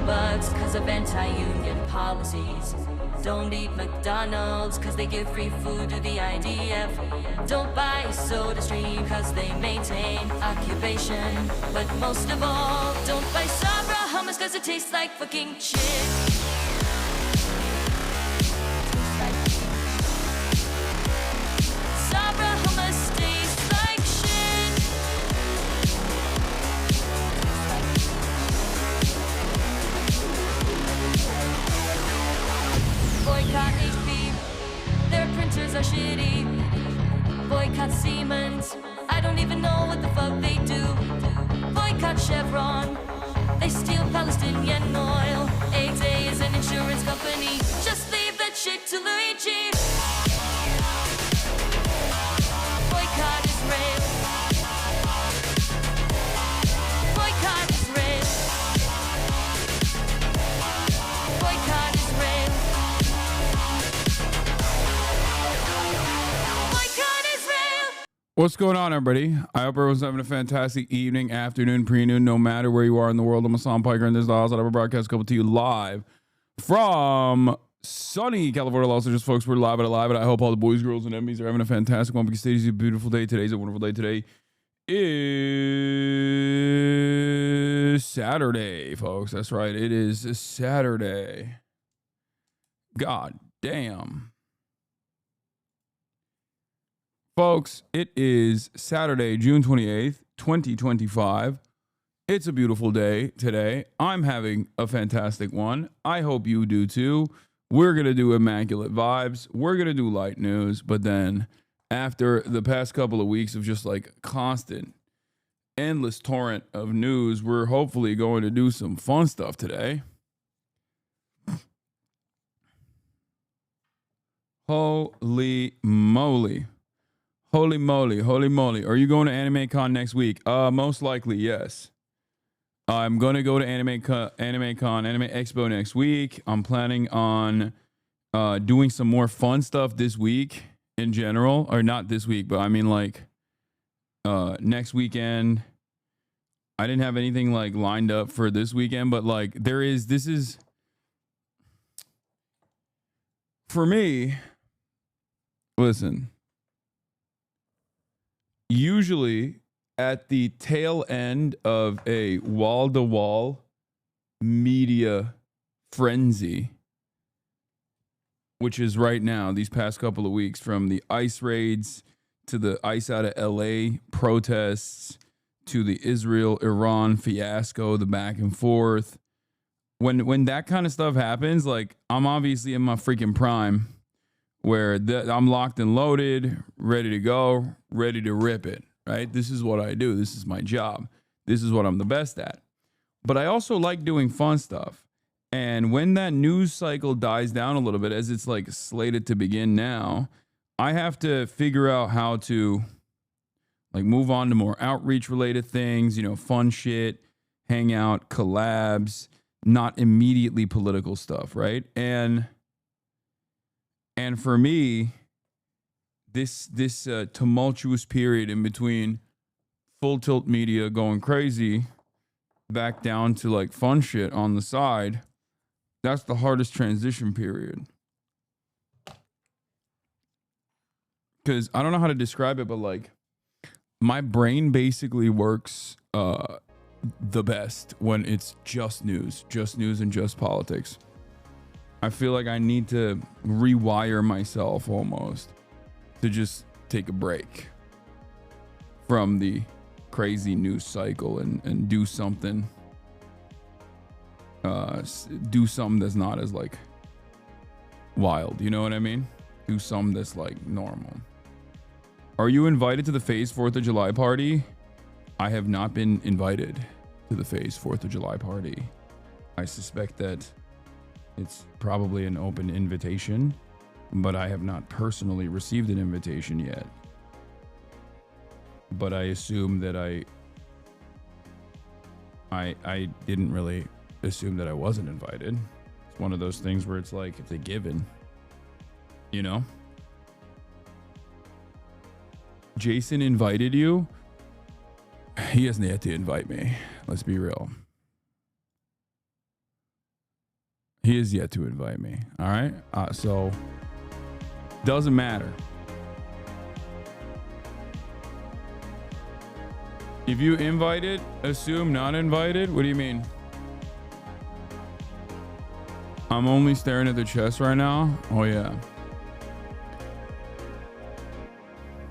Starbucks cause of anti-union policies. Don't eat McDonald's cause they give free food to the IDF. Don't buy SodaStream cause they maintain occupation. But most of all, don't buy Sabra hummus cause it tastes like fucking shit. Sabra hummus tastes like shit. Boycott HP, their printers are shitty. Boycott Siemens, I don't even know what the fuck they do. Boycott Chevron, they steal Palestinian oil. AXA is an insurance company, just leave that shit to Luigi. Boycott Israel. Boycott Israel. Boycott Israel. Boycott Israel. What's going on, everybody? I hope everyone's having a fantastic evening, afternoon, pre-noon, no matter where you are in the world. I'm Hasan, Piker, and this is the House. I have a broadcast coming to you live from sunny California, Los Angeles, folks. We're live and I hope all the boys, girls, and enemies are having a fantastic one because today's a beautiful day. Today's a wonderful day. Today is Saturday, folks. That's right. It is Saturday. God damn. Folks, it is Saturday, June 28th, 2025. It's a beautiful day today. I'm having a fantastic one. I hope you do too. We're going to do immaculate vibes. We're going to do light news. But then after the past couple of weeks of just like constant, endless torrent of news, we're hopefully going to do some fun stuff today. Holy moly. Holy moly. Holy moly. Are you going to Anime Con next week? Most likely, yes. I'm going to go to Anime Expo next week. I'm planning on doing some more fun stuff this week in general. Or not this week, but I mean like next weekend. I didn't have anything like lined up for this weekend, but like this is for me. Listen, usually at the tail end of a wall-to-wall media frenzy, which is right now, these past couple of weeks, from the ICE raids to the ICE out of LA protests to the Israel-Iran fiasco, the back and forth. When that kind of stuff happens, like I'm obviously in my freaking prime where I'm locked and loaded, ready to go, ready to rip it. Right? This is what I do. This is my job. This is what I'm the best at. But I also like doing fun stuff. And when that news cycle dies down a little bit, as it's like slated to begin now, I have to figure out how to like move on to more outreach related things, fun shit, hang out, collabs, not immediately political stuff, right? And for me, this tumultuous period in between Full Tilt Media going crazy back down to like fun shit on the side, that's the hardest transition period. Because I don't know how to describe it, but like my brain basically works the best when it's just news and just politics. I feel like I need to rewire myself almost to just take a break from the crazy news cycle and do something that's not as like wild, you know what I mean? Do something that's like normal. Are you invited to the Phase 4th of July party? I have not been invited to the Phase 4th of July party. I suspect that it's probably an open invitation, but I have not personally received an invitation yet. But I assume that I didn't really assume that I wasn't invited. It's one of those things where it's like, it's a given, Jason invited you? He hasn't yet to invite me. Let's be real. He has yet to invite me. All right. So doesn't matter. If you invited, assume not invited. What do you mean? I'm only staring at the chest right now. Oh yeah.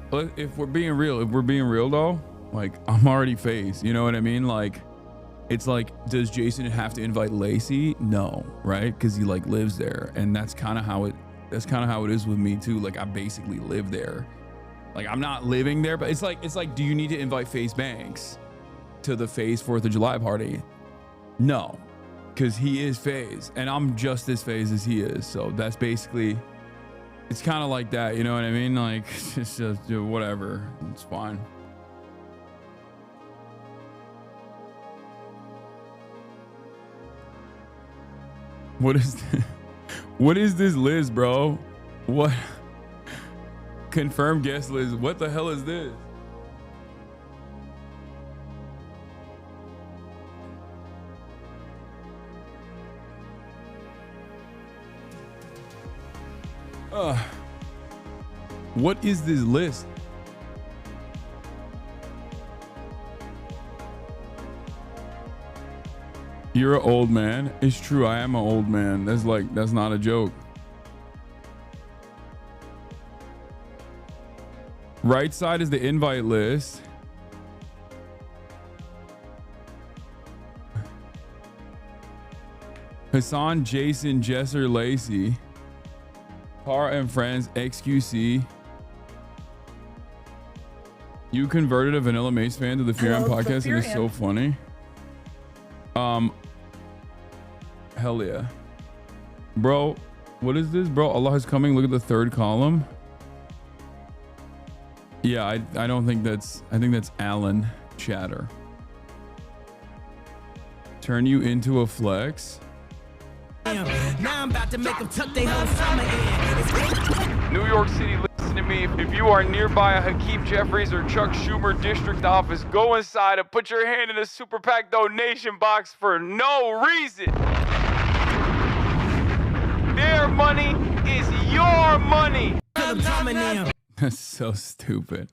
But if we're being real though, like I'm already phased. You know what I mean? Like, it's like, does Jason have to invite Lacey? No, right? Because he like lives there, and that's kind of how it is with me too. Like I basically live there. Like I'm not living there, but it's like, do you need to invite FaZe Banks to the FaZe 4th of July party? No, because he is FaZe, and I'm just as FaZe as he is. So that's basically, it's kind of like that. You know what I mean? Like it's just whatever. It's fine. What is this list, bro? What? Confirmed guest list. What the hell is this? What is this list? You're an old man. It's true. I am an old man. That's not a joke. Right side is the invite list. Hasan, Jason, Jesser, Lacey, Par and Friends, XQC. You converted a Vanilla Mace fan to the Fear podcast. It is so funny. Hell yeah. Bro, what is this? Bro, Allah is coming. Look at the third column. Yeah, I don't think that's, I think that's Alan Chatter. Turn you into a flex. Now I'm about to make them tuck their whole summer in. New York City, listen to me. If you are nearby a Hakeem Jeffries or Chuck Schumer district office, go inside and put your hand in a super PAC donation box for no reason. Their money is your money. That's so stupid.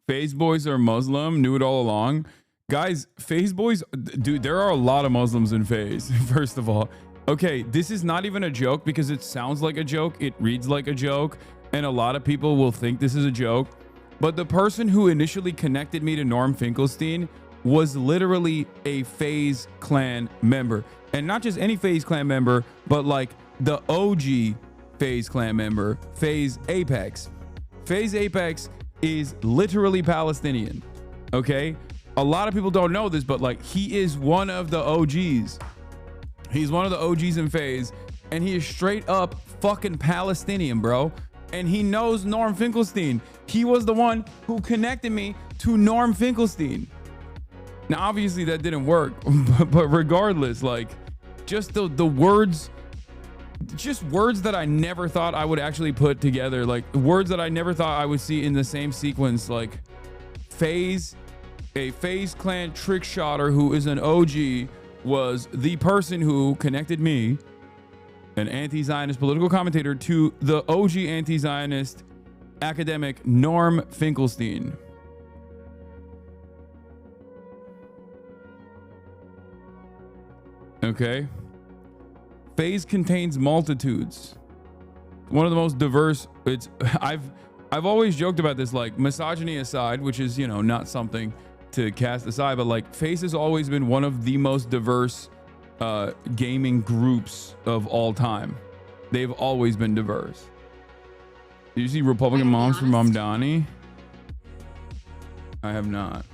FaZe boys are Muslim. Knew it all along. Guys, FaZe boys, dude, there are a lot of Muslims in FaZe, first of all. Okay, this is not even a joke because it sounds like a joke. It reads like a joke. And a lot of people will think this is a joke. But the person who initially connected me to Norm Finkelstein was literally a FaZe clan member. And not just any FaZe clan member, but like the OG FaZe clan member, FaZe Apex. FaZe Apex is literally Palestinian, okay? A lot of people don't know this, but like he is one of the OGs. He's one of the OGs in FaZe, and he is straight up fucking Palestinian, bro. And he knows Norm Finkelstein. He was the one who connected me to Norm Finkelstein. Now, obviously that didn't work, but regardless, like just the words, just words that I never thought I would actually put together, like words that I never thought I would see in the same sequence, like FaZe, a FaZe clan trick shotter who is an OG, was the person who connected me, an anti-Zionist political commentator, to the OG anti-Zionist academic Norm Finkelstein. Okay. FaZe contains multitudes. One of the most diverse. I've always joked about this, like misogyny aside, which is, you know, not something to cast aside, but like FaZe has always been one of the most diverse gaming groups of all time. They've always been diverse. Did you see Republican Moms from Mamdani? I have not.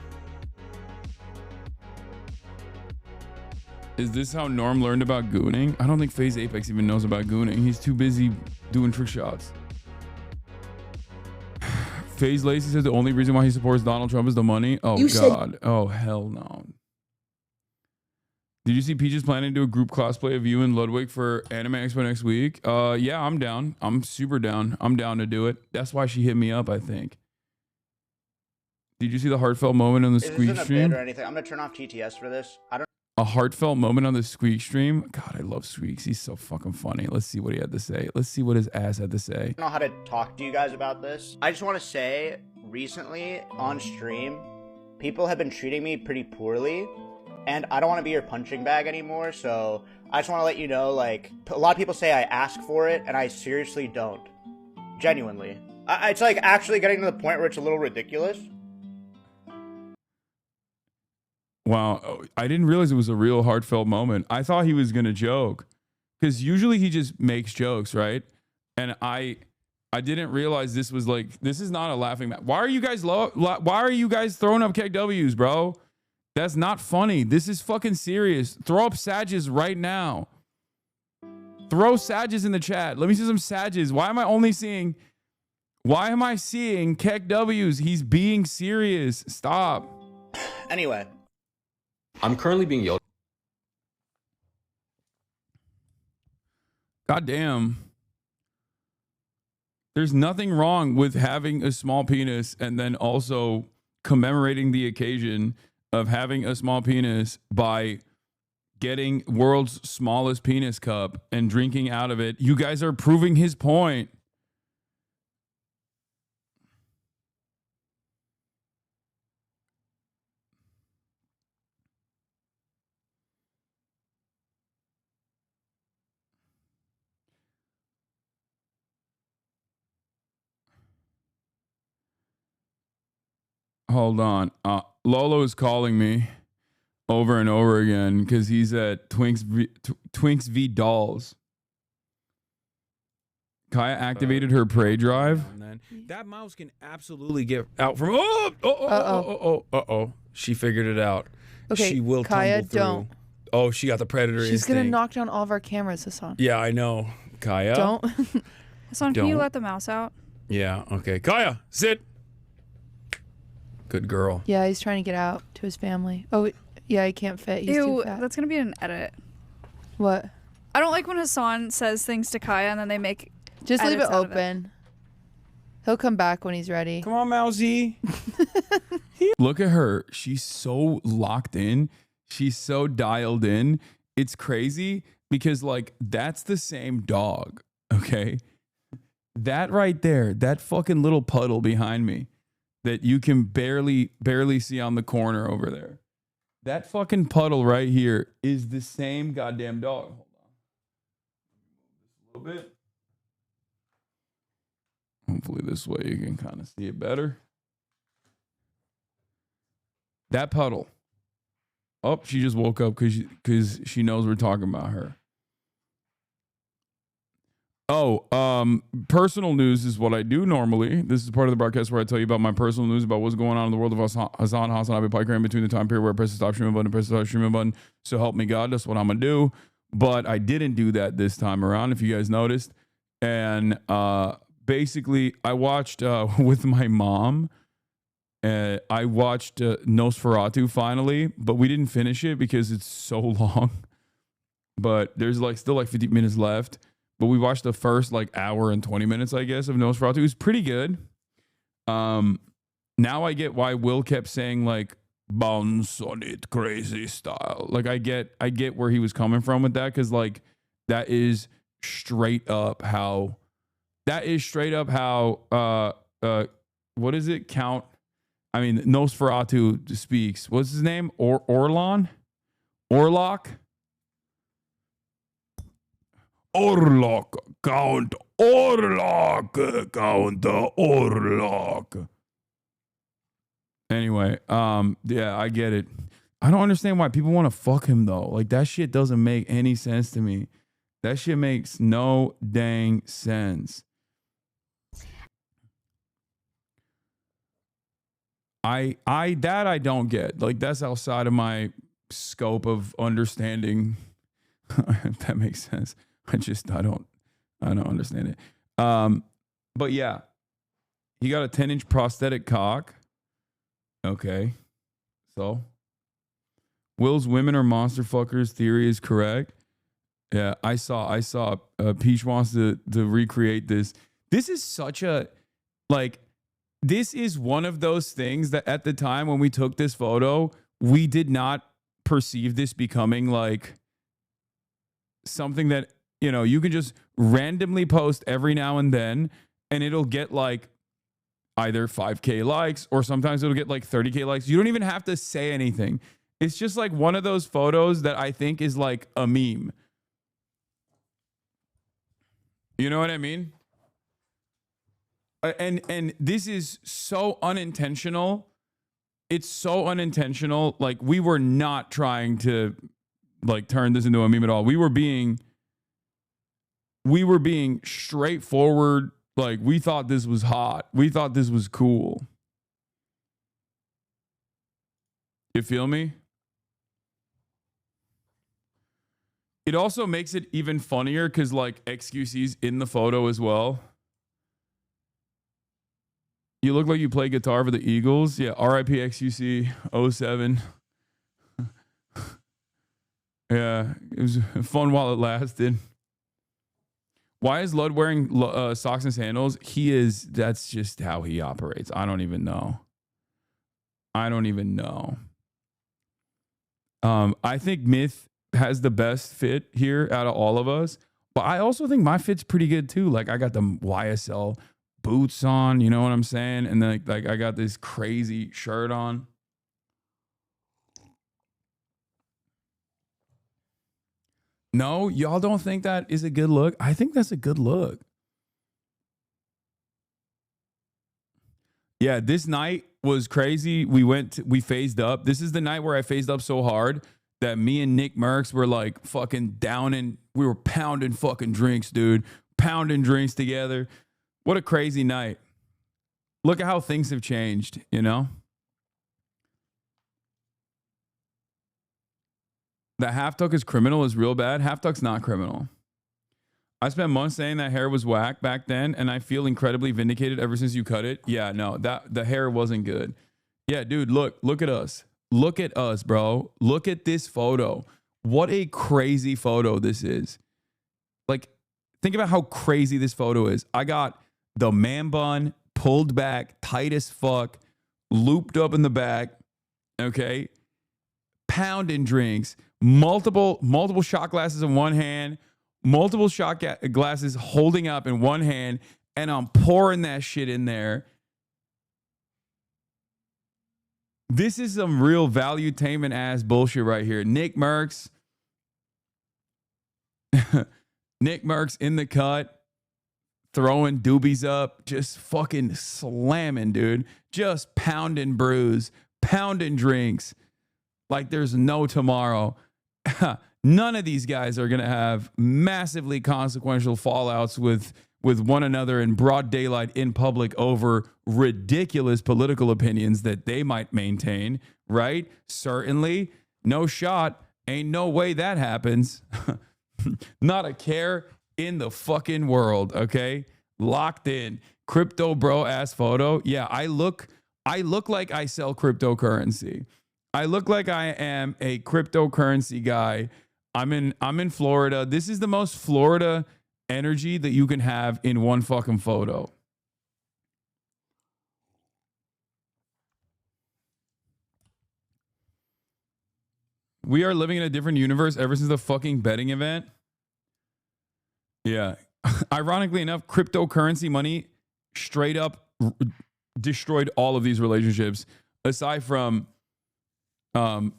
Is this how Norm learned about gooning? I don't think FaZe Apex even knows about gooning. He's too busy doing trick shots. FaZe Lacey says the only reason why he supports Donald Trump is the money. Oh, God. Oh, hell no. Did you see Peaches planning to do a group cosplay of you and Ludwig for Anime Expo next week? Yeah, I'm down. I'm super down. I'm down to do it. That's why she hit me up, I think. Did you see the heartfelt moment on the This Squeak isn't a stream? bit or anything. I'm gonna turn off TTS for this. I don't A heartfelt moment on the Squeak stream? God, I love Squeaks. He's so fucking funny. Let's see what he had to say. Let's see what his ass had to say. know how to talk to you guys about this. I just want to say, recently on stream, people have been treating me pretty poorly, and I don't want to be your punching bag anymore, so I just want to let you know, like, a lot of people say I ask for it, and I seriously don't. Genuinely. It's, like, actually getting to the point where it's a little ridiculous. Wow, I didn't realize it was a real heartfelt moment. I thought he was gonna joke, because usually he just makes jokes, right? And I didn't realize this was like, this is not a laughing matter. Why are you guys why are you guys throwing up KWs, bro? That's not funny. This is fucking serious. Throw up Sages right now. Throw Sages in the chat. Let me see some Sages. Why am I seeing KWs? He's being serious. Stop. Anyway. I'm currently being yelled. God damn. There's nothing wrong with having a small penis and then also commemorating the occasion of having a small penis by getting world's smallest penis cup and drinking out of it. You guys are proving his point. Hold on. Lolo is calling me over and over again because he's at Twinks v Dolls. Kaya activated her prey drive. That mouse can absolutely get out from. Oh. She figured it out. Okay, she will Kaya, tumble through. don't. Oh, she got the predator She's instinct. gonna knock down all of our cameras, Hasan. Yeah, I know. Kaya. Don't. Hasan, can you Don't. let the mouse out? Yeah. Okay. Kaya, sit. Good girl. Yeah, he's trying to get out to his family. Oh, yeah, he can't fit. He's Ew, too fat. that's gonna be an edit. What? I don't like when Hasan says things to Kaya and then they make. Just leave it edits out of open. He'll come back when he's ready. Come on, Mousy. Look at her. She's so locked in. She's so dialed in. It's crazy because, like, that's the same dog. Okay. That right there, that fucking little puddle behind me that you can barely see on the corner over there. That fucking puddle right here is the same goddamn dog. Hold on. A little bit. Hopefully this way you can kind of see it better. That puddle. Oh, she just woke up because she knows we're talking about her. Oh, personal news is what I do normally. This is part of the broadcast where I tell you about my personal news about what's going on in the world of Hasan, Hasanabi, Piker, in between the time period where I press the stop streaming button and press the stop streaming button. So help me God, that's what I'm going to do. But I didn't do that this time around, if you guys noticed. And basically, I watched with my mom. I watched Nosferatu finally, but we didn't finish it because it's so long. But there's still 50 minutes left. But we watched the first hour and 20 minutes, I guess, of Nosferatu. It was pretty good. Now I get why Will kept saying bounce on it, crazy style. I get where he was coming from with that, because that is straight up how what is it? Nosferatu speaks. What's his name? Orlok? Count Orlok. Anyway, yeah, I get it. I don't understand why people want to fuck him though. That shit doesn't make any sense to me. That shit makes no dang sense. I don't get. That's outside of my scope of understanding. If that makes sense. I don't understand it. But yeah, he got a 10-inch prosthetic cock. Okay. So Will's women are monster fuckers theory is correct. Yeah, I saw Peach wants to recreate this. This is such a this is one of those things that at the time when we took this photo, we did not perceive this becoming like something that, you know, you can just randomly post every now and then and it'll get like either 5K likes or sometimes it'll get like 30K likes. You don't even have to say anything. It's just like one of those photos that I think is like a meme. You know what I mean? And this is so unintentional. It's so unintentional. Like, we were not trying to like turn this into a meme at all. We were being straightforward. Like, we thought this was hot. We thought this was cool. You feel me? It also makes it even funnier because like XQC's in the photo as well. You look like you play guitar for the Eagles. Yeah, RIP XQC 07. Yeah, it was fun while it lasted. Why is Lud wearing socks and sandals? That's just how he operates. I don't even know. I think Myth has the best fit here out of all of us, but I also think my fit's pretty good too. Like, I got the YSL boots on, you know what I'm saying? And then like I got this crazy shirt on. No, y'all don't think that is a good look? I think that's a good look. Yeah, this night was crazy. We phased up. This is the night where I phased up so hard that me and Nick Merckx were like fucking downing. We were pounding fucking drinks, dude. Pounding drinks together. What a crazy night. Look at how things have changed, you know? That half tuck is criminal is real bad. Half tuck's not criminal. I spent months saying that hair was whack back then, and I feel incredibly vindicated ever since you cut it. Yeah, no, the hair wasn't good. Yeah, dude, look at us. Look at us, bro. Look at this photo. What a crazy photo this is. Like, think about how crazy this photo is. I got the man bun pulled back, tight as fuck, looped up in the back, okay? Pounding drinks, multiple shot glasses in one hand, multiple shot glasses holding up in one hand, and I'm pouring that shit in there. This is some real valuetainment ass bullshit right here. Nick Merckx in the cut, throwing doobies up, just fucking slamming, dude. Just pounding brews, pounding drinks like there's no tomorrow. None of these guys are going to have massively consequential fallouts with one another in broad daylight in public over ridiculous political opinions that they might maintain, right? Certainly. No shot. Ain't no way that happens. Not a care in the fucking world, okay? Locked in. Crypto bro ass photo. Yeah, I look like I sell cryptocurrency. I look like I am a cryptocurrency guy. I'm in Florida. This is the most Florida energy that you can have in one fucking photo. We are living in a different universe ever since the fucking betting event. Yeah. Ironically enough, cryptocurrency money straight up destroyed all of these relationships. Aside from I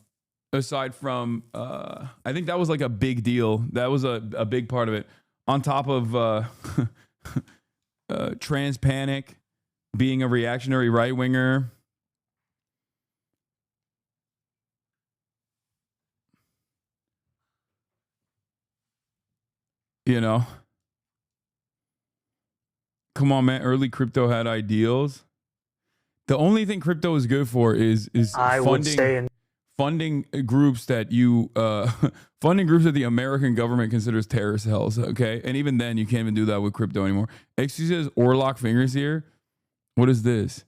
think that was like a big deal. That was a big part of it. On top of trans panic, being a reactionary right winger. You know, come on, man. Early crypto had ideals. The only thing crypto is good for is funding groups that funding groups that the American government considers terrorist cells. Okay, and even then, you can't even do that with crypto anymore. Excuse says Orlock fingers here. What is this?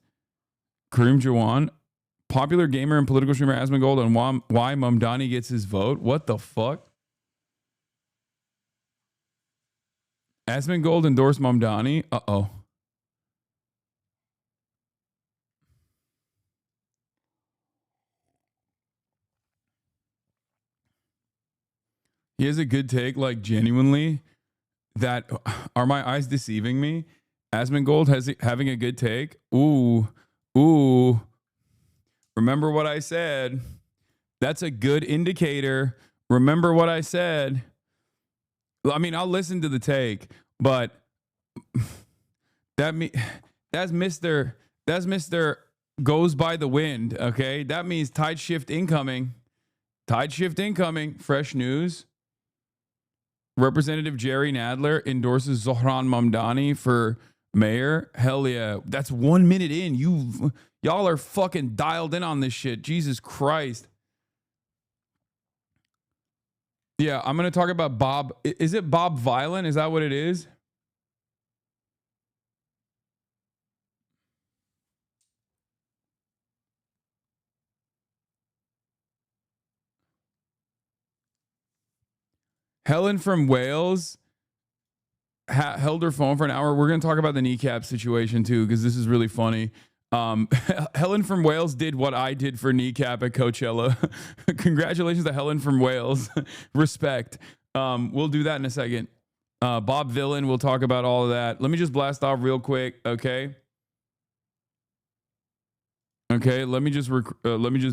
Kareem Jawan, popular gamer and political streamer Asmongold on why Mamdani gets his vote. What the fuck? Asmongold endorsed Mamdani. Uh-oh. He has a good take, like genuinely. That are my eyes deceiving me? Asmongold having a good take. Ooh. Remember what I said. That's a good indicator. Remember what I said. I mean, I'll listen to the take, but that's Mr. Goes by the wind, okay? That means tide shift incoming. Tide shift incoming. Fresh news. Representative Jerry Nadler endorses Zohran Mamdani for mayor. Hell yeah. That's 1 minute in. Y'all are fucking dialed in on this shit. Jesus Christ. Yeah, I'm going to talk about Bob. Is it Bob Violent? Is that what it is? Helen from Wales held her phone for an hour. We're going to talk about the kneecap situation too, because this is really funny. Helen from Wales did what I did for kneecap at Coachella. Congratulations to Helen from Wales. Respect. We'll do that in a second. Bob Villain, we'll talk about all of that. Let me just blast off real quick, okay? Okay, let me just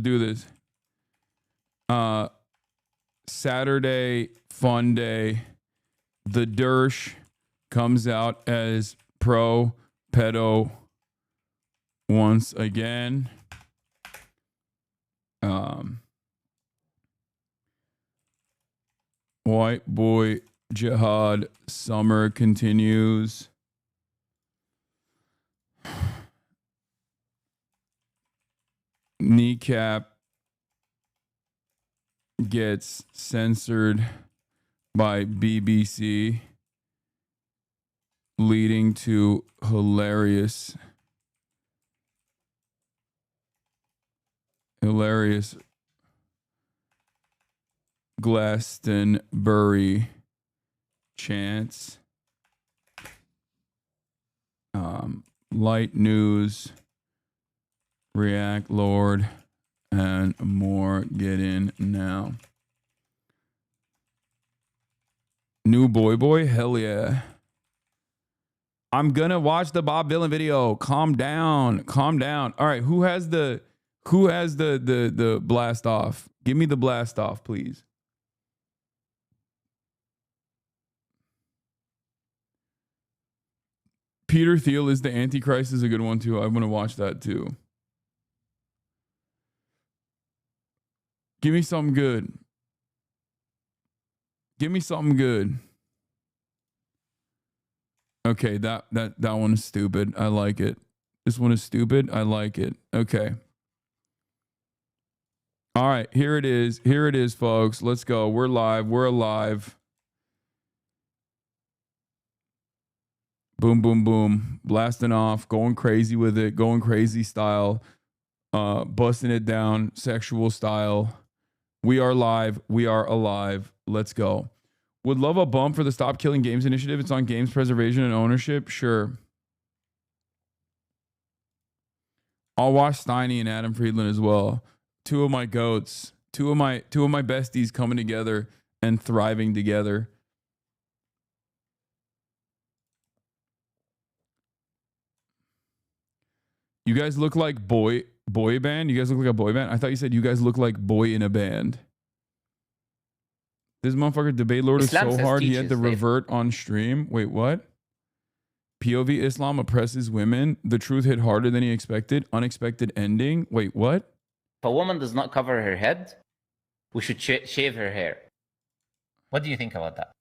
do this. Saturday Funday, the Dersh comes out as pro pedo once again. White boy jihad summer continues. Kneecap gets censored by BBC, leading to hilarious Glastonbury chants. Light news, Reactlord, and more. Get in now. New boy, hell yeah. I'm gonna watch the Bob Villain video. Calm down. All right, who has the blast off? Give me the blast off, please. Peter Thiel is the Antichrist is a good one too. I want to watch that too. Give me something good. Okay, that one is stupid. I like it. This one is stupid. I like it. Okay. All right, here it is. Here it is, folks. Let's go. We're live. We're alive. Boom, boom, boom. Blasting off, going crazy with it, going crazy style, busting it down, sexual style. We are live. We are alive. Let's go. Would love a bump for the Stop Killing Games initiative. It's on games preservation and ownership. Sure. I'll watch Steiny and Adam Friedland as well. Two of my goats. Two of my besties coming together and thriving together. You guys look like boy band? You guys look like a boy band? I thought you said you guys look like boy in a band. This motherfucker debate lord is so hard he had to revert on stream. Wait, what? POV Islam oppresses women. The truth hit harder than he expected. Unexpected ending. Wait, what? If a woman does not cover her head, we should shave her hair. What do you think about that?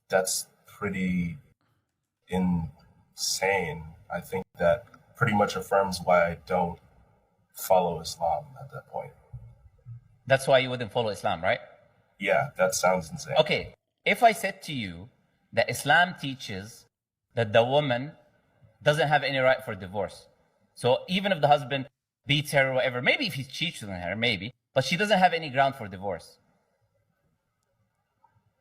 That's pretty insane. I think that pretty much affirms why I don't follow Islam at that point. That's why you wouldn't follow Islam, right? Yeah, that sounds insane. Okay, if I said to you that Islam teaches that the woman doesn't have any right for divorce. So even if the husband beats her or whatever, maybe if he cheats on her, maybe, but she doesn't have any ground for divorce.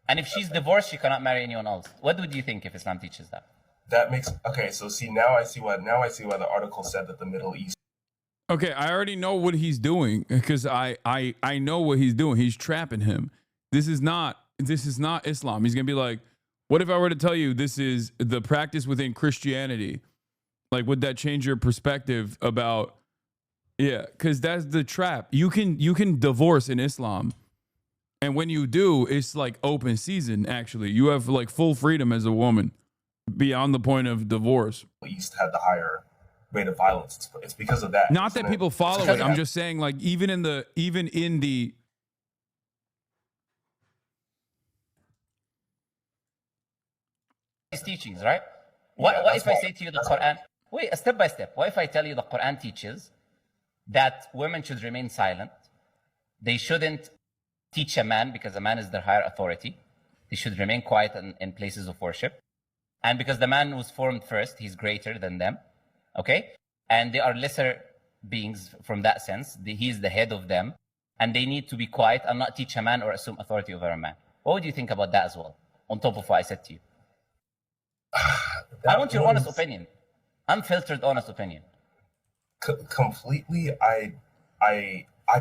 And if she's divorced, she cannot marry anyone else. What would you think if Islam teaches that? That makes okay. So see, now I see why the article said that the Middle East. Okay, I already know what he's doing because I know what he's doing. He's trapping him. This is not Islam. He's gonna be like, what if I were to tell you this is the practice within Christianity? Like, would that change your perspective about? Yeah, because that's the trap. You can divorce in Islam, and when you do, it's like open season. Actually, you have like full freedom as a woman, beyond the point of divorce. East had the higher rate of violence. It's because of that. Not that people follow it. I'm just saying, like, even in the His teachings, right? What if I say to you the Quran? Wait, step by step. What if I tell you the Quran teaches that women should remain silent? They shouldn't teach a man because a man is their higher authority. They should remain quiet in places of worship. And because the man was formed first, he's greater than them. Okay? And they are lesser beings from that sense. He's the head of them. And they need to be quiet and not teach a man or assume authority over a man. What would you think about that as well? On top of what I said to you. I want your honest opinion. Unfiltered, honest opinion. Completely, I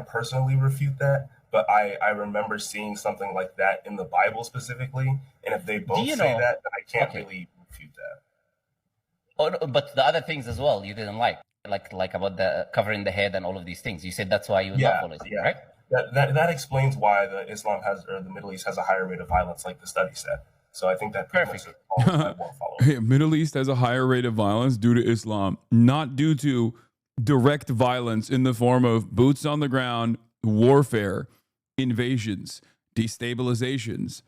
personally refute that, but I remember seeing something like that in the Bible specifically, and if they both say that, then I can't really refute that. Oh, no, but the other things as well you didn't like about the covering the head and all of these things. You said that's why you would not follow Islam, right? That explains why the Middle East has a higher rate of violence, like the study said. So I think that perfect. Yeah, Middle East has a higher rate of violence due to Islam, not due to direct violence in the form of boots on the ground, warfare, invasions, destabilizations,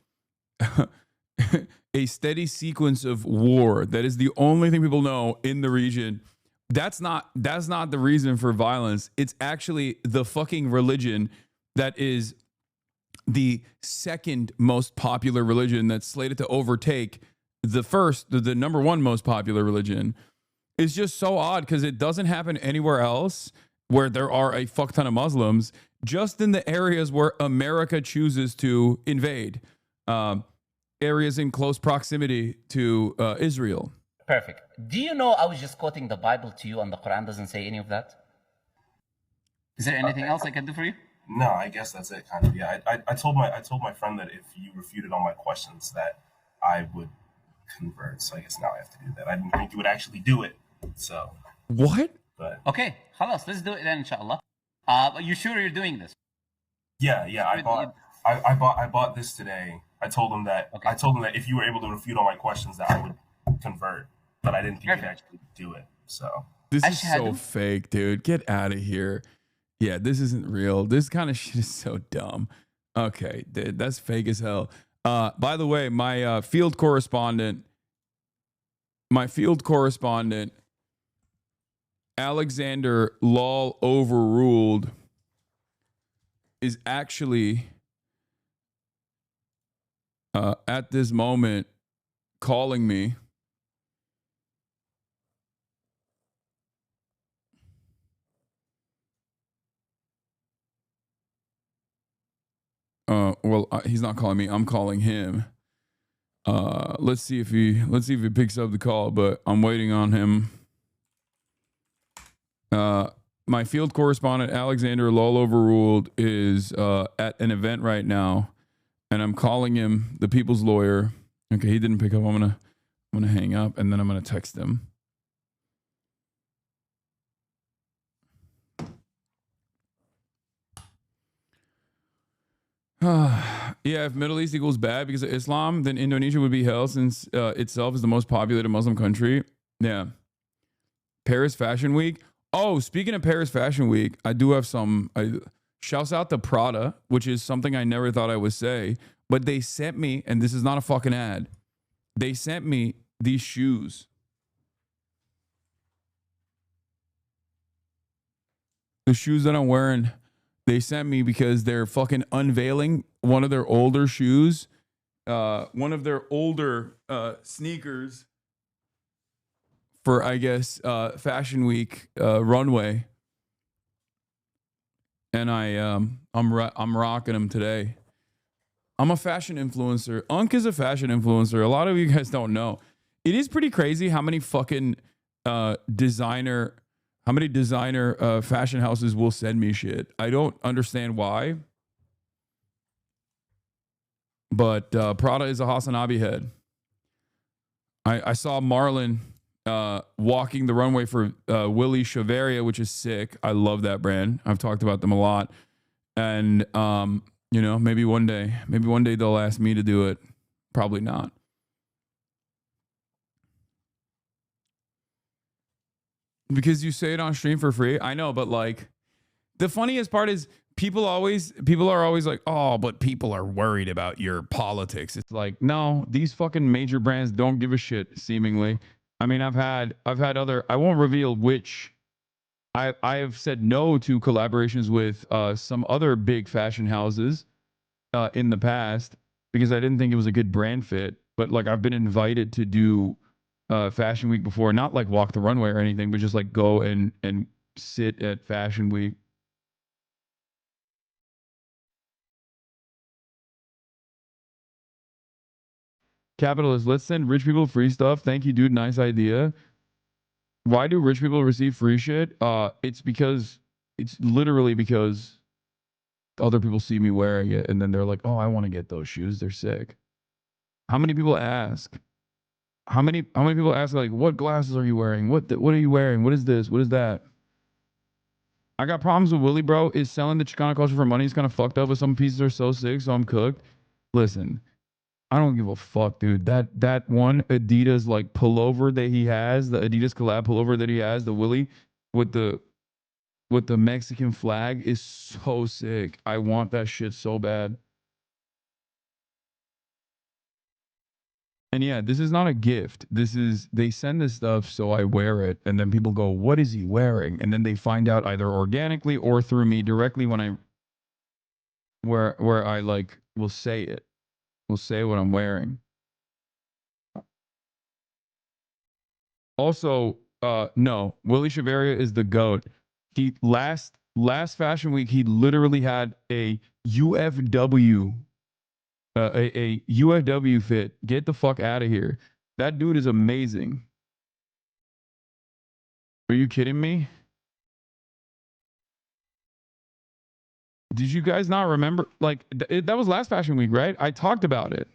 a steady sequence of war. That is the only thing people know in the region. That's not the reason for violence. It's actually the fucking religion that is the second most popular religion that's slated to overtake the number one most popular religion. Is just so odd because it doesn't happen anywhere else where there are a fuck ton of Muslims, just in the areas where America chooses to invade, areas in close proximity to Israel. Perfect. Do you know I was just quoting the Bible to you and the Quran doesn't say any of that? Is there anything else I can do for you? No, I guess that's it, kind of. Yeah, I told my friend that if you refuted all my questions that I would convert. So I guess now I have to do that. I didn't think you would actually do it. So what? But okay, خلاص, let's do it then, inshallah. You sure you're doing this? Yeah. I bought this today. I told him that if you were able to refute all my questions, that I would convert. But I didn't think you'd actually do it. So this is so fake, dude. Get out of here. Yeah, this isn't real. This kind of shit is so dumb. Okay, dude, that's fake as hell. By the way, my field correspondent, Alexander Lol Overruled, is actually at this moment calling me. He's not calling me. I'm calling him. Let's see if he picks up the call, but I'm waiting on him. My field correspondent, Alexander Lol Overruled, is at an event right now, and I'm calling him, the people's lawyer. Okay, he didn't pick up. I'm gonna hang up, and then I'm gonna text him. Yeah, if Middle East equals bad because of Islam, then Indonesia would be hell since itself is the most populated Muslim country. Yeah. Paris Fashion Week. Oh, speaking of Paris Fashion Week, I do have some. Shouts out to Prada, which is something I never thought I would say, but they sent me, and this is not a fucking ad, they sent me these shoes. The shoes that I'm wearing, they sent me because they're fucking unveiling one of their older shoes, one of their older sneakers for, I guess, Fashion Week runway, and I'm rocking them today. I'm a fashion influencer. Unk is a fashion influencer. A lot of you guys don't know. It is pretty crazy how many fucking designer How many designer fashion houses will send me shit? I don't understand why. But Prada is a Hasanabi head. I saw Marlon walking the runway for Willie Chavaria, which is sick. I love that brand. I've talked about them a lot. And, you know, maybe one day they'll ask me to do it. Probably not. Because you say it on stream for free. I know, but like the funniest part is people are always like, oh, but people are worried about your politics. It's like, no, these fucking major brands don't give a shit, seemingly. I mean, I've had other, I won't reveal which. I have said no to collaborations with some other big fashion houses in the past because I didn't think it was a good brand fit. But like I've been invited to do Fashion Week before, not like walk the runway or anything, but just like go and sit at Fashion Week. Capitalist, let's send rich people free stuff. Thank you, dude. Nice idea. Why do rich people receive free shit? It's literally because other people see me wearing it and then they're like, oh, I want to get those shoes. They're sick. How many people ask? How many people ask like, what glasses are you wearing? What are you wearing? What is this? What is that? I got problems with Willie, bro. Is selling the Chicano culture for money is kind of fucked up, but some pieces are so sick, so I'm cooked. Listen, I don't give a fuck, dude. That one Adidas like pullover that he has, the Adidas collab pullover that he has, the Willie with the Mexican flag is so sick. I want that shit so bad. And yeah, this is not a gift. This is, they send this stuff so I wear it and then people go, "What is he wearing?" And then they find out either organically or through me directly when I where I like will say it. Will say what I'm wearing. Also, no, Willie Chavaria is the GOAT. He last Fashion Week, he literally had a UFW a UFW fit. Get the fuck out of here. That dude is amazing. Are you kidding me? Did you guys not remember? Like, that was last Fashion Week, right? I talked about it.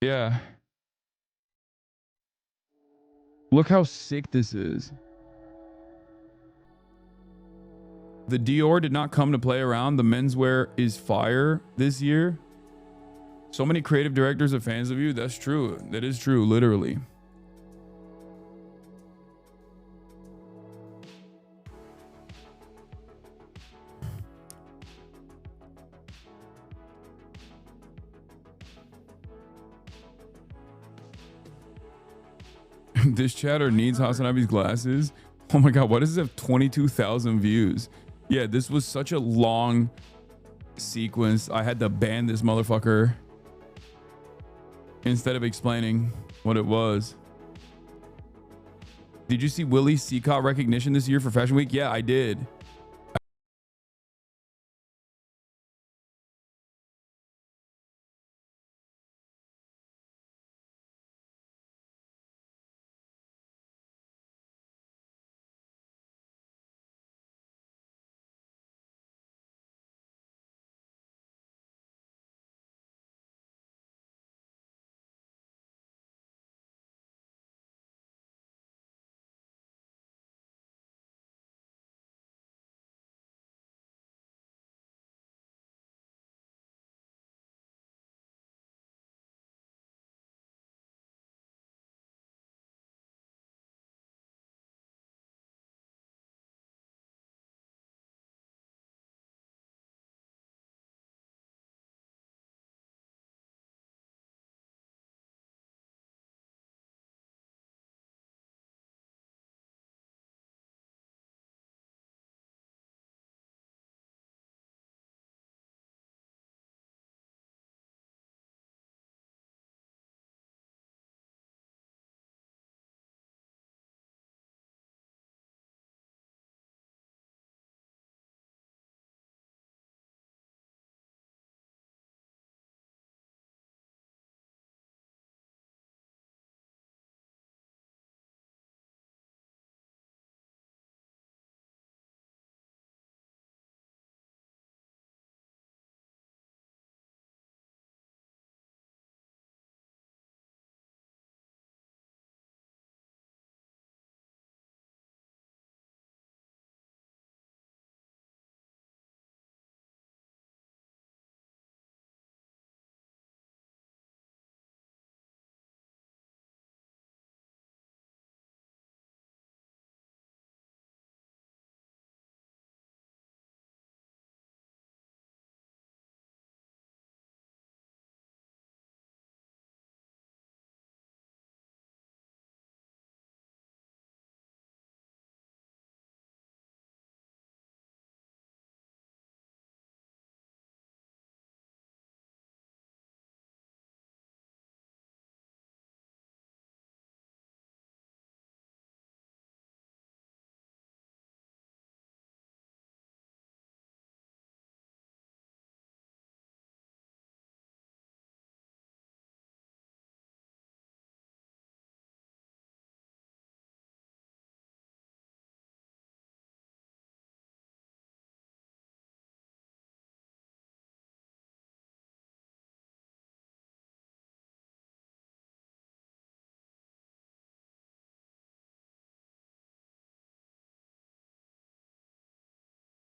Yeah. Look how sick this is. The Dior did not come to play around. The menswear is fire this year. So many creative directors are fans of you. That's true. That is true, literally. This chatter needs Hasanabi's glasses. Oh my god, why does it have 22,000 views? Yeah, this was such a long sequence. I had to ban this motherfucker instead of explaining what it was. Did you see Willie's CCOT recognition this year for Fashion Week? Yeah, I did.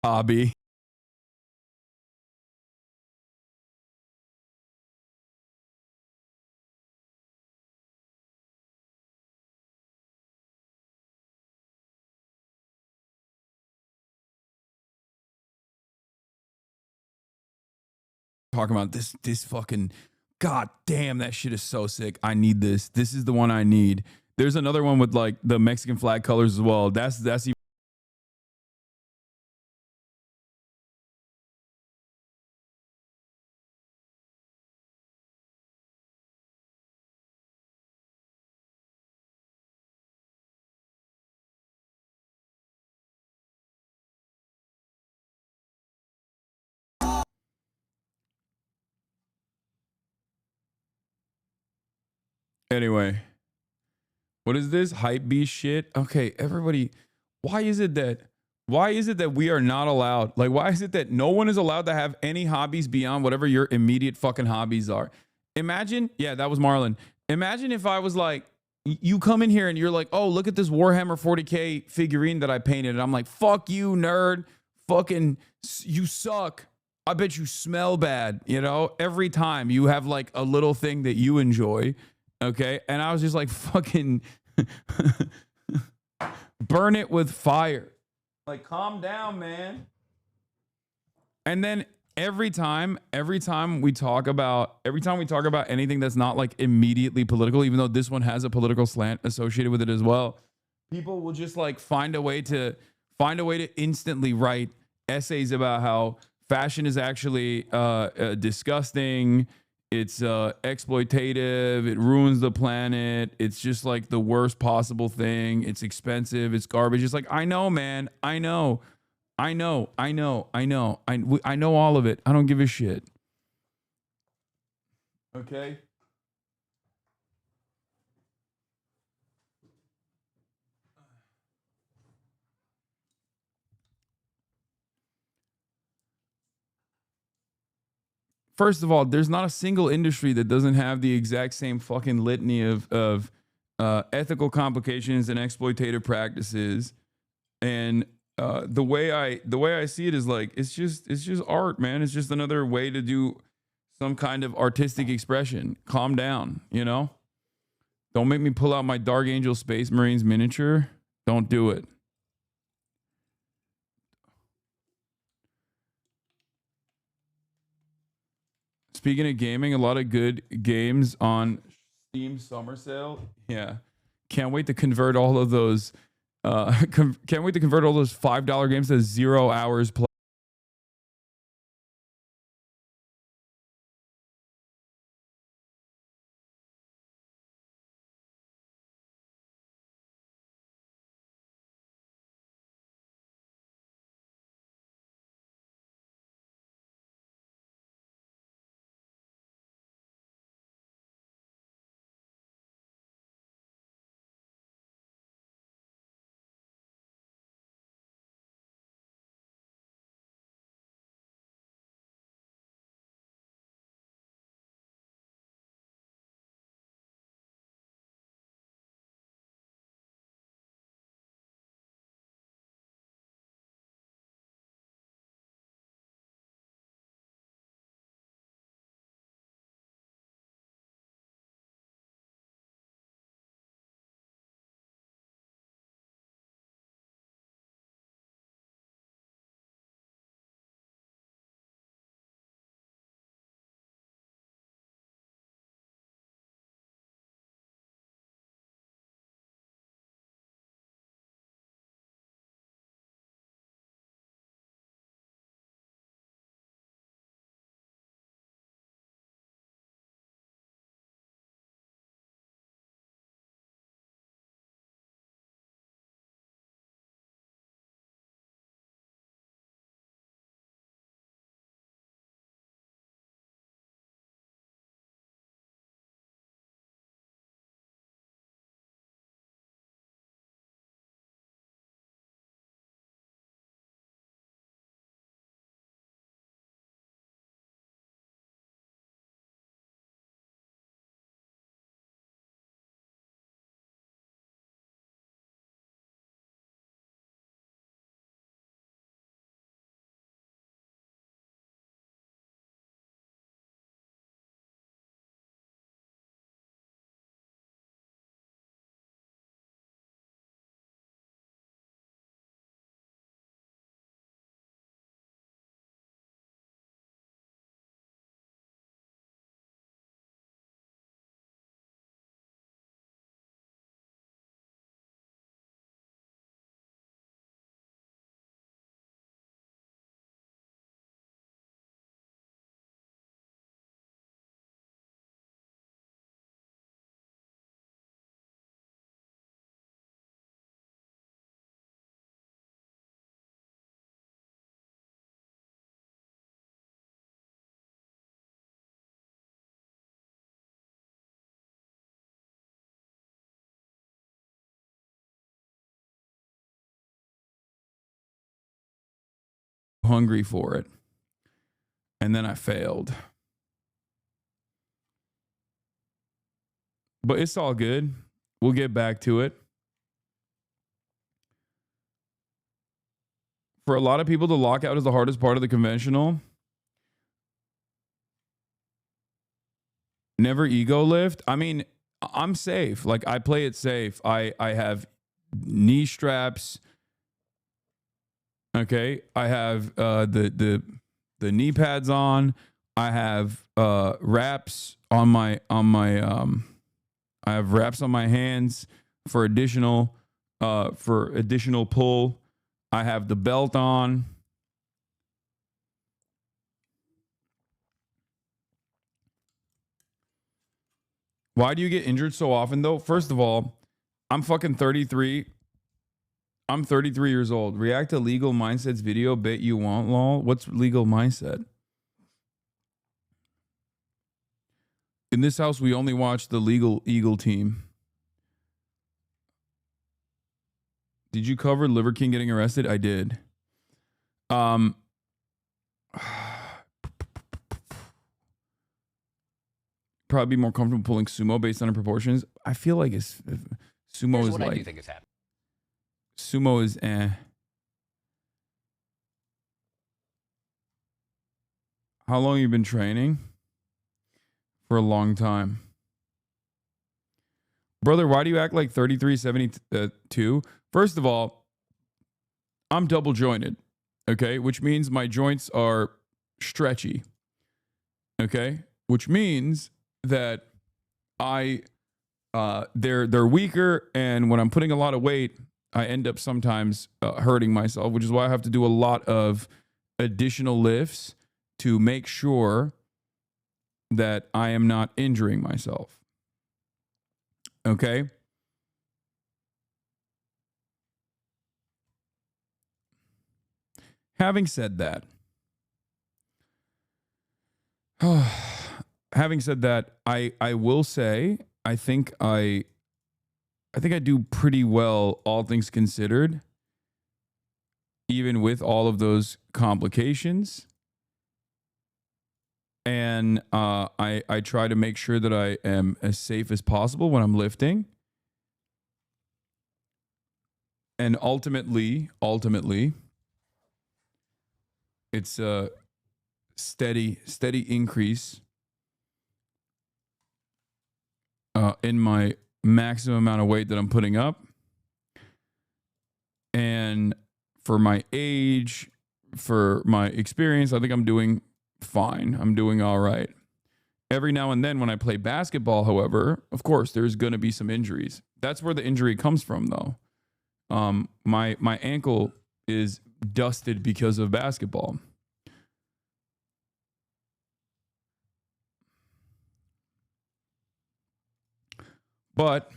hobby. Talking about this fucking god damn, that shit is so sick. I need this. This is the one I need. There's another one with like the Mexican flag colors as well. That's even. Anyway, what is this hype beast shit? Okay, everybody, why is it that we are not allowed? Like, why is it that no one is allowed to have any hobbies beyond whatever your immediate fucking hobbies are? Imagine, yeah, that was Marlon. Imagine if I was like, you come in here and you're like, oh, look at this Warhammer 40K figurine that I painted. And I'm like, fuck you, nerd. Fucking, you suck. I bet you smell bad. You know, every time you have like a little thing that you enjoy. Okay. And I was just like, fucking burn it with fire. Like, calm down, man. And then every time we talk about anything that's not like immediately political, even though this one has a political slant associated with it as well, people will just like find a way to instantly write essays about how fashion is actually disgusting. It's exploitative. It ruins the planet. It's just like the worst possible thing. It's expensive. It's garbage. It's like, I know, man. I know all of it. I don't give a shit. Okay. First of all, there's not a single industry that doesn't have the exact same fucking litany of ethical complications and exploitative practices. And the way I see it is like, it's just art, man. It's just another way to do some kind of artistic expression. Calm down, you know? Don't make me pull out my Dark Angel Space Marines miniature. Don't do it. Speaking of gaming, a lot of good games on Steam summer sale. Yeah. Can't wait to convert all of those can't wait to convert all those $5 games to 0 hours play. hungry for it. And then I failed. But it's all good. We'll get back to it. For a lot of people, the lockout is the hardest part of the conventional. Never ego lift. I mean, I'm safe. Like, I play it safe. I have knee straps. Okay. I have the knee pads on. I have wraps on my I have wraps on my hands for additional pull. I have the belt on. Why do you get injured so often, though? First of all, I'm fucking 33. I'm 33 years old. React to Legal Mindset's video. Bet you won't, lol. What's Legal Mindset? In this house, we only watch the Legal Eagle team. Did you cover Liver King getting arrested? I did. Probably be more comfortable pulling sumo based on the proportions. I feel like sumo Here's is what like I do think is happening. sumo is eh. How long you been training? For a long time. Brother, why do you act like 3372? First of all, I'm double jointed, okay? Which means my joints are stretchy, okay? Which means that they're weaker, and when I'm putting a lot of weight, I end up sometimes hurting myself, which is why I have to do a lot of additional lifts to make sure that I am not injuring myself. Okay? Having said that, I will say I think I do pretty well, all things considered, even with all of those complications. And I try to make sure that I am as safe as possible when I'm lifting. And ultimately, it's a steady increase in my maximum amount of weight that I'm putting up. And for my age, for my experience, I think I'm doing fine. I'm doing all right. Every now and then when I play basketball, however, of course, there's going to be some injuries. That's where the injury comes from, though. My ankle is dusted because of basketball. But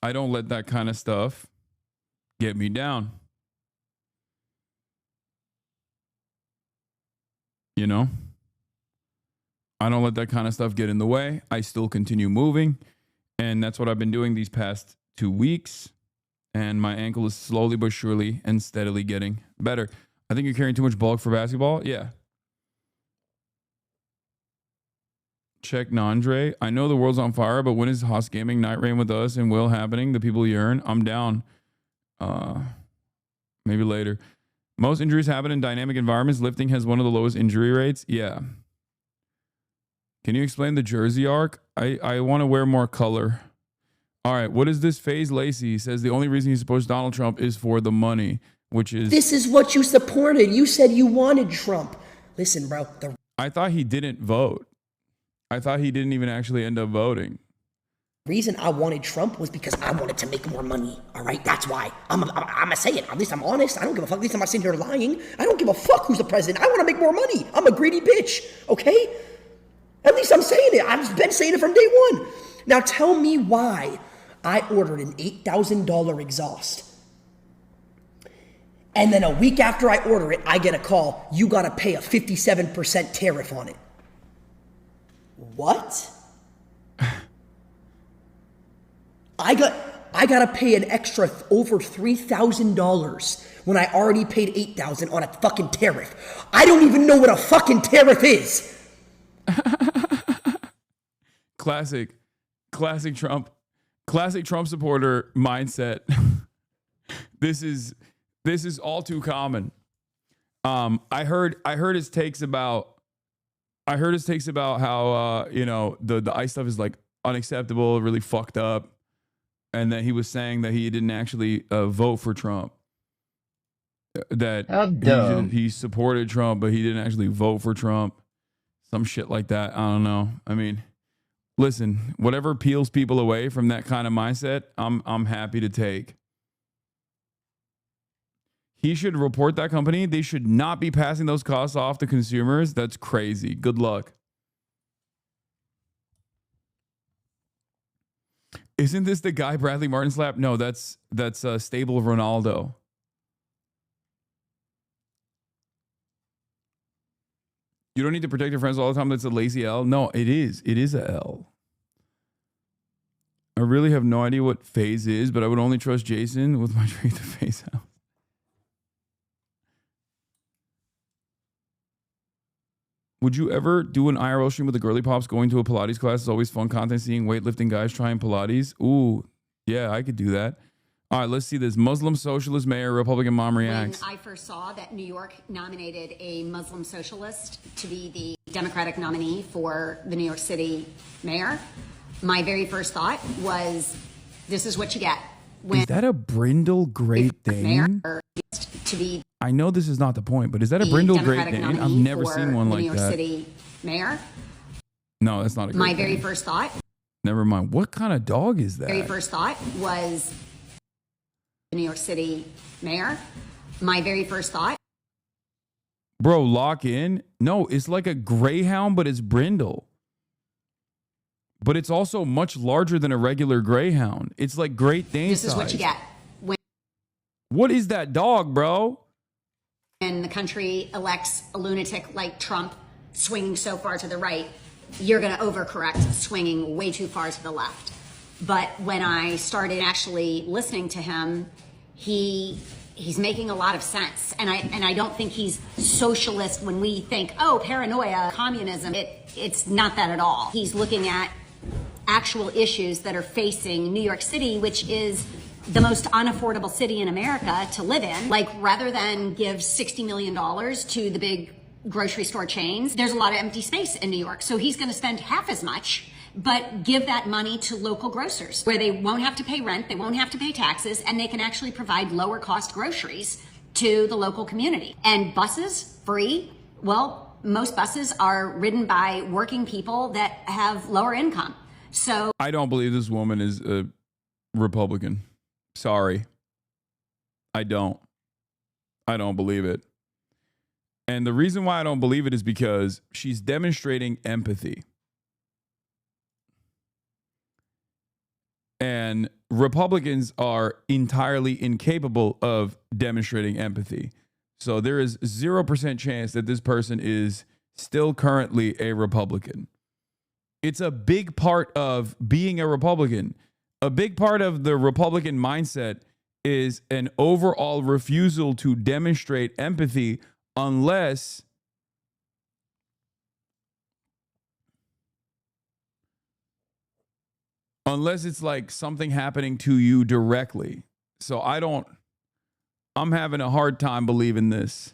I don't let that kind of stuff get me down. You know? I don't let that kind of stuff get in the way. I still continue moving. And that's what I've been doing these past 2 weeks. And my ankle is slowly but surely and steadily getting better. I think you're carrying too much bulk for basketball. Yeah. Check Nandre. I know the world's on fire, but when is Haas Gaming Night Rain with us and Will happening? The people yearn. I'm down. Maybe later. Most injuries happen in dynamic environments. Lifting has one of the lowest injury rates. Yeah. Can you explain the jersey arc? I want to wear more color. All right. What is this? FaZe Lacey says the only reason he supports Donald Trump is for the money, which is... This is what you supported. You said you wanted Trump. Listen, bro. I thought he didn't vote. I thought he didn't even actually end up voting. The reason I wanted Trump was because I wanted to make more money. All right, that's why. I'm gonna say it. At least I'm honest. I don't give a fuck. At least I'm not sitting here lying. I don't give a fuck who's the president. I want to make more money. I'm a greedy bitch. Okay? At least I'm saying it. I've been saying it from day one. Now tell me why I ordered an $8,000 exhaust. And then a week after I order it, I get a call. You got to pay a 57% tariff on it. What? I gotta pay an extra over $3,000 when I already paid $8,000 on a fucking tariff. I don't even know what a fucking tariff is. Classic Trump supporter mindset. This is all too common. I heard his takes about how the ICE stuff is like unacceptable, really fucked up, and that he was saying that he didn't actually vote for Trump. That he supported Trump, but he didn't actually vote for Trump. Some shit like that. I don't know. I mean, listen, whatever peels people away from that kind of mindset, I'm happy to take. He should report that company. They should not be passing those costs off to consumers. That's crazy. Good luck. Isn't this the guy Bradley Martin slapped? No, that's Stable Ronaldo. You don't need to protect your friends all the time. That's a lazy L. No, it is. It is a L. I really have no idea what phase is, but I would only trust Jason with my trade to phase out. Would you ever do an IRL stream with the girly pops going to a Pilates class? It's always fun content seeing weightlifting guys trying Pilates. Ooh, yeah, I could do that. All right, let's see this. Muslim socialist mayor, Republican mom reacts. When I first saw that New York nominated a Muslim socialist to be the Democratic nominee for the New York City mayor, my very first thought was, this is what you get. When is that a Brindle Great Dane? To be I know this is not the point, but is that a Brindle Great Dane? I've never seen one like New York that. City mayor. No, that's not a Great My very Dane. first thought. Never mind. What kind of dog is that? Very first thought was the New York City mayor. My very first thought. Bro, lock in. No, it's like a greyhound, but it's brindle. But it's also much larger than a regular greyhound. It's like Great Dane This is what size. you get What is that dog, bro? when the country elects a lunatic like Trump swinging so far to the right. You're going to overcorrect, swinging way too far to the left. But when I started actually listening to him, he's making a lot of sense. And I don't think he's socialist when we think, oh, paranoia, communism. It's not that at all. He's looking at actual issues that are facing New York City, which is the most unaffordable city in America to live in. Like, rather than give $60 million to the big grocery store chains, there's a lot of empty space in New York. So he's going to spend half as much, but give that money to local grocers where they won't have to pay rent, they won't have to pay taxes, and they can actually provide lower cost groceries to the local community. And buses, free. Well, most buses are ridden by working people that have lower income. So I don't believe this woman is a Republican. Sorry. I don't believe it. And the reason why I don't believe it is because she's demonstrating empathy. And Republicans are entirely incapable of demonstrating empathy. So there is 0% chance that this person is still currently a Republican. It's a big part of being a Republican. A big part of the Republican mindset is an overall refusal to demonstrate empathy unless it's like something happening to you directly. So I'm having a hard time believing this.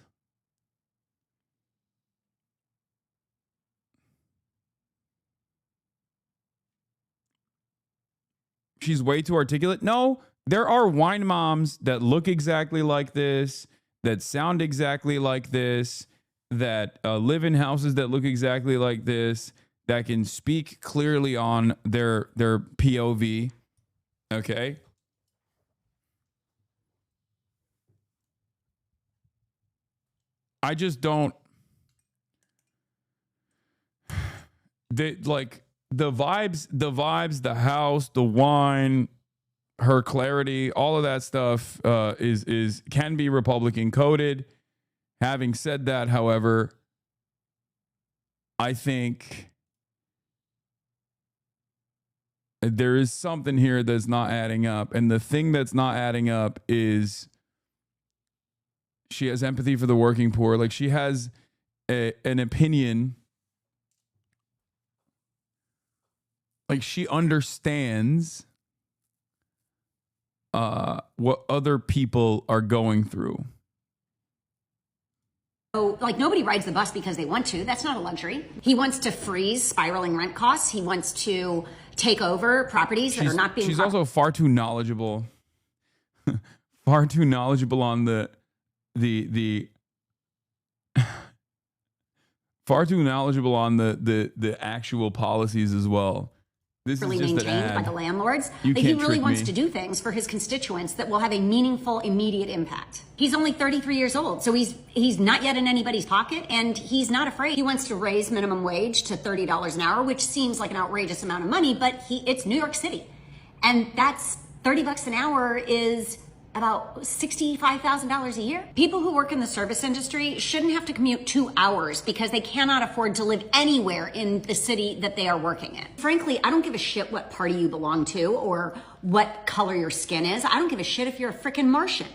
She's way too articulate. No, there are wine moms that look exactly like this, that sound exactly like this, that live in houses that look exactly like this, that can speak clearly on their POV. Okay. I just don't. The vibes, the house, the wine, her clarity, all of that stuff can be Republican coded. Having said that, however, I think there is something here that's not adding up. And the thing that's not adding up is she has empathy for the working poor. Like, she has an opinion. Like, she understands what other people are going through. Oh, like, nobody rides the bus because they want to. That's not a luxury. He wants to freeze spiraling rent costs. He wants to take over properties that are not being... She's also far too knowledgeable. Far too knowledgeable on the far too knowledgeable on the actual policies as well. This really is just maintained an ad. by the landlords. You That can't he really trick wants me. to do things for his constituents that will have a meaningful, immediate impact. He's only 33 years old, so he's not yet in anybody's pocket, and he's not afraid. He wants to raise minimum wage to $30 an hour, which seems like an outrageous amount of money, but it's New York City, and that's $30 an hour is about $65,000 a year. People who work in the service industry shouldn't have to commute 2 hours because they cannot afford to live anywhere in the city that they are working in. Frankly, I don't give a shit what party you belong to or what color your skin is. I don't give a shit if you're a frickin' Martian.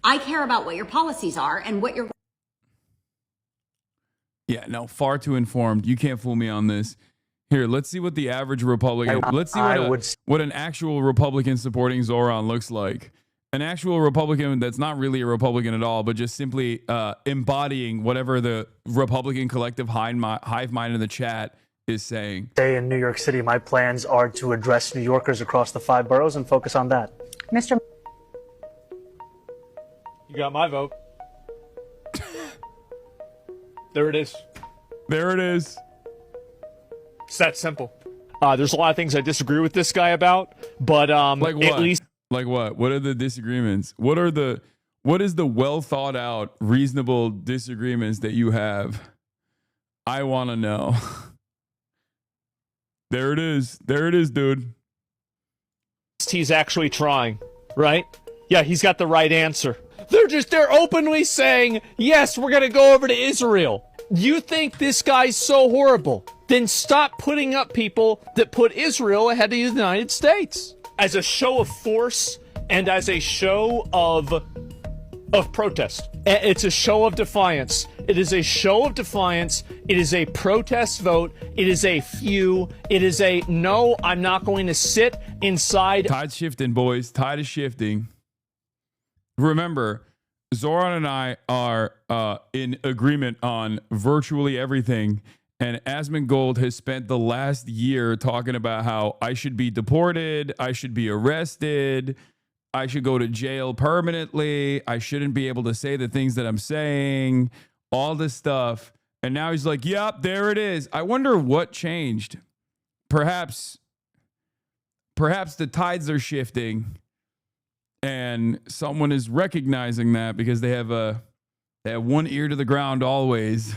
I care about what your policies are and what your... Yeah, no, far too informed. You can't fool me on this. Here, let's see what the average Republican... let's see what an actual Republican supporting Zoran looks like. An actual Republican that's not really a Republican at all, but just simply embodying whatever the Republican collective hive mind in the chat is saying. Stay in New York City. My plans are to address New Yorkers across the 5 boroughs and focus on that. Mr. You got my vote. There it is. There it is. It's that simple. There's a lot of things I disagree with this guy about, but like what? At least... Like what? What are the disagreements? What is the well thought out, reasonable disagreements that you have? I want to know. There it is. There it is, dude. He's actually trying, right? Yeah, he's got the right answer. They're openly saying, yes, we're going to go over to Israel. You think this guy's so horrible? Then stop putting up people that put Israel ahead of the United States. As a show of force and as a show of protest. It's a show of defiance. It is a show of defiance. It is a protest vote. It is a few. It is a no, I'm not going to sit inside. Tide's shifting, boys. Tide is shifting. Remember, Zoran and I are in agreement on virtually everything. And Asmongold has spent the last year talking about how I should be deported, I should be arrested, I should go to jail permanently, I shouldn't be able to say the things that I'm saying, all this stuff. And now he's like, yep, there it is. I wonder what changed. Perhaps the tides are shifting and someone is recognizing that because they have one ear to the ground always.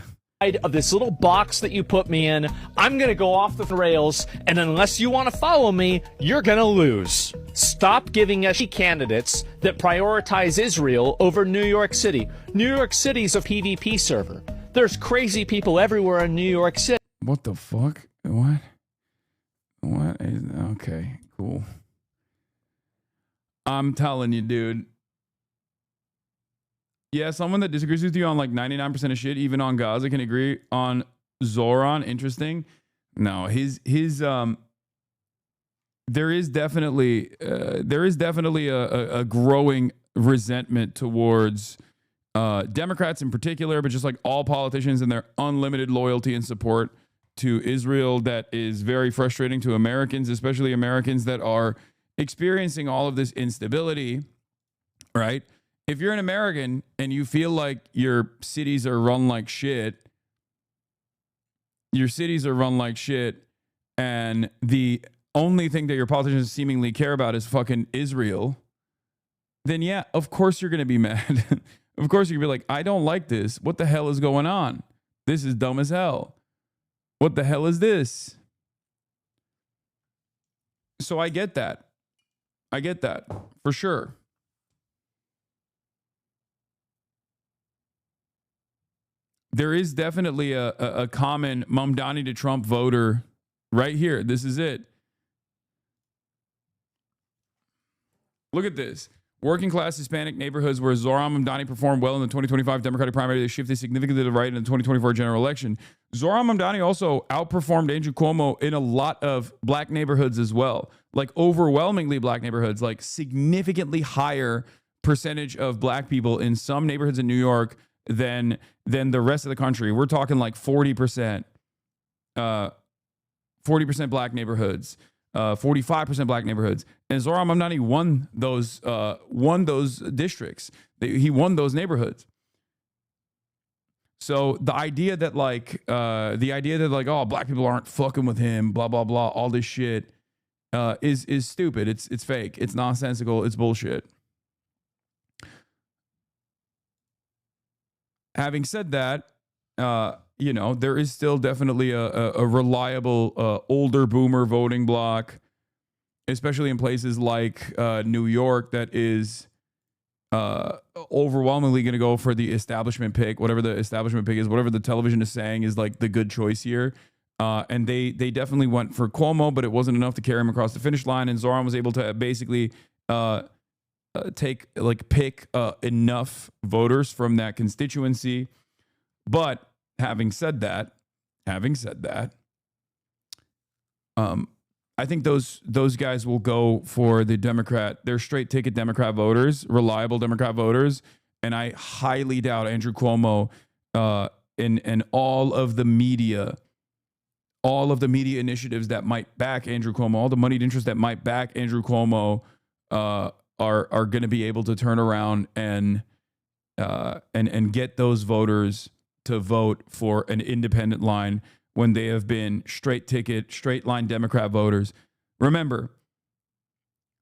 Of this little box that you put me in, I'm gonna go off the rails, and unless you want to follow me, you're gonna lose. Stop giving us candidates that prioritize Israel over New York City. New York City's a PvP server. There's crazy people everywhere in New York City. What the fuck? What is... Okay, cool. I'm telling you, dude. Yeah, someone that disagrees with you on like 99% of shit, even on Gaza, can agree on Zoran. Interesting. No, there is definitely a growing resentment towards Democrats in particular, but just like all politicians and their unlimited loyalty and support to Israel that is very frustrating to Americans, especially Americans that are experiencing all of this instability, right? If you're an American and you feel like your cities are run like shit, and the only thing that your politicians seemingly care about is fucking Israel, then yeah, of course you're going to be mad. Of course you're going to be like, I don't like this. What the hell is going on? This is dumb as hell. What the hell is this? So I get that. For sure. There is definitely a common Mamdani to Trump voter right here. This is it. Look at this. Working class Hispanic neighborhoods where Zohran Mamdani performed well in the 2025 Democratic primary, they shifted significantly to the right in the 2024 general election. Zohran Mamdani also outperformed Andrew Cuomo in a lot of black neighborhoods as well, like overwhelmingly black neighborhoods, like significantly higher percentage of black people in some neighborhoods in New York than the rest of the country. We're talking like 40%, 40% black neighborhoods. 45% black neighborhoods, and Zohran Mamdani won those districts. He won those neighborhoods. So the idea that oh, black people aren't fucking with him, blah blah blah, all this shit is stupid. It's fake. It's nonsensical. It's bullshit. Having said that, there is still definitely a reliable older boomer voting bloc, especially in places like New York, that is overwhelmingly going to go for the establishment pick, whatever the establishment pick is, whatever the television is saying is like the good choice here. And they definitely went for Cuomo, but it wasn't enough to carry him across the finish line. And Zohran was able to basically pick enough voters from that constituency. But having said that, I think those guys will go for the Democrat. They're straight ticket Democrat voters, reliable Democrat voters, and I highly doubt Andrew Cuomo and all of the media initiatives that might back Andrew Cuomo, all the moneyed interests that might back Andrew Cuomo are going to be able to turn around and get those voters to vote for an independent line when they have been straight ticket, straight line Democrat voters. Remember,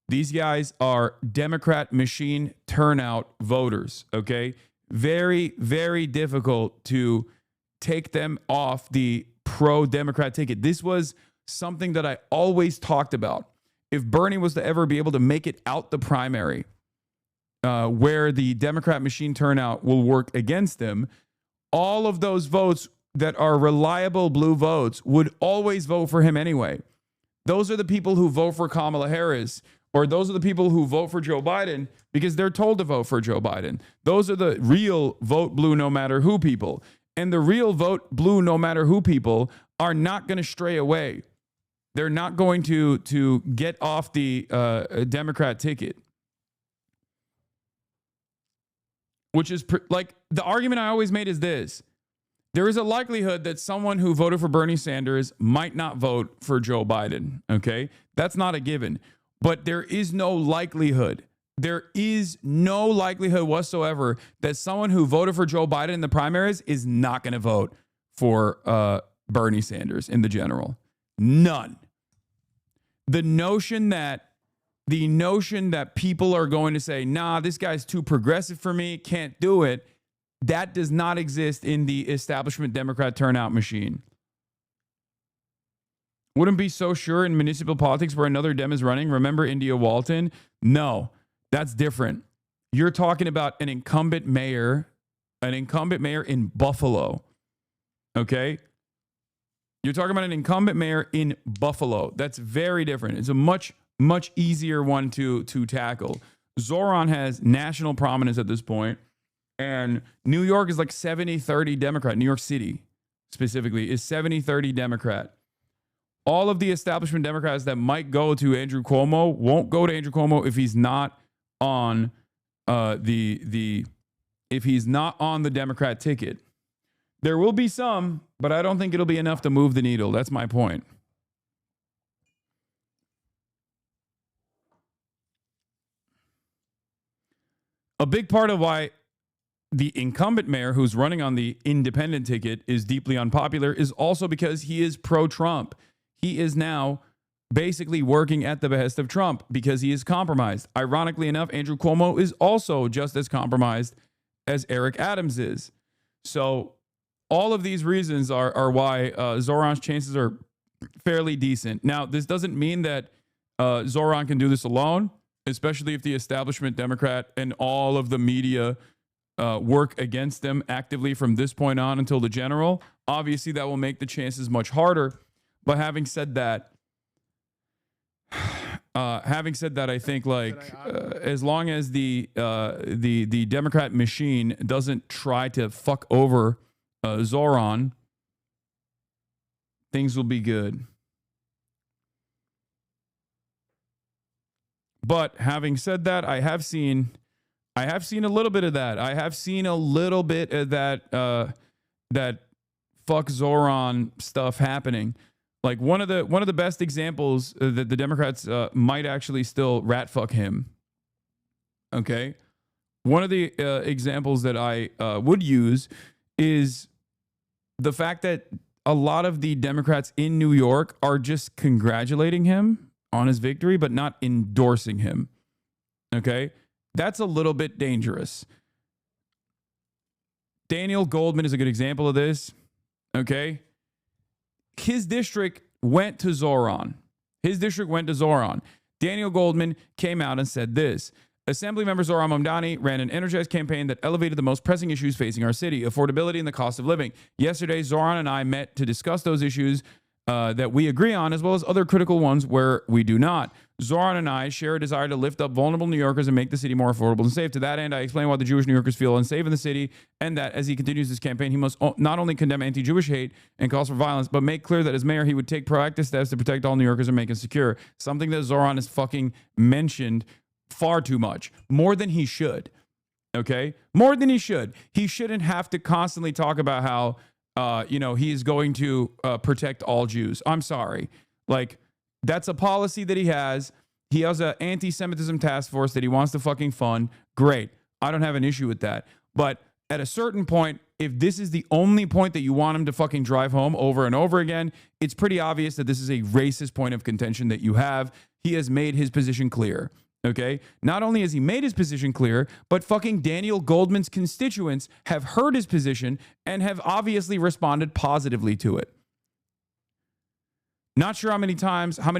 these guys are Democrat machine turnout voters, okay? Very, very difficult to take them off the pro-Democrat ticket. This was something that I always talked about. If Bernie was to ever be able to make it out the primary, where the Democrat machine turnout will work against him, all of those votes that are reliable blue votes would always vote for him anyway. Those are the people who vote for Kamala Harris, or those are the people who vote for Joe Biden because they're told to vote for Joe Biden. Those are the real vote blue no matter who people. And the real vote blue no matter who people are not going to stray away. They're not going to get off the Democrat ticket. Which is like the argument I always made is this. There is a likelihood that someone who voted for Bernie Sanders might not vote for Joe Biden. Okay. That's not a given, but there is no likelihood. There is no likelihood whatsoever that someone who voted for Joe Biden in the primaries is not going to vote for Bernie Sanders in the general. None. The notion that people are going to say, nah, this guy's too progressive for me, can't do it, that does not exist in the establishment Democrat turnout machine. Wouldn't be so sure in municipal politics where another Dem is running. Remember India Walton? No, that's different. You're talking about an incumbent mayor in Buffalo. Okay? You're talking about an incumbent mayor in Buffalo. That's very different. It's a much easier one to tackle. Zohran has national prominence at this point, and New York is like 70-30 Democrat. New York City specifically is 70-30 Democrat. All of the establishment Democrats that might go to Andrew Cuomo won't go to Andrew Cuomo if he's not on the Democrat ticket. There will be some, but I don't think it'll be enough to move the needle. That's my point. A big part of why the incumbent mayor who's running on the independent ticket is deeply unpopular is also because he is pro-Trump. He is now basically working at the behest of Trump because he is compromised. Ironically enough, Andrew Cuomo is also just as compromised as Eric Adams is. So all of these reasons are why Zohran's chances are fairly decent. Now, this doesn't mean that Zohran can do this alone, especially if the establishment Democrat and all of the media work against them actively from this point on until the general. Obviously, that will make the chances much harder. But having said that, Having said that, I think as long as the Democrat machine doesn't try to fuck over Zoran, things will be good. But having said that, I have seen a little bit of that. I have seen a little bit of that fuck Zoran stuff happening. Like one of the best examples that the Democrats might actually still rat fuck him. Okay, one of the examples that I would use is the fact that a lot of the Democrats in New York are just congratulating him on his victory, but not endorsing him. Okay, that's a little bit dangerous. Daniel Goldman is a good example of this. Okay. His district went to Zoran. Daniel Goldman came out and said this. Assemblymember Zoran Mamdani ran an energized campaign that elevated the most pressing issues facing our city, affordability and the cost of living. Yesterday, Zoran and I met to discuss those issues that we agree on, as well as other critical ones where we do not. Zoran and I share a desire to lift up vulnerable New Yorkers and make the city more affordable and safe. To that end, I explain why the Jewish New Yorkers feel unsafe in the city, and that as he continues his campaign, he must not only condemn anti-Jewish hate and calls for violence, but make clear that as mayor, he would take proactive steps to protect all New Yorkers and make us secure. Something that Zoran has fucking mentioned far too much, more than he should. Okay? More than he should. He shouldn't have to constantly talk about how he is going to protect all Jews. I'm sorry. Like, that's a policy that he has. He has an anti-Semitism task force that he wants to fucking fund. Great. I don't have an issue with that. But at a certain point, if this is the only point that you want him to fucking drive home over and over again, it's pretty obvious that this is a racist point of contention that you have. He has made his position clear. Okay? Not only has he made his position clear, but fucking Daniel Goldman's constituents have heard his position and have obviously responded positively to it. Not sure how many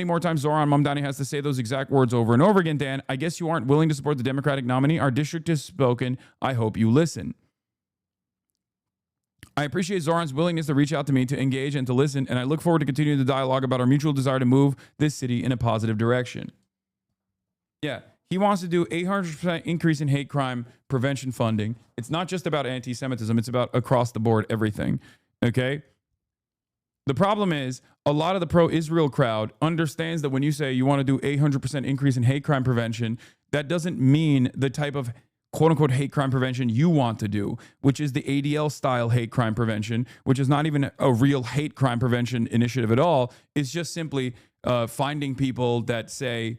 more times Zoran Mamdani has to say those exact words over and over again, Dan. I guess you aren't willing to support the Democratic nominee. Our district has spoken. I hope you listen. I appreciate Zoran's willingness to reach out to me, to engage, and to listen, and I look forward to continuing the dialogue about our mutual desire to move this city in a positive direction. Yeah, he wants to do 800% increase in hate crime prevention funding. It's not just about anti-Semitism. It's about across the board everything. Okay? The problem is a lot of the pro-Israel crowd understands that when you say you want to do 800% increase in hate crime prevention, that doesn't mean the type of quote-unquote hate crime prevention you want to do, which is the ADL-style hate crime prevention, which is not even a real hate crime prevention initiative at all. It's just simply finding people that say,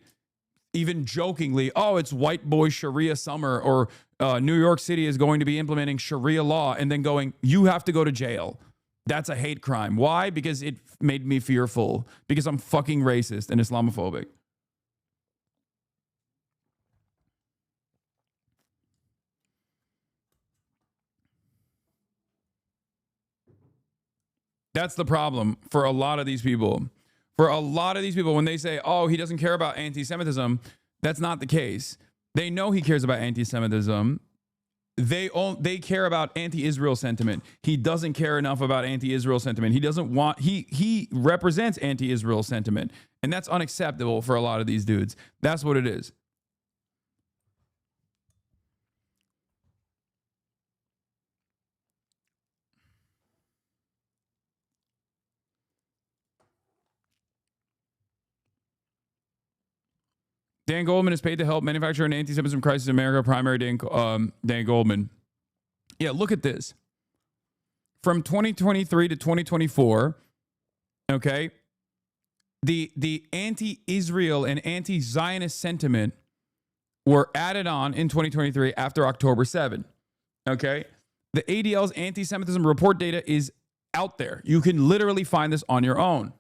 even jokingly, oh, it's white boy Sharia summer, or New York City is going to be implementing Sharia law, and then going, you have to go to jail. That's a hate crime. Why? Because it made me fearful. Because I'm fucking racist and Islamophobic. That's the problem for a lot of these people. For a lot of these people, when they say, oh, he doesn't care about anti-Semitism, that's not the case. They know he cares about anti-Semitism. They care about anti-Israel sentiment. He doesn't care enough about anti-Israel sentiment. He represents anti-Israel sentiment. And that's unacceptable for a lot of these dudes. That's what it is. Dan Goldman is paid to help manufacture an anti-Semitism crisis in America. Primary Dan Goldman. Yeah, look at this. From 2023 to 2024, okay, the anti-Israel and anti-Zionist sentiment were added on in 2023 after October 7. Okay, the ADL's anti-Semitism report data is out there. You can literally find this on your own.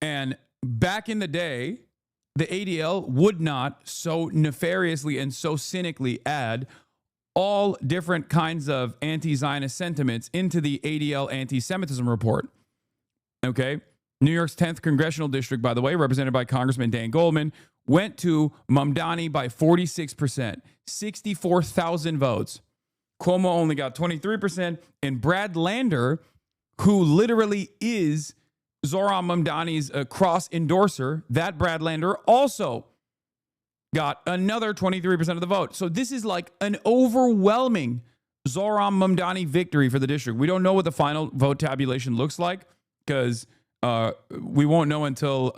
And back in the day, the ADL would not so nefariously and so cynically add all different kinds of anti-Zionist sentiments into the ADL anti-Semitism report. Okay? New York's 10th congressional district, by the way, represented by Congressman Dan Goldman, went to Mamdani by 46%, 64,000 votes. Cuomo only got 23%, and Brad Lander, who literally is Zohran Mamdani's cross endorser, that Brad Lander, also got another 23% of the vote. So this is like an overwhelming Zohran Mamdani victory for the district. We don't know what the final vote tabulation looks like because we won't know until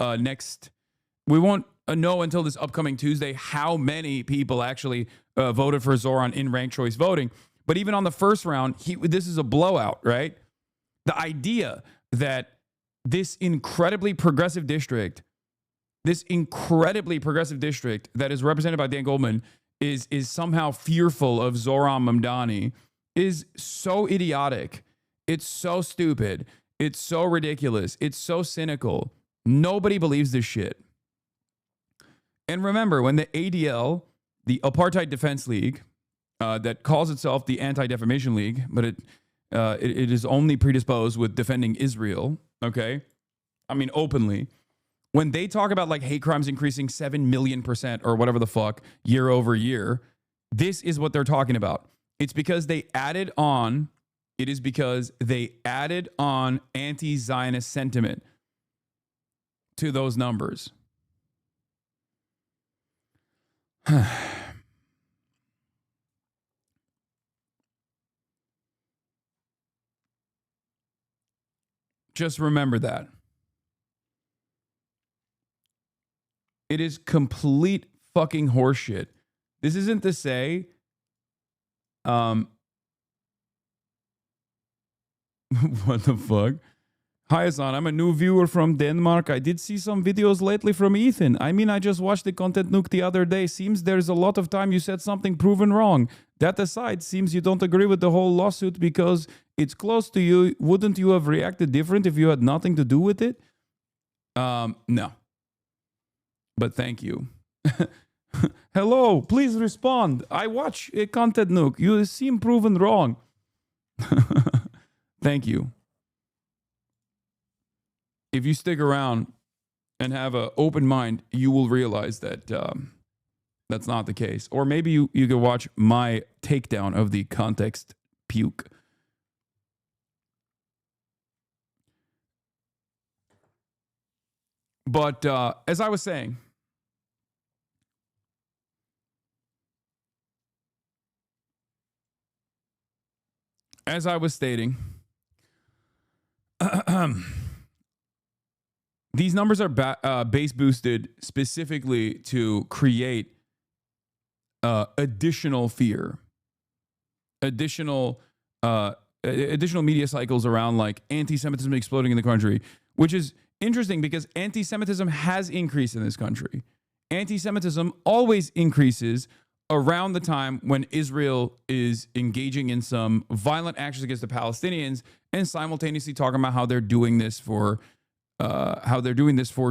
until this upcoming Tuesday how many people actually voted for Zohran in ranked choice voting. But even on the first round, this is a blowout, right? The idea that this incredibly progressive district that is represented by Dan Goldman is somehow fearful of Zohran Mamdani is so idiotic. It's so stupid. It's so ridiculous. It's so cynical. Nobody believes this shit. And remember, when the ADL, the Apartheid Defense League, that calls itself the Anti-Defamation League, but it is only predisposed with defending Israel, okay? I mean, openly. When they talk about like hate crimes increasing 7 million% or whatever the fuck year over year, this is what they're talking about. It is because they added on anti-Zionist sentiment to those numbers. Just remember that. It is complete fucking horseshit. This isn't to say, what the fuck? Hi, Hasan. I'm a new viewer from Denmark. I did see some videos lately from Ethan. I mean, I just watched the Content Nuke the other day. Seems there's a lot of time you said something proven wrong. That aside, seems you don't agree with the whole lawsuit because it's close to you. Wouldn't you have reacted different if you had nothing to do with it? No. But thank you. Hello, please respond. I watch Content Nuke. You seem proven wrong. Thank you. If you stick around and have an open mind, you will realize that that's not the case. Or maybe you could watch my takedown of the context puke. But as I was saying, as I was stating, these numbers are base boosted specifically to create additional fear, additional media cycles around like anti-Semitism exploding in the country, which is interesting because anti-Semitism has increased in this country. Anti-Semitism always increases around the time when Israel is engaging in some violent actions against the Palestinians and simultaneously talking about how they're doing this for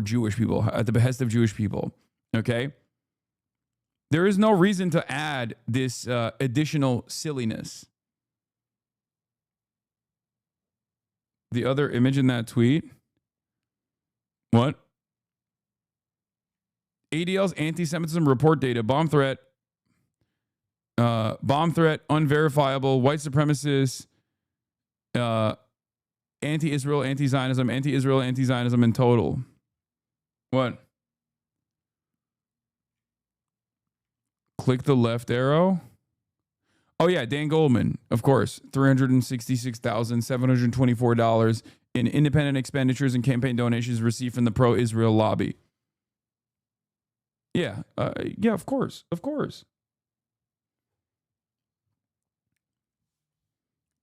Jewish people, at the behest of Jewish people. Okay? There is no reason to add this additional silliness. The other image in that tweet. What? ADL's anti-Semitism report data, bomb threat, unverifiable, white supremacists, anti-Israel, anti-Zionism in total. What? Click the left arrow. Oh yeah, Dan Goldman, of course, $366,724 in independent expenditures and campaign donations received from the pro-Israel lobby. Yeah, of course.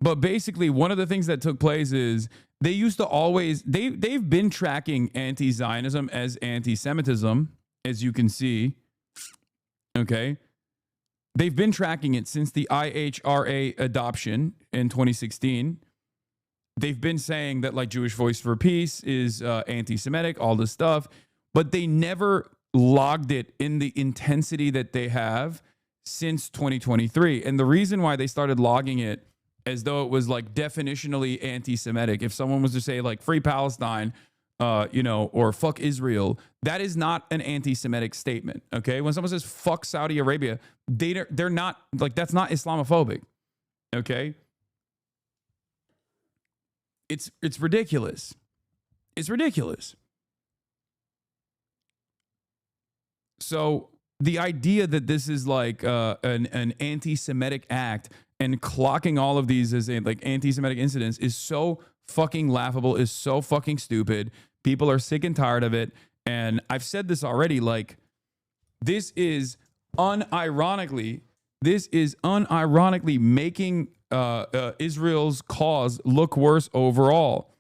But basically, one of the things that took place is they used to always, they've been tracking anti-Zionism as anti-Semitism, as you can see. Okay. They've been tracking it since the IHRA adoption in 2016. They've been saying that like Jewish Voice for Peace is anti-Semitic, all this stuff, but they never logged it in the intensity that they have since 2023. And the reason why they started logging it as though it was like definitionally anti-Semitic, if someone was to say like free Palestine, or fuck Israel, that is not an anti-Semitic statement. Okay. When someone says fuck Saudi Arabia, they're not like, that's not Islamophobic. Okay. It's ridiculous. It's ridiculous. So the idea that this is like an anti-Semitic act and clocking all of these as like anti-Semitic incidents is so fucking laughable, is so fucking stupid. People are sick and tired of it. And I've said this already, like, this is unironically making Israel's cause look worse overall.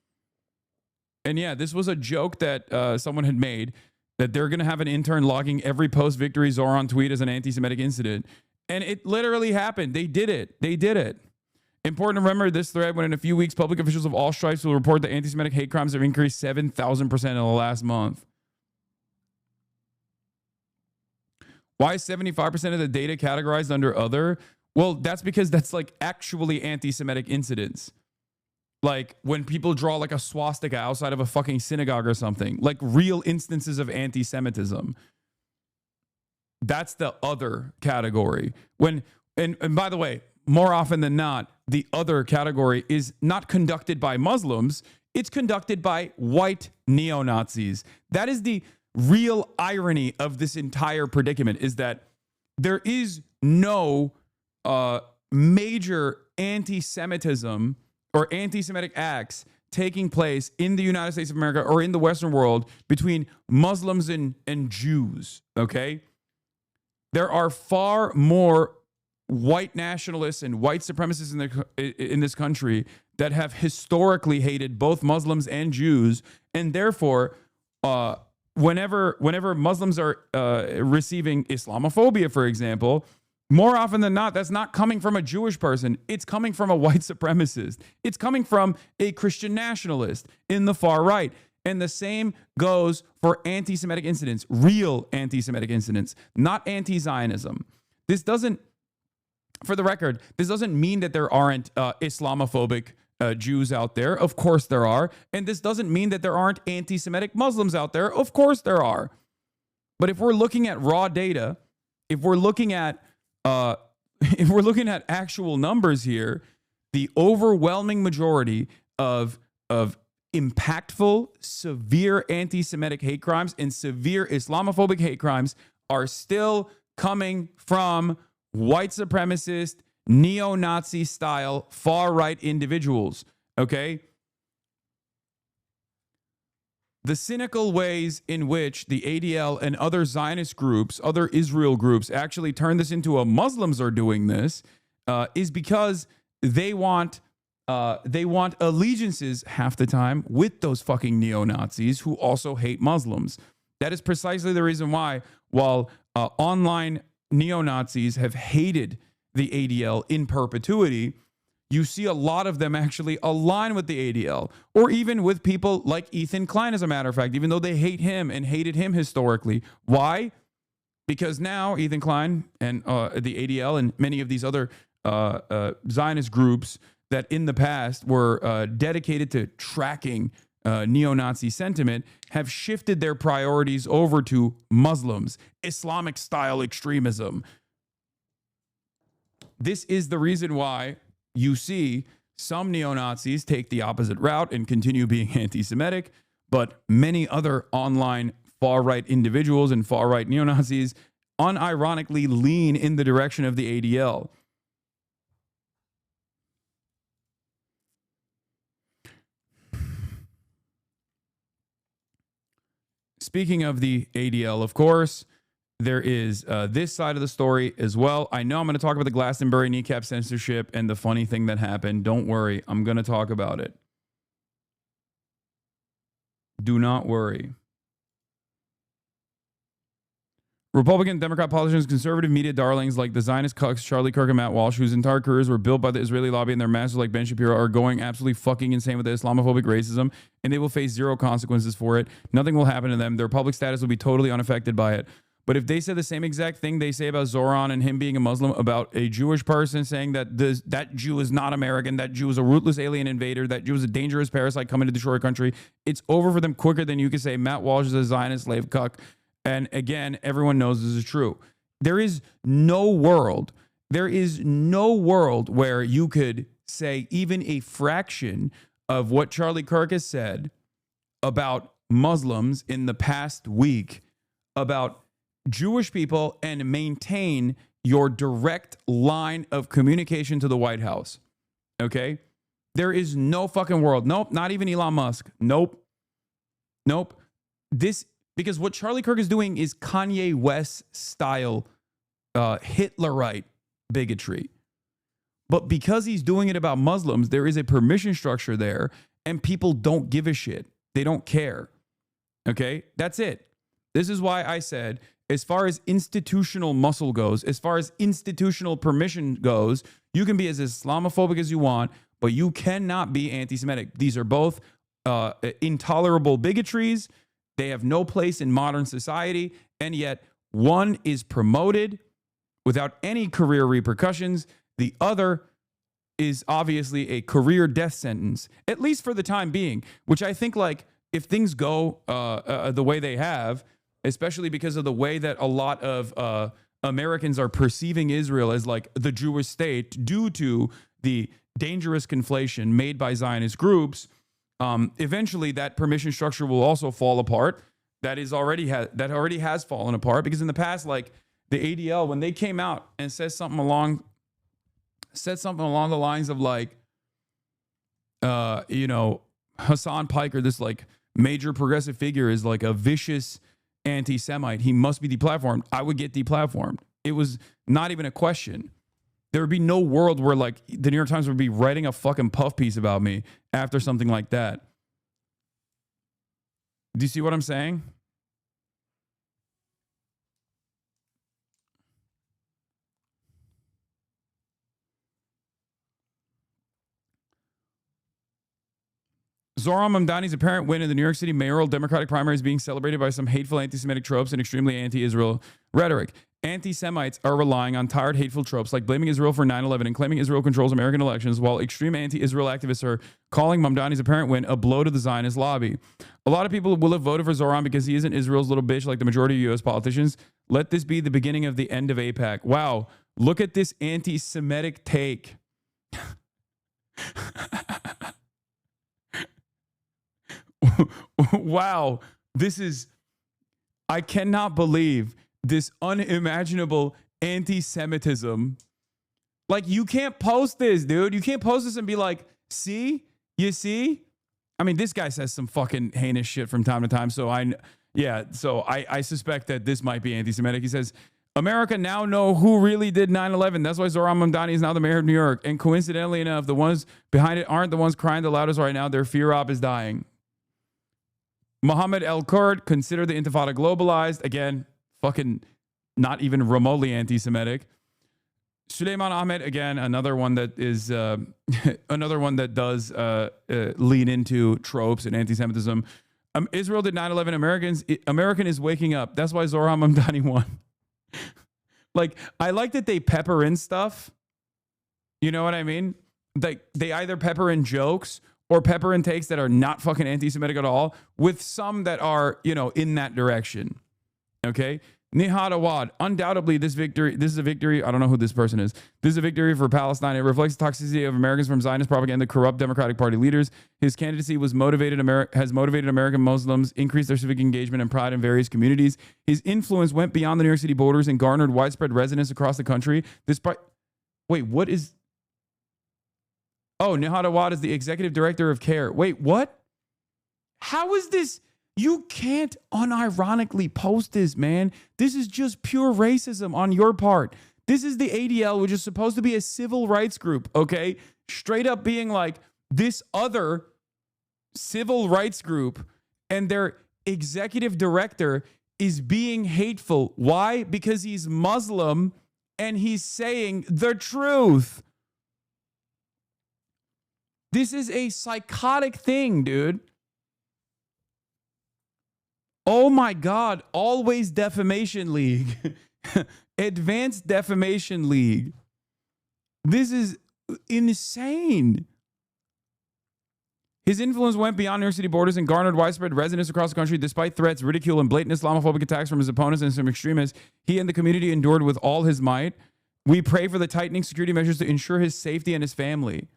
And yeah, this was a joke that someone had made, that they're going to have an intern logging every post-victory Zoran tweet as an anti-Semitic incident. And it literally happened. They did it. They did it. Important to remember this thread when in a few weeks, public officials of all stripes will report that anti-Semitic hate crimes have increased 7,000% in the last month. Why is 75% of the data categorized under other? Well, that's because that's like actually anti-Semitic incidents. Like when people draw like a swastika outside of a fucking synagogue or something, like real instances of anti-Semitism. That's the other category. And by the way, more often than not, the other category is not conducted by Muslims. It's conducted by white neo-Nazis. That is the real irony of this entire predicament, is that there is no major anti-Semitism or anti-Semitic acts taking place in the United States of America or in the Western world between Muslims and Jews, okay? There are far more white nationalists and white supremacists in this country that have historically hated both Muslims and Jews, and therefore, whenever Muslims are receiving Islamophobia, for example, more often than not, that's not coming from a Jewish person. It's coming from a white supremacist. It's coming from a Christian nationalist in the far right. And the same goes for anti-Semitic incidents, real anti-Semitic incidents, not anti-Zionism. This doesn't, for the record, this doesn't mean that there aren't Islamophobic Jews out there. Of course there are. And this doesn't mean that there aren't anti-Semitic Muslims out there. Of course there are. But if we're looking at raw data, if we're looking at actual numbers here, the overwhelming majority of impactful, severe anti-Semitic hate crimes and severe Islamophobic hate crimes are still coming from white supremacist, neo-Nazi style, far-right individuals, okay? The cynical ways in which the ADL and other Zionist groups, other Israel groups actually turn this into a Muslims are doing this is because they want allegiances half the time with those fucking neo-Nazis who also hate Muslims. That is precisely the reason why, while online neo-Nazis have hated the ADL in perpetuity, you see a lot of them actually align with the ADL, or even with people like Ethan Klein, as a matter of fact, even though they hate him and hated him historically. Why? Because now Ethan Klein and the ADL and many of these other Zionist groups that in the past were dedicated to tracking neo-Nazi sentiment have shifted their priorities over to Muslims, Islamic-style extremism. This is the reason why you see some neo-Nazis take the opposite route and continue being anti-Semitic, but many other online far-right individuals and far-right neo-Nazis unironically lean in the direction of the ADL. Speaking of the ADL, of course, there is this side of the story as well. I know I'm going to talk about the Glastonbury kneecap censorship and the funny thing that happened. Don't worry. I'm going to talk about it. Do not worry. Republican, Democrat politicians, conservative media darlings like the Zionist cucks Charlie Kirk and Matt Walsh, whose entire careers were built by the Israeli lobby and their masters like Ben Shapiro, are going absolutely fucking insane with the Islamophobic racism, and they will face zero consequences for it. Nothing will happen to them. Their public status will be totally unaffected by it. But if they say the same exact thing they say about Zoran and him being a Muslim about a Jewish person, saying that that Jew is not American, that Jew is a rootless alien invader, that Jew is a dangerous parasite coming to destroy a country, it's over for them quicker than you can say Matt Walsh is a Zionist slave cuck. And again, everyone knows this is true. There is no world where you could say even a fraction of what Charlie Kirk has said about Muslims in the past week about Jewish people and maintain your direct line of communication to the White House. Okay? There is no fucking world. Nope, not even Elon Musk. Nope. Because what Charlie Kirk is doing is Kanye West style Hitlerite bigotry. But because he's doing it about Muslims, there is a permission structure there, and people don't give a shit. They don't care. Okay? That's it. This is why I said, as far as institutional muscle goes, as far as institutional permission goes, you can be as Islamophobic as you want, but you cannot be anti-Semitic. These are both intolerable bigotries. They have no place in modern society, and yet one is promoted without any career repercussions. The other is obviously a career death sentence, at least for the time being, which I think, like, if things go the way they have, especially because of the way that a lot of Americans are perceiving Israel as like the Jewish state due to the dangerous conflation made by Zionist groups, eventually that permission structure will also fall apart. That already has fallen apart, because in the past, like the ADL, when they came out and said something along the lines of like, Hasan Piker, this like major progressive figure, is like a vicious anti-Semite. He must be deplatformed. I would get deplatformed. It was not even a question. There would be no world where like the New York Times would be writing a fucking puff piece about me after something like that. Do you see what I'm saying? Zohran Mamdani's apparent win in the New York City mayoral Democratic primary is being celebrated by some hateful anti-Semitic tropes and extremely anti-Israel rhetoric. Anti-Semites are relying on tired, hateful tropes like blaming Israel for 9/11 and claiming Israel controls American elections, while extreme anti-Israel activists are calling Mamdani's apparent win a blow to the Zionist lobby. A lot of people will have voted for Zohran because he isn't Israel's little bitch like the majority of U.S. politicians. Let this be the beginning of the end of AIPAC. Wow, look at this anti-Semitic take. Wow, I cannot believe this unimaginable anti-Semitism. Like, you can't post this, dude. You can't post this and be like, see? You see? I mean, this guy says some fucking heinous shit from time to time, so I suspect that this might be anti-Semitic. He says, America now know who really did 9/11. That's why Zohran Mamdani is now the mayor of New York. And coincidentally enough, the ones behind it aren't the ones crying the loudest right now. Their fear op is dying. Mohammed El-Kurd, consider the Intifada globalized. Again, fucking not even remotely anti-Semitic. Suleiman Ahmed, again, another one that is another one that does lean into tropes and anti-Semitism. Israel did 9/11. American is waking up. That's why Zohran Mamdani won. Like, I like that they pepper in stuff. You know what I mean? They either pepper in jokes or pepper in takes that are not fucking anti-Semitic at all, with some that are, in that direction. Okay? Nihad Awad, undoubtedly this is a victory. I don't know who this person is. This is a victory for Palestine. It reflects the toxicity of Americans from Zionist propaganda, corrupt Democratic Party leaders. His candidacy has motivated American Muslims, increased their civic engagement and pride in various communities. His influence went beyond the New York City borders and garnered widespread resonance across the country. Wait, what is... Oh, Nihad Awad is the executive director of CARE. Wait, what? How is this? You can't unironically post this, man. This is just pure racism on your part. This is the ADL, which is supposed to be a civil rights group, okay? Straight up being like this other civil rights group, and their executive director is being hateful. Why? Because he's Muslim and he's saying the truth. This is a psychotic thing, dude. Oh my God. Always Defamation League. Advanced Defamation League. This is insane. His influence went beyond New York City borders and garnered widespread resonance across the country. Despite threats, ridicule, and blatant Islamophobic attacks from his opponents and some extremists, he and the community endured with all his might. We pray for the tightening security measures to ensure his safety and his family.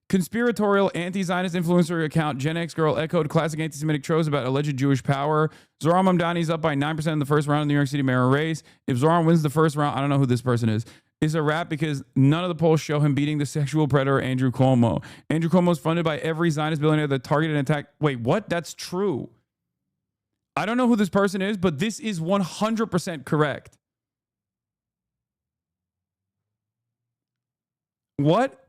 Conspiratorial anti-Zionist influencer account Gen X Girl echoed classic anti-Semitic tropes about alleged Jewish power. Zohran Mamdani's up by 9% in the first round of the New York City mayoral race. If Zohran wins the first round, I don't know who this person is. It's a wrap because none of the polls show him beating the sexual predator Andrew Cuomo. Andrew Cuomo is funded by every Zionist billionaire that targeted and attacked. Wait, what? That's true. I don't know who this person is, but this is 100% correct. What?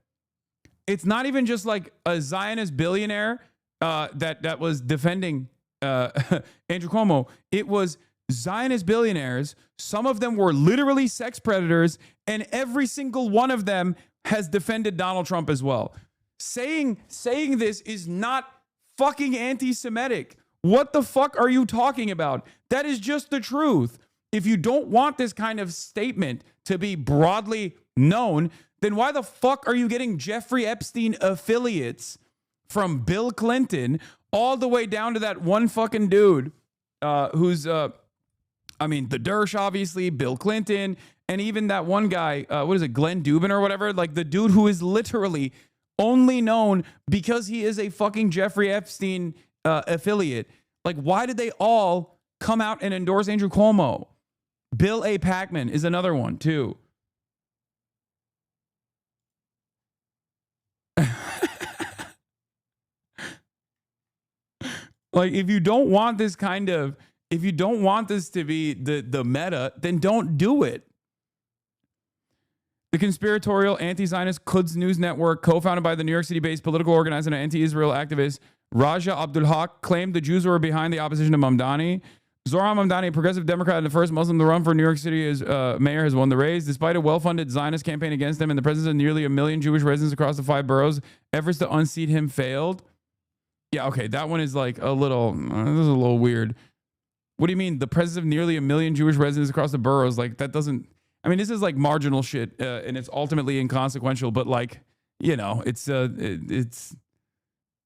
It's not even just like a Zionist billionaire that was defending Andrew Cuomo. It was Zionist billionaires. Some of them were literally sex predators, and every single one of them has defended Donald Trump as well. Saying this is not fucking anti-Semitic. What the fuck are you talking about? That is just the truth. If you don't want this kind of statement to be broadly known, then why the fuck are you getting Jeffrey Epstein affiliates from Bill Clinton all the way down to that one fucking dude who's, the Dersh, obviously, Bill Clinton, and even that one guy, Glenn Dubin or whatever, like the dude who is literally only known because he is a fucking Jeffrey Epstein affiliate. Like, why did they all come out and endorse Andrew Cuomo? Bill A. Packman is another one, too. Like, if you don't want this to be the meta, then don't do it. The conspiratorial anti-Zionist Quds News Network, co-founded by the New York City-based political organizer and anti-Israel activist Raja Abdul Haq, claimed the Jews were behind the opposition to Mamdani. Zohran Mamdani, a progressive Democrat and the first Muslim to run for New York City as mayor, has won the race. Despite a well-funded Zionist campaign against him and the presence of nearly 1 million Jewish residents across the 5 boroughs, efforts to unseat him failed. Yeah, okay, that one is like this is a little weird. What do you mean? The presence of nearly 1 million Jewish residents across the boroughs, like that doesn't, this is like marginal shit and it's ultimately inconsequential, but like, it's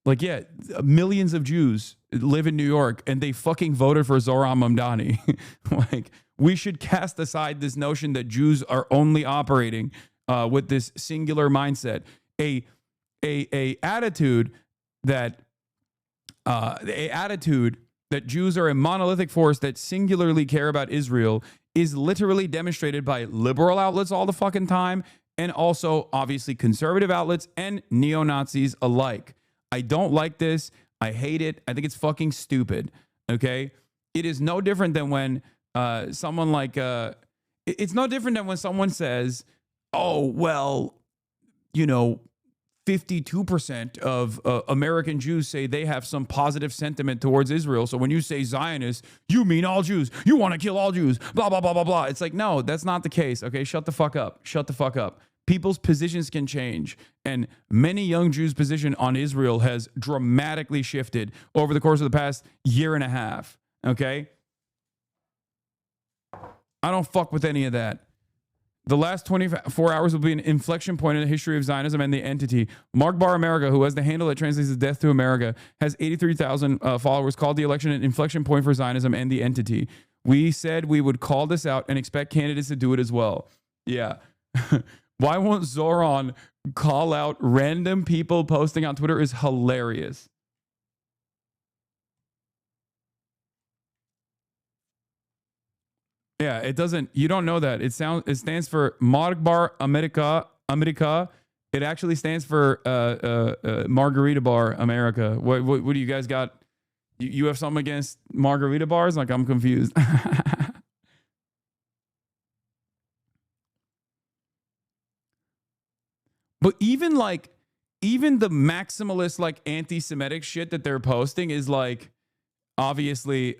like, yeah, millions of Jews live in New York and they fucking voted for Zohran Mamdani. Like, we should cast aside this notion that Jews are only operating with this singular mindset. A attitude that Jews are a monolithic force that singularly care about Israel is literally demonstrated by liberal outlets all the fucking time, and also obviously conservative outlets and neo-Nazis alike. I don't like this. I hate it. I think it's fucking stupid. Okay? It is no different than when someone like it's no different than when someone says, "Oh, well, 52% of American Jews say they have some positive sentiment towards Israel. So when you say Zionist, you mean all Jews. You want to kill all Jews. Blah, blah, blah, blah, blah." It's like, no, that's not the case. Okay, shut the fuck up. Shut the fuck up. People's positions can change. And many young Jews' position on Israel has dramatically shifted over the course of the past year and a half. Okay? I don't fuck with any of that. The last 24 hours will be an inflection point in the history of Zionism and the entity. Mark Bar America, who has the handle that translates as Death to America, has 83,000 followers, called the election an inflection point for Zionism and the entity. We said we would call this out and expect candidates to do it as well. Yeah. Why won't Zohran call out random people posting on Twitter is hilarious. Yeah, it doesn't. You don't know that. It stands for Margbar America. It actually stands for Margarita Bar America. What do you guys got? You have something against margarita bars? Like, I'm confused. But even the maximalist, like, anti-Semitic shit that they're posting is like, obviously,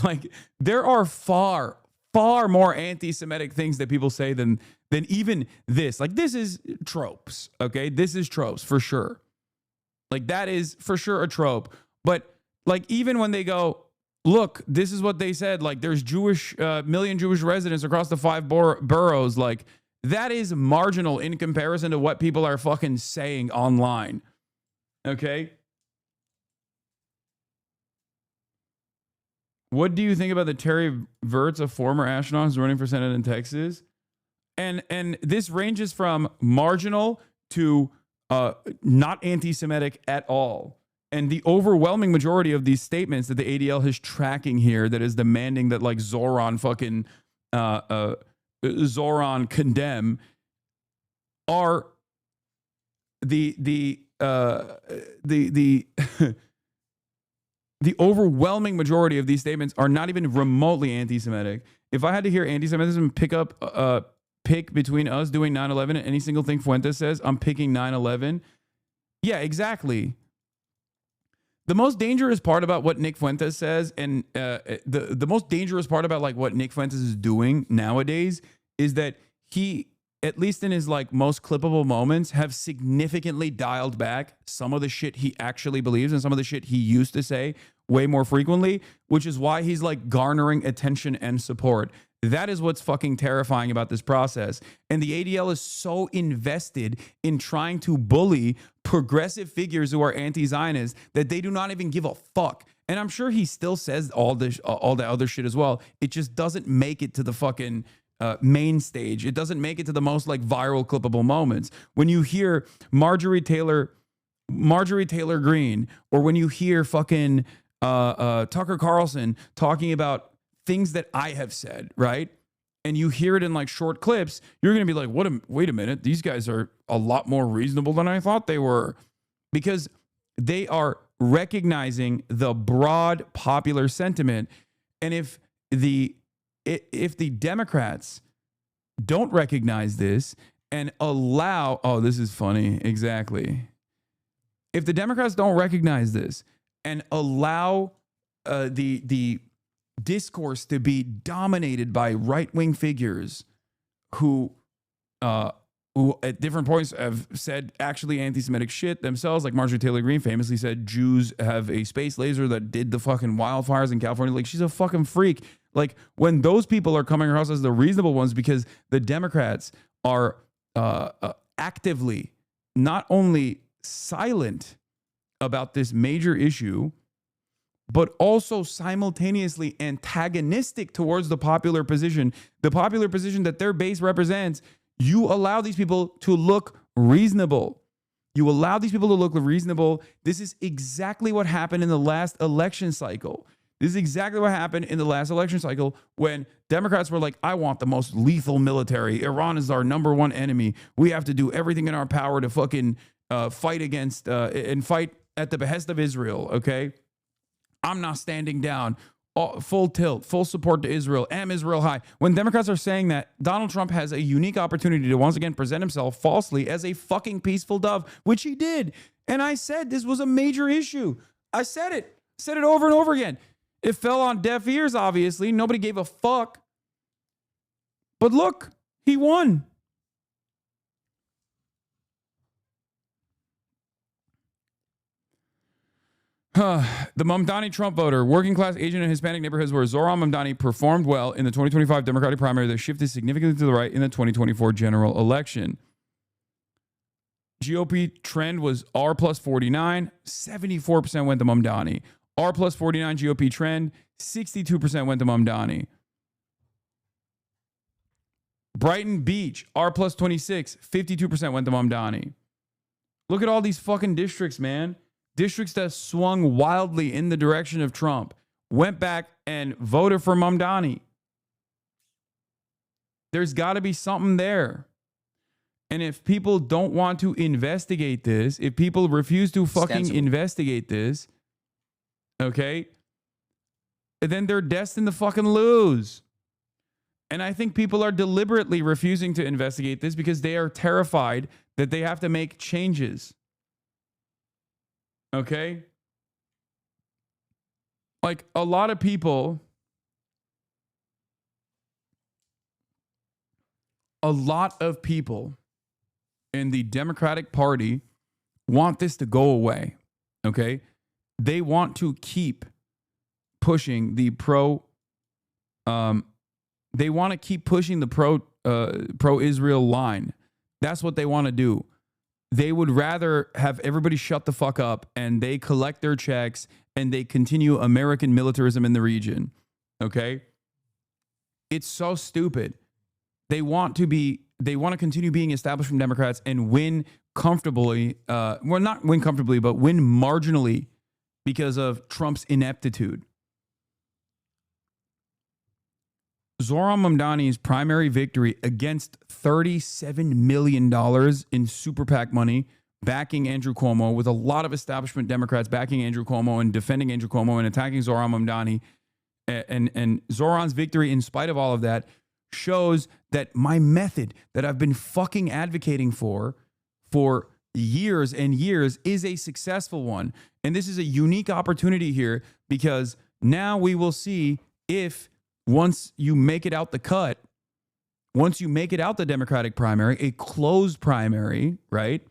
like, there are far more anti-Semitic things that people say than even this. Like, this is tropes, okay? This is tropes for sure. Like, that is for sure a trope. But like, even when they go, look, this is what they said. Like, there's million Jewish residents across the 5 boroughs. Like, that is marginal in comparison to what people are fucking saying online. Okay? What do you think about the Terry Virts, a former astronaut who's running for Senate in Texas? And this ranges from marginal to not anti-Semitic at all. And the overwhelming majority of these statements that the ADL is tracking here, that is demanding that like Zoran fucking Zoran condemn, are the the overwhelming majority of these statements are not even remotely anti-Semitic. If I had to hear anti-Semitism pick between us doing 9/11 and any single thing Fuentes says, I'm picking 9/11. Yeah, exactly. The most dangerous part about what Nick Fuentes says, and the most dangerous part about like what Nick Fuentes is doing nowadays, is that he, at least in his like most clippable moments, have significantly dialed back some of the shit he actually believes and some of the shit he used to say way more frequently, which is why he's like garnering attention and support. That is what's fucking terrifying about this process. And the ADL is so invested in trying to bully progressive figures who are anti-Zionist that they do not even give a fuck. And I'm sure he still says all the other shit as well. It just doesn't make it to the fucking main stage. It doesn't make it to the most like viral clippable moments. When you hear Marjorie Taylor Greene, or when you hear fucking Tucker Carlson talking about things that I have said, right? And you hear it in like short clips, you're going to be like, wait a minute, these guys are a lot more reasonable than I thought they were, because they are recognizing the broad popular sentiment. And if the Democrats don't recognize this and allow, oh, this is funny, exactly. If the Democrats don't recognize this and allow the discourse to be dominated by right-wing figures who at different points have said actually anti-Semitic shit themselves, like Marjorie Taylor Greene famously said Jews have a space laser that did the fucking wildfires in California. Like, she's a fucking freak. Like, when those people are coming across as the reasonable ones because the Democrats are actively not only silent about this major issue, but also simultaneously antagonistic towards the popular position that their base represents, you allow these people to look reasonable. You allow these people to look reasonable. This is exactly what happened in the last election cycle. This is exactly what happened in the last election cycle when Democrats were like, I want the most lethal military. Iran is our number one enemy. We have to do everything in our power to fucking fight against and fight at the behest of Israel, okay? I'm not standing down. Full tilt, full support to Israel. Am Israel high. When Democrats are saying that, Donald Trump has a unique opportunity to once again present himself falsely as a fucking peaceful dove, which he did. And I said this was a major issue. I said it over and over again. It fell on deaf ears, obviously. Nobody gave a fuck. But look, he won. The Mamdani Trump voter, working class Asian and Hispanic neighborhoods where Zohran Mamdani performed well in the 2025 Democratic primary that shifted significantly to the right in the 2024 general election. GOP trend was R plus 49, 74% went to Mamdani. R plus 49 GOP trend, 62% went to Mamdani. Brighton Beach, R plus 26, 52% went to Mamdani. Look at all these fucking districts, man. Districts that swung wildly in the direction of Trump went back and voted for Mamdani. There's got to be something there. And if people don't want to investigate this, if people refuse to fucking investigate this, okay, then they're destined to fucking lose. And I think people are deliberately refusing to investigate this because they are terrified that they have to make changes. Okay? Like, a lot of people in the Democratic Party want this to go away. Okay? They want to keep pushing the pro-Israel line. That's what they want to do. They would rather have everybody shut the fuck up and they collect their checks and they continue American militarism in the region. Okay? It's so stupid. They want to continue being establishment Democrats and win comfortably. Well, not win comfortably, but win marginally because of Trump's ineptitude. Zohran Mamdani's primary victory against $37 million in super PAC money backing Andrew Cuomo, with a lot of establishment Democrats backing Andrew Cuomo and defending Andrew Cuomo and attacking Zohran Mamdani. And Zohran's victory, in spite of all of that, shows that my method that I've been fucking advocating for years and years is a successful one. And this is a unique opportunity here, because now we will see if once you make it out the cut, once you make it out the Democratic primary, a closed primary, right?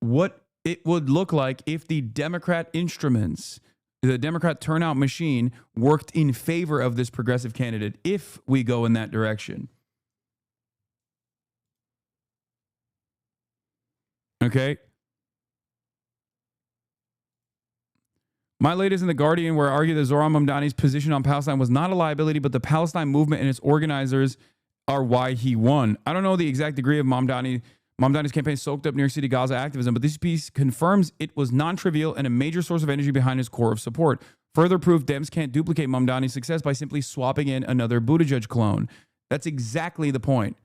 What it would look like if the Democrat instruments, the Democrat turnout machine, worked in favor of this progressive candidate, if we go in that direction. Okay. My latest in The Guardian, where I argue that Zohran Mamdani's position on Palestine was not a liability, but the Palestine movement and its organizers are why he won. I don't know the exact degree of Mamdani's campaign soaked up New York City Gaza activism, but this piece confirms it was non-trivial and a major source of energy behind his core of support. Further proof Dems can't duplicate Mamdani's success by simply swapping in another Buttigieg clone. That's exactly the point.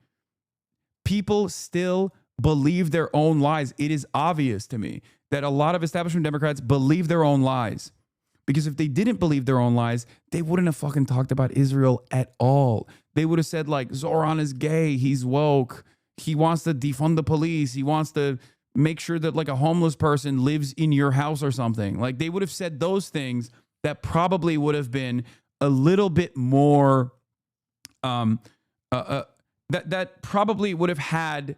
People still believe their own lies. It is obvious to me that a lot of establishment Democrats believe their own lies. Because if they didn't believe their own lies, they wouldn't have fucking talked about Israel at all. They would have said, like, Zohran is gay, he's woke, he wants to defund the police, he wants to make sure that, like, a homeless person lives in your house or something. Like, they would have said those things that probably would have been a little bit more, that probably would have had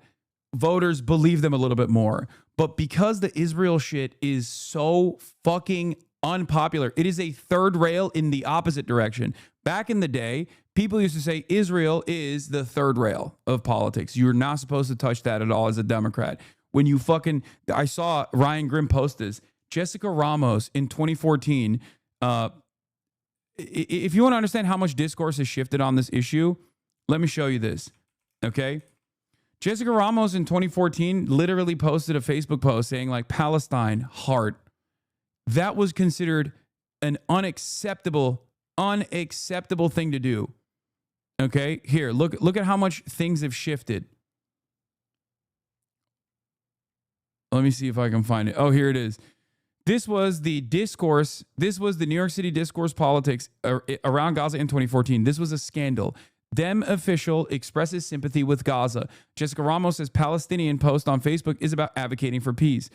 voters believe them a little bit more. But because the Israel shit is so fucking unpopular, it is a third rail in the opposite direction. Back in the day, people used to say Israel is the third rail of politics. You're not supposed to touch that at all as a Democrat. When you fucking, I saw Ryan Grimm post this. Jessica Ramos in 2014. If you want to understand how much discourse has shifted on this issue, let me show you this. Okay. Jessica Ramos in 2014 literally posted a Facebook post saying, like, Palestine, heart. That was considered an unacceptable thing to do. Okay, here, look at how much things have shifted. Let me see if I can find it. Oh, here it is. This was the discourse. This was the New York City discourse politics around Gaza in 2014. This was a scandal. Dem official expresses sympathy with Gaza. Jessica Ramos says Palestinian post on Facebook is about advocating for peace.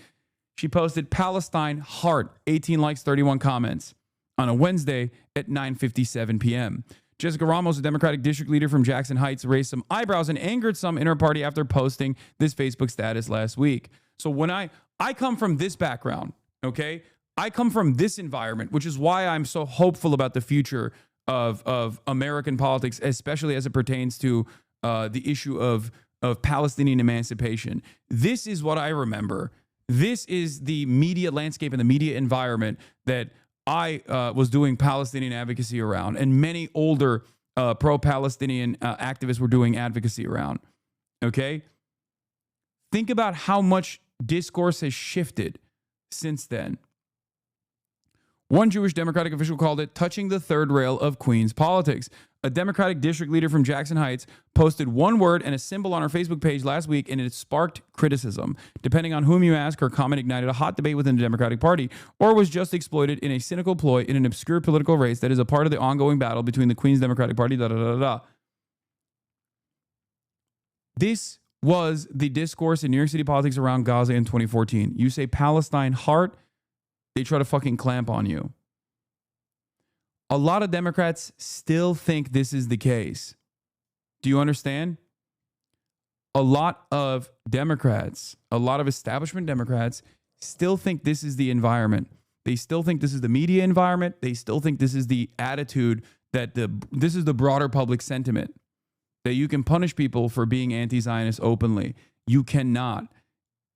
She posted Palestine heart, 18 likes, 31 comments on a Wednesday at 9:57 p.m. Jessica Ramos, a Democratic district leader from Jackson Heights, raised some eyebrows and angered some in her party after posting this Facebook status last week. So when I come from this background, okay? I come from this environment, which is why I'm so hopeful about the future of American politics, especially as it pertains to the issue of Palestinian emancipation. This is what I remember. This is the media landscape and the media environment that I was doing Palestinian advocacy around, and many older pro-Palestinian activists were doing advocacy around. Okay? Think about how much discourse has shifted since then. One Jewish Democratic official called it touching the third rail of Queens politics. A Democratic district leader from Jackson Heights posted one word and a symbol on her Facebook page last week, and it sparked criticism. Depending on whom you ask, her comment ignited a hot debate within the Democratic Party, or was just exploited in a cynical ploy in an obscure political race that is a part of the ongoing battle between the Queens Democratic Party, This was the discourse in New York City politics around Gaza in 2014. You say Palestine heart, they try to fucking clamp on you. A lot of Democrats still think this is the case. Do you understand? A lot of Democrats, a lot of establishment Democrats still think this is the environment. They still think this is the media environment. They still think this is the attitude that this is the broader public sentiment, that you can punish people for being anti-Zionist openly. You cannot.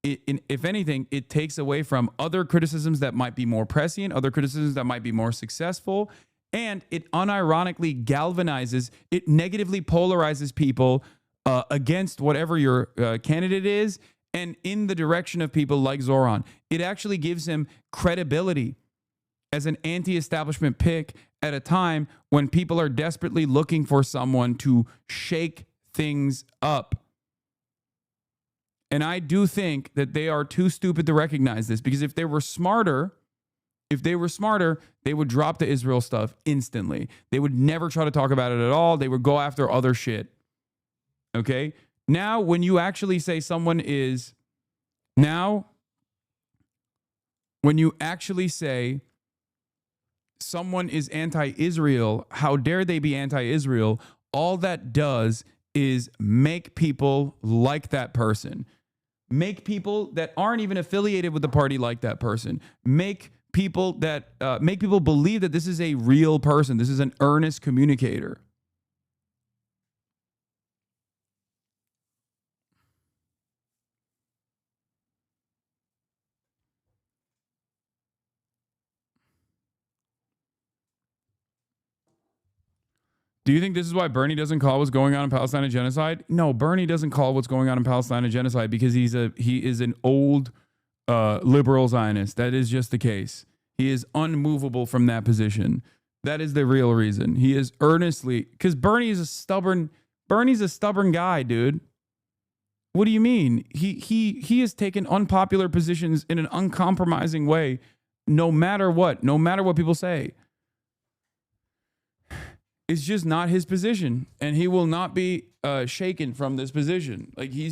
If anything, it takes away from other criticisms that might be more prescient, other criticisms that might be more successful, And it unironically galvanizes, it negatively polarizes people against whatever your candidate is and in the direction of people like Zoran. It actually gives him credibility as an anti-establishment pick at a time when people are desperately looking for someone to shake things up. And I do think that they are too stupid to recognize this, because if they were smarter, they would drop the Israel stuff instantly. They would never try to talk about it at all. They would go after other shit. Okay? Now, when you actually say someone is, someone is anti-Israel, how dare they be anti-Israel? All that does is make people like that person. Make people that aren't even affiliated with the party like that person. Make people believe that this is a real person. This is an earnest communicator. Do you think this is why Bernie doesn't call what's going on in Palestine a genocide? No, Bernie doesn't call what's going on in Palestine a genocide because he is an old liberal Zionist. That is just the case. He is unmovable from that position. That is the real reason. He is earnestly, because Bernie's a stubborn guy, dude. What do you mean? He has taken unpopular positions in an uncompromising way, no matter what people say. It's just not his position, and he will not be shaken from this position. Like, he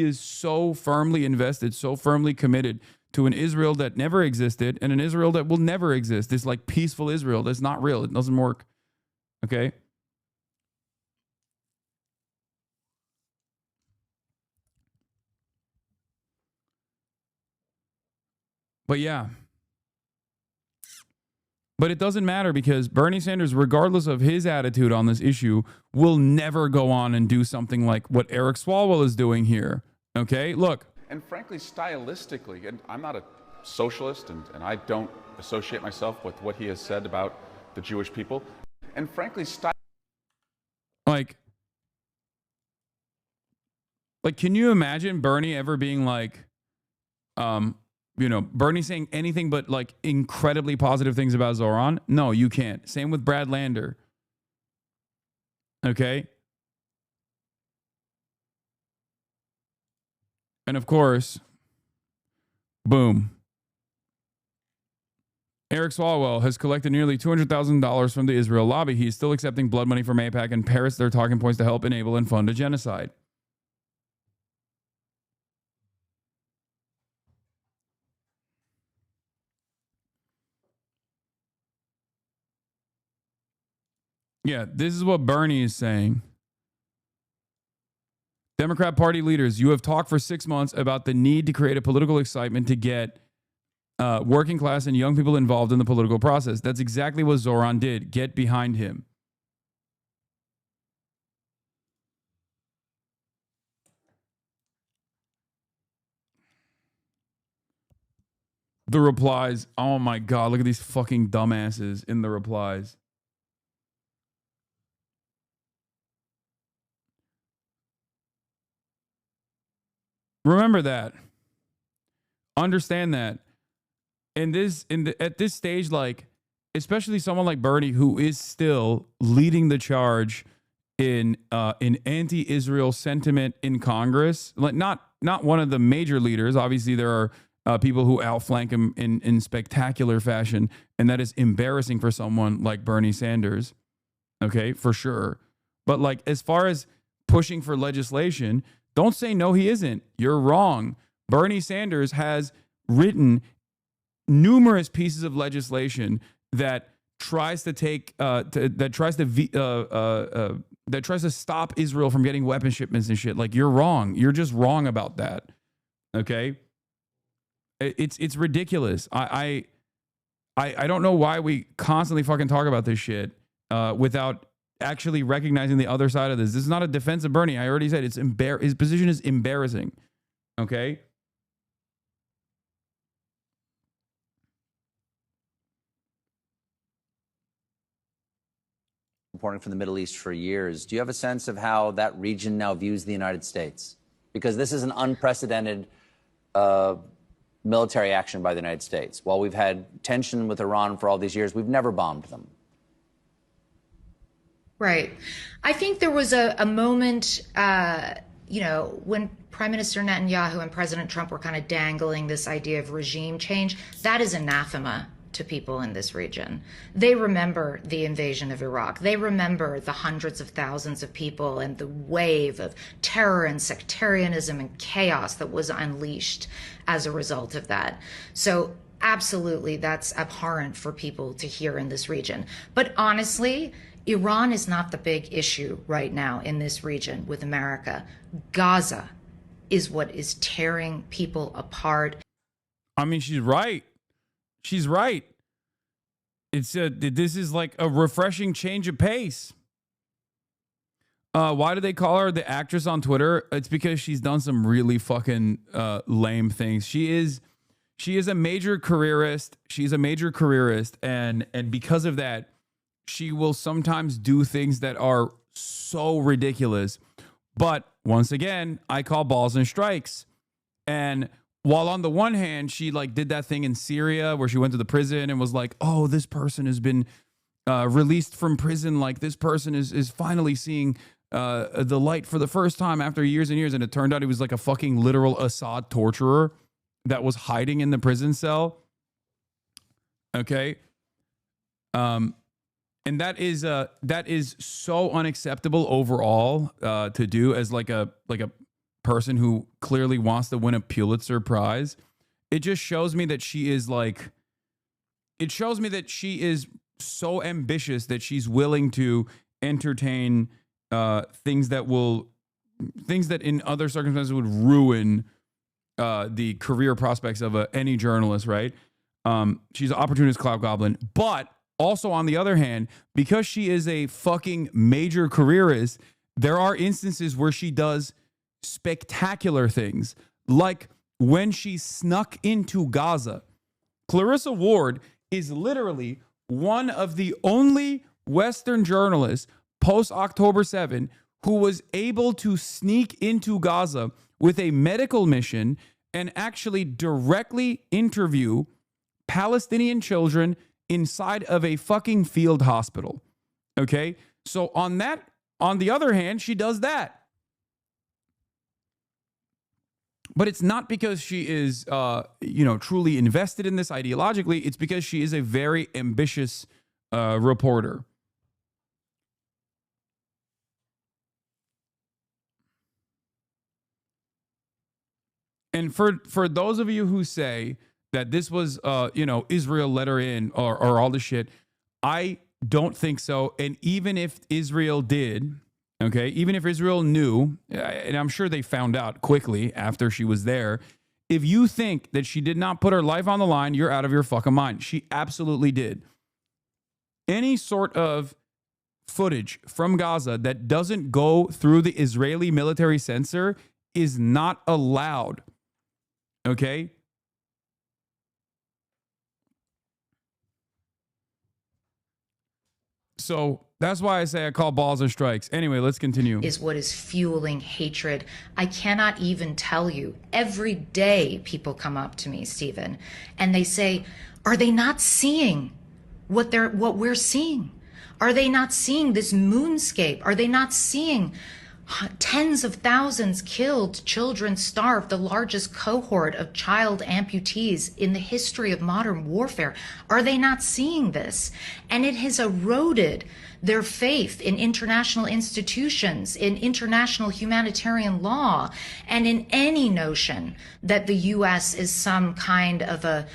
is so firmly invested, so firmly committed to an Israel that never existed and an Israel that will never exist. This like peaceful Israel that's not real. It doesn't work. Okay? But yeah. But it doesn't matter, because Bernie Sanders, regardless of his attitude on this issue, will never go on and do something like what Eric Swalwell is doing here. Okay? Look. And frankly, stylistically, and I'm not a socialist, and I don't associate myself with what he has said about the Jewish people. And frankly, like, can you imagine Bernie ever being like, Bernie saying anything but like incredibly positive things about Zoran? No, you can't. Same with Brad Lander. Okay. And of course, boom. Eric Swalwell has collected nearly $200,000 from the Israel lobby. He is still accepting blood money from AIPAC and parrots their talking points to help enable and fund a genocide. Yeah, this is what Bernie is saying. Democrat Party leaders, you have talked for 6 months about the need to create a political excitement to get working class and young people involved in the political process. That's exactly what Zoran did. Get behind him. The replies. Oh my God, look at these fucking dumbasses in the replies. Remember that. Understand that. At this stage, like, especially someone like Bernie, who is still leading the charge in anti-Israel sentiment in Congress, like not one of the major leaders. Obviously, there are people who outflank him in spectacular fashion, and that is embarrassing for someone like Bernie Sanders. Okay, for sure. But like, as far as pushing for legislation, don't say no, he isn't. You're wrong. Bernie Sanders has written numerous pieces of legislation that tries to stop Israel from getting weapon shipments and shit. Like, you're wrong. You're just wrong about that. Okay? It's ridiculous. I don't know why we constantly fucking talk about this shit without actually recognizing the other side of this. This is not a defense of Bernie. I already said his position is embarrassing. Okay? reporting from the Middle East for years. Do you have a sense of how that region now views the United States? Because this is an unprecedented military action by the United States. While we've had tension with Iran for all these years, we've never bombed them. Right. I think there was a moment, when Prime Minister Netanyahu and President Trump were kind of dangling this idea of regime change. That is anathema to people in this region. They remember the invasion of Iraq. They remember the hundreds of thousands of people and the wave of terror and sectarianism and chaos that was unleashed as a result of that. So absolutely, that's abhorrent for people to hear in this region. But honestly, Iran is not the big issue right now in this region with America. Gaza is what is tearing people apart. I mean, she's right. She's right. This is like a refreshing change of pace. Why do they call her the actress on Twitter? It's because she's done some really fucking lame things. She is a major careerist. She's a major careerist, and because of that, she will sometimes do things that are so ridiculous. But once again, I call balls and strikes. And while on the one hand, she like did that thing in Syria where she went to the prison and was like, oh, this person has been released from prison. Like this person is finally seeing the light for the first time after years and years. And it turned out he was like a fucking literal Assad torturer that was hiding in the prison cell. Okay. And that is so unacceptable overall to do as like a person who clearly wants to win a Pulitzer Prize. It just shows me that she is so ambitious that she's willing to entertain things that in other circumstances would ruin the career prospects of any journalist, right? She's an opportunist clout goblin, but also, on the other hand, because she is a fucking major careerist, there are instances where she does spectacular things, like when she snuck into Gaza. Clarissa Ward is literally one of the only Western journalists post-October 7 who was able to sneak into Gaza with a medical mission and actually directly interview Palestinian children inside of a fucking field hospital. Okay? So on the other hand, she does that. But it's not because she is, truly invested in this ideologically. It's because she is a very ambitious reporter. And for those of you who say that this was, Israel let her in or all this shit, I don't think so. And even if Israel did, okay, even if Israel knew, and I'm sure they found out quickly after she was there, if you think that she did not put her life on the line, you're out of your fucking mind. She absolutely did. Any sort of footage from Gaza that doesn't go through the Israeli military censor is not allowed. Okay? So that's why I say I call balls and strikes. Anyway, let's continue. Is what is fueling hatred. I cannot even tell you. Every day people come up to me, Stephen, and they say, are they not seeing what we're seeing? Are they not seeing this moonscape? Are they not seeing tens of thousands killed, children starved, the largest cohort of child amputees in the history of modern warfare? Are they not seeing this? And it has eroded their faith in international institutions, in international humanitarian law, and in any notion that the U.S. is some kind of a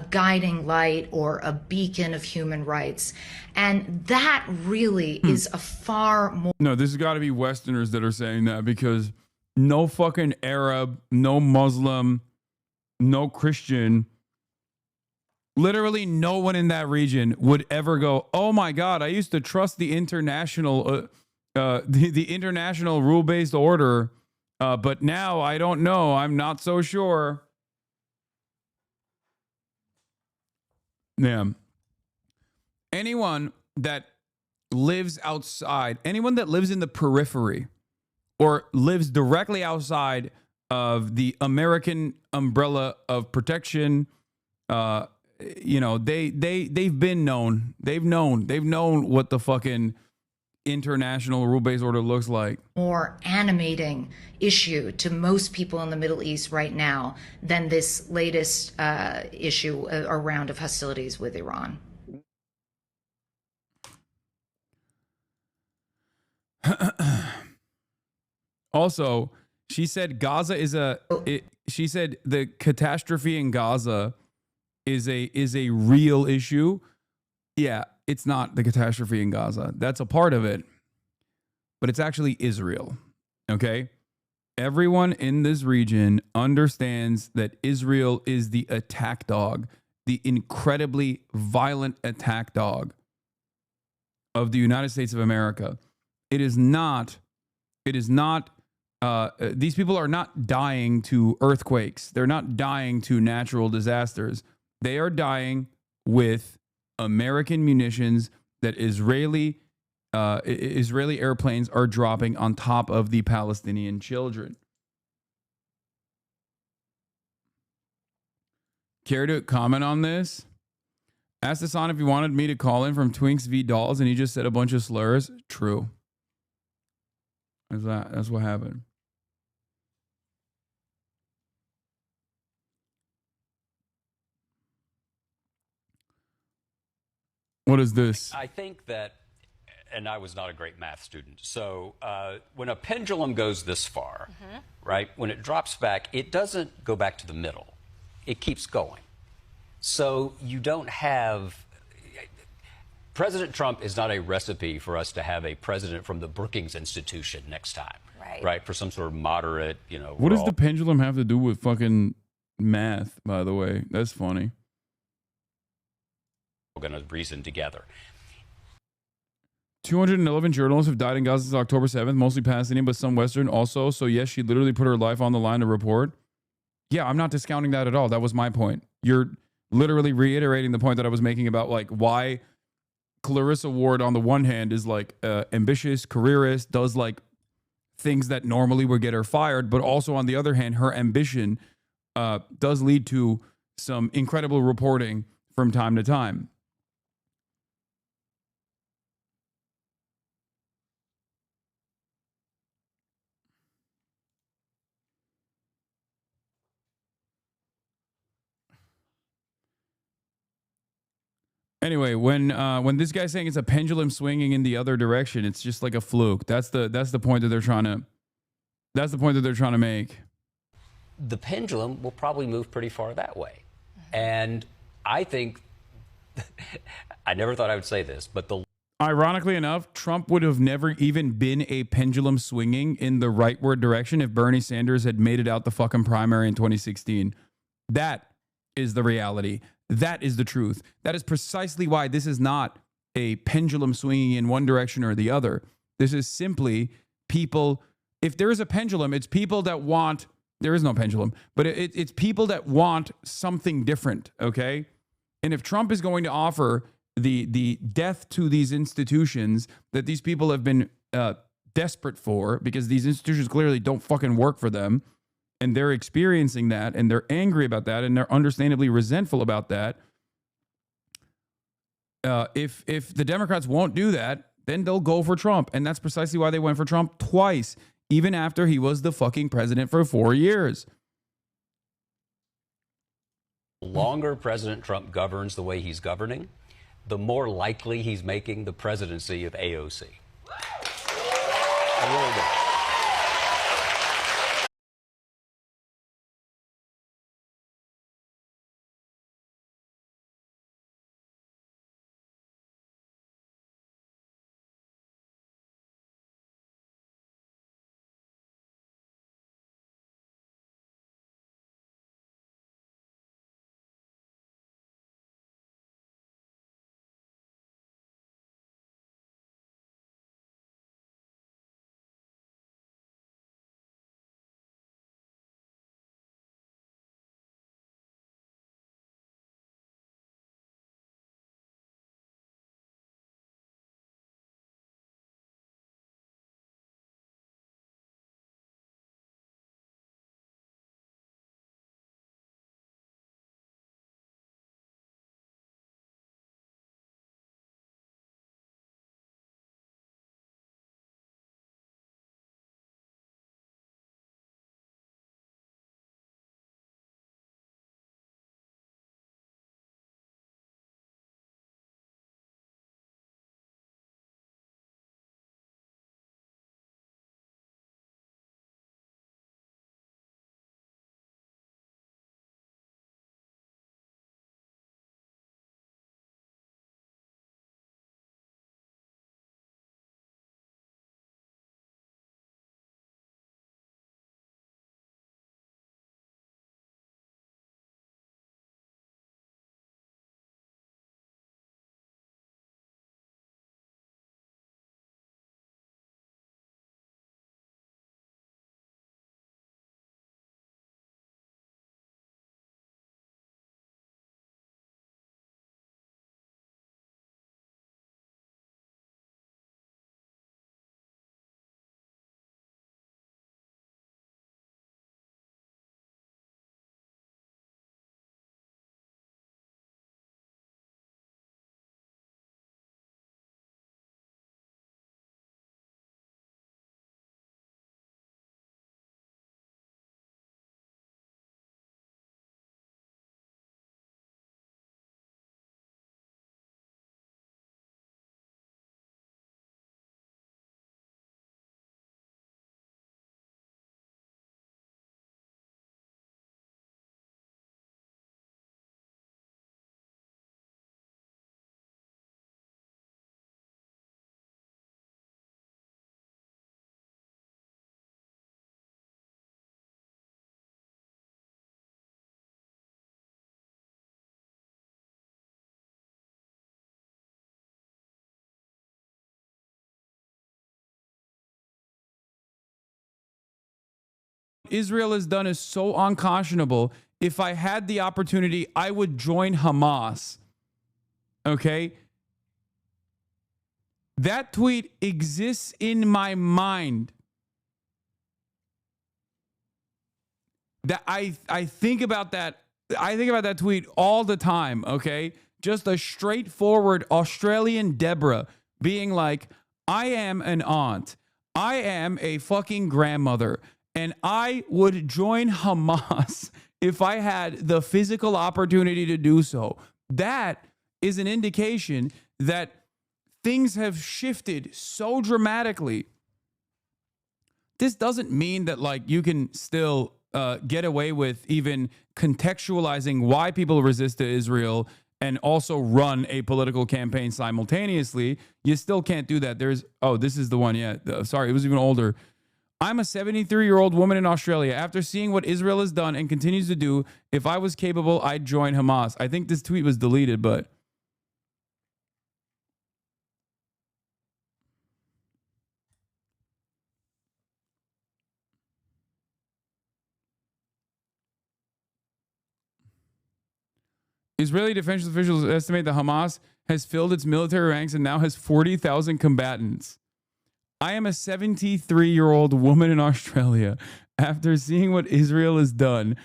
guiding light or a beacon of human rights. And that really is a far more... No, this has got to be Westerners that are saying that, because no fucking Arab, no Muslim, no Christian, literally no one in that region would ever go, oh my God, I used to trust the international, the international rule-based order, but now I don't know. I'm not so sure. Yeah. Anyone that lives outside, anyone that lives in the periphery or lives directly outside of the American umbrella of protection, you know, they've been known. They've known what the fucking international rule-based order looks like. More animating issue to most people in the Middle East right now than this latest issue, a round of hostilities with Iran. Also, she said Gaza is she said the catastrophe in Gaza is a real issue. Yeah, it's not the catastrophe in Gaza. That's a part of it. But it's actually Israel. Okay? Everyone in this region understands that Israel is the attack dog, the incredibly violent attack dog of the United States of America. It is not, these people are not dying to earthquakes. They're not dying to natural disasters. They are dying with American munitions that Israeli airplanes are dropping on top of the Palestinian children. Care to comment on this? Asked Hasan if he wanted me to call in from Twinks v Dolls, and he just said a bunch of slurs. True. That's what happened. What is this? I think that, and I was not a great math student, so when a pendulum goes this far, right, when it drops back, it doesn't go back to the middle. It keeps going. So you don't have... President Trump is not a recipe for us to have a president from the Brookings Institution next time. Right? For some sort of moderate, you know... What does the pendulum have to do with fucking math, by the way? That's funny. We're going to reason together. 211 journalists have died in Gaza since October 7th, mostly Palestinian, but some Western also. So yes, she literally put her life on the line to report. Yeah, I'm not discounting that at all. That was my point. You're literally reiterating the point that I was making about like why Clarissa Ward on the one hand is like ambitious, careerist, does like things that normally would get her fired, but also on the other hand, her ambition does lead to some incredible reporting from time to time. Anyway, when this guy's saying it's a pendulum swinging in the other direction, it's just like a fluke. That's the point that they're trying to make. The pendulum will probably move pretty far that way. And I think, I never thought I would say this, but ironically enough, Trump would have never even been a pendulum swinging in the rightward direction if Bernie Sanders had made it out the fucking primary in 2016. That is the reality. That is the truth. That is precisely why this is not a pendulum swinging in one direction or the other. This is simply people. If there is a pendulum, it's people that want, there is no pendulum, but it's people that want something different, okay? And if Trump is going to offer the death to these institutions that these people have been desperate for, because these institutions clearly don't fucking work for them, and they're experiencing that, and they're angry about that, and they're understandably resentful about that. If the Democrats won't do that, then they'll go for Trump. And that's precisely why they went for Trump twice, even after he was the fucking president for 4 years. The longer President Trump governs the way he's governing, the more likely he's making the presidency of AOC. I really do. Israel has done is so unconscionable. If I had the opportunity, I would join Hamas. Okay? That tweet exists in my mind. That I think about that. I think about that tweet all the time, okay? Just a straightforward Australian Deborah being like, I am an aunt. I am a fucking grandmother. And I would join Hamas if I had the physical opportunity to do so. That is an indication that things have shifted so dramatically. This doesn't mean that like you can still get away with even contextualizing why people resist to Israel and also run a political campaign simultaneously. You still can't do that. This is the one. Yeah. Sorry, it was even older. I'm a 73-year-old woman in Australia. After seeing what Israel has done and continues to do, if I was capable, I'd join Hamas. I think this tweet was deleted, but Israeli defense officials estimate that Hamas has filled its military ranks and now has 40,000 combatants. I am a 73-year-old woman in Australia. After seeing what Israel has done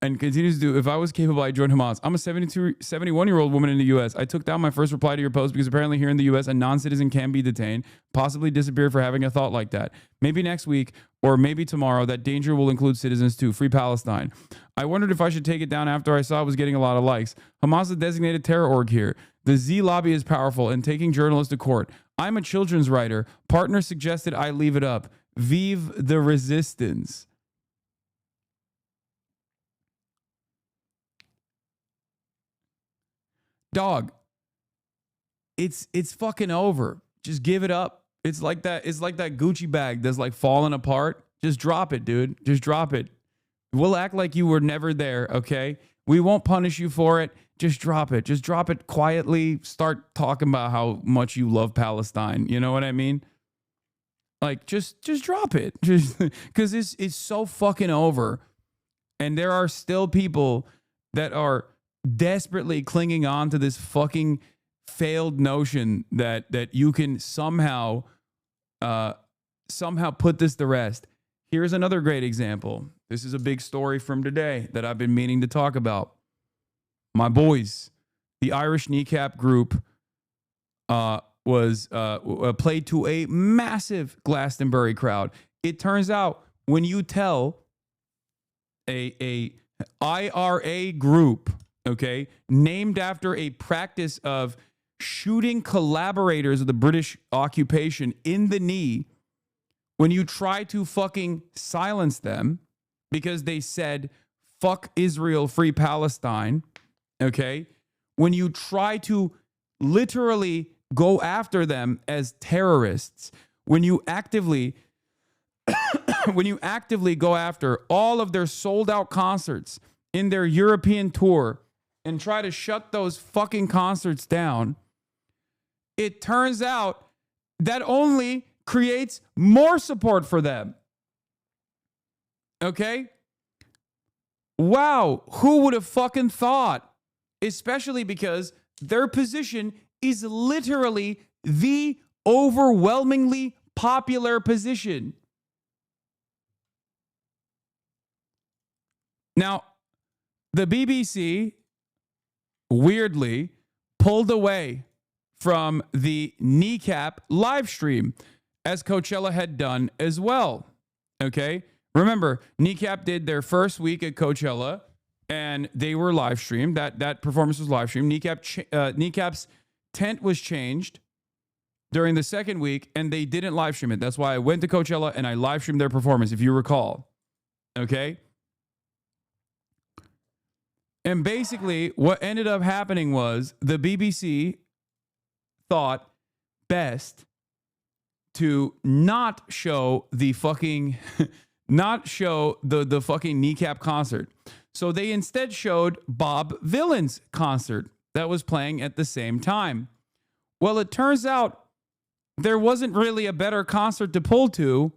and continues to do, if I was capable, I'd join Hamas. I'm a 71-year-old woman in the U.S. I took down my first reply to your post because apparently here in the U.S., a non-citizen can be detained, possibly disappear for having a thought like that. Maybe next week or maybe tomorrow, that danger will include citizens too. Free Palestine. I wondered if I should take it down after I saw it was getting a lot of likes. Hamas is a designated terror org here. The Z lobby is powerful and taking journalists to court. I'm a children's writer. Partner suggested I leave it up. Vive the resistance. Dog, it's fucking over. Just give it up. It's like that Gucci bag that's like falling apart. Just drop it, dude. Just drop it. We'll act like you were never there, okay? We won't punish you for it. Just drop it. Just drop it quietly. Start talking about how much you love Palestine. You know what I mean? Like, just drop it. Just because it's so fucking over. And there are still people that are desperately clinging on to this fucking failed notion that you can somehow put this to rest. Here's another great example. This is a big story from today that I've been meaning to talk about. My boys, the Irish Kneecap Group, was played to a massive Glastonbury crowd. It turns out when you tell a IRA group, okay, named after a practice of shooting collaborators of the British occupation in the knee, when you try to fucking silence them because they said, fuck Israel, free Palestine, okay, when you try to literally go after them as terrorists, when you actively go after all of their sold out concerts in their European tour and try to shut those fucking concerts down, it turns out that only creates more support for them. Okay? Wow, who would have fucking thought? Especially because their position is literally the overwhelmingly popular position. Now, the BBC weirdly pulled away from the Kneecap live stream, as Coachella had done as well. Okay? Remember, Kneecap did their first week at Coachella, and they were live streamed. That performance was live streamed. Kneecap's tent was changed during the second week, and they didn't live stream it. That's why I went to Coachella and I live streamed their performance, if you recall. Okay? And basically, what ended up happening was the BBC thought best to not show the fucking the fucking Kneecap concert. So they instead showed Bob Vylan's concert that was playing at the same time. Well, it turns out there wasn't really a better concert to pull to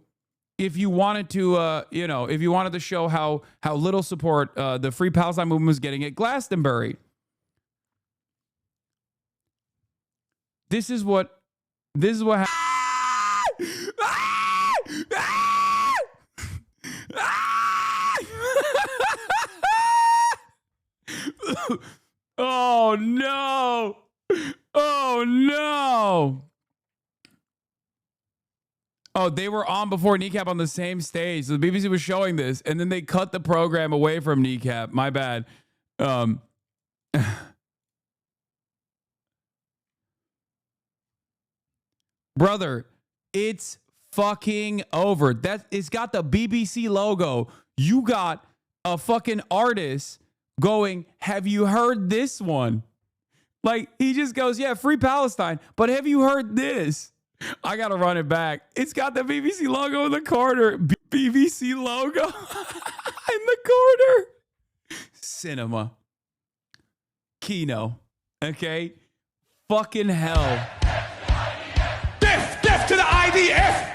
if you wanted to, if you wanted to show how little support the Free Palestine movement was getting at Glastonbury. This is what Oh no! Oh no! Oh, they were on before Kneecap on the same stage. So the BBC was showing this, and then they cut the program away from Kneecap. My bad. Brother, it's fucking over. It's got the BBC logo. You got a fucking artist going, have you heard this one? Like, he just goes, yeah, Free Palestine, but have you heard this? I gotta run it back. It's got the BBC logo in the corner. BBC logo in the corner. Cinema. Kino. Okay? Fucking hell. Death to the IDF!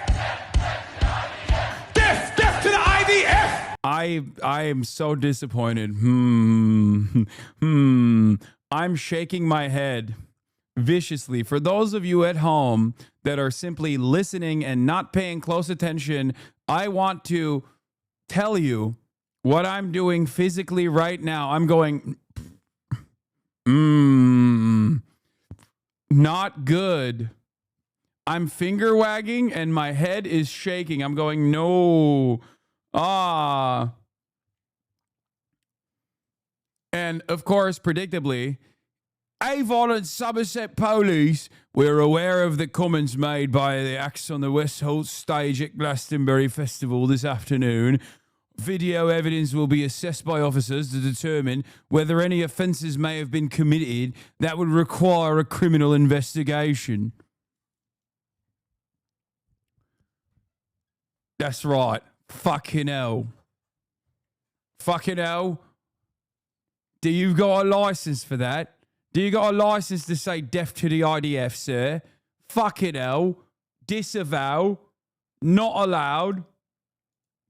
Death to the IDF! I am so disappointed. I'm shaking my head viciously. For those of you at home that are simply listening and not paying close attention, I want to tell you what I'm doing physically right now. I'm going, not good. I'm finger wagging and my head is shaking. I'm going, no. And of course, predictably, Avon and Somerset police were aware of the comments made by the acts on the West Hall stage at Glastonbury Festival this afternoon. Video evidence will be assessed by officers to determine whether any offences may have been committed that would require a criminal investigation. That's right. Fucking hell. Fucking hell. Do you got a license for that? Do you got a license to say death to the IDF, sir? Fucking hell. Disavow. Not allowed.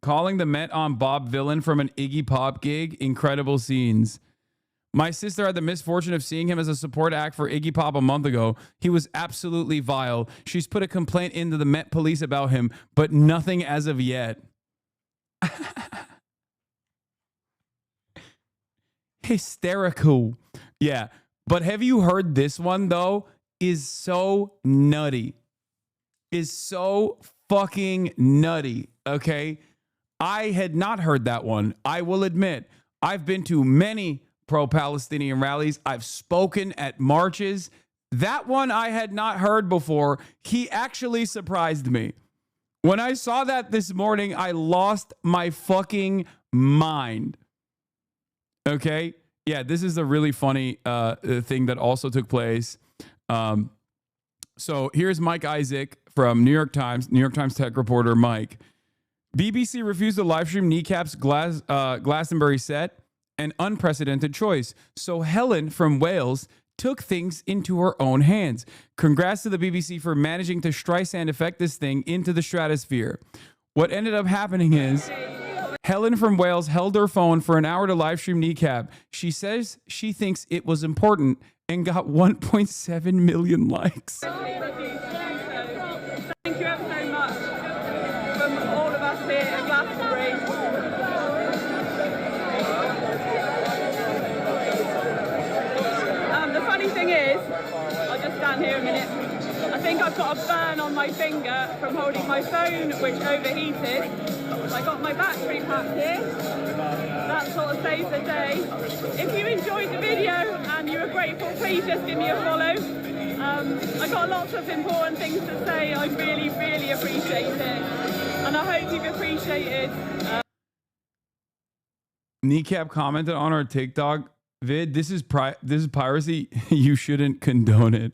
Calling the Met on Bob Villain from an Iggy Pop gig. Incredible scenes. My sister had the misfortune of seeing him as a support act for Iggy Pop a month ago. He was absolutely vile. She's put a complaint into the Met Police about him, but nothing as of yet. Hysterical. Yeah. But have you heard this one, though? Is so nutty. Is so fucking nutty. Okay? I had not heard that one. I will admit, I've been to many pro-Palestinian rallies. I've spoken at marches. That one I had not heard before. He actually surprised me. When I saw that this morning, I lost my fucking mind. Okay? Yeah, this is a really funny thing that also took place. So here's Mike Isaac from New York Times tech reporter Mike. BBC refused to live stream Kneecap's Glastonbury set, an unprecedented choice. So Helen from Wales took things into her own hands. Congrats to the BBC for managing to Streisand effect this thing into the stratosphere. What ended up happening is Helen from Wales held her phone for an hour to live stream Kneecap. She says she thinks it was important and got 1.7 million likes. Thank you ever so much from all of us here at Glastonbury. The funny thing is, I'll just stand here a minute. I think I've got a burn on my finger from holding my phone, which overheated. I got my battery pack here. That sort of saves the day. If you enjoyed the video and you were grateful, please just give me a follow. I got lots of important things to say. I really, really appreciate it. And I hope you've appreciated. Kneecap commented on our TikTok vid. This is piracy. You shouldn't condone it.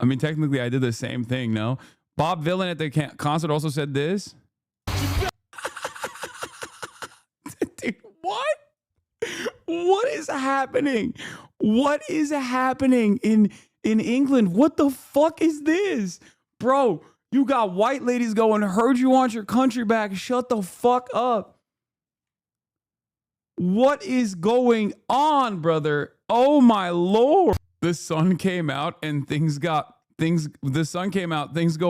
I mean, technically, I did the same thing, no? Bob Villain at the concert also said this. Dude, what? What is happening? What is happening in England? What the fuck is this? Bro, You got white ladies going, heard you want your country back. Shut the fuck up. What is going on, brother? Oh my Lord. The sun came out and things go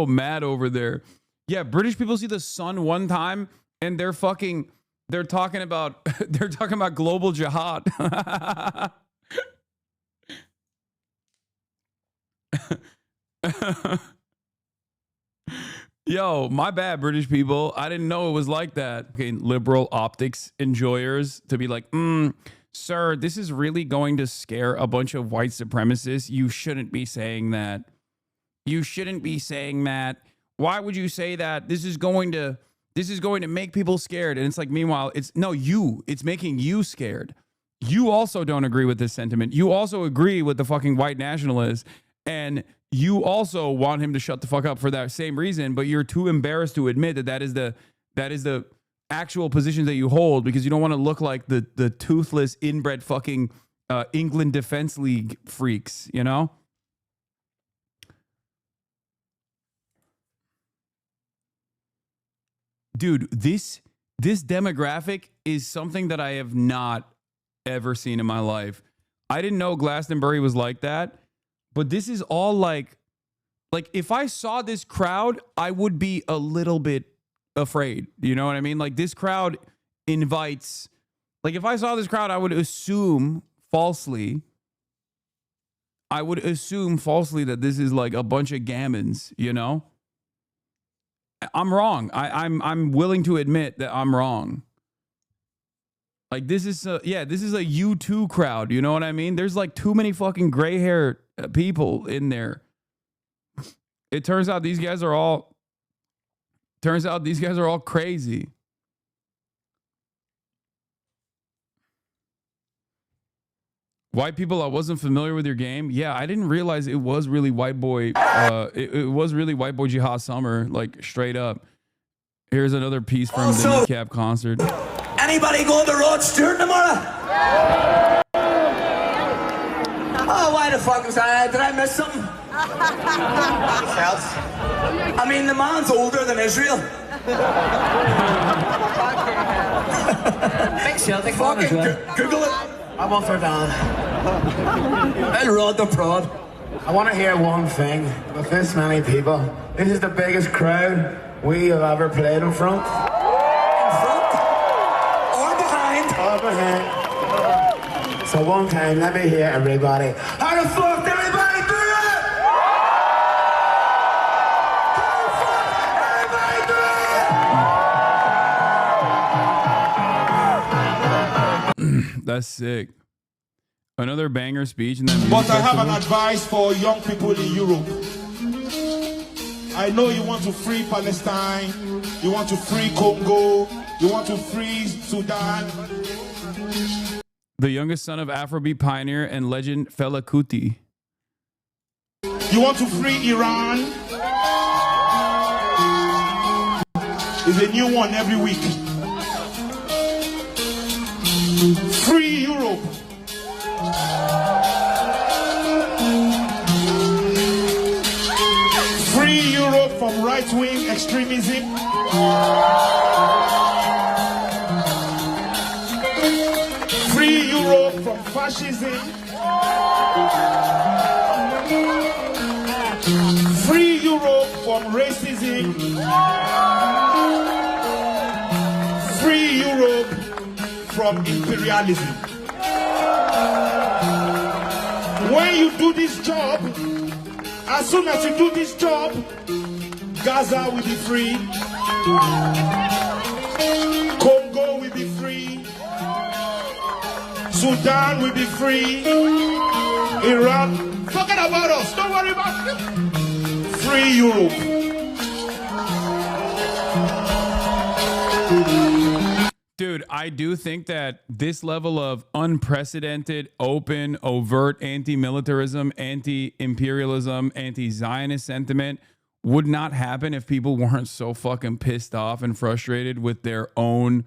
mad over there. Yeah, British people see the sun one time and they're talking about global jihad. Yo, my bad, British people. I didn't know it was like that. Okay, liberal optics enjoyers to be like, sir, this is really going to scare a bunch of white supremacists. You shouldn't be saying that. You shouldn't be saying that. Why would you say that? This is going to make people scared. And it's like, meanwhile, it's making you scared. You also don't agree with this sentiment. You also agree with the fucking white nationalists. And you also want him to shut the fuck up for that same reason, but you're too embarrassed to admit that is the actual position that you hold because you don't want to look like the toothless inbred fucking England Defense League freaks, you know? Dude, this demographic is something that I have not ever seen in my life. I didn't know Glastonbury was like that. But this is all like if I saw this crowd, I would be a little bit afraid. You know what I mean? Like this crowd invites, like if I saw this crowd, I would assume falsely that this is like a bunch of gammons, you know? I'm wrong. I'm willing to admit that I'm wrong. Like this is a U2 crowd. You know what I mean? There's like too many fucking gray hair people in there. It turns out these guys are all crazy. White people, I wasn't familiar with your game. Yeah, I didn't realize it was really white boy. It was really white boy jihad summer, like straight up. Here's another piece from the Kneecap concert. Anybody going to Rod Stewart tomorrow? Oh, why the fuck was I? Did I miss something? I mean, the man's older than Israel. Big Celtic fucking fan as well. Google it. I want her down. Hey, Rod the Prod. I want to hear one thing. With this many people, this is the biggest crowd we have ever played in front. So one time, let me hear everybody. How the fuck did everybody do it? How the fuck everybody do it? That's sick. Another banger speech and then. But I have an advice for young people in Europe. I know you want to free Palestine, you want to free Congo, you want to free Sudan. The youngest son of Afrobeat pioneer and legend Fela Kuti. You want to free Iran? There's a new one every week. Free Europe. Free Europe from right-wing extremism. Free Europe from fascism. Free Europe from racism. Free Europe from imperialism. When you do this job, as soon as you do this job, Gaza will be free. Congo will be free. Sudan will be free. Iran, forget about us. Don't worry about it. Free Europe. Dude, I do think that this level of unprecedented, open, overt anti-militarism, anti-imperialism, anti-Zionist sentiment would not happen if people weren't so fucking pissed off and frustrated with their own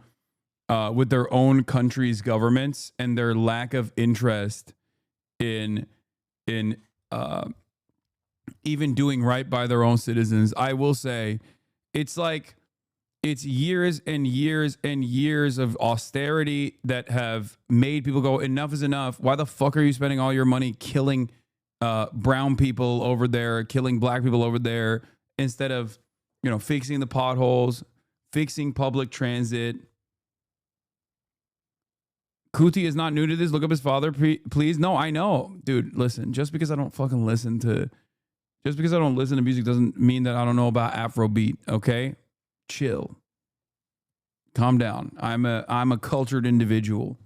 country's governments and their lack of interest in even doing right by their own citizens. I will say it's like it's years and years and years of austerity that have made people go, enough is enough. Why the fuck are you spending all your money killing brown people over there, killing black people over there, instead of, you know, fixing the potholes, fixing public transit? Kuti is not new to this. Look up his father, please. No, I know. Dude, listen, just because I don't listen to music doesn't mean that I don't know about Afrobeat, okay? Chill. Calm down. I'm a cultured individual.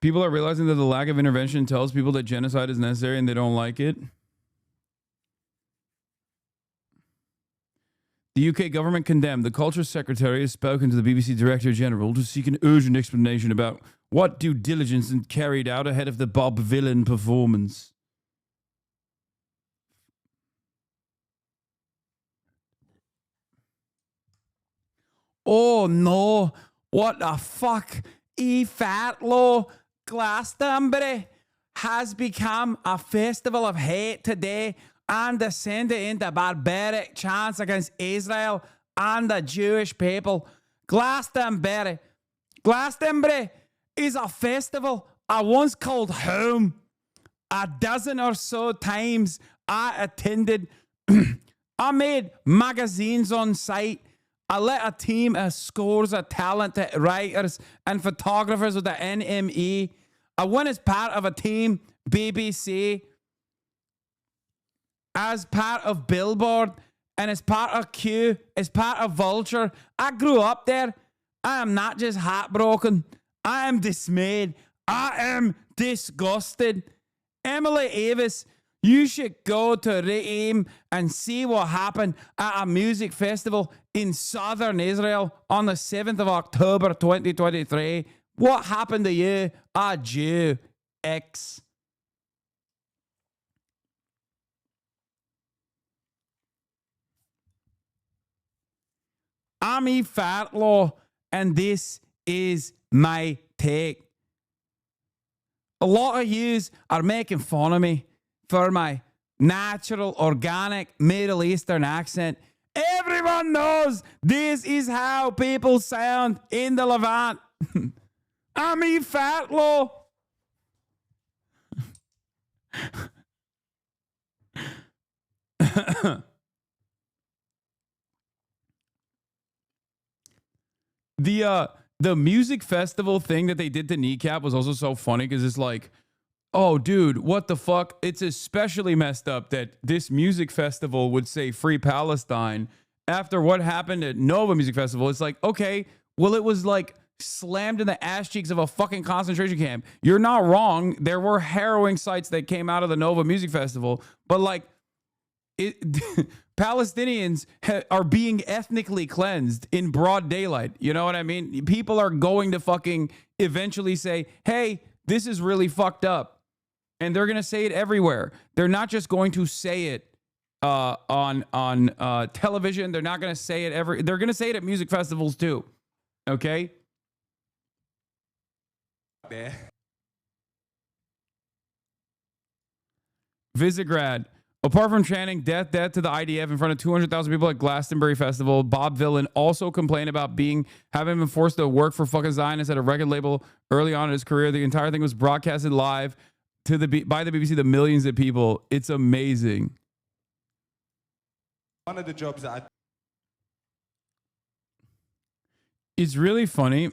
People are realizing that the lack of intervention tells people that genocide is necessary and they don't like it. The UK government condemned. The Culture Secretary has spoken to the BBC Director General to seek an urgent explanation about what due diligence is carried out ahead of the Bob Villain performance. Oh no, what the fuck? Fat Low Glastonbury has become a festival of hate today and descended into barbaric chants against Israel and the Jewish people. Glastonbury is a festival I once called home. A dozen or so times I attended. I made magazines on site. I led a team of scores of talented writers and photographers with the NME. I went as part of a team, BBC, as part of Billboard, and as part of Q, as part of Vulture. I grew up there. I am not just heartbroken. I am dismayed. I am disgusted. Emily Avis, you should go to Re'im and see what happened at a music festival in southern Israel on the 7th of October 2023. What happened to you, a Jew X? I'm Fatlaw, and this is my take. A lot of yous are making fun of me for my natural, organic Middle Eastern accent. Everyone knows this is how people sound in the Levant. I'm Fatlaw. The music festival thing that they did to Kneecap was also so funny because it's like, oh, dude, what the fuck? It's especially messed up that this music festival would say Free Palestine after what happened at Nova Music Festival. It's like, okay, well, it was like slammed in the ass cheeks of a fucking concentration camp. You're not wrong. There were harrowing sights that came out of the Nova Music Festival, but like, Palestinians are being ethnically cleansed in broad daylight. You know what I mean? People are going to fucking eventually say, hey, this is really fucked up. And they're going to say it everywhere. They're not just going to say it on television. They're not going to say it they're going to say it at music festivals too. Okay? Visegrad. Apart from chanting death to the IDF in front of 200,000 people at Glastonbury Festival, Bob Villain also complained about having been forced to work for fucking Zionists at a record label early on in his career. The entire thing was broadcasted live by the BBC to millions of people. It's amazing. One of the jobs that it's really funny.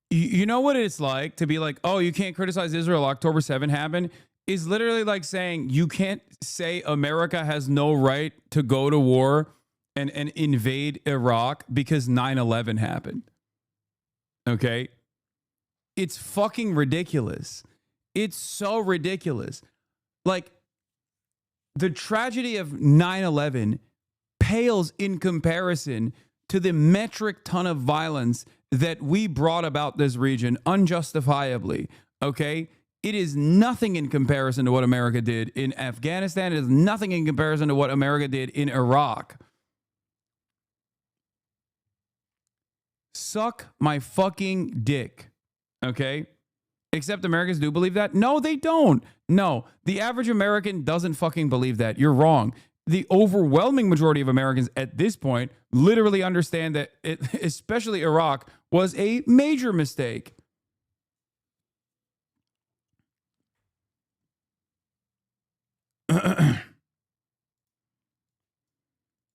You know what it's like to be like, oh, you can't criticize Israel. October 7 happened. Is literally like saying you can't say America has no right to go to war and invade Iraq because 9/11 happened. Okay? It's fucking ridiculous. It's so ridiculous. Like, the tragedy of 9/11 pales in comparison to the metric ton of violence that we brought about this region unjustifiably. Okay? It is nothing in comparison to what America did in Afghanistan. It is nothing in comparison to what America did in Iraq. Suck my fucking dick. Okay? Except Americans do believe that? No, they don't. No, the average American doesn't fucking believe that. You're wrong. The overwhelming majority of Americans at this point literally understand that especially Iraq, was a major mistake.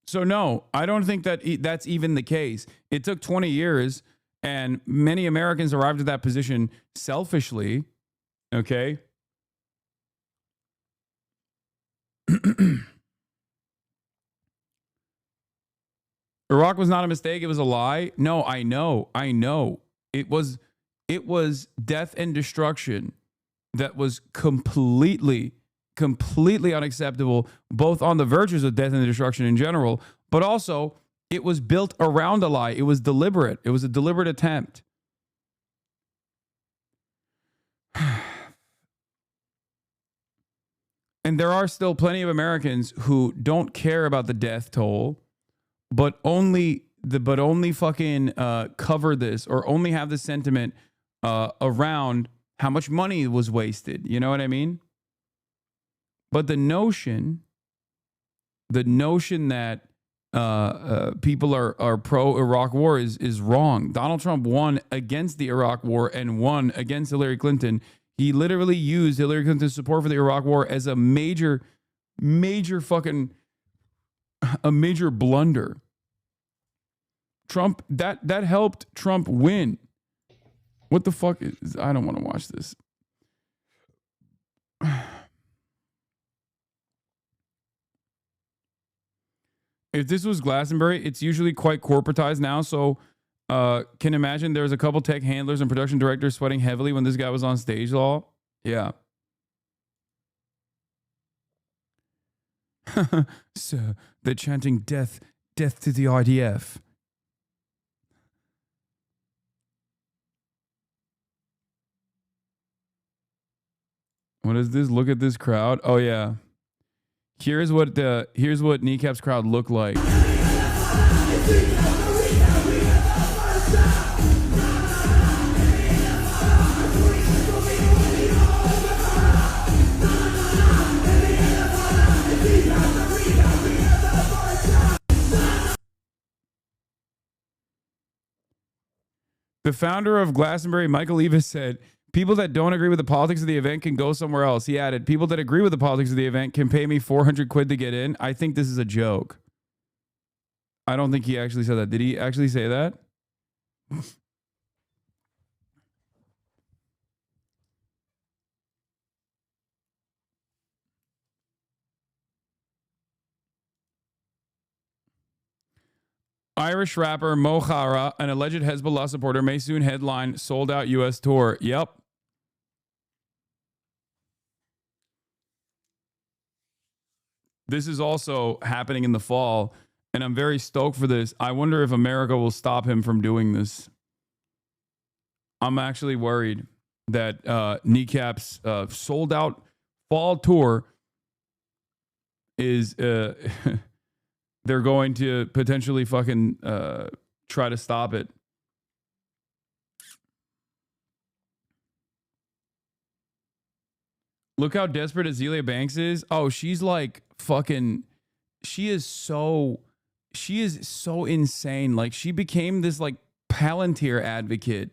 So no, I don't think that that's even the case. It took 20 years, and many Americans arrived at that position selfishly. Okay. Iraq was not a mistake. It was a lie. No, I know. It was death and destruction that was completely unacceptable, both on the virtues of death and destruction in general, but also it was built around a lie. It was deliberate. It was a deliberate attempt. And there are still plenty of Americans who don't care about the death toll, but only fucking cover this, or only have the sentiment around how much money was wasted. You know what I mean? But the notion that people are pro-Iraq war is wrong. Donald Trump won against the Iraq war and won against Hillary Clinton. He literally used Hillary Clinton's support for the Iraq war as a major blunder. Trump, that helped Trump win. What the fuck is, I don't want to watch this. If this was Glastonbury, it's usually quite corporatized now. So can imagine there was a couple tech handlers and production directors sweating heavily when this guy was on stage. Law. Yeah. So they're chanting death to the IDF. What is this? Look at this crowd. Oh yeah. Here's what Kneecap's crowd looked like. The founder of Glastonbury, Michael Eavis, said, "People that don't agree with the politics of the event can go somewhere else." He added, "People that agree with the politics of the event can pay me 400 quid to get in." I think this is a joke. I don't think he actually said that. Did he actually say that? Irish rapper Mo Farah, an alleged Hezbollah supporter, may soon headline sold-out U.S. tour. Yep. This is also happening in the fall, and I'm very stoked for this. I wonder if America will stop him from doing this. I'm actually worried that Kneecap's sold-out fall tour is... they're going to potentially fucking try to stop it. Look how desperate Azealia Banks is. Oh, she's like fucking... She is so insane. Like, she became this like Palantir advocate.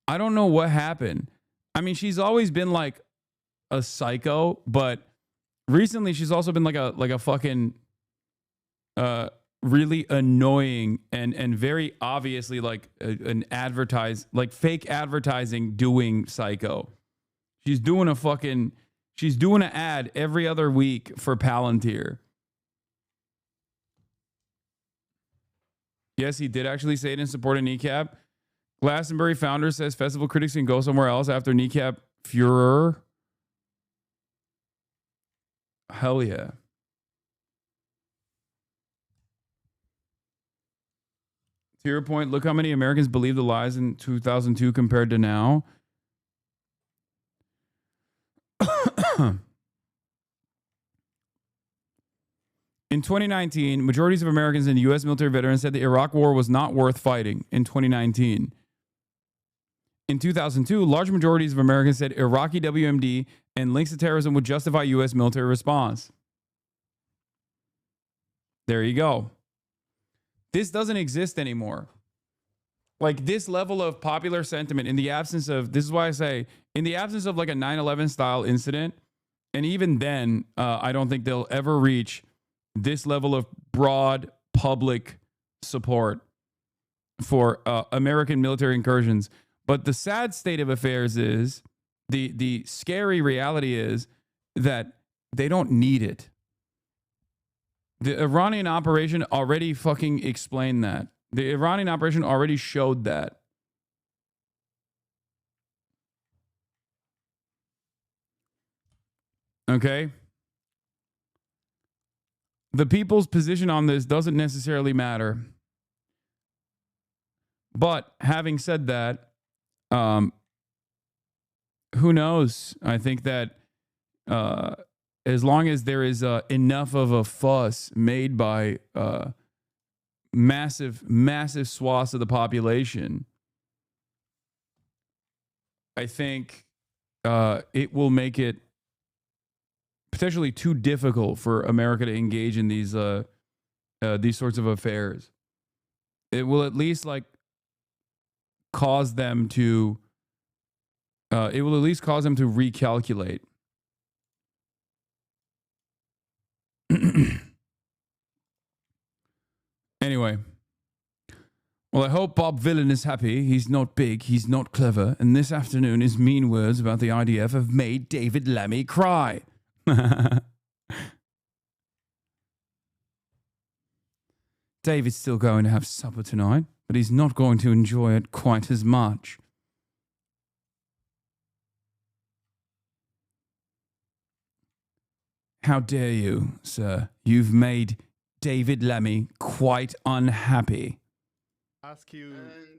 I don't know what happened. I mean, she's always been like a psycho, but recently she's also been like a fucking... really annoying and very obviously like an fake advertising doing psycho. She's doing an ad every other week for Palantir. Yes, he did actually say it in support of Kneecap. Glastonbury founder says festival critics can go somewhere else after Kneecap furor. Hell yeah. To your point, look how many Americans believe the lies in 2002 compared to now. In 2019, majorities of Americans and U.S. military veterans said the Iraq war was not worth fighting in 2019. In 2002, large majorities of Americans said Iraqi WMD and links to terrorism would justify U.S. military response. There you go. This doesn't exist anymore. Like this level of popular sentiment in the absence of, this is why I say, in the absence of like a 9/11 style incident, and even then, I don't think they'll ever reach this level of broad public support for American military incursions. But the sad state of affairs is, the scary reality is that they don't need it. The Iranian operation already fucking explained that. The Iranian operation already showed that. Okay? The people's position on this doesn't necessarily matter. But having said that, who knows? I think that as long as there is enough of a fuss made by massive swaths of the population, I think it will make it potentially too difficult for America to engage in these sorts of affairs. It will at least like cause them to. It will at least cause them to recalculate. Anyway. Well, I hope Bob Villain is happy. He's not big, he's not clever, and this afternoon his mean words about the IDF have made David Lammy cry. David's still going to have supper tonight, but he's not going to enjoy it quite as much. How dare you, sir? You've made David Lammy quite unhappy. Ask you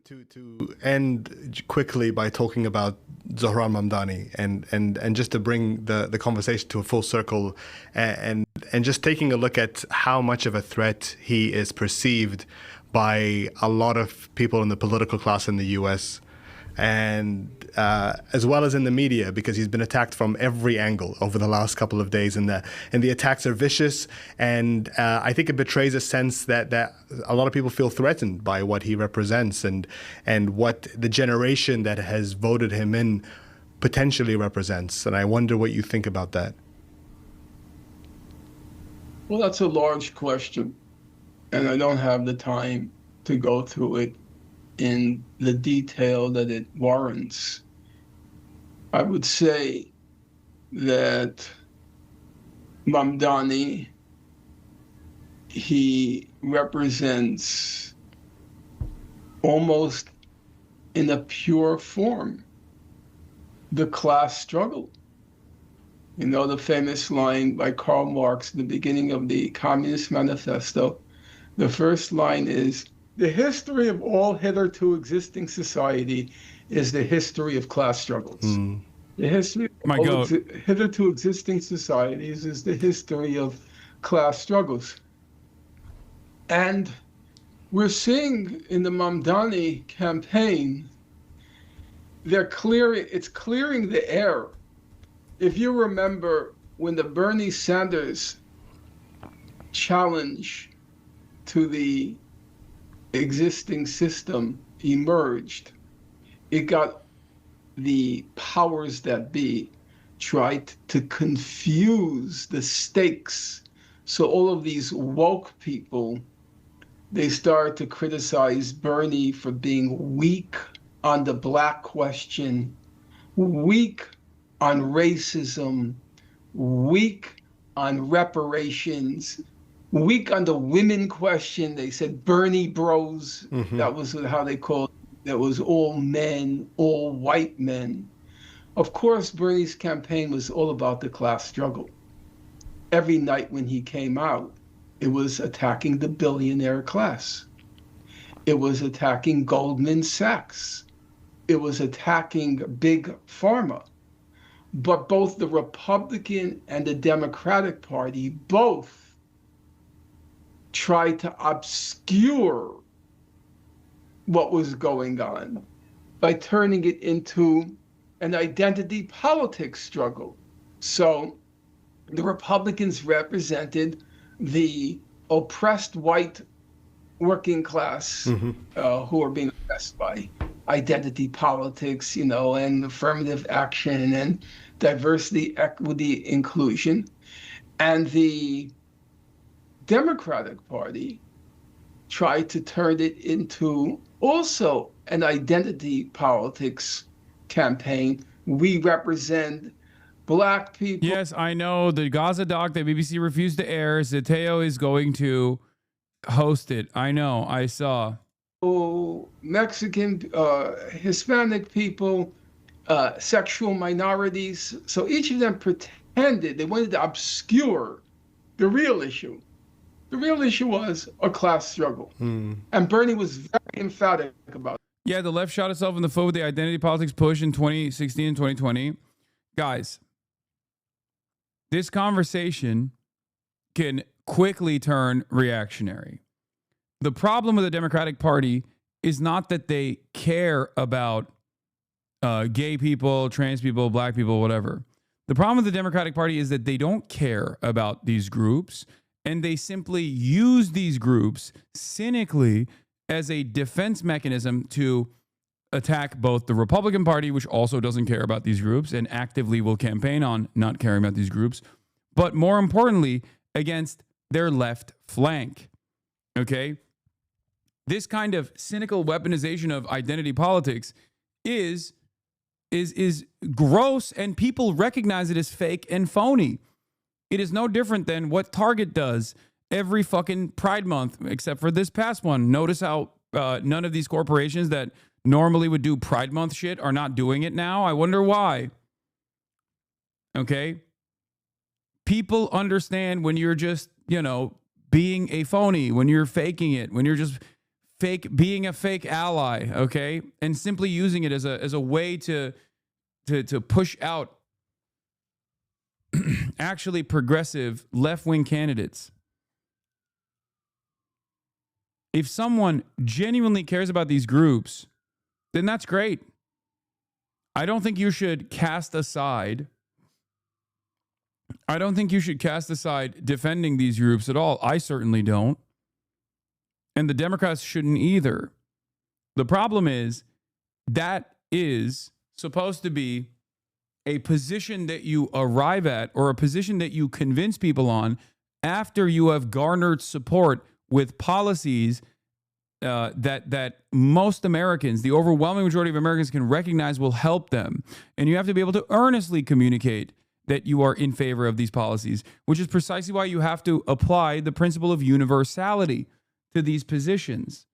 to end quickly by talking about Zohran Mamdani and just to bring the conversation to a full circle and just taking a look at how much of a threat he is perceived by a lot of people in the political class in the US, and as well as in the media, because he's been attacked from every angle over the last couple of days, and the attacks are vicious, and I think it betrays a sense that a lot of people feel threatened by what he represents and what the generation that has voted him in potentially represents. And I wonder what you think about that. Well, that's a large question, and I don't have the time to go through it in the detail that it warrants. I would say that Mamdani, he represents almost in a pure form the class struggle. You know, the famous line by Karl Marx in the beginning of the Communist Manifesto, the first line is, "The history of all hitherto existing society is the history of class struggles." The history of all hitherto existing societies is the history of class struggles. And we're seeing in the Mamdani campaign, it's clearing the air. If you remember when the Bernie Sanders challenge to the existing system emerged, it got the powers that be tried to confuse the stakes. So all of these woke people, they started to criticize Bernie for being weak on the black question, weak on racism, weak on reparations, weak on the women question. They said Bernie bros. That was how they called it. That was all men, all white men. Of course, Bernie's campaign was all about the class struggle. Every night when he came out, it was attacking the billionaire class. It was attacking Goldman Sachs. It was attacking big pharma. But both the Republican and the Democratic Party both tried to obscure what was going on. by turning it into an identity politics struggle. So the Republicans represented the oppressed white working class who are being oppressed by identity politics, and affirmative action and diversity, equity, inclusion. And the Democratic Party tried to turn it into also an identity politics campaign. We represent Black people. Yes, I know the Gaza doc that BBC refused to air. Zeteo is going to host it. I know. I saw. Mexican, Hispanic people, sexual minorities. So each of them pretended they wanted to obscure the real issue. The real issue was a class struggle. And Bernie was very emphatic about it. Yeah, the left shot itself in the foot with the identity politics push in 2016 and 2020. Guys, this conversation can quickly turn reactionary. The problem with the Democratic Party is not that they care about gay people, trans people, black people, whatever. The problem with the Democratic Party is that they don't care about these groups, and they simply use these groups cynically as a defense mechanism to attack both the Republican Party, which also doesn't care about these groups and actively will campaign on not caring about these groups, but more importantly, against their left flank. Okay? This kind of cynical weaponization of identity politics is gross, and people recognize it as fake and phony. It is no different than what Target does every fucking Pride Month, except for this past one. Notice how none of these corporations that normally would do Pride Month shit are not doing it now. I wonder why. Okay? People understand when you're just, being a phony, when you're faking it, when you're just being a fake ally, okay? And simply using it as a way to push out actually progressive left-wing candidates. If someone genuinely cares about these groups, then that's great. I don't think you should cast aside defending these groups at all. I certainly don't. And the Democrats shouldn't either. The problem is that is supposed to be a position that you arrive at, or a position that you convince people on after you have garnered support with policies that most Americans, the overwhelming majority of Americans, can recognize will help them. And you have to be able to earnestly communicate that you are in favor of these policies, which is precisely why you have to apply the principle of universality to these positions.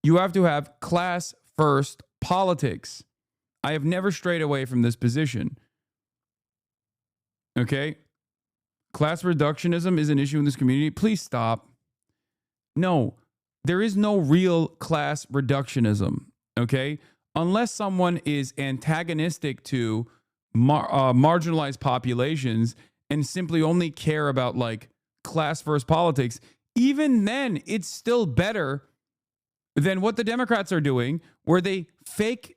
You have to have class first politics. I have never strayed away from this position. Okay? Class reductionism is an issue in this community. Please stop. No, there is no real class reductionism. Okay? Unless someone is antagonistic to marginalized populations and simply only care about class first politics, even then it's still better than what the Democrats are doing, where they fake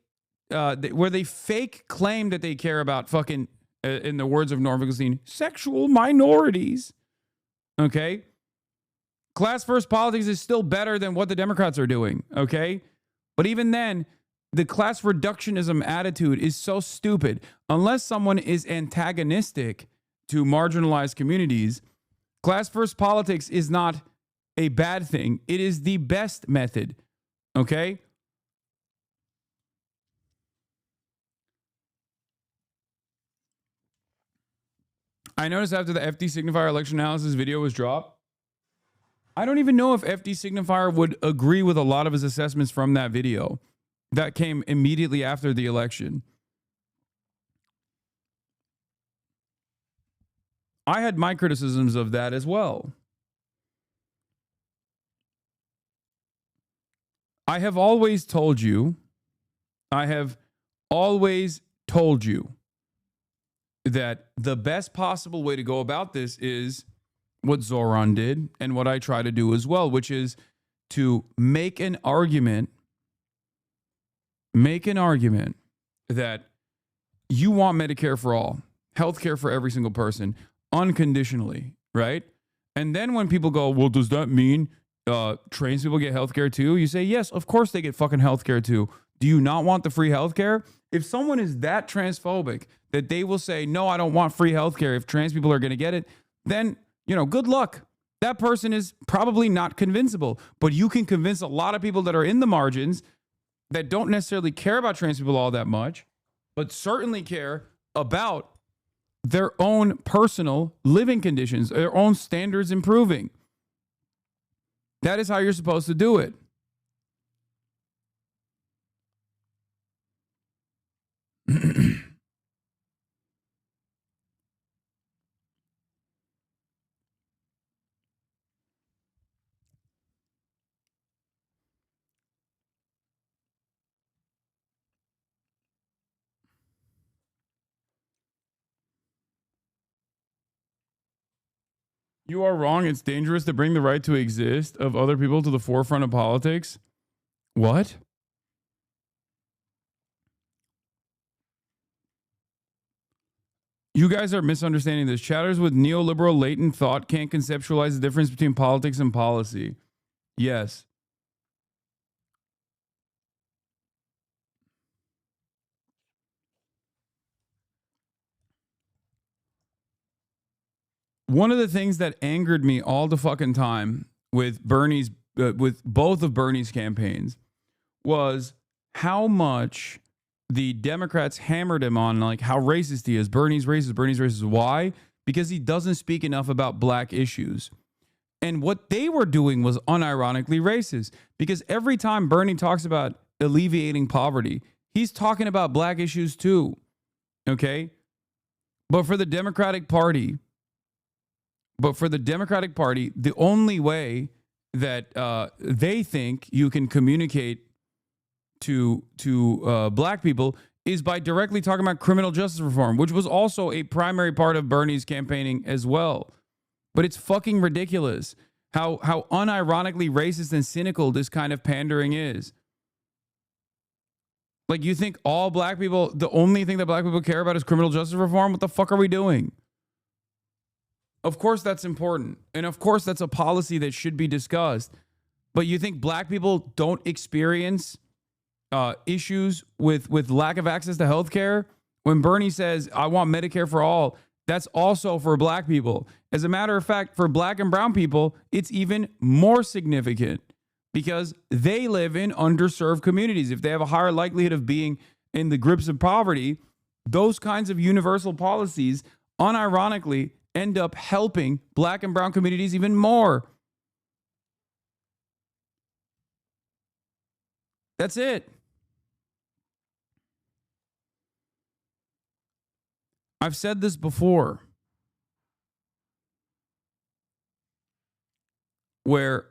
claim that they care about fucking, in the words of Norm Finkelstein, sexual minorities. Okay? Class first politics is still better than what the Democrats are doing. Okay? But even then, the class reductionism attitude is so stupid. Unless someone is antagonistic to marginalized communities, class first politics is not a bad thing. It is the best method. Okay? I noticed after the FD signifier election analysis video was dropped, I don't even know if FD signifier would agree with a lot of his assessments from that video that came immediately after the election. I had my criticisms of that as well. I have always told you that the best possible way to go about this is what Zoran did and what I try to do as well, which is to make an argument make an argument that you want Medicare for all, healthcare for every single person, unconditionally, right? And then when people go, well, does that mean trans people get healthcare too? You say, yes, of course they get fucking healthcare too. Do you not want the free healthcare? If someone is that transphobic that they will say, no, I don't want free healthcare if trans people are going to get it, then, good luck. That person is probably not convincible. But you can convince a lot of people that are in the margins that don't necessarily care about trans people all that much, but certainly care about their own personal living conditions, their own standards improving. That is how you're supposed to do it. You are wrong. It's dangerous to bring the right to exist of other people to the forefront of politics. What? You guys are misunderstanding this. Chatters with neoliberal latent thought can't conceptualize the difference between politics and policy. Yes. One of the things that angered me all the fucking time with with both of Bernie's campaigns was how much the Democrats hammered him on, like, how racist he is. Bernie's racist. Bernie's racist. Why? Because he doesn't speak enough about black issues. And what they were doing was unironically racist, because every time Bernie talks about alleviating poverty, he's talking about black issues too. Okay? But for the Democratic Party, the only way that they think you can communicate to black people is by directly talking about criminal justice reform, which was also a primary part of Bernie's campaigning as well. But it's fucking ridiculous how unironically racist and cynical this kind of pandering is. Like, you think all black people, the only thing that black people care about is criminal justice reform? What the fuck are we doing? Of course that's important. And of course that's a policy that should be discussed. But you think black people don't experience issues with lack of access to healthcare? When Bernie says, I want Medicare for all, that's also for black people. As a matter of fact, for black and brown people, it's even more significant because they live in underserved communities. If they have a higher likelihood of being in the grips of poverty, those kinds of universal policies unironically end up helping black and brown communities even more. That's it. I've said this before, where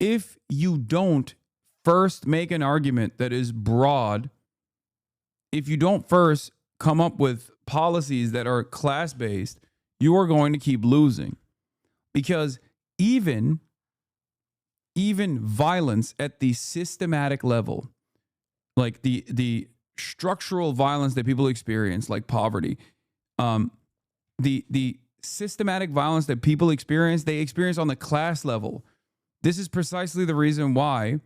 if you don't first make an argument that is broad, if you don't first come up with policies that are class-based, you are going to keep losing. Because even violence at the systematic level, like the structural violence that people experience, like poverty, the systematic violence that people experience, they experience on the class level. This is precisely the reason why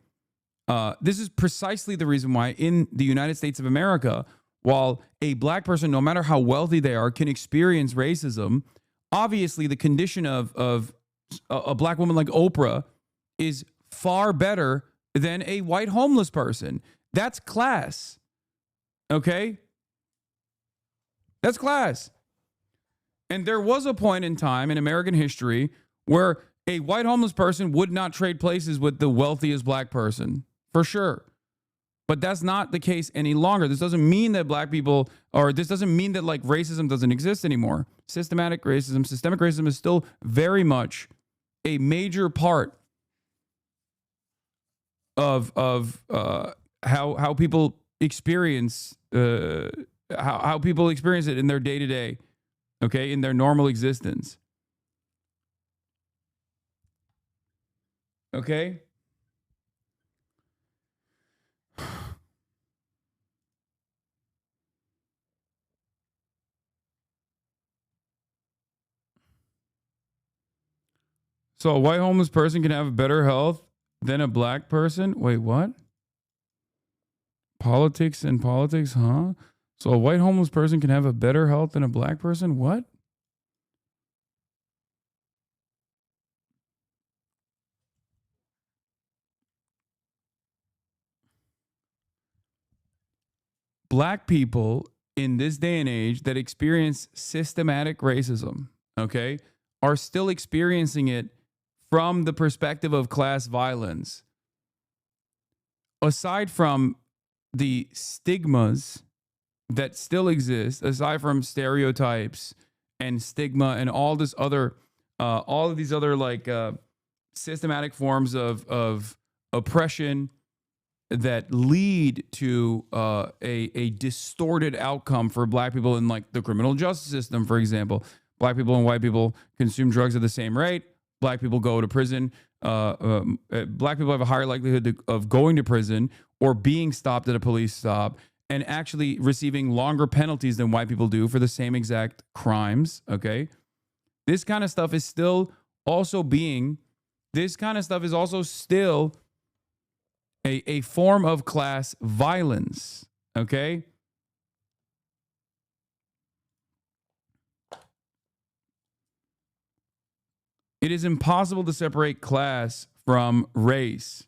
in the United States of America, while a black person, no matter how wealthy they are, can experience racism, obviously the condition of a black woman like Oprah is far better than a white homeless person. That's class. Okay? That's class. And there was a point in time in American history where a white homeless person would not trade places with the wealthiest black person, for sure. But that's not the case any longer. This doesn't mean that black people, or this doesn't mean that like racism doesn't exist anymore. Systemic racism is still very much a major part of how people experience how people experience it in their day-to-day, okay, in their normal existence. Okay? So a white homeless person can have better health than a black person? Wait, what? Politics and politics, huh? So a white homeless person can have a better health than a black person? What? Black people in this day and age that experience systematic racism, okay, are still experiencing it from the perspective of class violence. Aside from the stigmas that still exist, aside from stereotypes and stigma and all this other, all of these other like systematic forms of oppression that lead to a distorted outcome for black people in like the criminal justice system, for example. Black people and white people consume drugs at the same rate. Black people go to prison. Black people have a higher likelihood of going to prison or being stopped at a police stop and actually receiving longer penalties than white people do for the same exact crimes, okay? This kind of stuff is still also still a form of class violence, okay? It is impossible to separate class from race.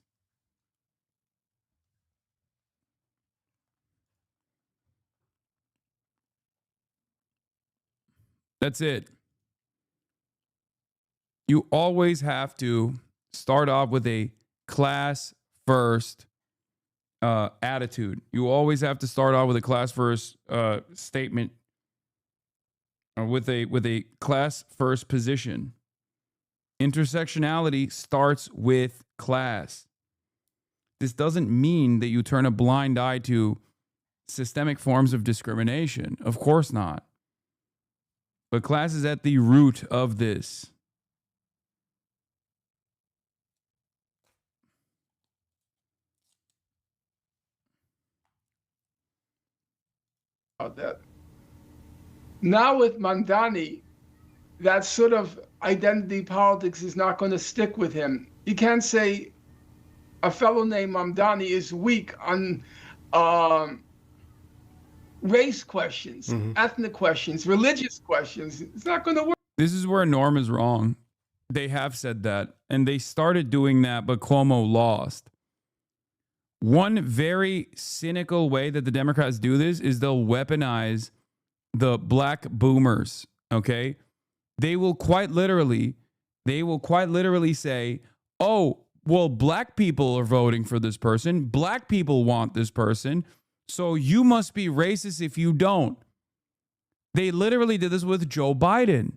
That's it. You always have to start off with a class first attitude. You always have to start off with a class first statement or with a class first position. Intersectionality starts with class. This doesn't mean that you turn a blind eye to systemic forms of discrimination. Of course not. But class is at the root of this. That. Now with Mamdani, that sort of identity politics is not going to stick with him. You can't say a fellow named Mamdani is weak on race questions, ethnic questions, religious questions. It's not going to work. This is where Norm is wrong. They have said that, and they started doing that, but Cuomo lost. One very cynical way that the Democrats do this is they'll weaponize the black boomers, okay? They will quite literally say, oh, well, black people are voting for this person. Black people want this person. So you must be racist if you don't. They literally did this with Joe Biden.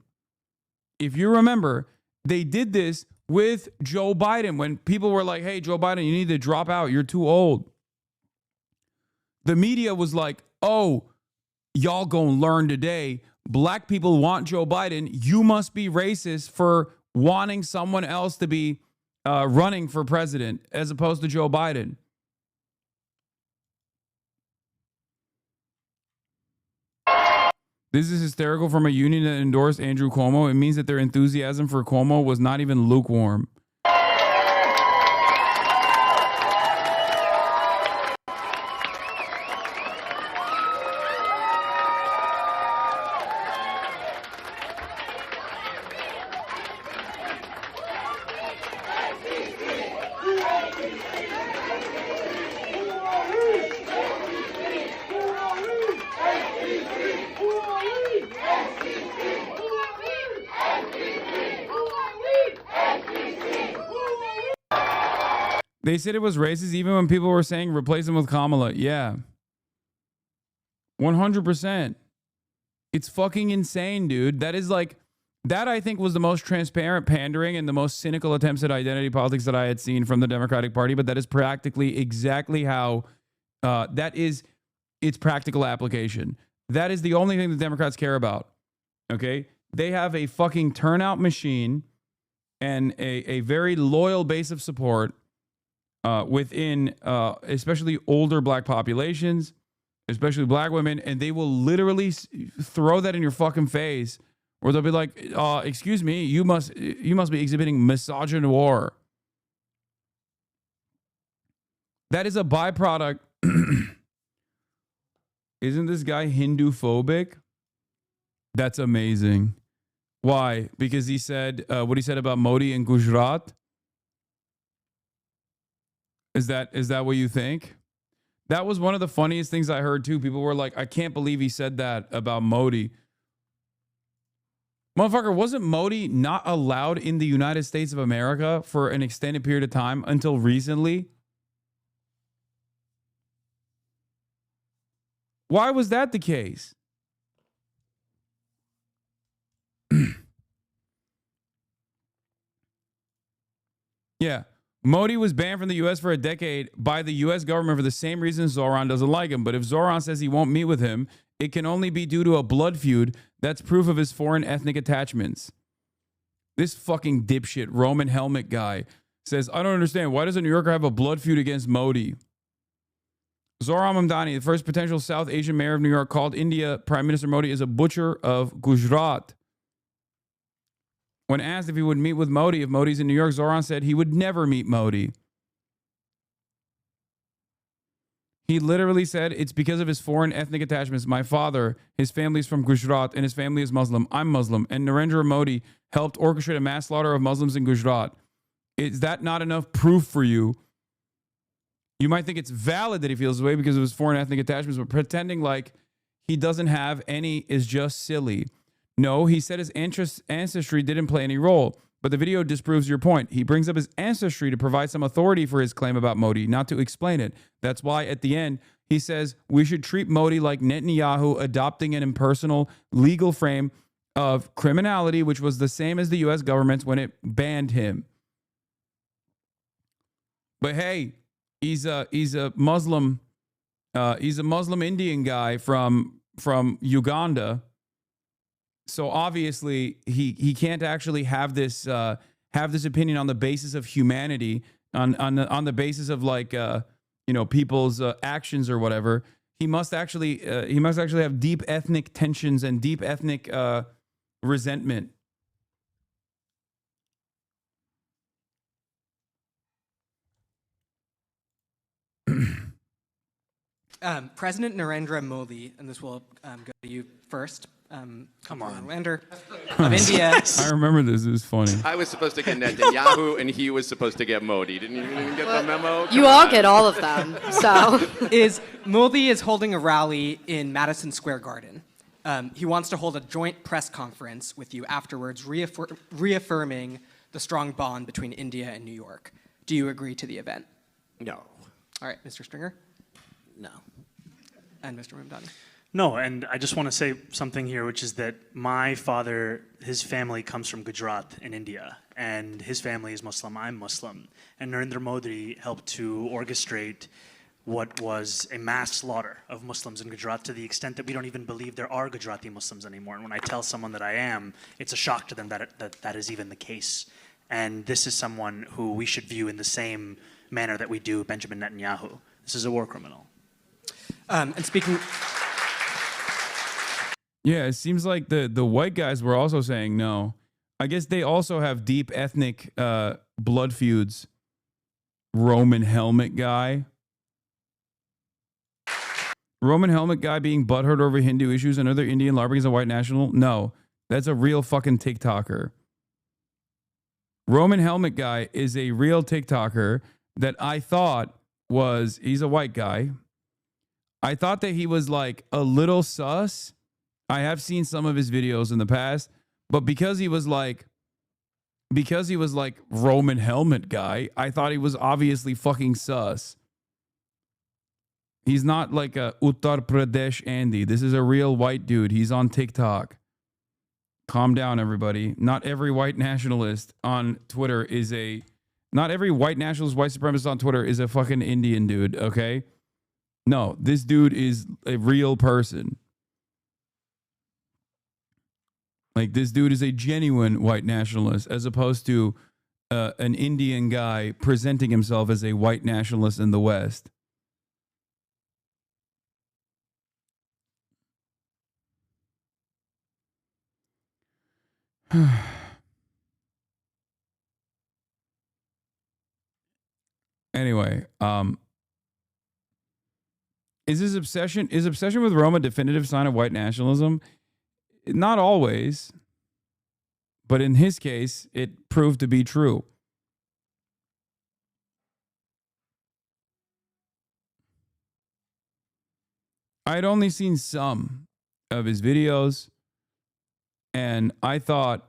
If you remember, they did this with Joe Biden when people were like, hey, Joe Biden, you need to drop out. You're too old. The media was like, oh, y'all gonna learn today. Black people want Joe Biden. You must be racist for wanting someone else to be running for president as opposed to Joe Biden. This is hysterical from a union that endorsed Andrew Cuomo. It means that their enthusiasm for Cuomo was not even lukewarm. They said it was racist even when people were saying replace him with Kamala. Yeah. 100%. It's fucking insane, dude. That is like, that I think was the most transparent pandering and the most cynical attempts at identity politics that I had seen from the Democratic Party. But that is practically exactly how, that is its practical application. That is the only thing the Democrats care about. Okay? They have a fucking turnout machine and a very loyal base of support within especially older black populations, especially black women, and they will literally throw that in your fucking face, or they'll be like, excuse me, you must be exhibiting misogynoir. That is a byproduct. Isn't this guy Hindu phobic? That's amazing. Why? Because he said what he said about Modi in Gujarat. Is that what you think? That was one of the funniest things I heard too. People were like, I can't believe he said that about Modi. Motherfucker, wasn't Modi not allowed in the United States of America for an extended period of time until recently? Why was that the case? Yeah. Modi was banned from the U.S. for a decade by the U.S. government for the same reason Zoran doesn't like him. But if Zoran says he won't meet with him, it can only be due to a blood feud. That's proof of his foreign ethnic attachments. This fucking dipshit Roman helmet guy says, I don't understand. Why doesn't New Yorker have a blood feud against Modi? Zohran Mamdani, the first potential South Asian mayor of New York, called India Prime Minister Modi as a butcher of Gujarat. When asked if he would meet with Modi if Modi's in New York, Zohran said he would never meet Modi. He literally said, it's because of his foreign ethnic attachments. My father, his family is from Gujarat, and his family is Muslim. I'm Muslim. And Narendra Modi helped orchestrate a mass slaughter of Muslims in Gujarat. Is that not enough proof for you? You might think it's valid that he feels this way because of his foreign ethnic attachments, but pretending like he doesn't have any is just silly. No, he said his ancestry didn't play any role, but the video disproves your point. He brings up his ancestry to provide some authority for his claim about Modi, not to explain it. That's why at the end, he says we should treat Modi like Netanyahu adopting an impersonal legal frame of criminality, which was the same as the U.S. government's when it banned him. But hey, he's a Muslim Indian guy from Uganda. So obviously he can't actually have this opinion on the basis of humanity, on the basis of like people's actions or whatever. He must actually have deep ethnic tensions and deep ethnic resentment. President Narendra Modi, and this will go to you first. Come on, Lander of India. I remember this. It was funny. I was supposed to get Netanyahu, and he was supposed to get Modi. Didn't you even get the memo? You all get all of them. So Modi is holding a rally in Madison Square Garden. He wants to hold a joint press conference with you afterwards, reaffirming the strong bond between India and New York. Do you agree to the event? No. All right, Mr. Stringer. No. And Mr. Mamdani. No, and I just want to say something here, which is that my father, his family comes from Gujarat in India, and his family is Muslim, I'm Muslim. And Narendra Modi helped to orchestrate what was a mass slaughter of Muslims in Gujarat to the extent that we don't even believe there are Gujarati Muslims anymore. And when I tell someone that I am, it's a shock to them that is even the case. And this is someone who we should view in the same manner that we do Benjamin Netanyahu. This is a war criminal. And speaking... Yeah, it seems like the white guys were also saying no. I guess they also have deep ethnic blood feuds. Roman helmet guy. Roman helmet guy being butthurt over Hindu issues and other Indian law against a white national? No, that's a real fucking TikToker. Roman helmet guy is a real TikToker that I thought he's a white guy. I thought that he was like a little sus. I have seen some of his videos in the past, but because he was like Roman helmet guy, I thought he was obviously fucking sus. He's not like a Uttar Pradesh Andy. This is a real white dude. He's on TikTok. Calm down, everybody. Not every white nationalist on Twitter not every white nationalist, white supremacist on Twitter is a fucking Indian dude, okay? No, this dude is a real person. Like, this dude is a genuine white nationalist as opposed to an Indian guy presenting himself as a white nationalist in the West. Anyway, is obsession with Rome a definitive sign of white nationalism? Not always, but in his case, it proved to be true. I'd only seen some of his videos, and I thought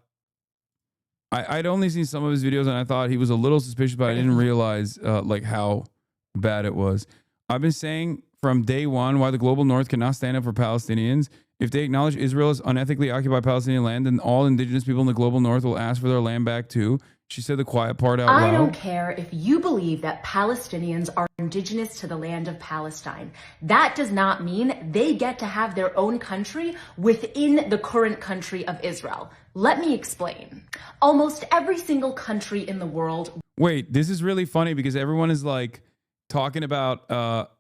I'd only seen some of his videos, and I thought he was a little suspicious, but I didn't realize like how bad it was. I've been saying from day one why the global north cannot stand up for Palestinians. If they acknowledge Israel as unethically occupied Palestinian land, then all indigenous people in the global north will ask for their land back too. She said the quiet part out loud. I don't care if you believe that Palestinians are indigenous to the land of Palestine. That does not mean they get to have their own country within the current country of Israel. Let me explain. Almost every single country in the world. Wait, this is really funny because everyone is like talking about,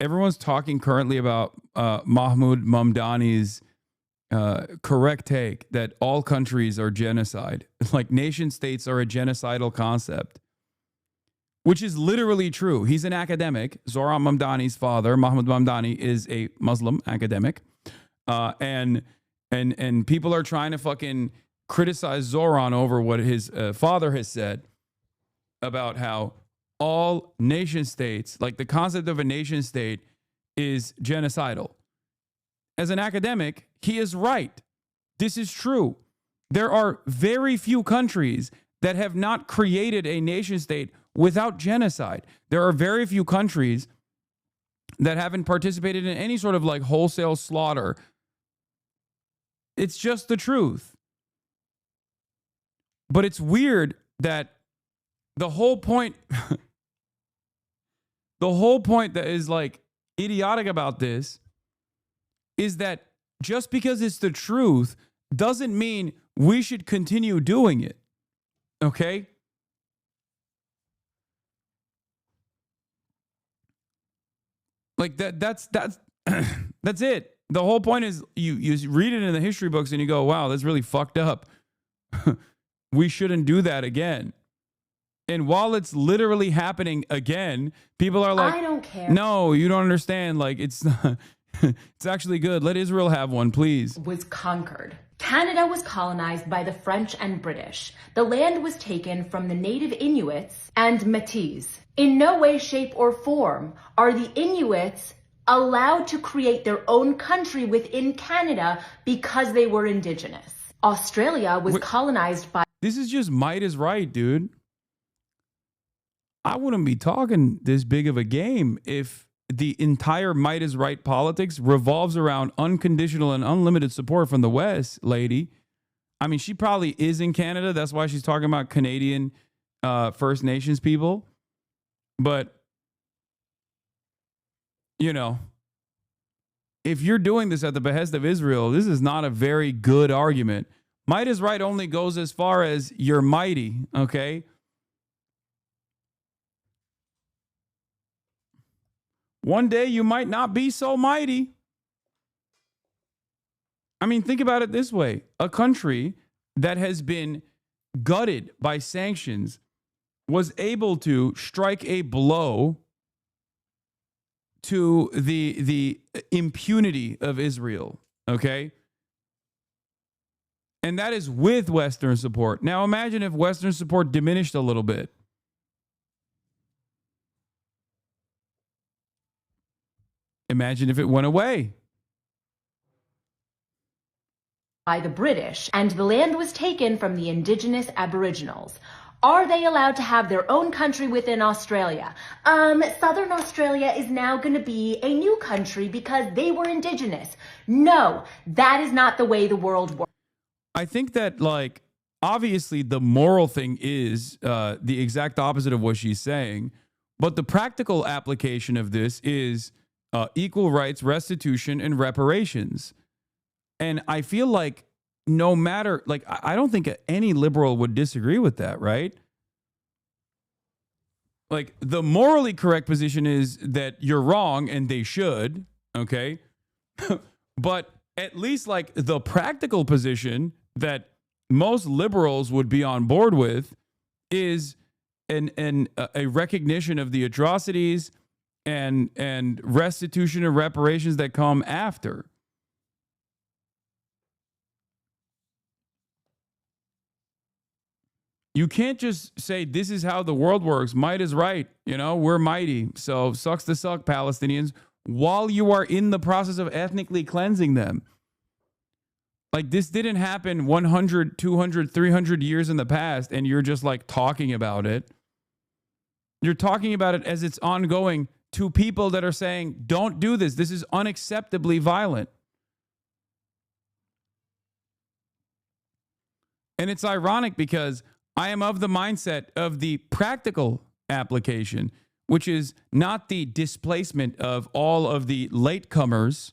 everyone's talking currently about Mahmoud Mamdani's correct take that all countries are genocide. Like nation states are a genocidal concept, which is literally true. He's an academic. Zohran Mamdani's father, Mahmoud Mamdani, is a Muslim academic. And people are trying to fucking criticize Zohran over what his father has said about how all nation states, like the concept of a nation state, is genocidal. As an academic, he is right. This is true. There are very few countries that have not created a nation state without genocide. There are very few countries that haven't participated in any sort of like wholesale slaughter. It's just the truth. But it's weird that the whole point that is like idiotic about this is that just because it's the truth doesn't mean we should continue doing it. Okay? Like that's that's it. The whole point is you read it in the history books and you go, wow, that's really fucked up. We shouldn't do that again. And while it's literally happening again, people are like, I don't care. No, you don't understand. Like, it's not, it's actually good. Let Israel have one, please. Was conquered. Canada was colonized by the French and British. The land was taken from the native Inuits and Métis. In no way, shape, or form are the Inuits allowed to create their own country within Canada because they were indigenous. Australia was colonized by... This is just might is right, dude. I wouldn't be talking this big of a game if the entire might is right politics revolves around unconditional and unlimited support from the West, lady. I mean, she probably is in Canada. That's why she's talking about Canadian First Nations people. But, you know, if you're doing this at the behest of Israel, this is not a very good argument. Might is right only goes as far as you're mighty, okay? One day you might not be so mighty. I mean, think about it this way. A country that has been gutted by sanctions was able to strike a blow to the impunity of Israel, okay? And that is with Western support. Now imagine if Western support diminished a little bit. Imagine if it went away. By the British, and the land was taken from the indigenous Aboriginals. Are they allowed to have their own country within Australia? Southern Australia is now going to be a new country because they were indigenous. No, that is not the way the world works. I think that, like, obviously the moral thing is the exact opposite of what she's saying, but the practical application of this is equal rights, restitution, and reparations. And I feel like no matter, like, I don't think any liberal would disagree with that, right? Like, the morally correct position is that you're wrong and they should, okay? But at least, like, the practical position that most liberals would be on board with is a recognition of the atrocities and restitution and reparations that come after. You can't just say this is how the world works. Might is right. You know, we're mighty. So sucks to suck, Palestinians, while you are in the process of ethnically cleansing them. Like, this didn't happen 100, 200, 300 years in the past, and you're just like talking about it. You're talking about it as it's ongoing to people that are saying, don't do this. This is unacceptably violent. And it's ironic because I am of the mindset of the practical application, which is not the displacement of all of the latecomers,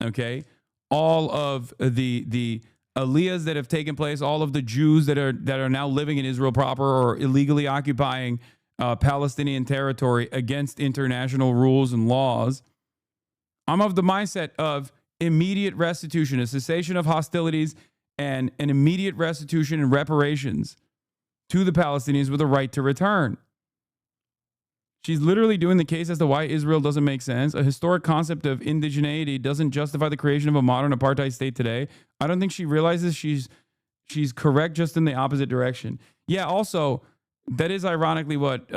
okay? All of the aliyahs that have taken place, all of the Jews that are now living in Israel proper or illegally occupying Palestinian territory against international rules and laws. I'm of the mindset of immediate restitution, a cessation of hostilities, and an immediate restitution and reparations to the Palestinians with a right to return. She's literally doing the case as to why Israel doesn't make sense. A historic concept of indigeneity doesn't justify the creation of a modern apartheid state today. I don't think she realizes she's correct, just in the opposite direction. Yeah, also, that is ironically what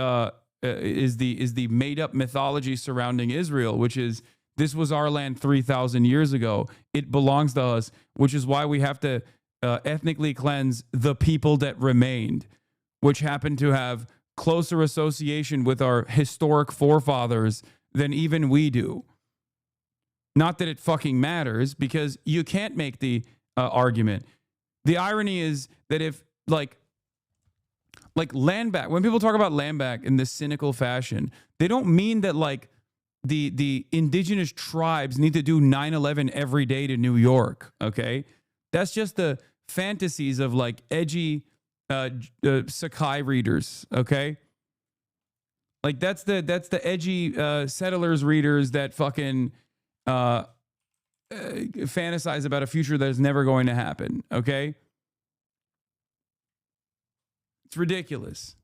is the made-up mythology surrounding Israel, which is this was our land 3,000 years ago. It belongs to us, which is why we have to ethnically cleanse the people that remained, which happen to have closer association with our historic forefathers than even we do. Not that it fucking matters, because you can't make the argument. The irony is that if like land back, when people talk about land back in this cynical fashion, they don't mean that like the indigenous tribes need to do 9/11 every day to New York, okay? That's just the fantasies of like edgy Sakai readers, okay? Like that's the edgy settlers readers that fucking fantasize about a future that is never going to happen, okay? It's ridiculous.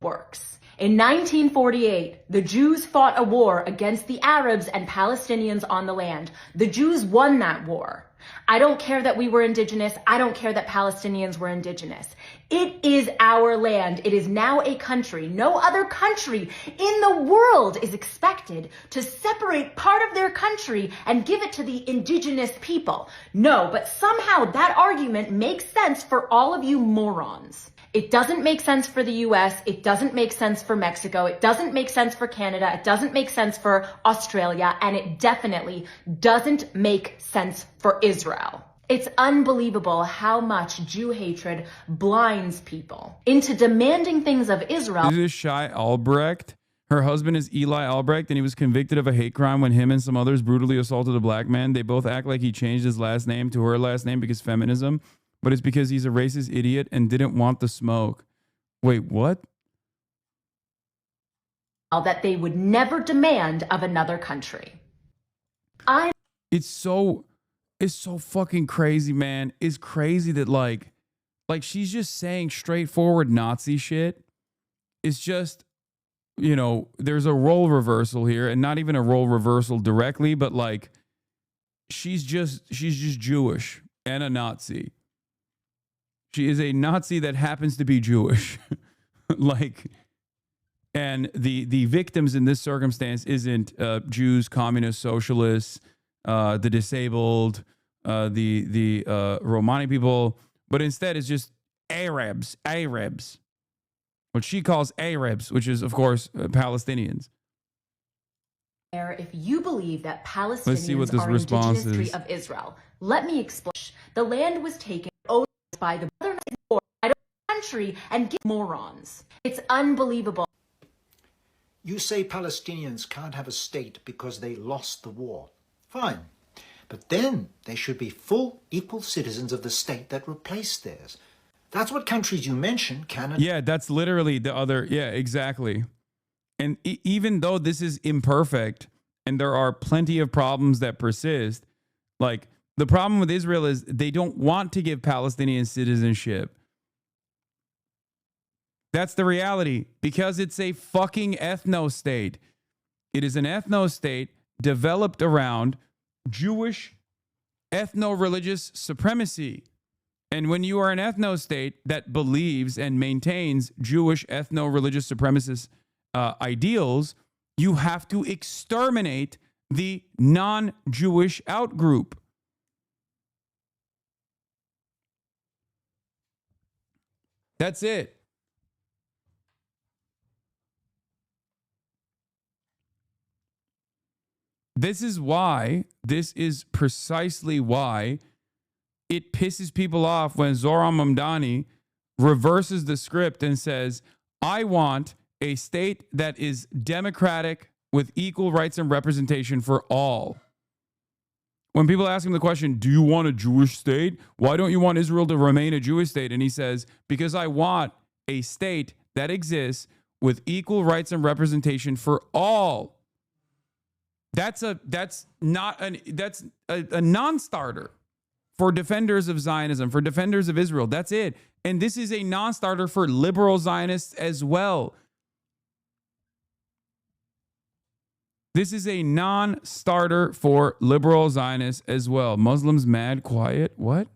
Works. In 1948, the Jews fought a war against the Arabs and Palestinians on the land. The Jews won that war. I don't care that we were indigenous. I don't care that Palestinians were indigenous. It is our land. It is now a country. No other country in the world is expected to separate part of their country and give it to the indigenous people. No, but somehow that argument makes sense for all of you morons. It doesn't make sense for the US. It doesn't make sense for Mexico. It doesn't make sense for Canada. It doesn't make sense for Australia. And it definitely doesn't make sense for Israel. It's unbelievable how much Jew hatred blinds people into demanding things of Israel. This is Shai Albrecht. Her husband is Eli Albrecht, and he was convicted of a hate crime when him and some others brutally assaulted a black man. They both act like he changed his last name to her last name because feminism. But it's because he's a racist idiot and didn't want the smoke. Wait, what? That they would never demand of another country. It's so fucking crazy, man. It's crazy that like she's just saying straightforward Nazi shit. It's just, you know, there's a role reversal here, and not even a role reversal directly, but like she's just Jewish and a Nazi. She is a Nazi that happens to be Jewish. And the victims in this circumstance isn't Jews, communists, socialists, the disabled, the Romani people, but instead it's just Arabs, what she calls Arabs, which is, of course, Palestinians. If you believe that Palestinians Let's see what this are response indigenous is. of Israel, let me explain. The land was taken by the country and give morons. It's unbelievable. You say Palestinians can't have a state because they lost the war. Fine. But then they should be full, equal citizens of the state that replaced theirs. That's what countries you mentioned, Canada. Yeah, that's literally the other. Yeah, exactly. And even though this is imperfect and there are plenty of problems that persist, like the problem with Israel is they don't want to give Palestinian citizenship. That's the reality, because it's a fucking ethno-state. It is an ethno-state developed around Jewish ethno-religious supremacy. And when you are an ethno-state that believes and maintains Jewish ethno-religious supremacist ideals, you have to exterminate the non-Jewish outgroup. That's it. This is precisely why it pisses people off when Zohran Mamdani reverses the script and says, I want a state that is democratic with equal rights and representation for all. When people ask him the question, do you want a Jewish state? Why don't you want Israel to remain a Jewish state? And he says, because I want a state that exists with equal rights and representation for all. That's a non-starter for defenders of Zionism, for defenders of Israel. That's it. And this is a non-starter for liberal Zionists as well. This is a non-starter for liberal Zionists as well. Muslims mad, quiet. What?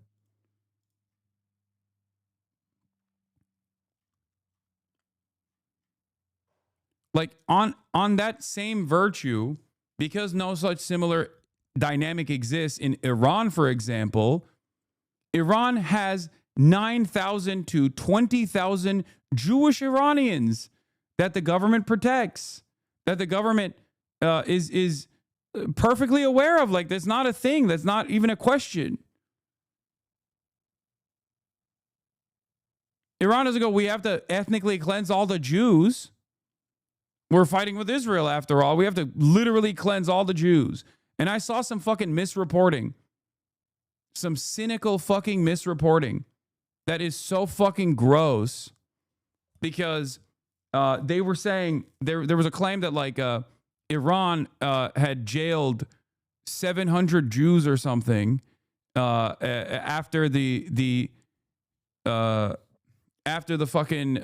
Like on that same virtue, because no such similar dynamic exists in Iran, for example, Iran has 9,000 to 20,000 Jewish Iranians that the government protects, that the government is perfectly aware of. Like, that's not a thing. That's not even a question. Iran doesn't go, we have to ethnically cleanse all the Jews. We're fighting with Israel, after all. We have to literally cleanse all the Jews. And I saw some fucking misreporting. Some cynical fucking misreporting. That is so fucking gross. Because they were saying, there was a claim that like Iran had jailed 700 Jews or something after the fucking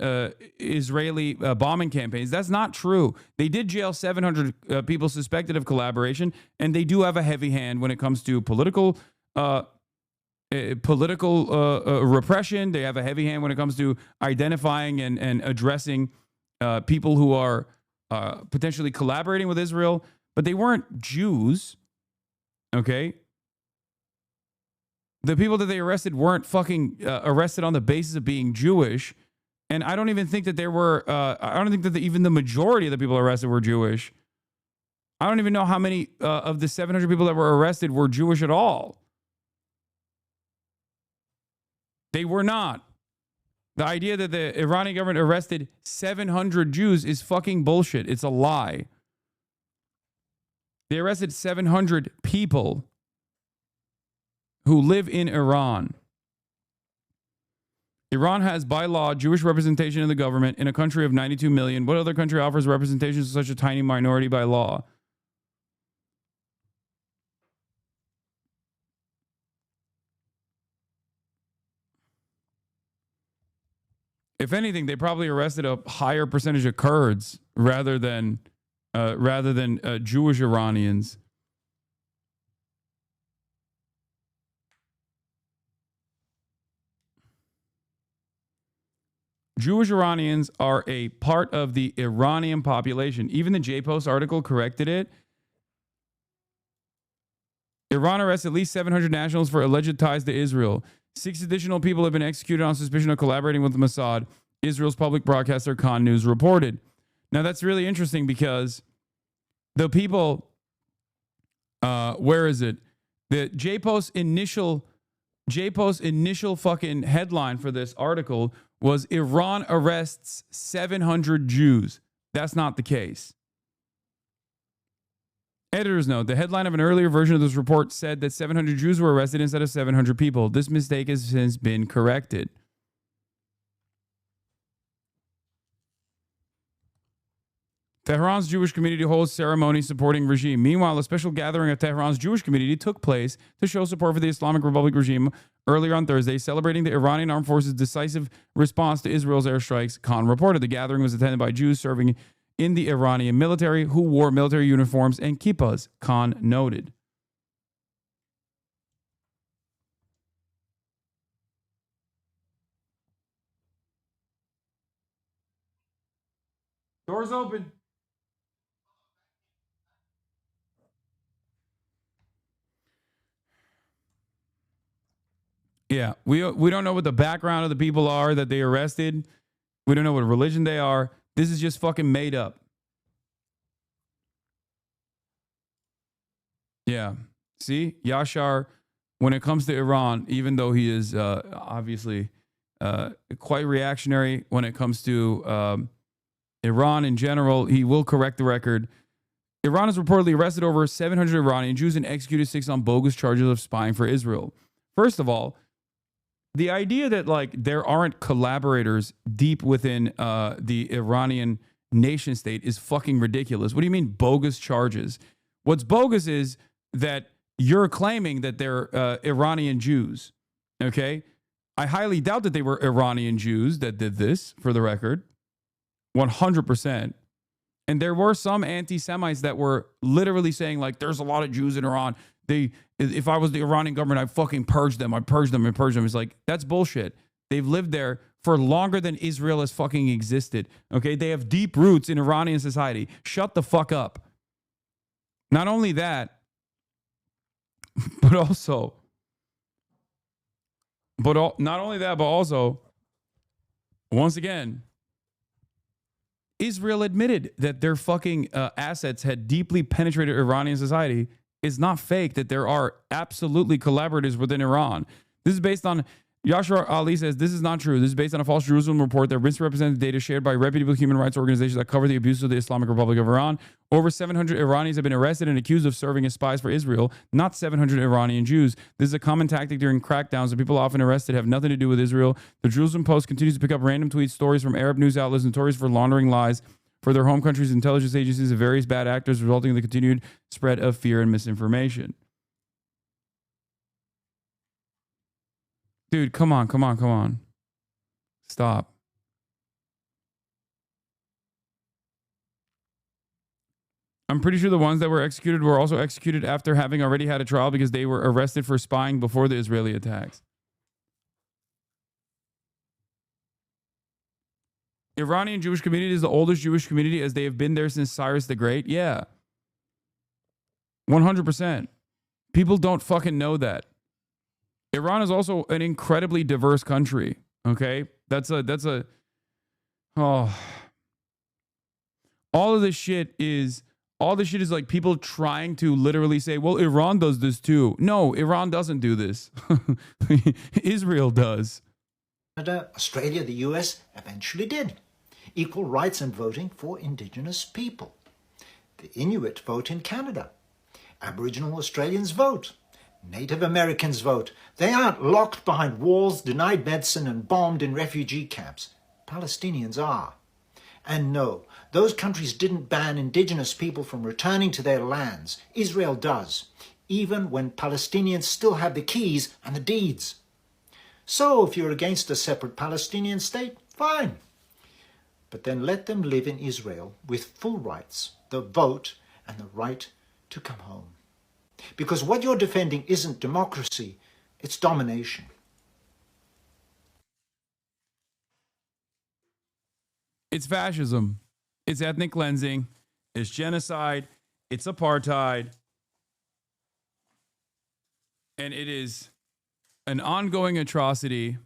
Israeli bombing campaigns. That's not true. They did jail 700 people suspected of collaboration, and they do have a heavy hand when it comes to political repression. They have a heavy hand when it comes to identifying and addressing people who are potentially collaborating with Israel, but they weren't Jews, okay? The people that they arrested weren't fucking arrested on the basis of being Jewish. And I don't even think that there were, I don't think that even the majority of the people arrested were Jewish. I don't even know how many of the 700 people that were arrested were Jewish at all. They were not. The idea that the Iranian government arrested 700 Jews is fucking bullshit. It's a lie. They arrested 700 people who live in Iran. Iran has, by law, Jewish representation in the government in a country of 92 million. What other country offers representation to such a tiny minority by law? If anything, they probably arrested a higher percentage of Kurds rather than Jewish Iranians. Jewish Iranians are a part of the Iranian population. Even the J-Post article corrected it. Iran arrests at least 700 nationals for alleged ties to Israel. 6 additional people have been executed on suspicion of collaborating with Mossad, Israel's public broadcaster Khan News reported. Now, that's really interesting because the people, where is it? The J-Post initial fucking headline for this article was Iran arrests 700 Jews. That's not the case. Editor's note, the headline of an earlier version of this report said that 700 Jews were arrested instead of 700 people. This mistake has since been corrected. Tehran's Jewish community holds ceremony supporting regime. Meanwhile, a special gathering of Tehran's Jewish community took place to show support for the Islamic Republic regime earlier on Thursday, celebrating the Iranian armed forces' decisive response to Israel's airstrikes. Khan reported the gathering was attended by Jews serving in the Iranian military who wore military uniforms and kippas, Khan noted. Doors open. Yeah, we don't know what the background of the people are that they arrested. We don't know what religion they are. This is just fucking made up. Yeah. See, Yashar, when it comes to Iran, even though he is obviously quite reactionary when it comes to Iran in general, he will correct the record. Iran has reportedly arrested over 700 Iranian Jews and executed 6 on bogus charges of spying for Israel. First of all, the idea that like there aren't collaborators deep within the Iranian nation state is fucking ridiculous. What do you mean bogus charges? What's bogus is that you're claiming that they're Iranian Jews. Okay? I highly doubt that they were Iranian Jews that did this, for the record. 100%. And there were some anti-Semites that were literally saying like, there's a lot of Jews in Iran. If I was the Iranian government, I'd fucking purge them. I'd purge them and purge them. It's like, that's bullshit. They've lived there for longer than Israel has fucking existed. Okay? They have deep roots in Iranian society. Shut the fuck up. Not only that, but also, not only that, but also, once again, Israel admitted that their fucking assets had deeply penetrated Iranian society. Is not fake, that there are absolutely collaborators within Iran. This is based on, Yashar Ali says, this is not true. This is based on a false Jerusalem report that misrepresented data shared by reputable human rights organizations that cover the abuse of the Islamic Republic of Iran. Over 700 Iranians have been arrested and accused of serving as spies for Israel, not 700 Iranian Jews. This is a common tactic during crackdowns. The people often arrested have nothing to do with Israel. The Jerusalem Post continues to pick up random tweets, stories from Arab news outlets notorious for laundering lies for their home countries' intelligence agencies and various bad actors, resulting in the continued spread of fear and misinformation. Dude, come on. Stop. I'm pretty sure the ones that were executed were also executed after having already had a trial because they were arrested for spying before the Israeli attacks. Iranian Jewish community is the oldest Jewish community as they have been there since Cyrus the Great. Yeah. 100%. People don't fucking know that. Iran is also an incredibly diverse country. Okay? That's a all of this shit is like people trying to literally say, well, Iran does this too. No, Iran doesn't do this. Israel does. Canada, Australia, the US eventually did. Equal rights and voting for Indigenous people. The Inuit vote in Canada. Aboriginal Australians vote. Native Americans vote. They aren't locked behind walls, denied medicine, and bombed in refugee camps. Palestinians are. And no, those countries didn't ban Indigenous people from returning to their lands. Israel does, even when Palestinians still have the keys and the deeds. So if you're against a separate Palestinian state, fine. But then let them live in Israel with full rights, the vote, and the right to come home. Because what you're defending isn't democracy, it's domination. It's fascism. It's ethnic cleansing. It's genocide. It's apartheid. And it is an ongoing atrocity.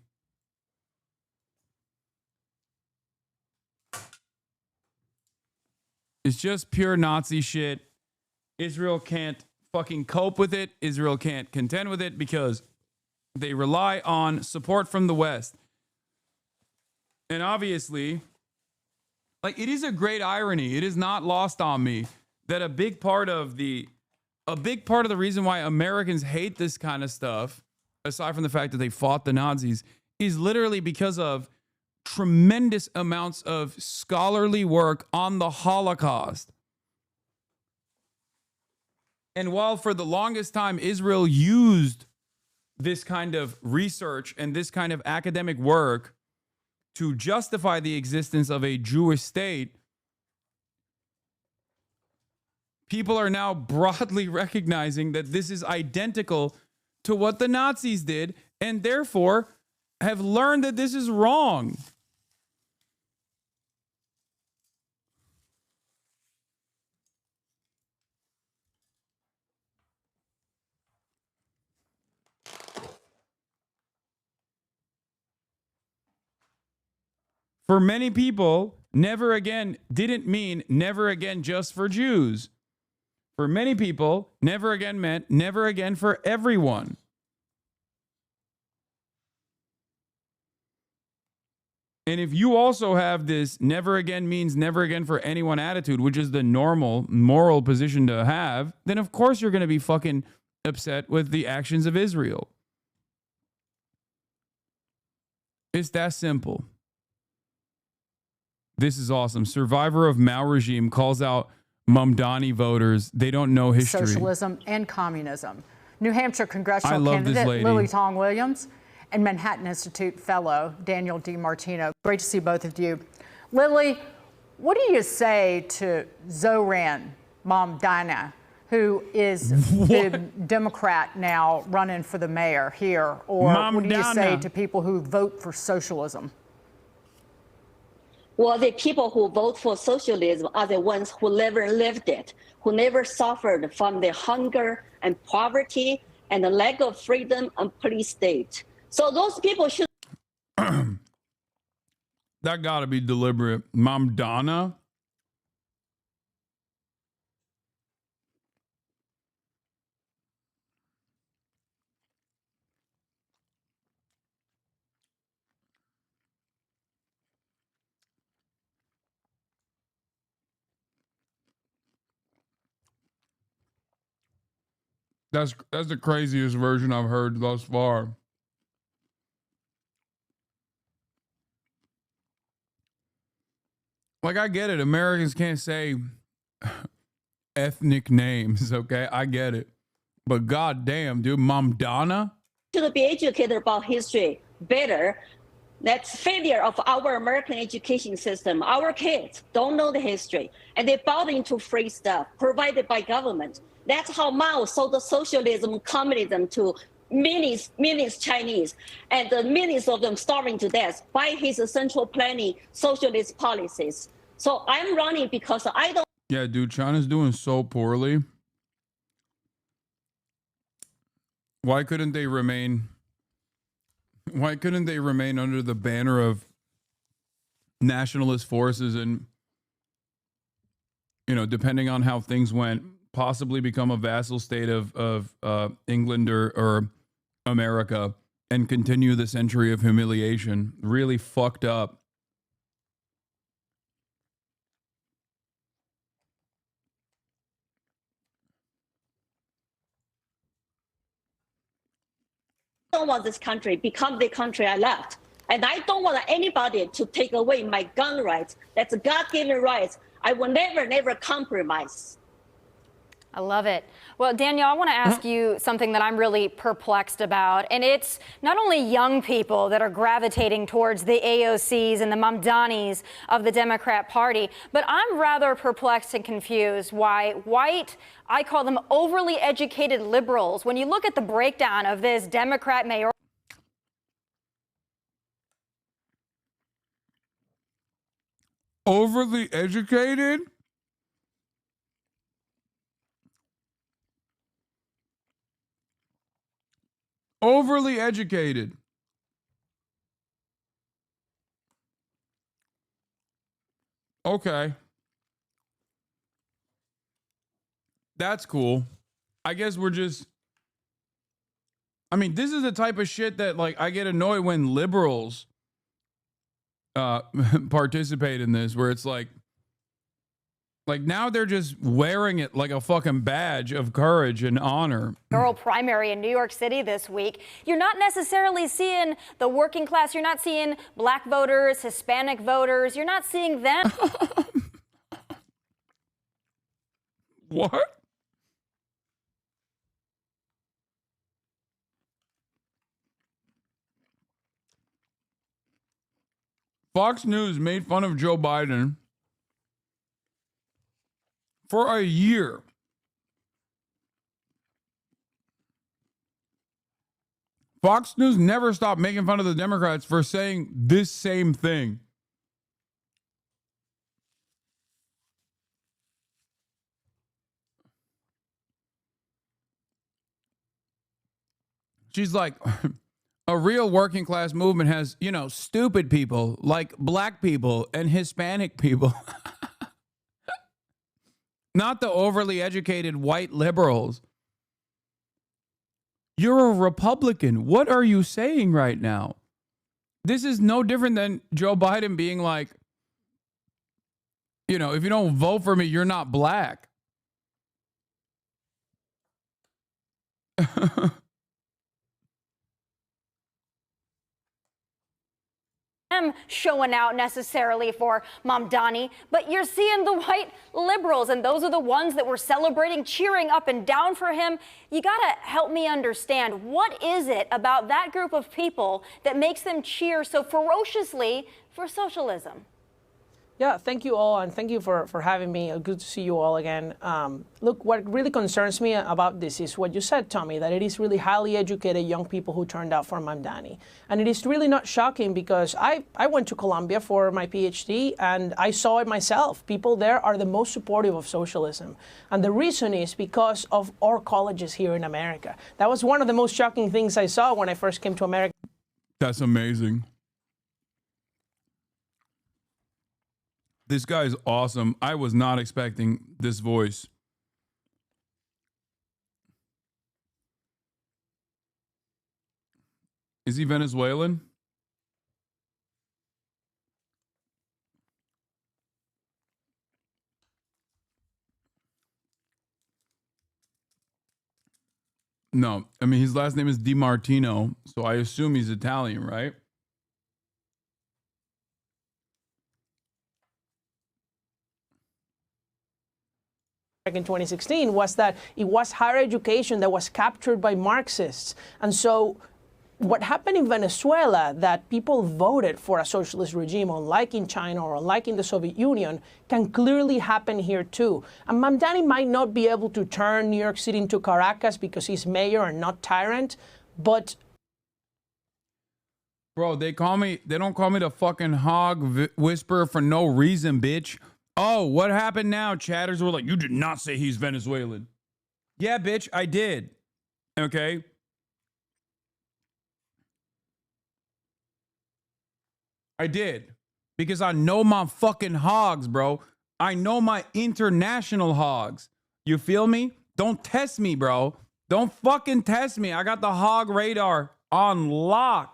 It's just pure Nazi shit. Israel can't fucking cope with it. Israel can't contend with it because they rely on support from the West. And obviously, like, it is a great irony. It is not lost on me that a big part of the a big part of the reason why Americans hate this kind of stuff, aside from the fact that they fought the Nazis, is literally because of tremendous amounts of scholarly work on the Holocaust. And while for the longest time Israel used this kind of research and this kind of academic work to justify the existence of a Jewish state, people are now broadly recognizing that this is identical to what the Nazis did, and therefore have learned that this is wrong. For many people, never again didn't mean never again just for Jews. For many people, never again meant never again for everyone. And if you also have this never again means never again for anyone attitude, which is the normal moral position to have, then of course you're going to be fucking upset with the actions of Israel. It's that simple. This is awesome. Survivor of Mao regime calls out Mamdani voters. They don't know history. Socialism and communism. New Hampshire congressional I love this candidate lady. Lily Tong Williams and Manhattan Institute fellow Daniel DiMartino. Great to see both of you. Lily, what do you say to Zoran Mamdani, who is the Democrat now running for the mayor here? Or what do you say to people who vote for socialism? Well, the people who vote for socialism are the ones who never lived it, who never suffered from the hunger and poverty and the lack of freedom and police state. So those people should. That got to be deliberate. Mamdani? That's the craziest version I've heard thus far. Like, I get it. Americans can't say ethnic names, okay? I get it. But goddamn, dude, Mamdani? Should be educated about history better. That's failure of our American education system. Our kids don't know the history, and they bought into free stuff provided by government. That's how Mao sold the socialism, communism to millions Chinese, and the millions of them starving to death by his central planning socialist policies. So I'm running because I don't. Yeah, dude, China's doing so poorly. Why couldn't they remain under the banner of nationalist forces and, you know, depending on how things went, possibly become a vassal state of England or America and continue the century of humiliation? Really fucked up. Don't want this country become the country I left. And I don't want anybody to take away my gun rights. That's a God-given rights. I will never compromise. I love it. Well, Danielle, I want to ask you something that I'm really perplexed about, and it's not only young people that are gravitating towards the AOCs and the Mamdanis of the Democrat Party, but I'm rather perplexed and confused why white, I call them overly educated liberals, when you look at the breakdown of this Democrat mayor. Overly educated? Overly educated. Okay. That's cool. I guess we're just. I mean, this is the type of shit that, like, I get annoyed when liberals participate in this, where it's like, Like now they're just wearing it like a fucking badge of courage and honor. Girl primary in New York City this week. You're not necessarily seeing the working class. You're not seeing black voters, Hispanic voters. You're not seeing them. What? Fox News made fun of Joe Biden for a year. Fox News never stopped making fun of the Democrats for saying this same thing. She's like, a real working class movement has, you know, stupid people like black people and Hispanic people. Not the overly educated white liberals. You're a Republican. What are you saying right now? This is no different than Joe Biden being like, you know, if you don't vote for me, you're not black. Showing out necessarily for Mamdani, but you're seeing the white liberals, and those are the ones that were celebrating, cheering up and down for him. You gotta help me understand, what is it about that group of people that makes them cheer so ferociously for socialism? Yeah, thank you all, and thank you for having me. Good to see you all again. Look, what really concerns me about this is what you said, Tommy, that it is really highly educated young people who turned out for Mamdani. And it is really not shocking because I went to Columbia for my PhD, and I saw it myself. People there are the most supportive of socialism. And the reason is because of our colleges here in America. That was one of the most shocking things I saw when I first came to America. That's amazing. This guy's awesome. I was not expecting this voice. Is he Venezuelan? No, I mean, his last name is DiMartino, so I assume he's Italian, right? In 2016 was that it was higher education that was captured by Marxists. And so what happened in Venezuela, that people voted for a socialist regime, unlike in China or unlike in the Soviet Union, can clearly happen here too. And Mamdani might not be able to turn New York City into Caracas because he's mayor and not tyrant, but bro, they don't call me the fucking hog whisperer for no reason, bitch. Oh, what happened now? Chatters were like, you did not say he's Venezuelan. Yeah, bitch, I did. Okay. I did. Because I know my fucking hogs, bro. I know my international hogs. You feel me? Don't test me, bro. Don't fucking test me. I got the hog radar on lock.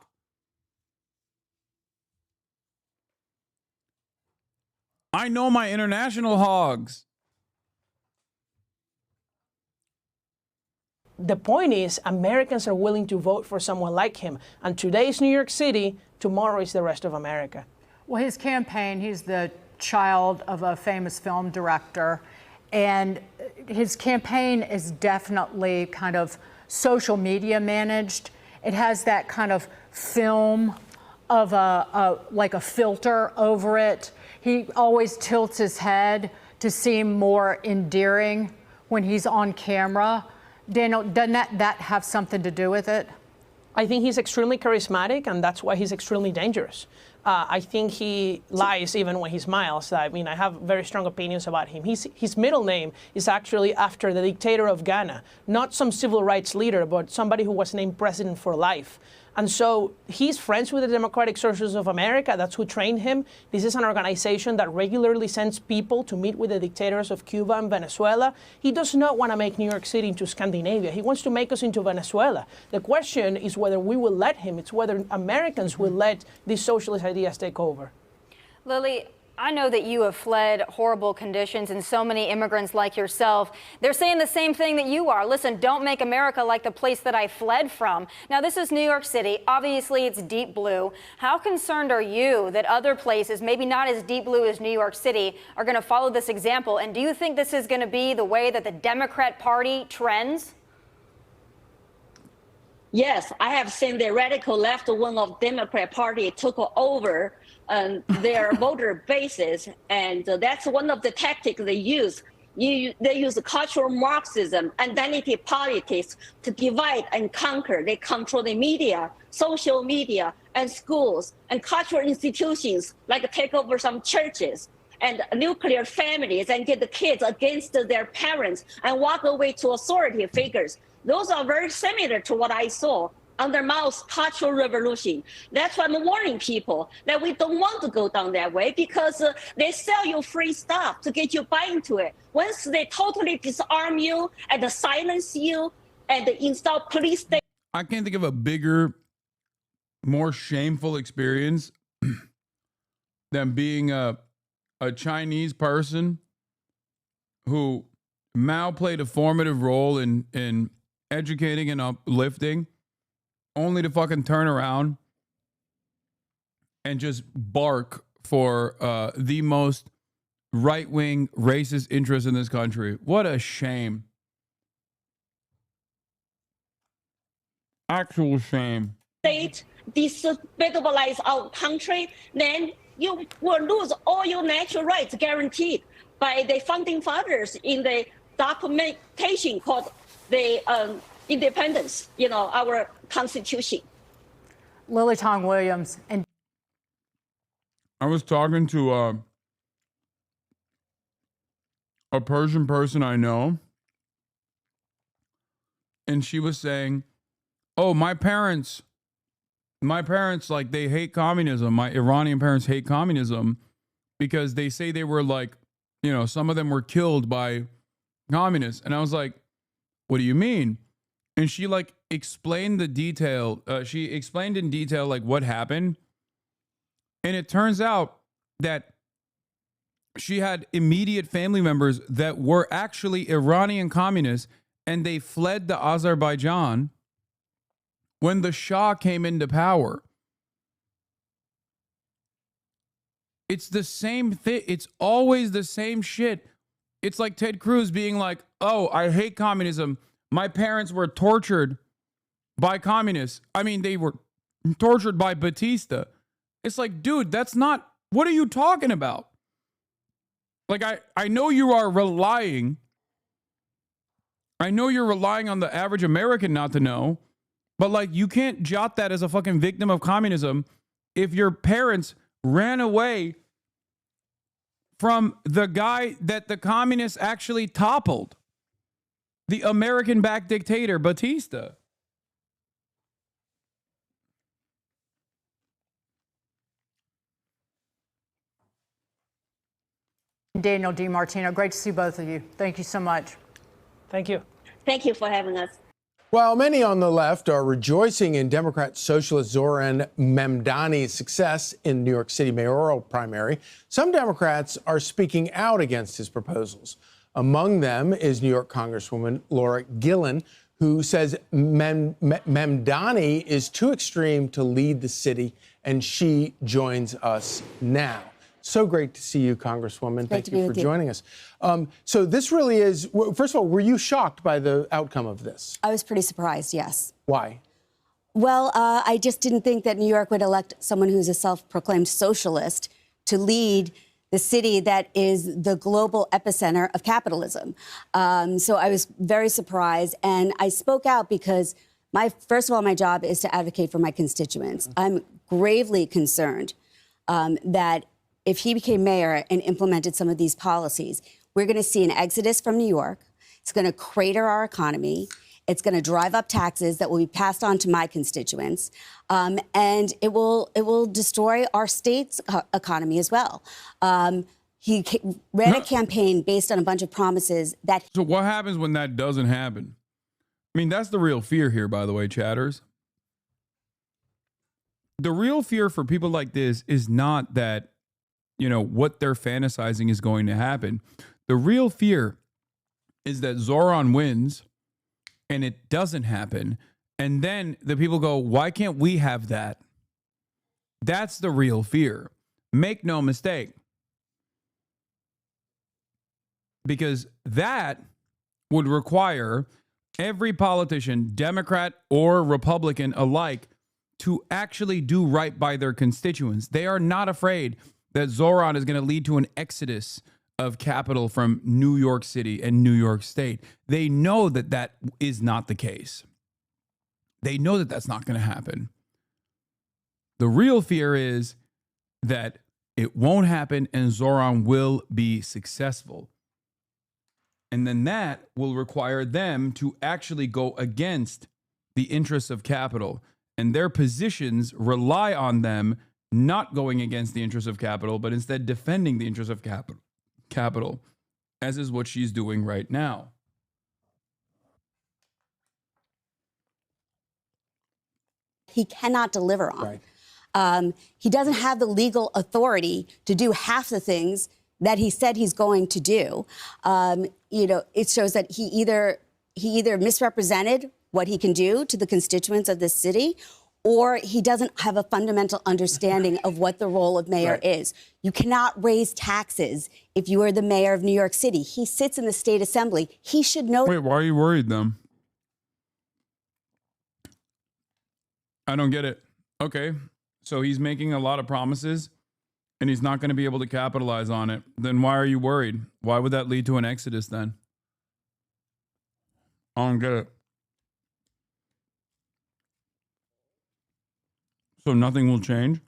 I know my international hogs. The point is, Americans are willing to vote for someone like him. And today is New York City, tomorrow is the rest of America. Well, his campaign, he's the child of a famous film director, and his campaign is definitely kind of social media managed. It has that kind of film of like a filter over it. He always tilts his head to seem more endearing when he's on camera. Daniel, doesn't that have something to do with it? I think he's extremely charismatic, and that's why he's extremely dangerous. I think he lies even when he smiles. I mean, I have very strong opinions about him. His middle name is actually after the dictator of Ghana, not some civil rights leader, but somebody who was named president for life. And so he's friends with the Democratic Socialists of America. That's who trained him. This is an organization that regularly sends people to meet with the dictators of Cuba and Venezuela. He does not want to make New York City into Scandinavia. He wants to make us into Venezuela. The question is whether we will let him. It's whether Americans will let these socialist ideas take over. Lily, I know that you have fled horrible conditions, and so many immigrants like yourself, they're saying the same thing that you are. Listen, don't make America like the place that I fled from. Now, this is New York City. Obviously, it's deep blue. How concerned are you that other places, maybe not as deep blue as New York City, are going to follow this example? And do you think this is going to be the way that the Democrat Party trends? Yes, I have seen the radical left wing of Democrat Party took over their voter bases, and that's one of the tactics they use. They use cultural Marxism, identity politics to divide and conquer. They control the media, social media, and schools, and cultural institutions, like take over some churches and nuclear families, and get the kids against their parents and walk away to authority figures. Those are very similar to what I saw under Mao's Cultural Revolution. That's why I'm warning people that we don't want to go down that way, because they sell you free stuff to get you buy into it. Once they totally disarm you and silence you and install police state. I can't think of a bigger, more shameful experience than being a Chinese person who Mao played a formative role in educating and uplifting, only to fucking turn around and just bark for the most right-wing racist interest in this country. What a shame. Actual shame. State destabilize our country, then you will lose all your natural rights guaranteed by the founding fathers in the documentation called the independence, our Constitution. Lily Tong Williams. And I was talking to a Persian person I know, and she was saying, oh, my parents, like, they hate communism. My Iranian parents hate communism because they say they were like, some of them were killed by communists. And I was like, what do you mean? And she like explained the detail. She explained in detail like what happened. And it turns out that she had immediate family members that were actually Iranian communists, and they fled to Azerbaijan when the Shah came into power. It's the same thing. It's always the same shit. It's like Ted Cruz being like, oh, I hate communism. My parents were tortured by communists. I mean, they were tortured by Batista. It's like, dude, that's not, what are you talking about? Like, I know you are relying. I know you're relying on the average American not to know, but like, you can't jot that as a fucking victim of communism if your parents ran away from the guy that the communists actually toppled. The American-backed dictator, Batista. Daniel DiMartino, great to see both of you. Thank you so much. Thank you. Thank you for having us. While many on the left are rejoicing in Democrat socialist Zoran Mamdani's success in the New York City mayoral primary, some Democrats are speaking out against his proposals. Among them is New York Congresswoman Laura Gillen, who says Mamdani is too extreme to lead the city, and she joins us now. So great to see you, Congresswoman. Thank you for joining us. So this really is, first of all, were you shocked by the outcome of this? I was pretty surprised, yes. Why? Well, I just didn't think that New York would elect someone who's a self-proclaimed socialist to lead the city that is the global epicenter of capitalism. So I was very surprised, and I spoke out because first of all, my job is to advocate for my constituents. I'm gravely concerned that if he became mayor and implemented some of these policies, we're going to see an exodus from New York. It's going to crater our economy. It's going to drive up taxes that will be passed on to my constituents, and it will destroy our state's economy as well. He ran a campaign based on a bunch of promises that. So what happens when that doesn't happen? I mean, that's the real fear here, by the way, chatters. The real fear for people like this is not that what they're fantasizing is going to happen. The real fear is that Zoran wins and it doesn't happen. And then the people go, why can't we have that? That's the real fear. Make no mistake. Because that would require every politician, Democrat or Republican alike, to actually do right by their constituents. They are not afraid that Zoran is going to lead to an exodus of capital from New York City and New York State. They know that that is not the case. They know that that's not going to happen. The real fear is that it won't happen and Zoran will be successful. And then that will require them to actually go against the interests of capital. And their positions rely on them not going against the interests of capital, but instead defending the interests of capital, as is what she's doing right now. He cannot deliver on. Right. He doesn't have the legal authority to do half the things that he said he's going to do. It shows that he either misrepresented what he can do to the constituents of this city, or he doesn't have a fundamental understanding of what the role of mayor is. You cannot raise taxes if you are the mayor of New York City. He sits in the state assembly. He should know. Wait, why are you worried then? I don't get it. Okay, so he's making a lot of promises and he's not going to be able to capitalize on it. Then why are you worried? Why would that lead to an exodus then? I don't get it. So nothing will change?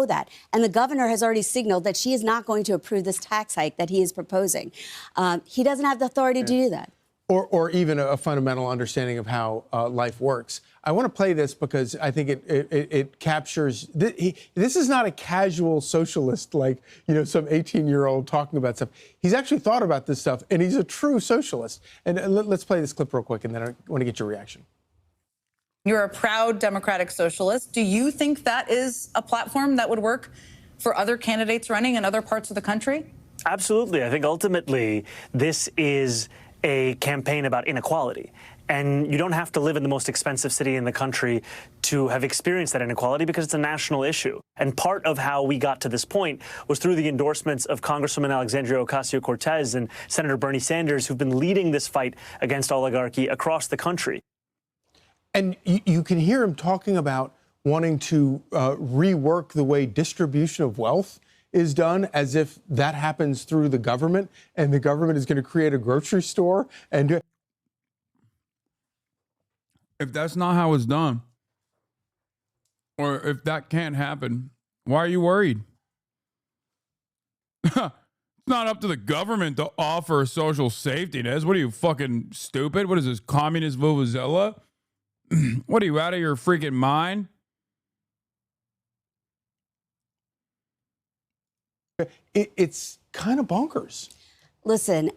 That. And the governor has already signaled that she is not going to approve this tax hike that he is proposing. He doesn't have the authority to do that. Or even a fundamental understanding of how life works. I want to play this because I think it captures. This is not a casual socialist like some 18-year-old talking about stuff. He's actually thought about this stuff, and he's a true socialist. And let's play this clip real quick, and then I want to get your reaction. You're a proud democratic socialist. Do you think that is a platform that would work for other candidates running in other parts of the country? Absolutely. I think ultimately this is a campaign about inequality. And you don't have to live in the most expensive city in the country to have experienced that inequality because it's a national issue. And part of how we got to this point was through the endorsements of Congresswoman Alexandria Ocasio-Cortez and Senator Bernie Sanders, who've been leading this fight against oligarchy across the country. And you can hear him talking about wanting to rework the way distribution of wealth is done, as if that happens through the government and the government is going to create a grocery store. And if that's not how it's done, or if that can't happen, why are you worried? It's not up to the government to offer social safety nets. What are you, fucking stupid? What is this, communist vuvuzela? What are you, out of your freaking mind? It's kind of bonkers. Listen,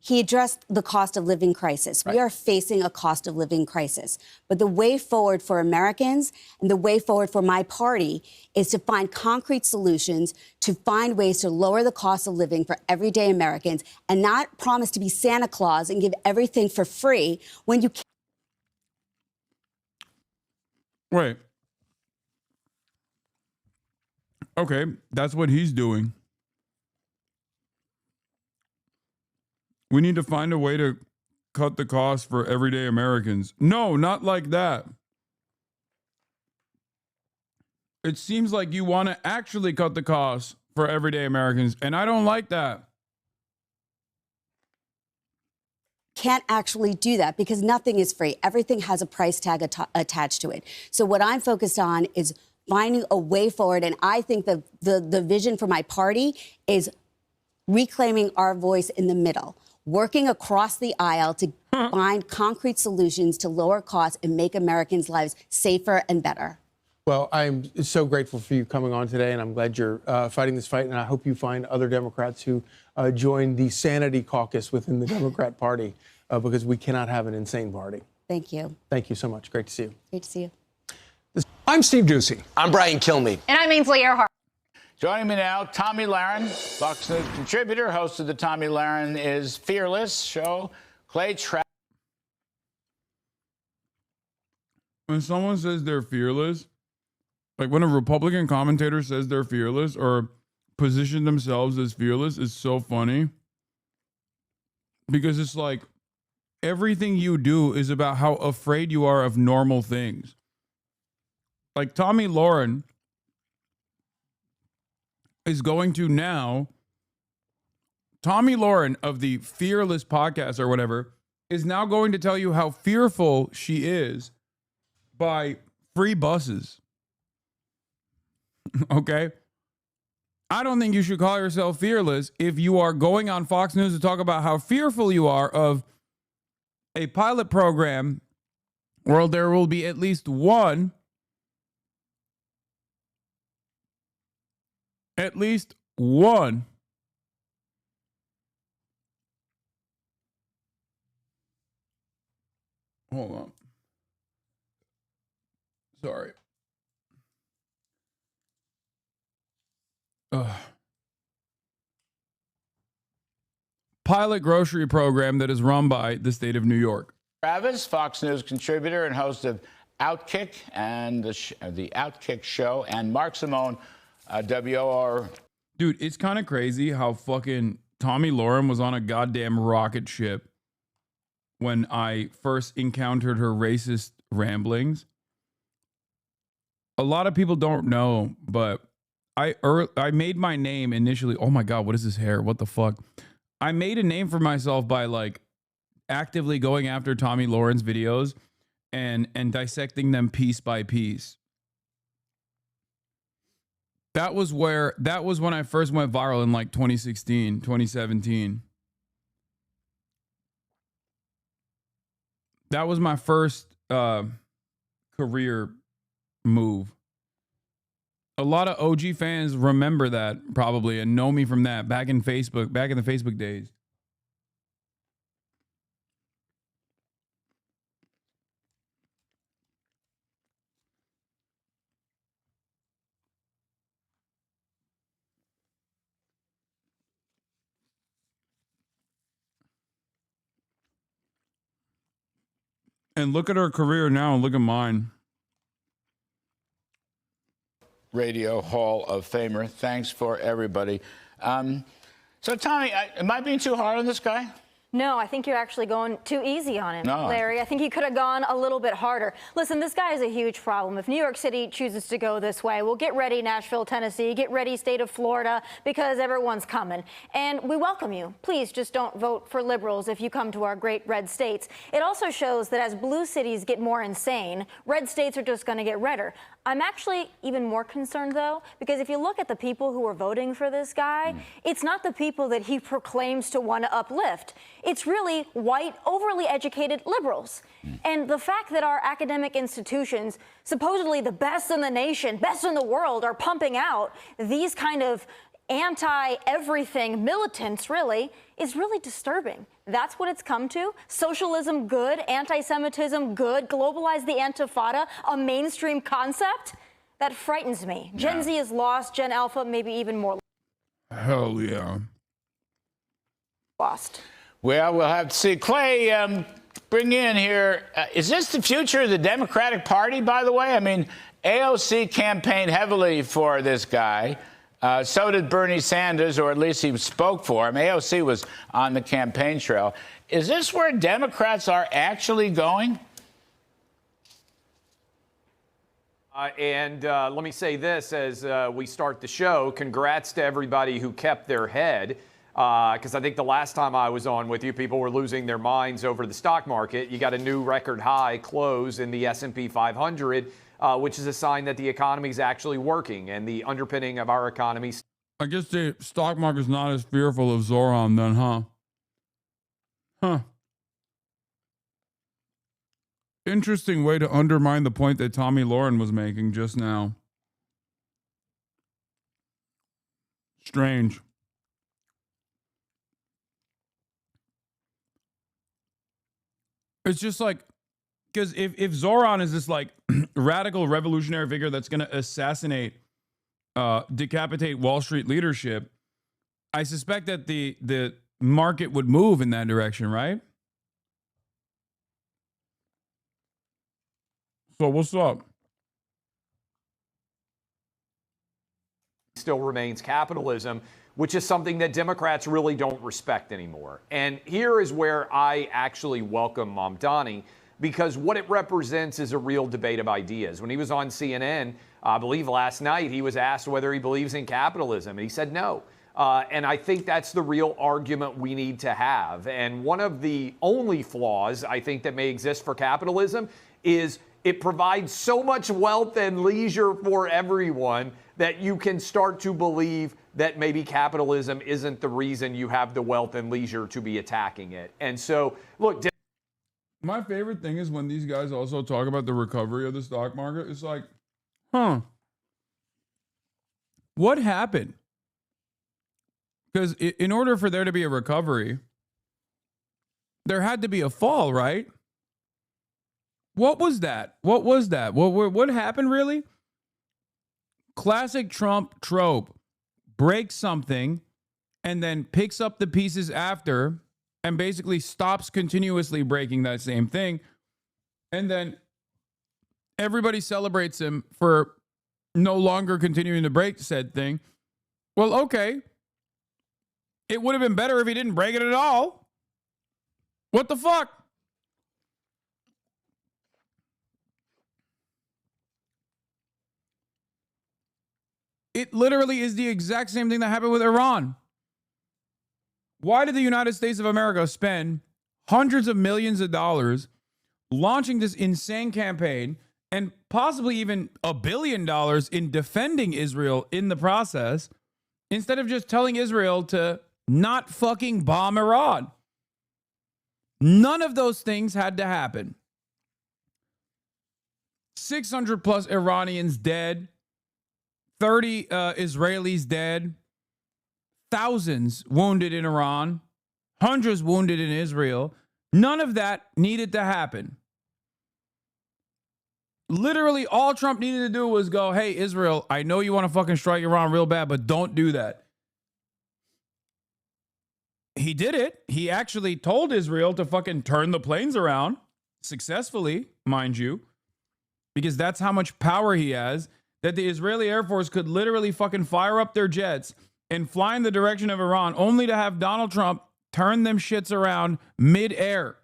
he addressed the cost of living crisis. Right. We are facing a cost of living crisis. But the way forward for Americans and the way forward for my party is to find concrete solutions, to find ways to lower the cost of living for everyday Americans, and not promise to be Santa Claus and give everything for free when you can't. Wait. Okay, that's what he's doing. We need to find a way to cut the cost for everyday Americans. No, not like that. It seems like you want to actually cut the cost for everyday Americans, and I don't like that. Can't actually do that because nothing is free. Everything has a price tag attached to it. So what I'm focused on is finding a way forward. And I think the vision for my party is reclaiming our voice in the middle, working across the aisle to find concrete solutions to lower costs and make Americans' lives safer and better. Well, I'm so grateful for you coming on today, and I'm glad you're fighting this fight, and I hope you find other Democrats who join the sanity caucus within the Democrat Party because we cannot have an insane party. Thank you. Thank you so much. Great to see you. Great to see you. I'm Steve Ducey. I'm Brian Kilmeade. And I'm Ainsley Earhart. Joining me now, Tommy Lahren, Fox News contributor, host of the Tommy Lahren is Fearless show. Clay Travis. When someone says they're fearless, like when a Republican commentator says they're fearless or position themselves as fearless, it's so funny. Because it's like everything you do is about how afraid you are of normal things. Like Tommy Lahren is going to now, Tommy Lahren of the Fearless podcast or whatever, is now going to tell you how fearful she is by free buses. Okay? I don't think you should call yourself fearless if you are going on Fox News to talk about how fearful you are of a pilot program where there will be at least one hold on. Sorry. Pilot grocery program that is run by the state of New York. Travis, Fox News contributor and host of Outkick and the Outkick show, and Mark Simone, WOR. Dude, it's kind of crazy how fucking Tommy Lahren was on a goddamn rocket ship when I first encountered her racist ramblings. A lot of people don't know, but I made my name initially. Oh my God, what is this hair? What the fuck? I made a name for myself by like actively going after Tommy Lahren's videos and dissecting them piece by piece. That was when I first went viral in like 2016, 2017. That was my first career move. A lot of OG fans remember that probably and know me from that back in the Facebook days. And look at her career now and look at mine. Radio Hall of Famer. Thanks for everybody. So, Tommy, am I being too hard on this guy? No, I think you're actually going too easy on him, No. Larry. I think you could have gone a little bit harder. Listen, this guy is a huge problem. If New York City chooses to go this way, well, get ready, Nashville, Tennessee. Get ready, state of Florida, because everyone's coming. And we welcome you. Please just don't vote for liberals if you come to our great red states. It also shows that as blue cities get more insane, red states are just going to get redder. I'm actually even more concerned, though, because if you look at the people who are voting for this guy, it's not the people that he proclaims to want to uplift. It's really white, overly educated liberals. And the fact that our academic institutions, supposedly the best in the nation, best in the world, are pumping out these kind of anti-everything militants, really, is really disturbing. That's what it's come to. Socialism, good. Anti-Semitism, good. Globalize the Intifada, a mainstream concept. That frightens me. Gen Z is lost. Gen Alpha, maybe even more Hell yeah. lost. Well, we'll have to see. Clay, bring in here. Is this the future of the Democratic Party, by the way? I mean, AOC campaigned heavily for this guy. So did Bernie Sanders, or at least he spoke for him. AOC was on the campaign trail. Is this where Democrats are actually going? And let me say this as we start the show. Congrats to everybody who kept their head. Because I think the last time I was on with you, people were losing their minds over the stock market. You got a new record high close in the S&P 500. Which is a sign that the economy is actually working and the underpinning of our economy. I guess the stock market's not as fearful of Zoran then, huh? Huh. Interesting way to undermine the point that Tommy Lahren was making just now. Strange. It's just like, because if Zoran is this like radical revolutionary figure that's going to assassinate, decapitate Wall Street leadership, I suspect that the market would move in that direction, right? So what's up? Still remains capitalism, which is something that Democrats really don't respect anymore. And here is where I actually welcome Mamdani, because what it represents is a real debate of ideas. When he was on CNN, I believe last night, he was asked whether he believes in capitalism, and he said no. And I think that's the real argument we need to have. And one of the only flaws I think that may exist for capitalism is it provides so much wealth and leisure for everyone that you can start to believe that maybe capitalism isn't the reason you have the wealth and leisure to be attacking it. And so, look. My favorite thing is when these guys also talk about the recovery of the stock market. It's like, what happened? Because in order for there to be a recovery, there had to be a fall, right? What was that? What was that? What happened really? Classic Trump trope. Breaks something and then picks up the pieces after and basically stops continuously breaking that same thing. And then everybody celebrates him for no longer continuing to break said thing. Well, okay. It would have been better if he didn't break it at all. What the fuck? It literally is the exact same thing that happened with Iran. Why did the United States of America spend hundreds of millions of dollars launching this insane campaign and possibly even $1 billion in defending Israel in the process, instead of just telling Israel to not fucking bomb Iran? None of those things had to happen. 600 plus Iranians dead. 30 Israelis dead, thousands wounded in Iran, hundreds wounded in Israel. None of that needed to happen. Literally, all Trump needed to do was go, hey, Israel, I know you want to fucking strike Iran real bad, but don't do that. He did it. He actually told Israel to fucking turn the planes around successfully, mind you, because that's how much power he has. That the Israeli Air Force could literally fucking fire up their jets and fly in the direction of Iran, only to have Donald Trump turn them shits around mid-air.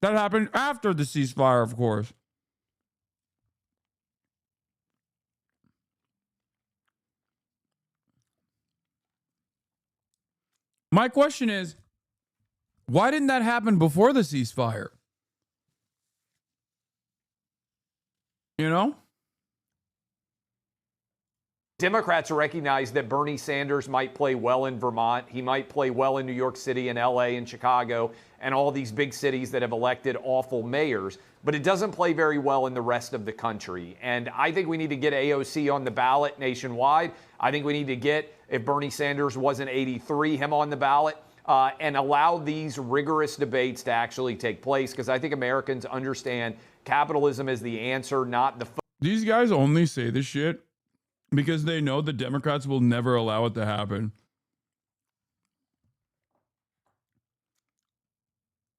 That happened after the ceasefire, of course. My question is, why didn't that happen before the ceasefire? You know? Democrats recognize that Bernie Sanders might play well in Vermont. He might play well in New York City and LA and Chicago and all these big cities that have elected awful mayors. But it doesn't play very well in the rest of the country. And I think we need to get AOC on the ballot nationwide. I think we need to get, if Bernie Sanders wasn't 83, him on the ballot. And allow these rigorous debates to actually take place, because I think Americans understand capitalism is the answer, not the... These guys only say this shit because they know the Democrats will never allow it to happen.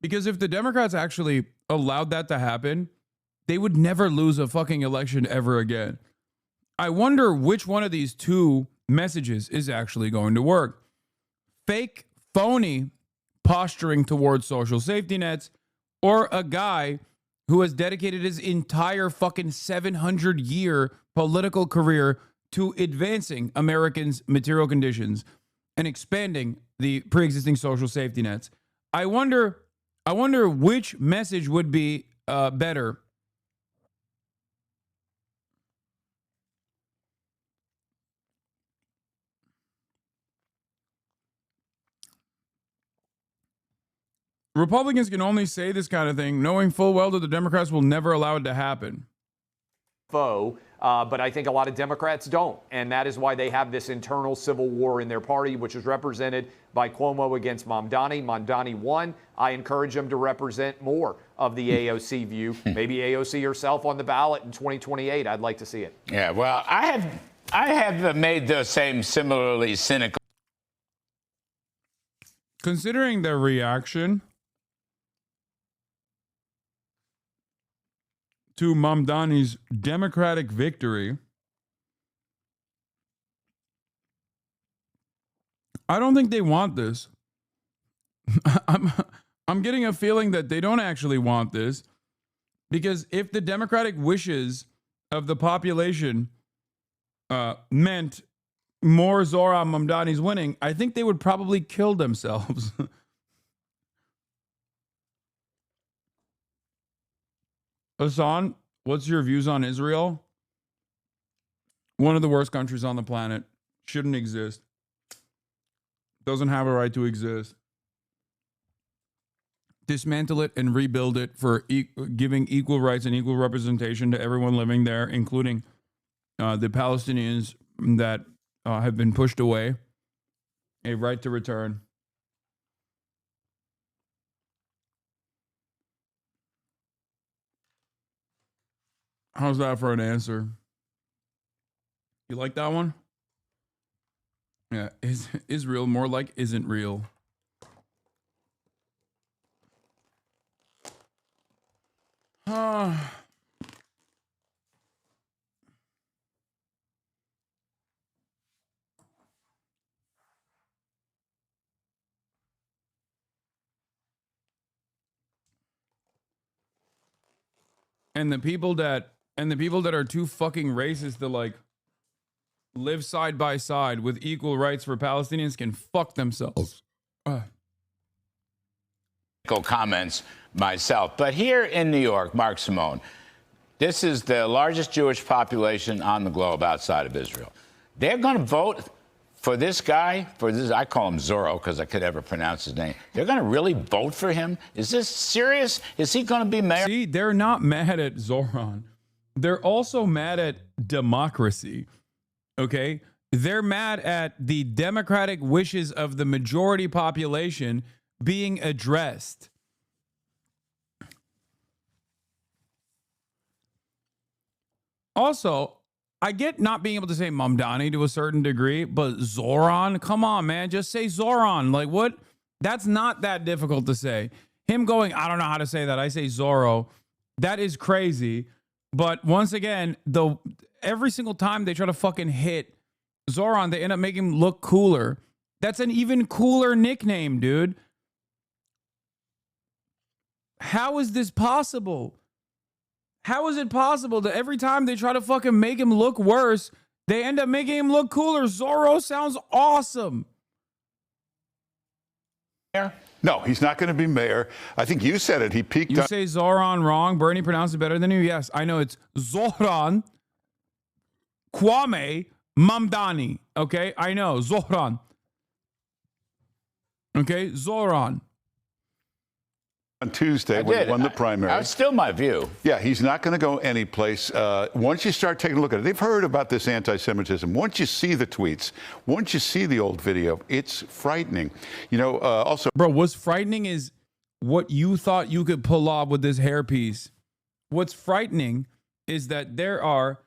Because if the Democrats actually allowed that to happen, they would never lose a fucking election ever again. I wonder which one of these two messages is actually going to work. Fake, phony posturing towards social safety nets, or a guy who has dedicated his entire fucking 700-year political career to advancing Americans' material conditions and expanding the pre-existing social safety nets. I wonder which message would be better. Republicans can only say this kind of thing knowing full well that the Democrats will never allow it to happen. foe. But I think a lot of Democrats don't. And that is why they have this internal civil war in their party, which is represented by Cuomo against Mamdani. Mamdani won. I encourage him to represent more of the AOC view. Maybe AOC herself on the ballot in 2028. I'd like to see it. Yeah, well, I have made the same similarly cynical. Considering their reaction to Mamdani's Democratic victory, I don't think they want this. I'm getting a feeling that they don't actually want this, because if the Democratic wishes of the population meant more Zohran Mamdani's winning, I think they would probably kill themselves. Hasan, what's your views on Israel? One of the worst countries on the planet. Shouldn't exist. Doesn't have a right to exist. Dismantle it and rebuild it for giving equal rights and equal representation to everyone living there, including the Palestinians that have been pushed away. A right to return. How's that for an answer? You like that one? Yeah, is Israel more like isn't real? And the people that are too fucking racist to like live side by side with equal rights for Palestinians can fuck themselves. Comments myself. But here in New York, Mark Simone, this is the largest Jewish population on the globe outside of Israel. They're going to vote for this guy, for this, I call him Zorro because I could never pronounce his name. They're going to really vote for him? Is this serious? Is he going to be mayor? See, they're not mad at Zohran. They're also mad at democracy. Okay? They're mad at the democratic wishes of the majority population being addressed. Also, I get not being able to say Mamdani to a certain degree, but Zohran, come on, man, just say Zohran. Like, what? That's not that difficult to say. Him going, I don't know how to say that. I say Zorro. That is crazy. But once again, every single time they try to fucking hit Zohran, they end up making him look cooler. That's an even cooler nickname, dude. How is this possible? How is it possible that every time they try to fucking make him look worse, they end up making him look cooler? Zorro sounds awesome. No, he's not going to be mayor. I think you said it. He peaked. You say Zohran wrong. Bernie pronounced it better than you. Yes, I know it's Zohran Kwame Mamdani. Okay, I know. Zohran. Okay, Zohran. On Tuesday when he won the primary. That's still my view. Yeah, he's not going to go anyplace. Once you start taking a look at it, they've heard about this anti-Semitism. Once you see the tweets, once you see the old video, it's frightening. You know, also... Bro, what's frightening is what you thought you could pull off with this hairpiece. What's frightening is that there are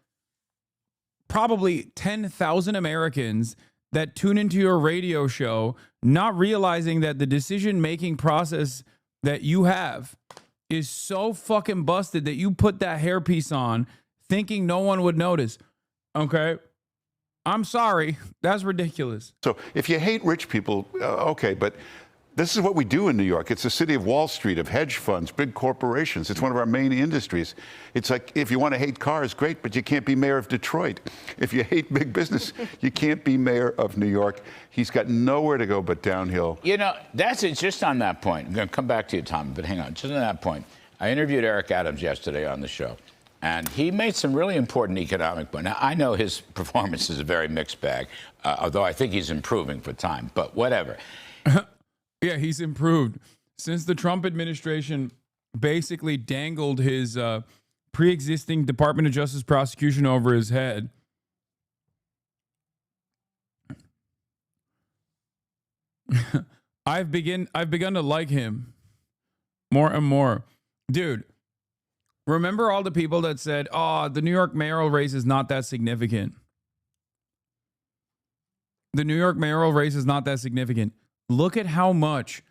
probably 10,000 Americans that tune into your radio show, not realizing that the decision-making process that you have is so fucking busted that you put that hairpiece on thinking no one would notice. Okay? I'm sorry. That's ridiculous. So if you hate rich people, okay, but this is what we do in New York. It's a city of Wall Street, of hedge funds, big corporations. It's one of our main industries. It's like if you want to hate cars, great, but you can't be mayor of Detroit. If you hate big business, you can't be mayor of New York. He's got nowhere to go but downhill. You know, that's it. Just on that point. I'm going to come back to you, Tom, but hang on. Just on that point. I interviewed Eric Adams yesterday on the show, and he made some really important economic points. Now, I know his performance is a very mixed bag, although I think he's improving for time, but whatever. Yeah, he's improved. Since the Trump administration basically dangled his pre-existing Department of Justice prosecution over his head. I've begun to like him more and more. Dude, remember all the people that said, "Oh, the New York mayoral race is not that significant." The New York mayoral race is not that significant. Look at how much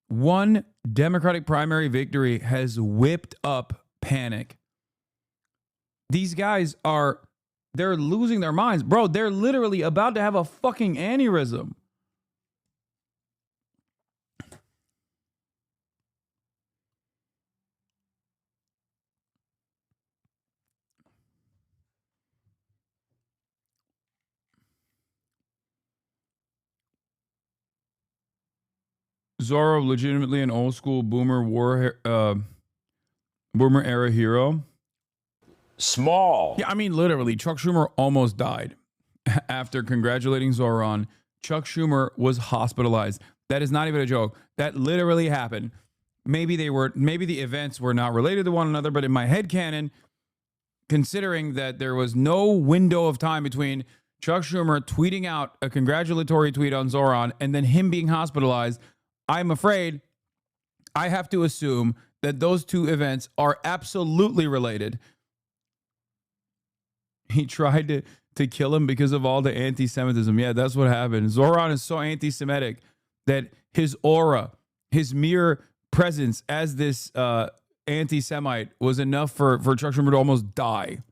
one Democratic primary victory has whipped up panic. These guys they're losing their minds. Bro, they're literally about to have a fucking aneurysm. Zorro, legitimately an old school boomer era hero. Small. Yeah, I mean, literally, Chuck Schumer almost died after congratulating Zoran. Chuck Schumer was hospitalized. That is not even a joke. That literally happened. Maybe the events were not related to one another, but in my headcanon, considering that there was no window of time between Chuck Schumer tweeting out a congratulatory tweet on Zoran and then him being hospitalized, I'm afraid I have to assume that those two events are absolutely related. He tried to kill him because of all the anti-Semitism. Yeah, that's what happened. Zoran is so anti-Semitic that his aura, his mere presence as this anti-Semite was enough for Chuck Schumer to almost die.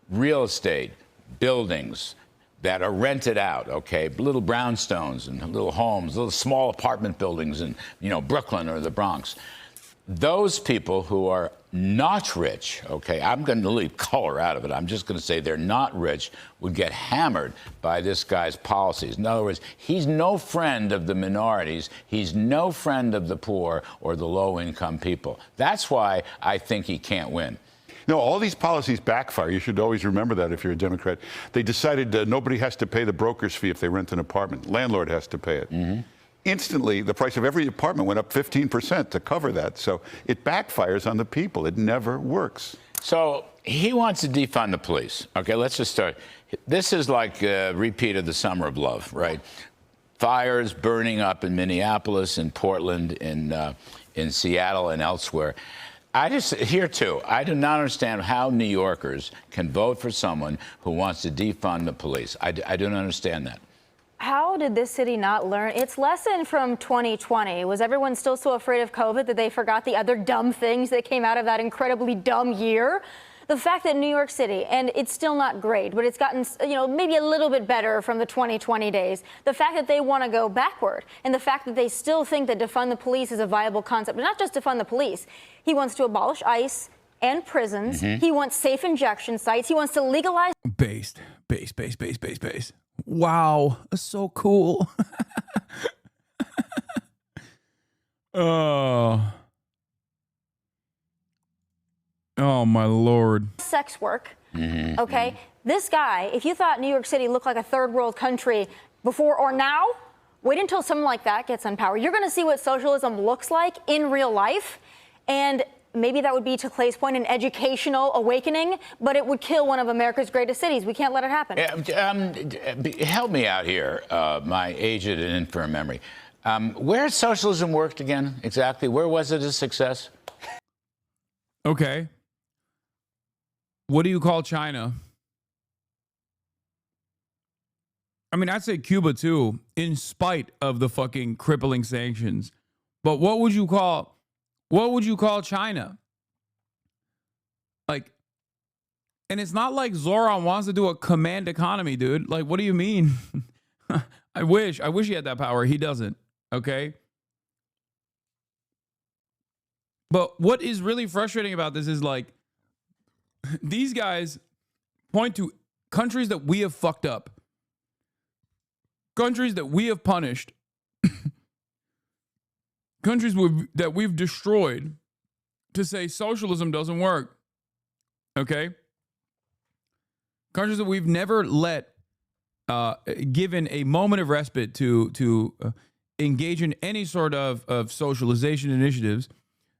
Real estate, buildings that are rented out, okay, little brownstones and little homes, little small apartment buildings in, Brooklyn or the Bronx. Those people who are not rich, okay, I'm going to leave color out of it. I'm just going to say they're not rich, would get hammered by this guy's policies. In other words, he's no friend of the minorities. He's no friend of the poor or the low-income people. That's why I think he can't win. No, all these policies backfire. You should always remember that if you're a Democrat. They decided nobody has to pay the broker's fee if they rent an apartment. Landlord has to pay it. Mm-hmm. Instantly, the price of every apartment went up 15% to cover that. So it backfires on the people. It never works. So he wants to defund the police. Okay, let's just start. This is like a repeat of the Summer of Love, right? Fires burning up in Minneapolis, in Portland, in Seattle, and elsewhere. Here too, I do not understand how New Yorkers can vote for someone who wants to defund the police. I don't understand that. How did this city not learn its lesson from 2020? Was everyone still so afraid of COVID that they forgot the other dumb things that came out of that incredibly dumb year? The fact that New York City, and it's still not great, but it's gotten, maybe a little bit better from the 2020 days. The fact that they want to go backward, and the fact that they still think that defund the police is a viable concept, but not just defund the police. He wants to abolish ICE and prisons. Mm-hmm. He wants safe injection sites. He wants to legalize. Base. Wow, that's so cool. Oh, my Lord. Sex work. Mm-hmm. Okay. This guy, if you thought New York City looked like a third world country before or now, wait until someone like that gets in power. You're going to see what socialism looks like in real life. And maybe that would be, to Clay's point, an educational awakening, but it would kill one of America's greatest cities. We can't let it happen. Help me out here, my aged and infirm memory. Where socialism worked again, exactly? Where was it a success? Okay. What do you call China? I mean, I'd say Cuba too, in spite of the fucking crippling sanctions. But what would you call China? Like, and it's not like Zoran wants to do a command economy, dude. Like, what do you mean? I wish he had that power. He doesn't. Okay. But what is really frustrating about this is, like, these guys point to countries that we have fucked up, countries that we have punished, countries that we've destroyed, to say socialism doesn't work. Okay? Countries that we've never given a moment of respite to engage in any sort of socialization initiatives.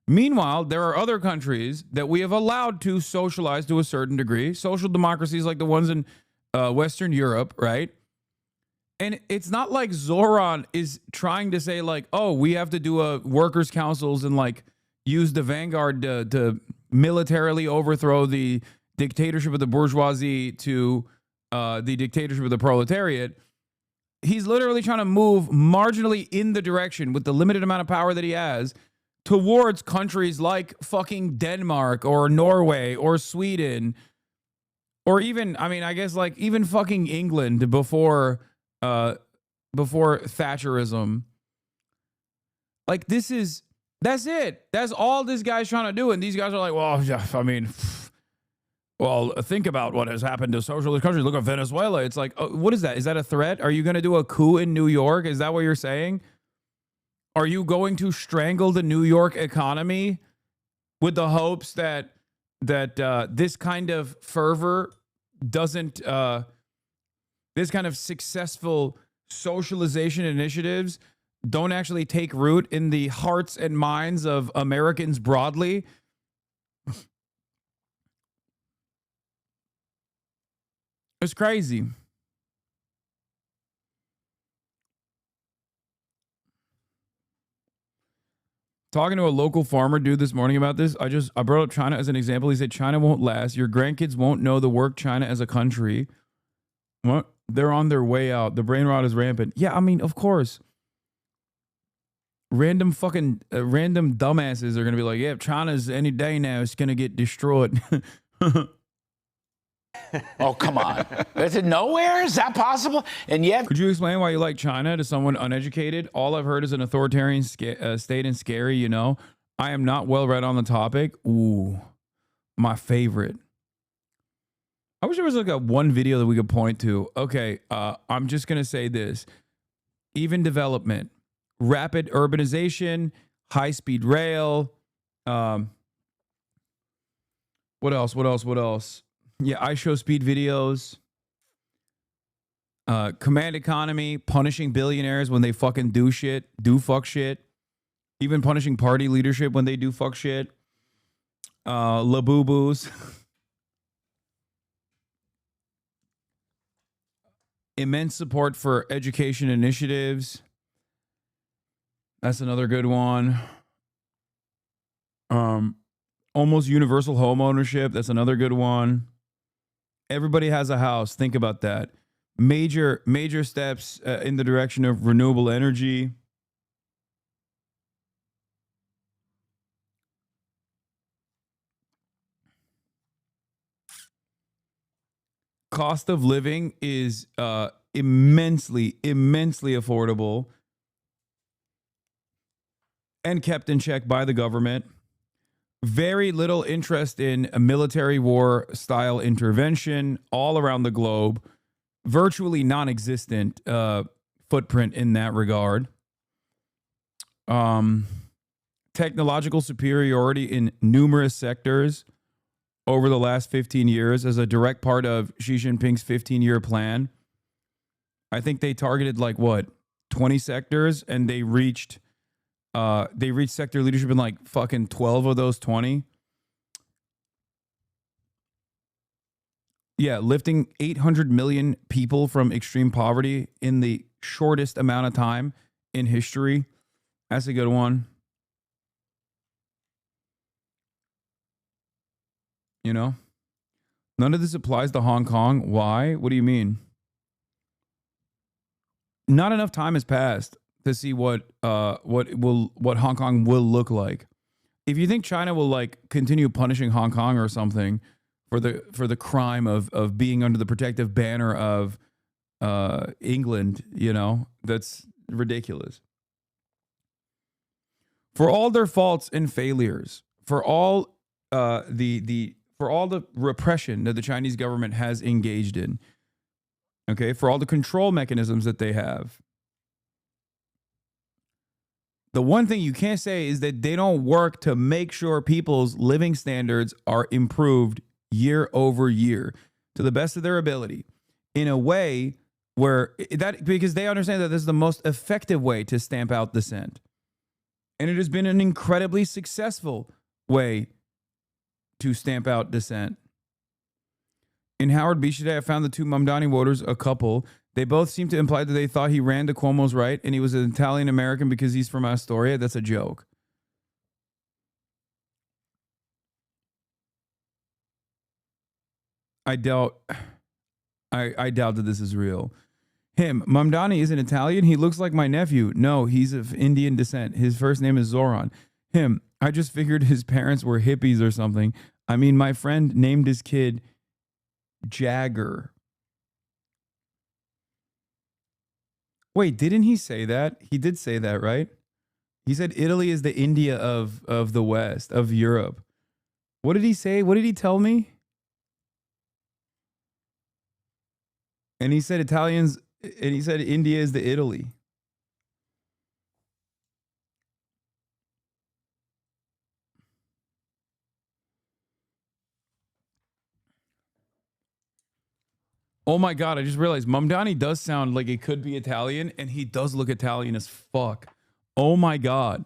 Meanwhile, there are other countries that we have allowed to socialize to a certain degree, social democracies like the ones in Western Europe, right? And it's not like Zoran is trying to say like, oh, we have to do a workers' councils and like use the vanguard to militarily overthrow the dictatorship of the bourgeoisie to the dictatorship of the proletariat. He's literally trying to move marginally in the direction with the limited amount of power that he has towards countries like fucking Denmark or Norway or Sweden or even, I mean, I guess like even fucking England before Thatcherism. Like that's it. That's all this guy's trying to do. And these guys are like, well, yeah, I mean, well, think about what has happened to socialist countries. Look at Venezuela. It's like, what is that? Is that a threat? Are you going to do a coup in New York? Is that what you're saying? Are you going to strangle the New York economy with the hopes that this kind of fervor doesn't, this kind of successful socialization initiatives don't actually take root in the hearts and minds of Americans broadly? It's crazy. Talking to a local farmer dude this morning about this, I brought up China as an example. He said China won't last. Your grandkids won't know the work China as a country. What? They're on their way out. The brain rot is rampant. Yeah, I mean, of course. Random dumbasses are gonna be like, yeah, China's any day now, it's gonna get destroyed. Oh, come on. Is it nowhere? Is that possible? And yet... Could you explain why you like China to someone uneducated? All I've heard is an authoritarian state and scary, you know. I am not well read on the topic. Ooh, my favorite. I wish there was like one video that we could point to. Okay, I'm just going to say this. Even development, rapid urbanization, high-speed rail. What else? Yeah, I show speed videos. Command economy, punishing billionaires when they fucking do fuck shit. Even punishing party leadership when they do fuck shit. Laboo-boos. Immense support for education initiatives. That's another good one. Almost universal home ownership. That's another good one. Everybody has a house. Think about that. Major steps in the direction of renewable energy. Cost of living is immensely affordable and kept in check by the government. Very little interest in a military war style intervention all around the globe. Virtually non-existent footprint in that regard. Technological superiority in numerous sectors over the last 15 years as a direct part of Xi Jinping's 15-year plan. I think they targeted like what, 20 sectors, and they reached sector leadership in like fucking 12 of those 20. Yeah, lifting 800 million people from extreme poverty in the shortest amount of time in history. That's a good one. You know? None of this applies to Hong Kong. Why? What do you mean? Not enough time has passed to see what Hong Kong will look like. If you think China will like continue punishing Hong Kong or something for the crime of being under the protective banner of England, you know, that's ridiculous. For all their faults and failures, for all the repression that the Chinese government has engaged in, okay, for all the control mechanisms that they have, the one thing you can't say is that they don't work to make sure people's living standards are improved year over year to the best of their ability in a way where that, because they understand that this is the most effective way to stamp out dissent. And it has been an incredibly successful way to stamp out dissent. In Howard Beach today, I found the two Mamdani voters a couple. They both seem to imply that they thought he ran to Cuomo's right and he was an Italian American because he's from Astoria. That's a joke. I doubt that this is real. Him, Mamdani isn't Italian. He looks like my nephew. No, he's of Indian descent. His first name is Zoran. Him, I just figured his parents were hippies or something. I mean, my friend named his kid Jagger. Wait, didn't he say that? He did say that, right? He said Italy is the India of the West, of Europe. What did he say? What did he tell me? And he said Italians, and he said India is the Italy. Oh my God, I just realized Mamdani does sound like it could be Italian, and he does look Italian as fuck. Oh my God.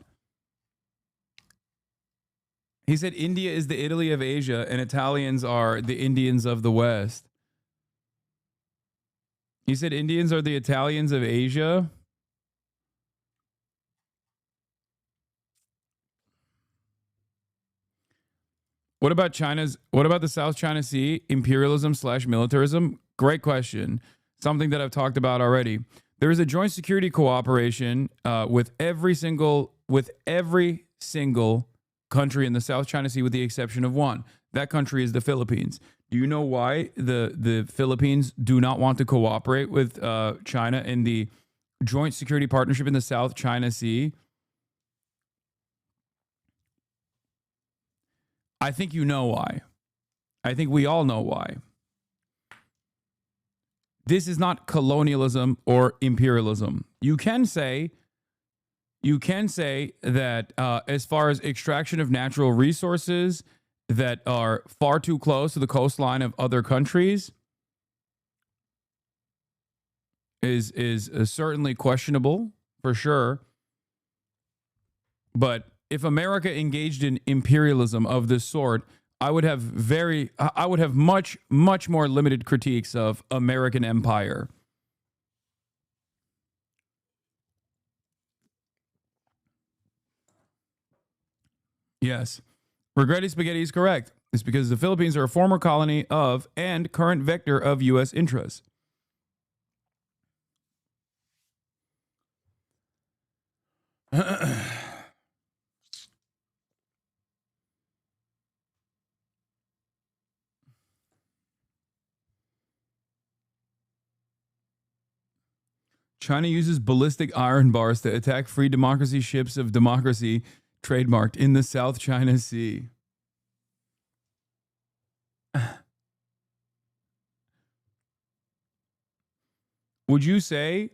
He said India is the Italy of Asia, and Italians are the Indians of the West. He said Indians are the Italians of Asia. What about the South China Sea, imperialism / militarism? Great question. Something that I've talked about already. There is a joint security cooperation with every single country in the South China Sea with the exception of one. That country is the Philippines. Do you know why the Philippines do not want to cooperate with China in the joint security partnership in the South China Sea? I think you know why. I think we all know why. This is not colonialism or imperialism. You can say that as far as extraction of natural resources that are far too close to the coastline of other countries is certainly questionable for sure. But if America engaged in imperialism of this sort, I would have much more limited critiques of American empire. Yes. Regretti Spaghetti is correct. It's because the Philippines are a former colony of and current vector of U.S. interests. China uses ballistic iron bars to attack free democracy ships of democracy trademarked in the South China Sea. Would you say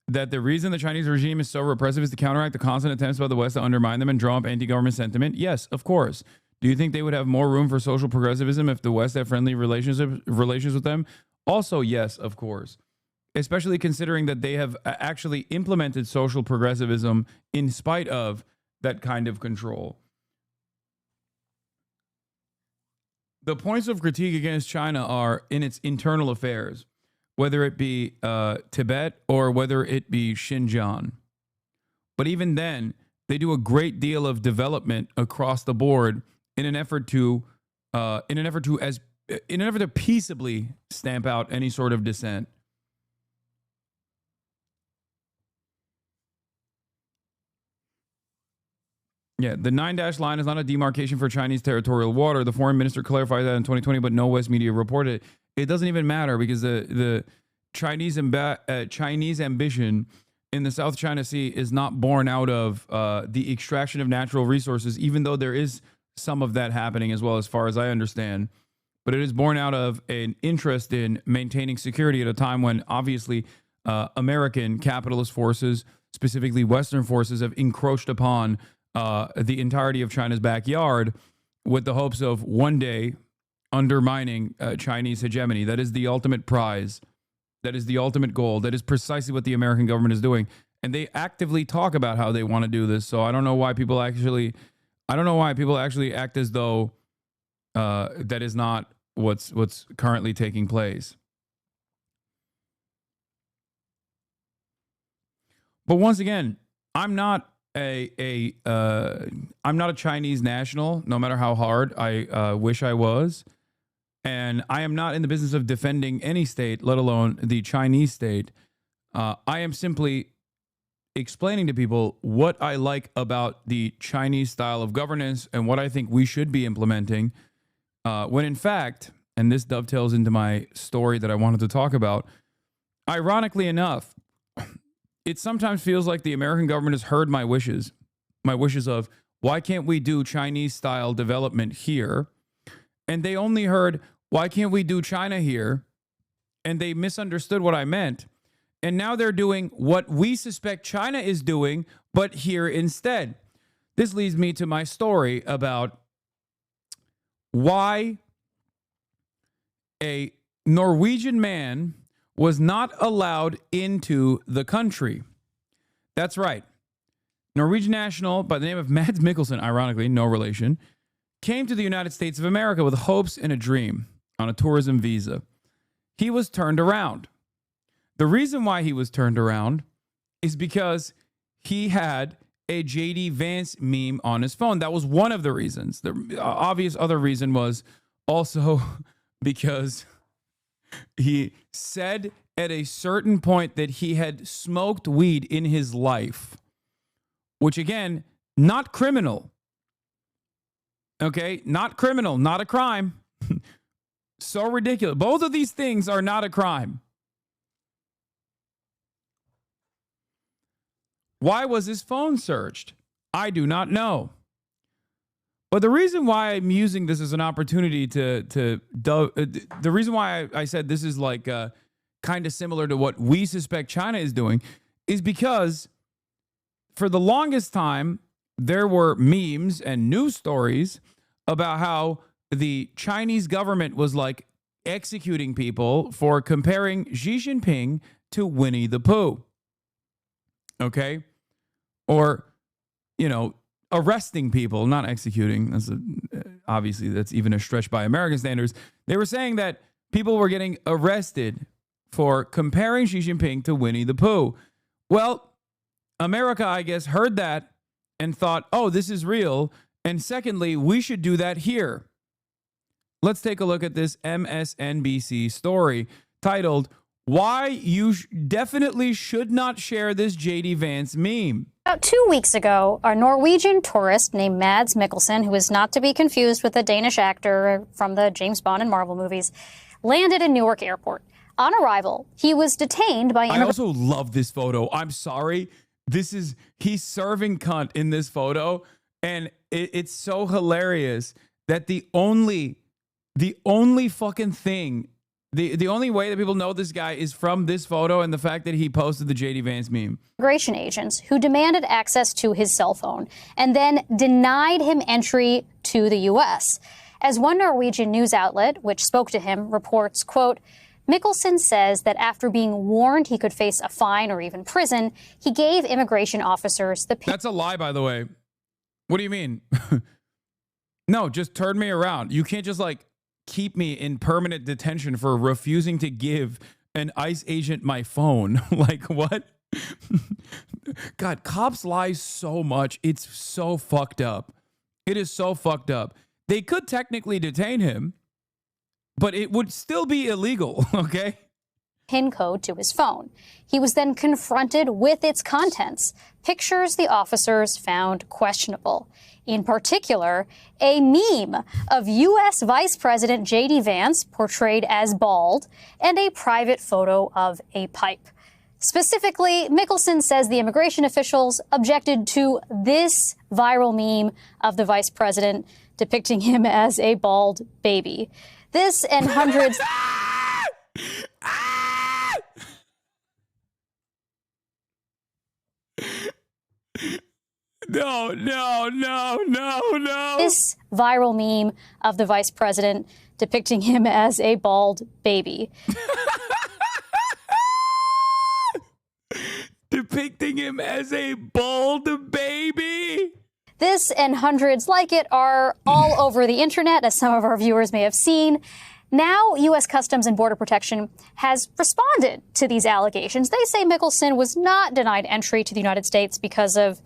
that the reason the Chinese regime is so repressive is to counteract the constant attempts by the West to undermine them and draw up anti-government sentiment? Yes, of course. Do you think they would have more room for social progressivism if the West had friendly relations with them? Also, yes, of course. Especially considering that they have actually implemented social progressivism in spite of that kind of control. The points of critique against China are in its internal affairs, whether it be Tibet or whether it be Xinjiang. But even then, they do a great deal of development across the board in an effort to peaceably stamp out any sort of dissent. Yeah, the 9-dash line is not a demarcation for Chinese territorial water. The foreign minister clarified that in 2020, but no West media reported it. It doesn't even matter because the Chinese ambition in the South China Sea is not born out of the extraction of natural resources, even though there is some of that happening as well, as far as I understand. But it is born out of an interest in maintaining security at a time when obviously American capitalist forces, specifically Western forces, have encroached upon the entirety of China's backyard with the hopes of one day undermining Chinese hegemony. That is the ultimate prize. That is the ultimate goal. That is precisely what the American government is doing. And they actively talk about how they want to do this. So I don't know why people actually act as though that is not what's currently taking place. But once again, I'm not a Chinese national, no matter how hard I wish I was. And I am not in the business of defending any state, let alone the Chinese state. I am simply explaining to people what I like about the Chinese style of governance and what I think we should be implementing. When in fact, and this dovetails into my story that I wanted to talk about, ironically enough, it sometimes feels like the American government has heard my wishes of why can't we do Chinese style development here? And they only heard, why can't we do China here? And they misunderstood what I meant. And now they're doing what we suspect China is doing, but here instead. This leads me to my story about why a Norwegian man was not allowed into the country. That's right. Norwegian national by the name of Mads Mikkelsen, ironically, no relation, came to the United States of America with hopes and a dream on a tourism visa. He was turned around. The reason why he was turned around is because he had a J.D. Vance meme on his phone. That was one of the reasons. The obvious other reason was also because he said at a certain point that he had smoked weed in his life, which again, not criminal. Okay, not criminal, not a crime. So ridiculous. Both of these things are not a crime. Why was his phone searched? I do not know. But the reason why I'm using this as an opportunity the reason why I said this is like kind of similar to what we suspect China is doing is because for the longest time, there were memes and news stories about how the Chinese government was like executing people for comparing Xi Jinping to Winnie the Pooh. Okay? Or, you know, arresting people, not executing. Obviously, that's even a stretch by American standards. They were saying that people were getting arrested for comparing Xi Jinping to Winnie the Pooh. Well, America, I guess, heard that and thought, oh, this is real. And secondly, we should do that here. Let's take a look at this MSNBC story titled, Why You Definitely Should Not Share This J.D. Vance Meme. About 2 weeks ago, a Norwegian tourist named Mads Mikkelsen, who is not to be confused with the Danish actor from the James Bond and Marvel movies, landed in Newark Airport. On arrival, he was detained by... I also love this photo. I'm sorry. He's serving cunt in this photo. And it's so hilarious that the only fucking thing, the only way that people know this guy is from this photo and the fact that he posted the J.D. Vance meme. Immigration agents who demanded access to his cell phone and then denied him entry to the U.S. As one Norwegian news outlet, which spoke to him, reports, quote, Mikkelsen says that after being warned he could face a fine or even prison, he gave immigration officers the... That's a lie, by the way. What do you mean? No, just turn me around. You can't just like keep me in permanent detention for refusing to give an ICE agent my phone. Like what? God, cops lie so much. It's so fucked up. It is so fucked up. They could technically detain him, but it would still be illegal, okay? PIN code to his phone. He was then confronted with its contents, pictures the officers found questionable. In particular, a meme of U.S. Vice President J.D. Vance portrayed as bald and a private photo of a pipe. Specifically, Mikkelsen says the immigration officials objected to this viral meme of the vice president depicting him as a bald baby. This and hundreds... No. This viral meme of the vice president depicting him as a bald baby. depicting him as a bald baby. This and hundreds like it are all over the internet, as some of our viewers may have seen. Now, U.S. Customs and Border Protection has responded to these allegations. They say Mickelson was not denied entry to the United States because of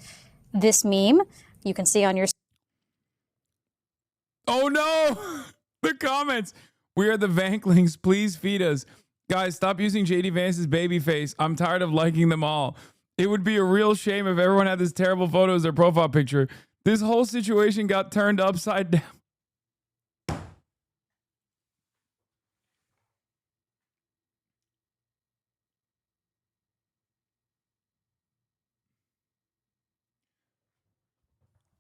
this meme. You can see on your... Oh, no. The comments. We are the Vanklings. Please feed us. Guys, stop using JD Vance's baby face. I'm tired of liking them all. It would be a real shame if everyone had this terrible photo as their profile picture. This whole situation got turned upside down.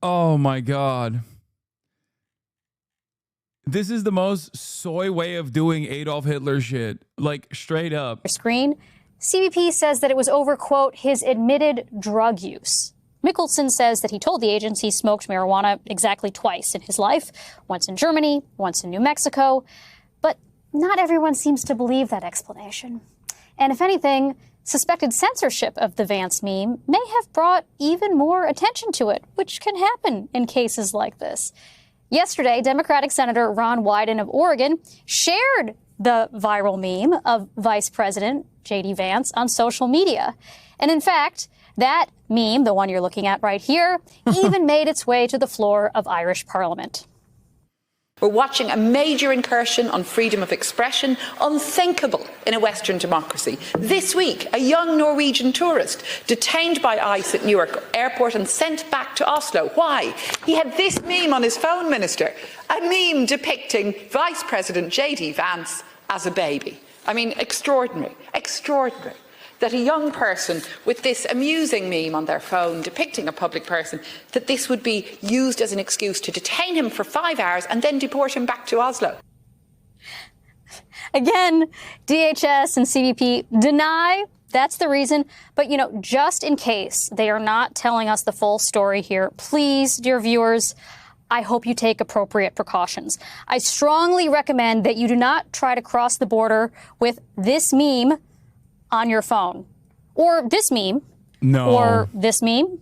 Oh my God. This is the most soy way of doing Adolf Hitler shit. Like, straight up. Screen. CBP says that it was over, quote, his admitted drug use. Mickelson says that he told the agents he smoked marijuana exactly twice in his life, once in Germany, once in New Mexico. But not everyone seems to believe that explanation. And if anything, suspected censorship of the Vance meme may have brought even more attention to it, which can happen in cases like this. Yesterday, Democratic Senator Ron Wyden of Oregon shared the viral meme of Vice President J.D. Vance on social media. And in fact, that meme, the one you're looking at right here, even made its way to the floor of Irish Parliament. We're watching a major incursion on freedom of expression, unthinkable in a Western democracy. This week, a young Norwegian tourist detained by ICE at Newark Airport and sent back to Oslo. Why? He had this meme on his phone, Minister, a meme depicting Vice President J.D. Vance as a baby. I mean, extraordinary, extraordinary. That a young person with this amusing meme on their phone depicting a public person, that this would be used as an excuse to detain him for 5 hours and then deport him back to Oslo. Again, DHS and CBP deny that's the reason. But, you know, just in case they are not telling us the full story here, please, dear viewers, I hope you take appropriate precautions. I strongly recommend that you do not try to cross the border with this meme on your phone, or this meme, or this meme,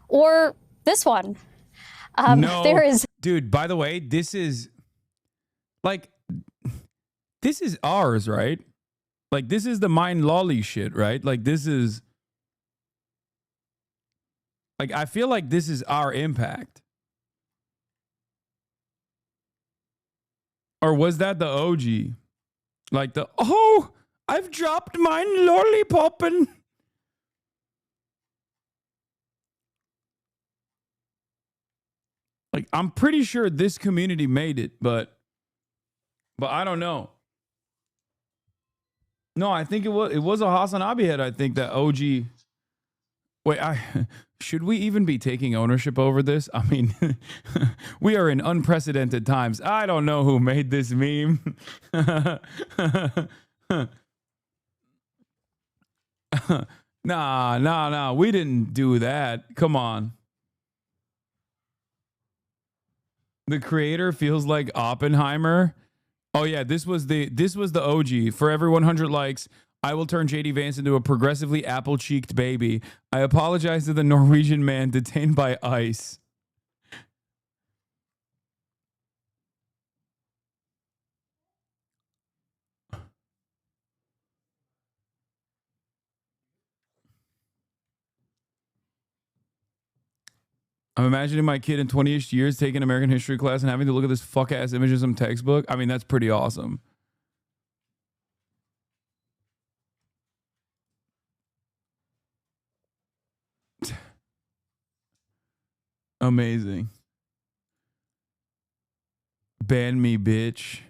or this one. No, there is, dude. By the way, this is ours, right? Like, this is the mind lolly shit, right? Like, this is like, I feel like this is our impact. Or was that the OG? Like the, oh, I've dropped mine lollipoppin'. Like, I'm pretty sure this community made it, but I don't know. No, I think it was a Hasanabi head. I think that OG. Wait, should we even be taking ownership over this? I mean, we are in unprecedented times. I don't know who made this meme. Nah. We didn't do that. Come on. The creator feels like Oppenheimer. Oh yeah, this was the OG. For every 100 likes, I will turn JD Vance into a progressively apple-cheeked baby. I apologize to the Norwegian man detained by ICE. I'm imagining my kid in 20-ish years taking American history class and having to look at this fuck-ass image in some textbook. I mean, that's pretty awesome. Amazing. Ban me, bitch.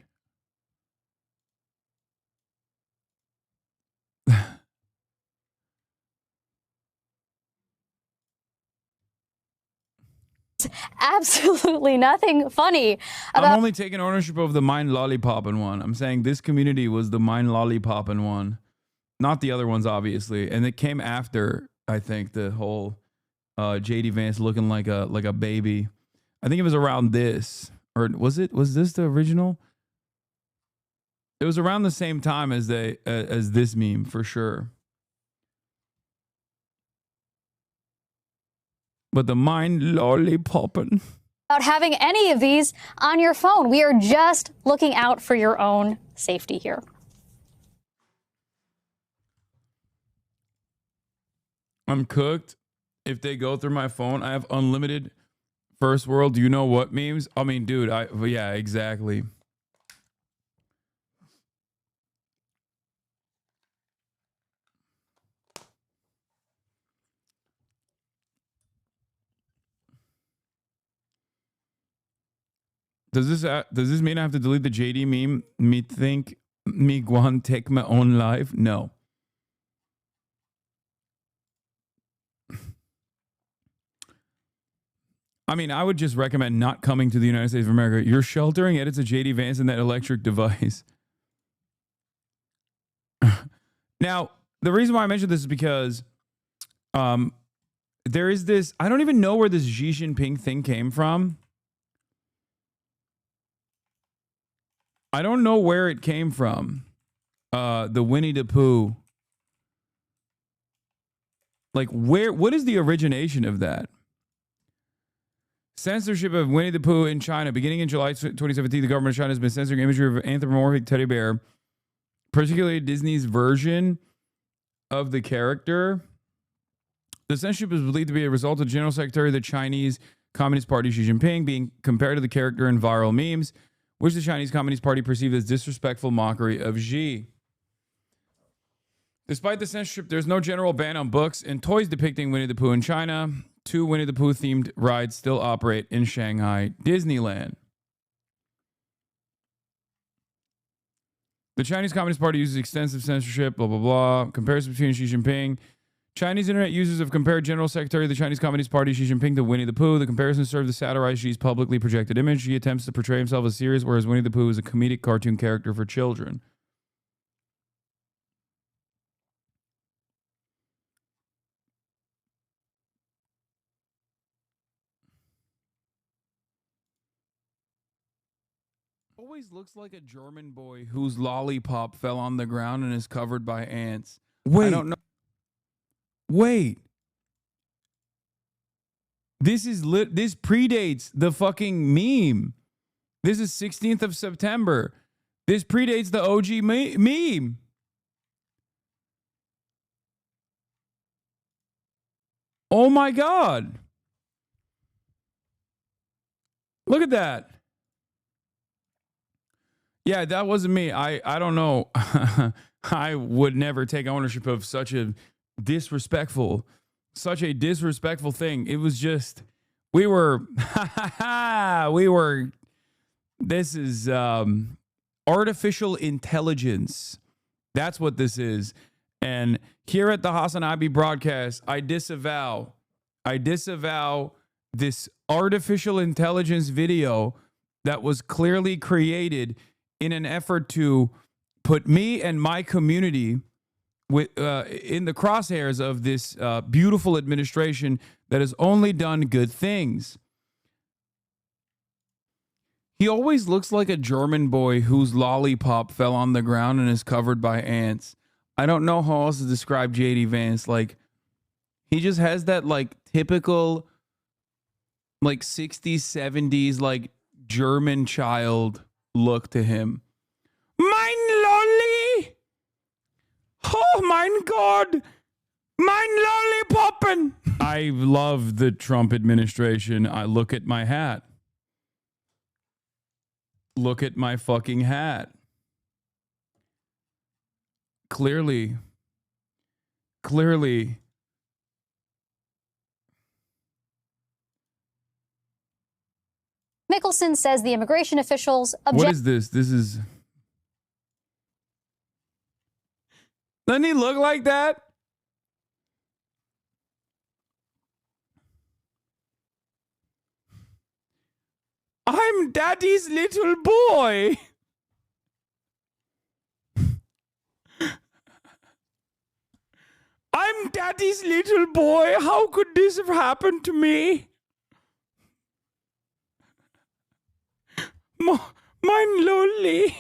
absolutely nothing funny about. I'm only taking ownership of the mind lollipoppin' one. I'm saying this community was the mind lollipoppin' one, not the other ones, obviously. And it came after, I think, the whole JD Vance looking like a baby. I think it was around this, or was this the original? It was around the same time as this meme for sure. but the mind lollipopping. About having any of these on your phone. We are just looking out for your own safety here. I'm cooked. If they go through my phone, I have unlimited first world. Do you know what memes? I mean, dude, yeah, exactly. Does this mean I have to delete the JD meme? Me think me guan take my own life? No. I mean, I would just recommend not coming to the United States of America. You're sheltering it. It's a JD Vance and that electric device. Now, the reason why I mentioned this is because there is this, I don't even know where this Xi Jinping thing came from. I don't know where it came from. The Winnie the Pooh. Like, what is the origination of that? Censorship of Winnie the Pooh in China. Beginning in July 2017, the government of China has been censoring imagery of anthropomorphic teddy bear, particularly Disney's version of the character. The censorship is believed to be a result of General Secretary of the Chinese Communist Party Xi Jinping being compared to the character in viral memes, which the Chinese Communist Party perceived as disrespectful mockery of Xi. Despite the censorship, there's no general ban on books and toys depicting Winnie the Pooh in China. 2 Winnie the Pooh themed rides still operate in Shanghai Disneyland. The Chinese Communist Party uses extensive censorship, blah, blah, blah. Comparison between Xi Jinping. Chinese internet users have compared General Secretary of the Chinese Communist Party Xi Jinping to Winnie the Pooh. The comparison served to satirize Xi's publicly projected image. Xi attempts to portray himself as serious, whereas Winnie the Pooh is a comedic cartoon character for children. Always looks like a German boy whose lollipop fell on the ground and is covered by ants. Wait. I don't know. Wait. This predates the fucking meme. This is 16th of September. This predates the OG meme. Oh my God. Look at that. Yeah, that wasn't me. I don't know. I would never take ownership of such a disrespectful thing. It was just, this is artificial intelligence. That's what this is. And here at the Hasanabi broadcast, I disavow this artificial intelligence video that was clearly created in an effort to put me and my community in the crosshairs of this beautiful administration that has only done good things. He always looks like a German boy whose lollipop fell on the ground and is covered by ants. I don't know how else to describe JD Vance. Like, he just has that like typical like 60s, 70s like German child look to him. Mein Lolli! Oh mein God! Mein Lollipoppen! I love the Trump administration. I look at my hat. Look at my fucking hat. Clearly. Mickelson says the immigration officials What is this? This is... Doesn't he look like that? I'm Daddy's little boy. I'm Daddy's little boy. How could this have happened to me? Mein Lolli.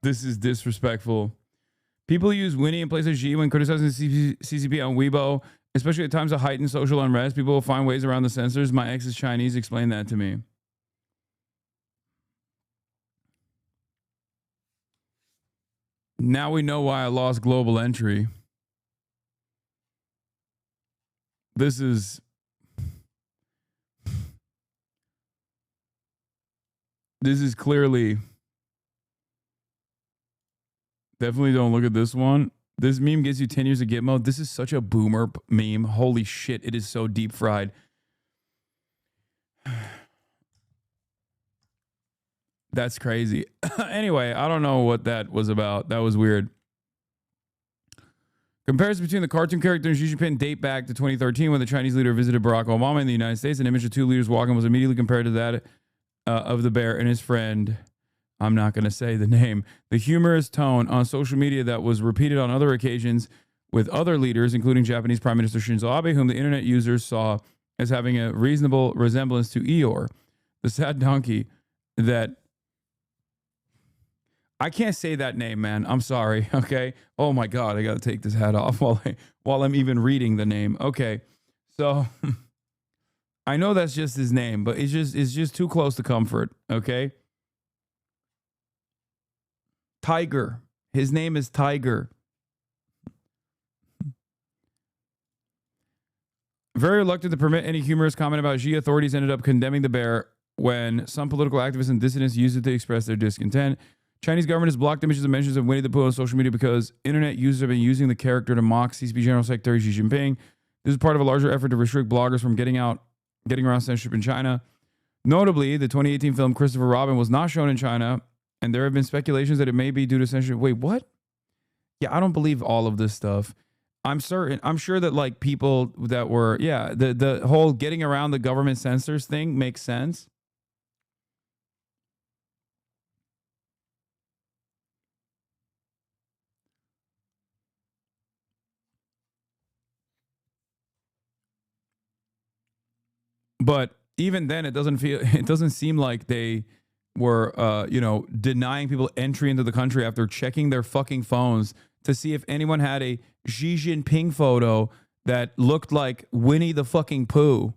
This is disrespectful. People use Winnie in place of Xi when criticizing the CCP on Weibo, especially at times of heightened social unrest. People will find ways around the censors. My ex is Chinese. Explain that to me. Now we know why I lost global entry. This is clearly, definitely don't look at this one. This meme gives you 10 years of Gitmo. This is such a boomer meme. Holy shit, it is so deep fried. That's crazy. Anyway, I don't know what that was about. That was weird. Comparison between the cartoon character and Xi Jinping date back to 2013 when the Chinese leader visited Barack Obama in the United States. An image of two leaders walking was immediately compared to that of the bear and his friend. I'm not going to say the name. The humorous tone on social media that was repeated on other occasions with other leaders, including Japanese Prime Minister Shinzo Abe, whom the internet users saw as having a reasonable resemblance to Eeyore, the sad donkey that... I can't say that name, man. I'm sorry. Okay. Oh my God. I got to take this hat off while I'm even reading the name. Okay. So I know that's just his name, but it's just too close to comfort. Okay. Tiger. His name is Tiger. Very reluctant to permit any humorous comment about Xi, authorities ended up condemning the bear when some political activists and dissidents used it to express their discontent. Chinese government has blocked images and mentions of Winnie the Pooh on social media because internet users have been using the character to mock CCP General Secretary Xi Jinping. This is part of a larger effort to restrict bloggers from getting around censorship in China. Notably, the 2018 film Christopher Robin was not shown in China, and there have been speculations that it may be due to censorship. Wait, what? Yeah, I don't believe all of this stuff. I'm sure that like people that were, the whole getting around the government censors thing makes sense. But even then, it doesn't seem like they were, denying people entry into the country after checking their fucking phones to see if anyone had a Xi Jinping photo that looked like Winnie the fucking Pooh.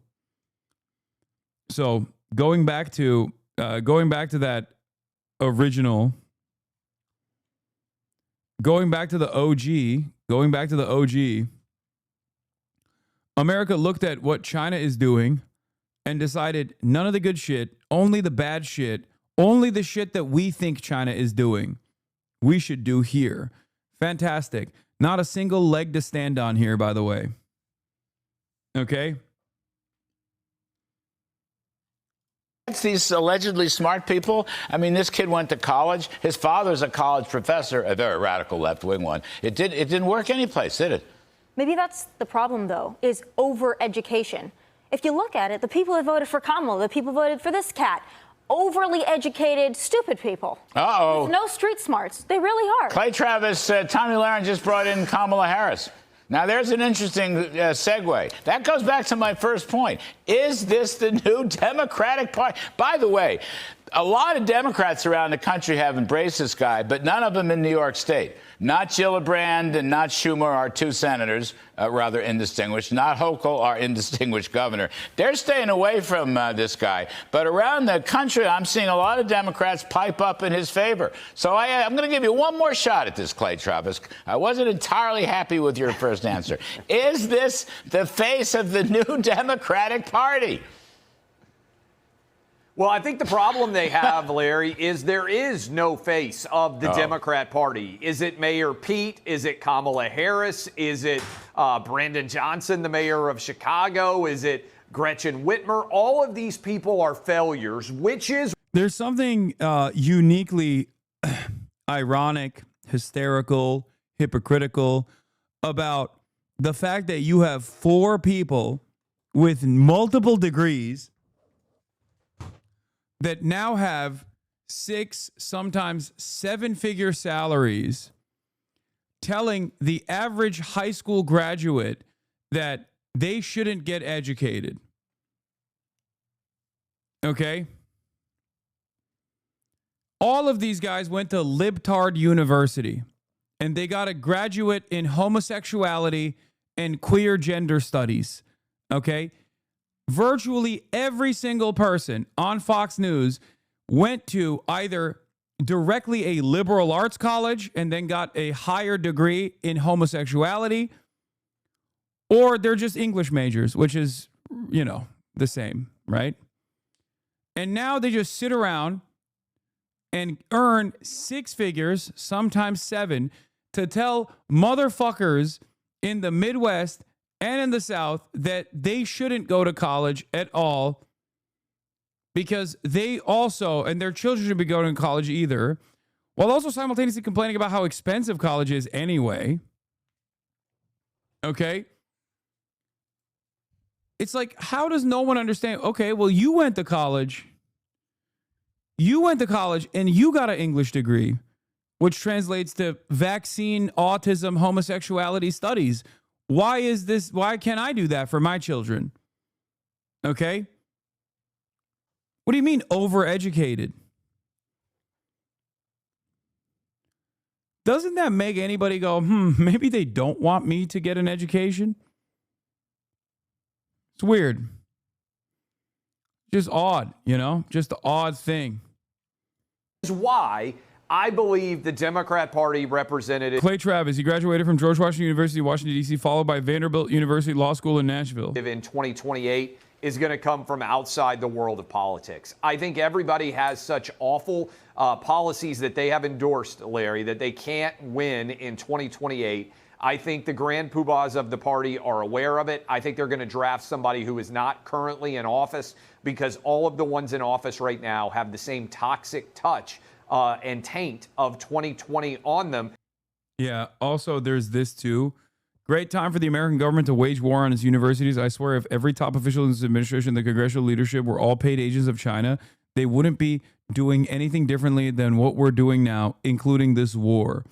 So going back to that original, going back to the OG, America looked at what China is doing and decided none of the good shit, only the bad shit, only the shit that we think China is doing, we should do here. Fantastic. Not a single leg to stand on here, by the way. Okay? It's these allegedly smart people. I mean, this kid went to college. His father's a college professor, a very radical left-wing one. It didn't work anyplace, did it? Maybe that's the problem, though, is over-education. If you look at it, the people that voted for Kamala, the people who voted for this cat, overly educated, stupid people. Uh-oh. With no street smarts. They really are. Clay Travis, Tommy Lahren just brought in Kamala Harris. Now, there's an interesting segue. That goes back to my first point. Is this the new Democratic Party? By the way, a lot of Democrats around the country have embraced this guy, but none of them in New York State. Not Gillibrand and not Schumer, our two senators, rather indistinguished. Not Hochul, our indistinguished governor. They're staying away from this guy. But around the country, I'm seeing a lot of Democrats pipe up in his favor. So I'm going to give you one more shot at this, Clay Travis. I wasn't entirely happy with your first answer. Is this the face of the new Democratic Party? Well, I think the problem they have, Larry, is there is no face of the Democrat Party. Is it Mayor Pete? Is it Kamala Harris? Is it Brandon Johnson, the mayor of Chicago? Is it Gretchen Whitmer? All of these people are failures, which is... There's something uniquely ironic, hysterical, hypocritical about the fact that you have four people with multiple degrees that now have 6, sometimes 7-figure salaries, telling the average high school graduate that they shouldn't get educated. Okay? All of these guys went to libtard university. and they got a graduate in homosexuality and queer gender studies. Okay? Virtually every single person on Fox News went to either directly a liberal arts college and then got a higher degree in homosexuality, or they're just English majors, which is, you know, the same, right? And now they just sit around and earn 6 figures, sometimes 7, to tell motherfuckers in the Midwest and in the South that they shouldn't go to college at all because they also, and their children should be going to college either, while also simultaneously complaining about how expensive college is anyway. Okay? It's like, how does no one understand? Okay, well, you went to college. You went to college and you got an English degree, which translates to vaccine, autism, homosexuality studies. Why is this? Why can't I do that for my children? Okay? What do you mean overeducated? Doesn't that make anybody go, maybe they don't want me to get an education? It's weird. Just odd, you know? Just the odd thing. Is why I believe the Democrat Party representative Clay Travis, he graduated from George Washington University, Washington, D.C., followed by Vanderbilt University Law School in Nashville. in 2028 is going to come from outside the world of politics. I think everybody has such awful policies that they have endorsed, Larry, that they can't win in 2028. I think the grand poobahs of the party are aware of it. I think they're going to draft somebody who is not currently in office because all of the ones in office right now have the same toxic touch and taint of 2020 on them. Yeah, also there's this too. Great time for the American government to wage war on its universities. I swear if every top official in this administration, the congressional leadership were all paid agents of China, they wouldn't be doing anything differently than what we're doing now, including this war.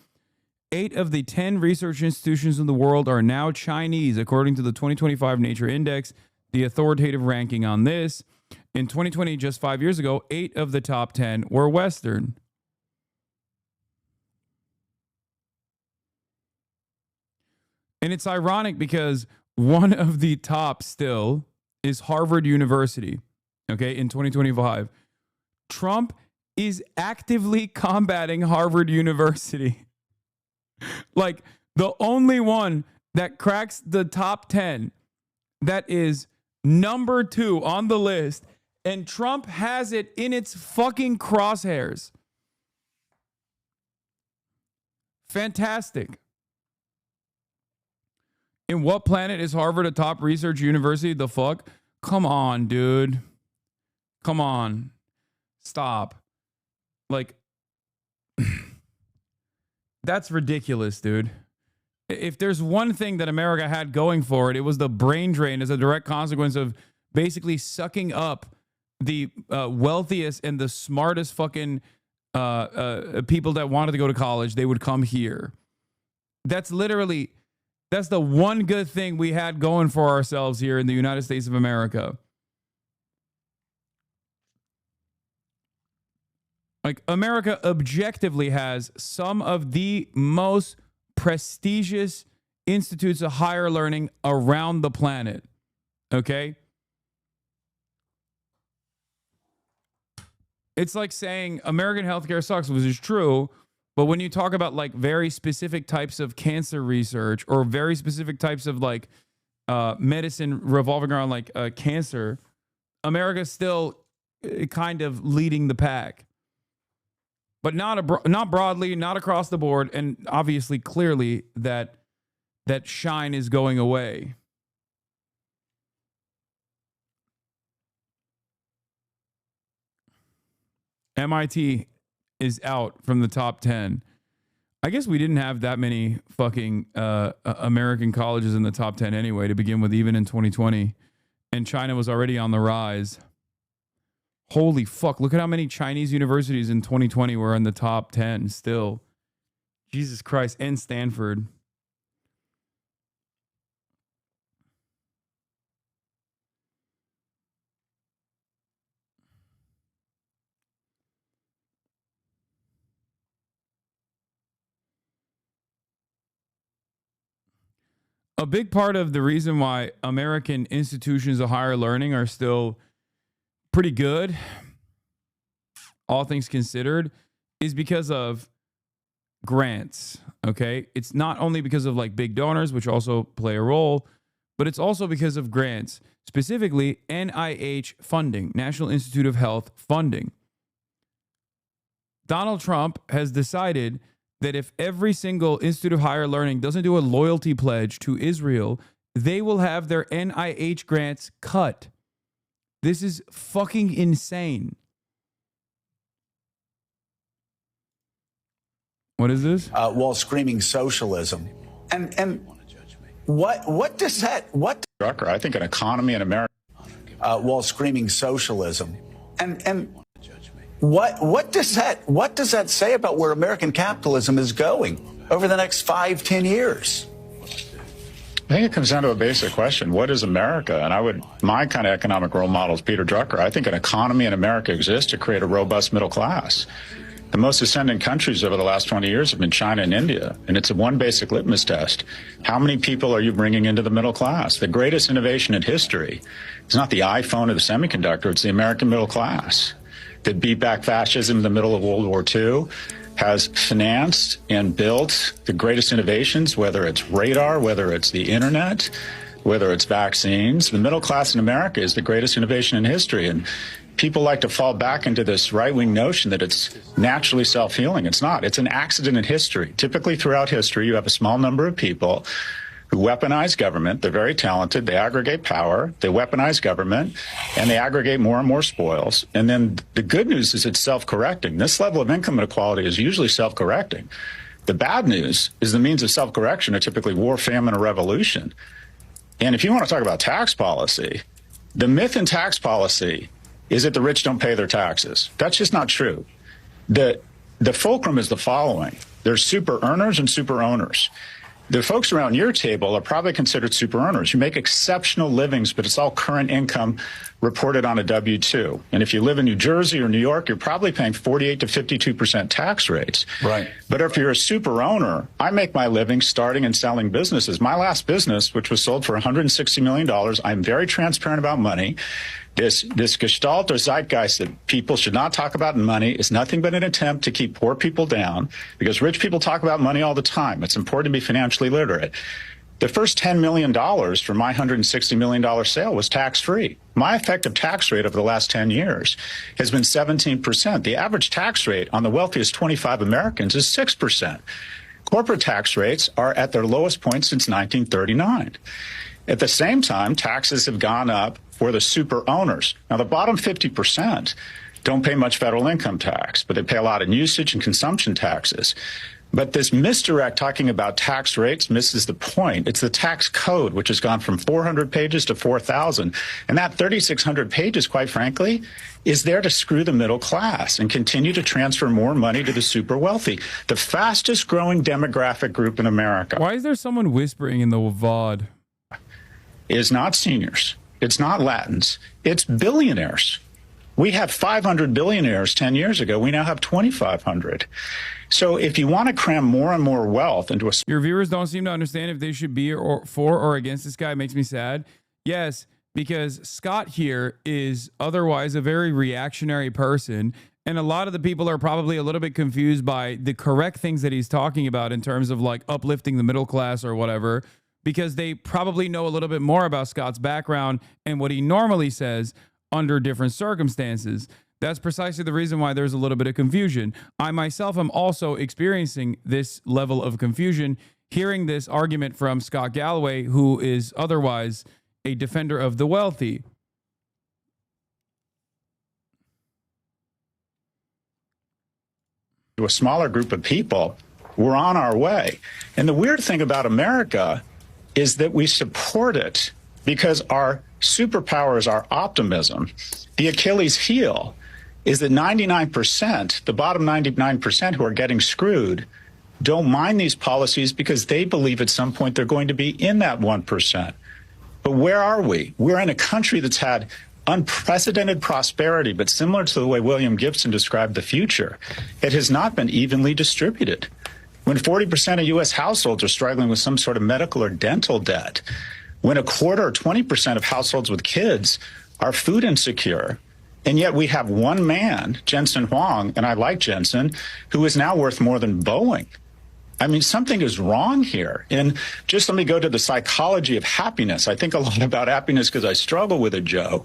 8 of the 10 research institutions in the world are now Chinese, according to the 2025 Nature Index, the authoritative ranking on this. In 2020, just 5 years ago, 8 of the top 10 were Western. And it's ironic because one of the top still is Harvard University, okay, in 2025. Trump is actively combating Harvard University. Like, the only one that cracks the top 10 that is number 2 on the list, and Trump has it in its fucking crosshairs. Fantastic. In what planet is Harvard a top research university? The fuck? Come on, dude. Come on. Stop. Like, that's ridiculous, dude. If there's one thing that America had going for it, it was the brain drain as a direct consequence of basically sucking up the wealthiest and the smartest fucking people that wanted to go to college. They would come here. That's the one good thing we had going for ourselves here in the United States of America. Like, America objectively has some of the most prestigious institutes of higher learning around the planet. Okay? It's like saying American healthcare sucks, which is true. But when you talk about like very specific types of cancer research or very specific types of like medicine revolving around like cancer, America's still kind of leading the pack. But not broadly, not across the board, and obviously clearly that shine is going away. MIT is out from the top 10. I guess we didn't have that many fucking American colleges in the top 10 anyway to begin with, even in 2020. And China was already on the rise. Holy fuck. Look at how many Chinese universities in 2020 were in the top 10 still. Jesus Christ. And Stanford. a big part of the reason why American institutions of higher learning are still pretty good, all things considered, is because of grants. Okay. It's not only because of like big donors, which also play a role, but it's also because of grants, specifically NIH funding, National Institute of Health funding. Donald Trump has decided that if every single Institute of Higher Learning doesn't do a loyalty pledge to Israel, they will have their NIH grants cut. This is fucking insane. What is this? While screaming socialism. And what does that, Drucker, I think an economy in America, while screaming socialism. And what does that say about where American capitalism is going over the next 5-10 years? I think it comes down to a basic question. What is America? And my kind of economic role model is Peter Drucker. I think an economy in America exists to create a robust middle class. The most ascendant countries over the last 20 years have been China and India, and it's one basic litmus test. How many people are you bringing into the middle class? The greatest innovation in history is not the iPhone or the semiconductor, it's the American middle class that beat back fascism in the middle of World War II, has financed and built the greatest innovations, whether it's radar, whether it's the internet, whether it's vaccines. The middle class in America is the greatest innovation in history. And people like to fall back into this right-wing notion that it's naturally self-healing. It's not. It's an accident in history. Typically throughout history, you have a small number of people who weaponize government. They're very talented. They aggregate power. They weaponize government, and they aggregate more and more spoils. And then the good news is it's self-correcting. This level of income inequality is usually self-correcting. The bad news is the means of self-correction are typically war, famine, or revolution. And if you want to talk about tax policy, the myth in tax policy is that the rich don't pay their taxes. That's just not true. The fulcrum is the following. There's super earners and super owners. The folks around your table are probably considered super earners. You make exceptional livings, but it's all current income reported on a W-2. And if you live in New Jersey or New York, you're probably paying 48 to 52% tax rates. Right. But if you're a super owner, I make my living starting and selling businesses. My last business, which was sold for $160 million, I'm very transparent about money. This gestalt or zeitgeist that people should not talk about money is nothing but an attempt to keep poor people down, because rich people talk about money all the time. It's important to be financially literate. The first $10 million for my $160 million sale was tax-free. My effective tax rate over the last 10 years has been 17%. The average tax rate on the wealthiest 25 Americans is 6%. Corporate tax rates are at their lowest point since 1939. At the same time, taxes have gone up for the super owners. Now, the bottom 50% don't pay much federal income tax, but they pay a lot in usage and consumption taxes. But this misdirect talking about tax rates misses the point. It's the tax code, which has gone from 400 pages to 4,000. And that 3,600 pages, quite frankly, is there to screw the middle class and continue to transfer more money to the super wealthy, the fastest growing demographic group in America. Why is there someone whispering in the VOD? Is not seniors. It's not Latins. It's billionaires. We had 500 billionaires 10 years ago. We now have 2,500. So if you want to cram more and more wealth into a... Your viewers don't seem to understand if they should be for or against this guy. It makes me sad. Yes, because Scott here is otherwise a very reactionary person. And a lot of the people are probably a little bit confused by the correct things that he's talking about in terms of like uplifting the middle class or whatever, because they probably know a little bit more about Scott's background and what he normally says under different circumstances. That's precisely the reason why there's a little bit of confusion. I myself am also experiencing this level of confusion, hearing this argument from Scott Galloway, who is otherwise a defender of the wealthy. To a smaller group of people, we're on our way. And the weird thing about America is that we support it because our superpower is our optimism. The Achilles heel is that 99%, the bottom 99% who are getting screwed, don't mind these policies because they believe at some point they're going to be in that 1%. But where are we? We're in a country that's had unprecedented prosperity, but similar to the way William Gibson described the future, it has not been evenly distributed. when 40% of U.S. households are struggling with some sort of medical or dental debt, when a quarter or 20% of households with kids are food insecure, and yet we have one man, Jensen Huang, and I like Jensen, who is now worth more than Boeing. I mean, something is wrong here. And just let me go to the psychology of happiness. I think a lot about happiness because I struggle with it, Joe.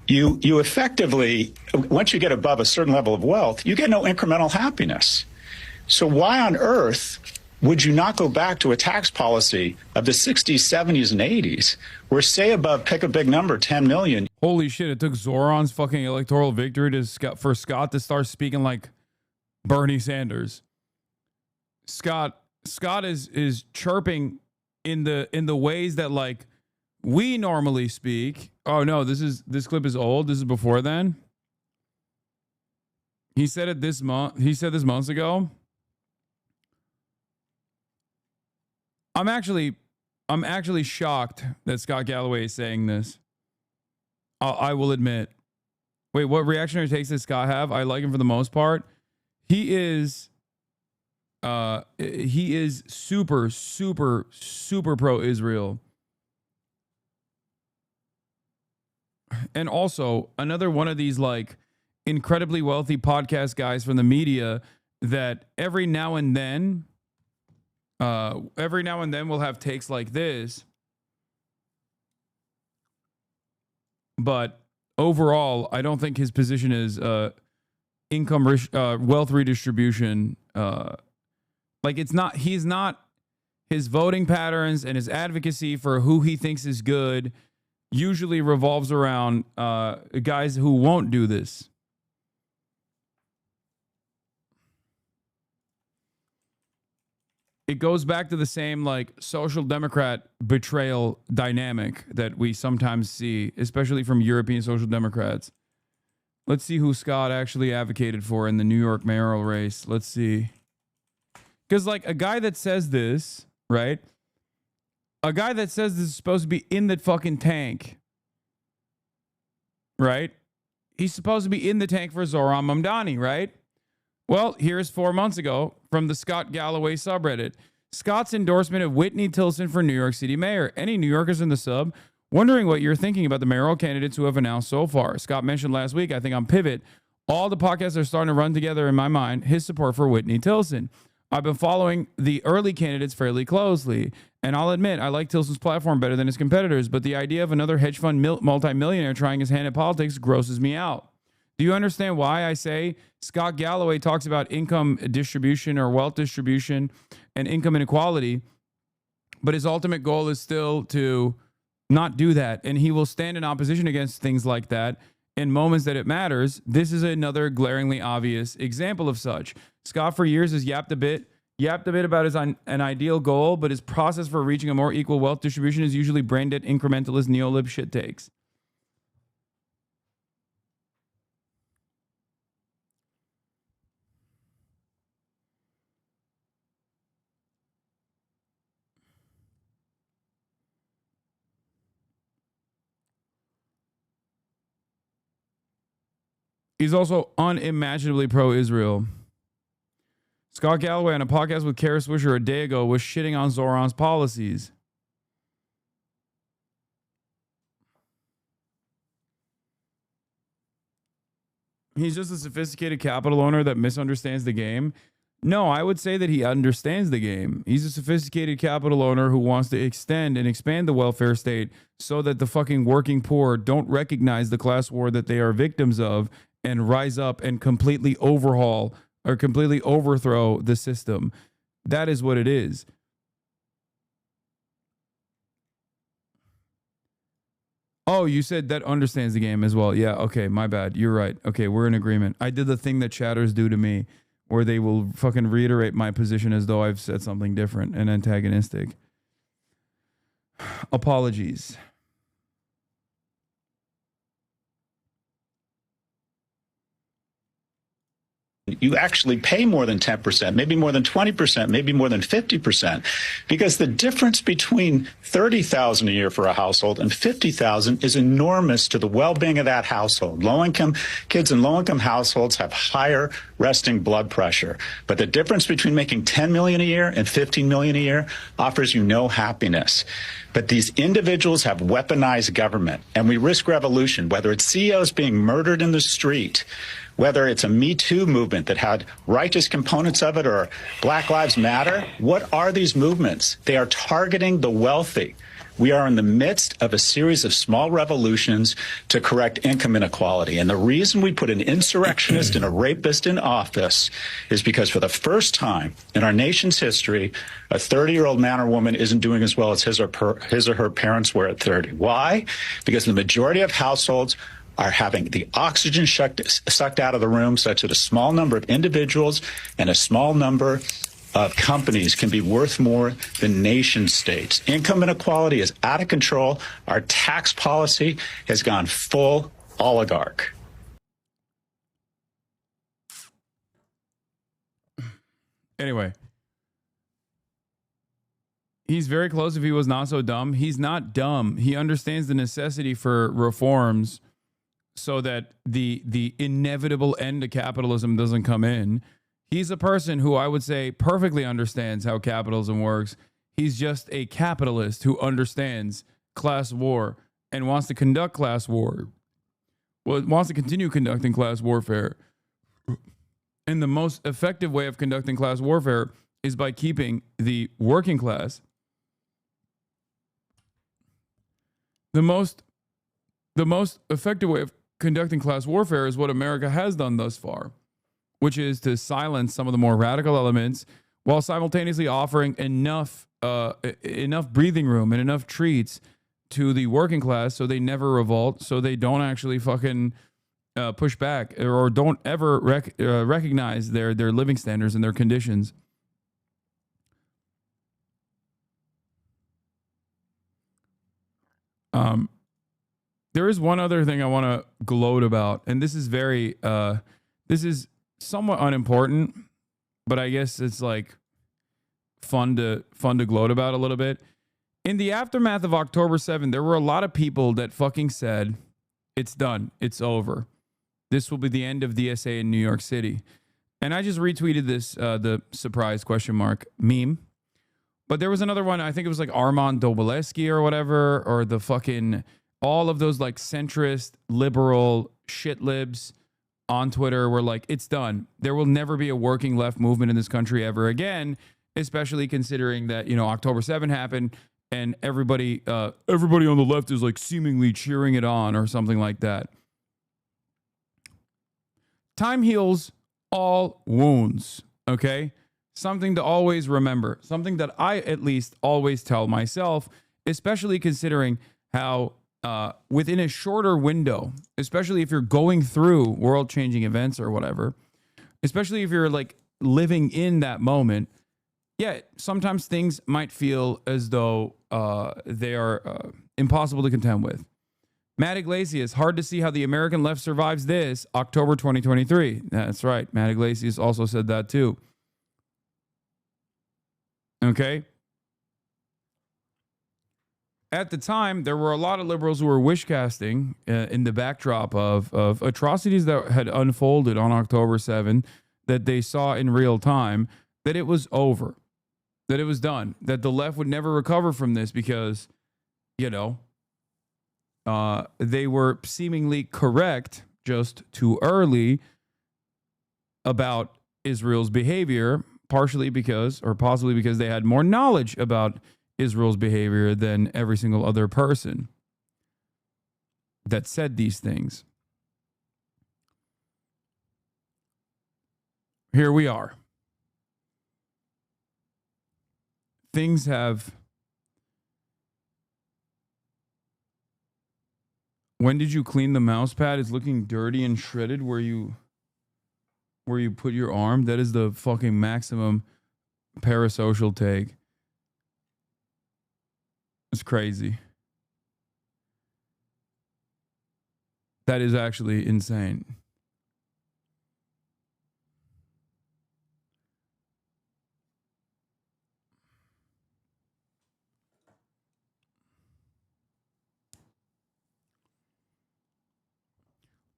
You effectively, once you get above a certain level of wealth, you get no incremental happiness. So why on earth would you not go back to a tax policy of the 60s, 70s, and 80s where, say, above, pick a big number, 10 million? Holy shit, it took Zoran's fucking electoral victory for Scott to start speaking like Bernie Sanders. Scott is chirping in the ways that like we normally speak. Oh no, this clip is old. This is before then. He said it this month. He said this months ago. I'm actually shocked that Scott Galloway is saying this. I will admit. Wait, what reactionary takes does Scott have? I like him for the most part. He is super, super, super pro-Israel. And also another one of these like incredibly wealthy podcast guys from the media that every now and then we'll have takes like this. But overall, I don't think his position is wealth redistribution. Like he's not, his voting patterns and his advocacy for who he thinks is good usually revolves around guys who won't do this. It goes back to the same like social democrat betrayal dynamic that we sometimes see, especially from European social democrats. Let's see who Scott actually advocated for in the New York mayoral race. Let's see. Because like a guy that says this, right? A guy that says this is supposed to be in the fucking tank, right? He's supposed to be in the tank for Zoran Mamdani, right? Well, here's 4 months ago from the Scott Galloway subreddit. Scott's endorsement of Whitney Tilson for New York City mayor. Any New Yorkers in the sub wondering what you're thinking about the mayoral candidates who have announced so far? Scott mentioned last week, I think on Pivot, all the podcasts are starting to run together in my mind, his support for Whitney Tilson. I've been following the early candidates fairly closely, and I'll admit I like Tilson's platform better than his competitors, but the idea of another hedge fund multimillionaire trying his hand at politics grosses me out. Do you understand why I say Scott Galloway talks about income distribution or wealth distribution and income inequality, but his ultimate goal is still to not do that, and he will stand in opposition against things like that in moments that it matters? This is another glaringly obvious example of such. Scott for years has yapped a bit about his an ideal goal, but his process for reaching a more equal wealth distribution is usually brain dead incrementalist neolib shit takes. He's also unimaginably pro-Israel. Scott Galloway on a podcast with Kara Swisher a day ago was shitting on Zoran's policies. He's just a sophisticated capital owner that misunderstands the game. No, I would say that he understands the game. He's a sophisticated capital owner who wants to extend and expand the welfare state so that the fucking working poor don't recognize the class war that they are victims of and rise up and completely overhaul or completely overthrow the system. That is what it is. Oh, you said that understands the game as well. Yeah, okay, my bad. You're right. Okay, we're in agreement. I did the thing that chatters do to me where they will fucking reiterate my position as though I've said something different and antagonistic. Apologies. you actually pay more than 10%, maybe more than 20%, maybe more than 50%, because the difference between $30,000 a year for a household and $50,000 is enormous to the well-being of that household. Low-income kids in low-income households have higher resting blood pressure, but the difference between making $10 million a year and $15 million a year offers you no happiness. But these individuals have weaponized government, and we risk revolution, whether it's CEOs being murdered in the street, whether it's a Me Too movement that had righteous components of it, or Black Lives Matter. What are these movements? They are targeting the wealthy. We are in the midst of a series of small revolutions to correct income inequality. And the reason we put an insurrectionist and a rapist in office is because for the first time in our nation's history, a 30-year-old man or woman isn't doing as well as his or her parents were at 30. Why? Because the majority of households are having the oxygen sucked out of the room, such that a small number of individuals and a small number of companies can be worth more than nation states. Income inequality is out of control. Our tax policy has gone full oligarch. Anyway, he's very close if he was not so dumb. He's not dumb. He understands the necessity for reforms so that the inevitable end to capitalism doesn't come in. He's a person who I would say perfectly understands how capitalism works. He's just a capitalist who understands class war and wants to conduct class war. Well, wants to continue conducting class warfare. And the most effective way of conducting class warfare is by keeping the working class. The most effective way of conducting class warfare is what America has done thus far, which is to silence some of the more radical elements while simultaneously offering enough breathing room and enough treats to the working class so they never revolt, so they don't actually fucking push back or don't ever recognize their living standards and their conditions. There is one other thing I want to gloat about, and this is this is somewhat unimportant, but I guess it's like fun to gloat about a little bit. In the aftermath of October 7th, there were a lot of people that fucking said, it's done, it's over. This will be the end of DSA in New York City. And I just retweeted this, the surprise question mark meme. But there was another one, I think it was like Armand Doboleski or whatever, or the fucking, all of those like centrist, liberal shit libs on Twitter were like, it's done. There will never be a working left movement in this country ever again, especially considering that, you know, October 7th happened and everybody on the left is like seemingly cheering it on or something like that. Time heals all wounds, okay? Something to always remember, something that I at least always tell myself, especially considering how within a shorter window, especially if you're going through world-changing events or whatever, especially if you're like living in that moment, yeah, sometimes things might feel as though they are impossible to contend with. Matt Iglesias, hard to see how the American left survives this, October 2023. That's right. Matt Iglesias also said that too. Okay. At the time, there were a lot of liberals who were wish casting in the backdrop of atrocities that had unfolded on October 7th that they saw in real time, that it was over, that it was done, that the left would never recover from this because, you know, they were seemingly correct just too early about Israel's behavior, partially because, or possibly because they had more knowledge about Israel's behavior than every single other person that said these things. Here we are. Things have... When did you clean the mouse pad? It's looking dirty and shredded where you put your arm. That is the fucking maximum parasocial take. It's crazy. That is actually insane.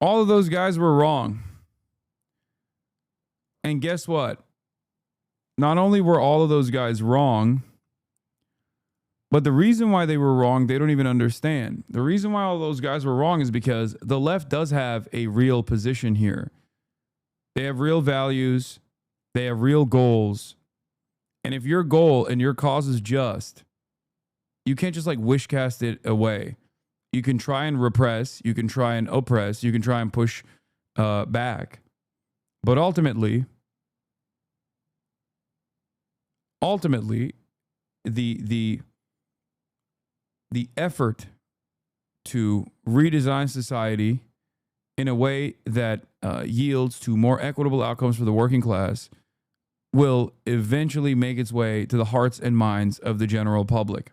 All of those guys were wrong. And guess what? Not only were all of those guys wrong, but the reason why they were wrong, they don't even understand. The reason why all those guys were wrong is because the left does have a real position here. They have real values. They have real goals. And if your goal and your cause is just, you can't just like wish cast it away. You can try and repress. You can try and oppress. You can try and push back. But ultimately, the effort to redesign society in a way that yields to more equitable outcomes for the working class will eventually make its way to the hearts and minds of the general public.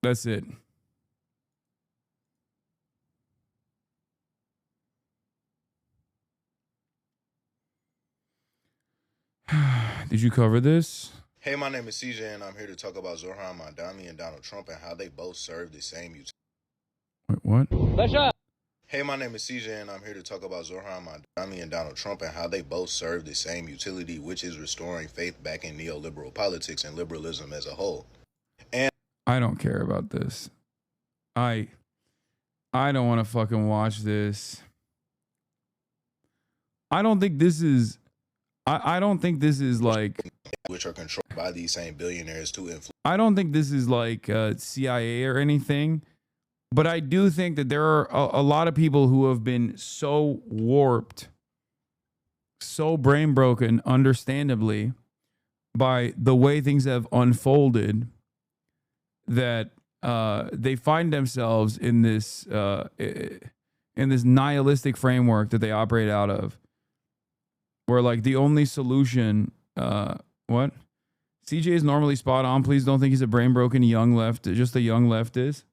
That's it. Did you cover this? Hey, my name is CJ, and I'm here to talk about Zohran Mamdani and Donald Trump and how they both serve the same utility. Wait, what? Hey, my name is CJ, and I'm here to talk about Zohran Mamdani and Donald Trump and how they both serve the same utility, which is restoring faith back in neoliberal politics and liberalism as a whole. And I don't care about this. I don't want to fucking watch this. I don't think this is like, which are controlled by these same billionaires to influence. I don't think this is like CIA or anything, but I do think that there are a lot of people who have been so warped, so brain broken, understandably, by the way things have unfolded, that they find themselves in this nihilistic framework that they operate out of, where like the only solution, what? CJ is normally spot on. Please don't think he's a brain broken young left, just a young leftist.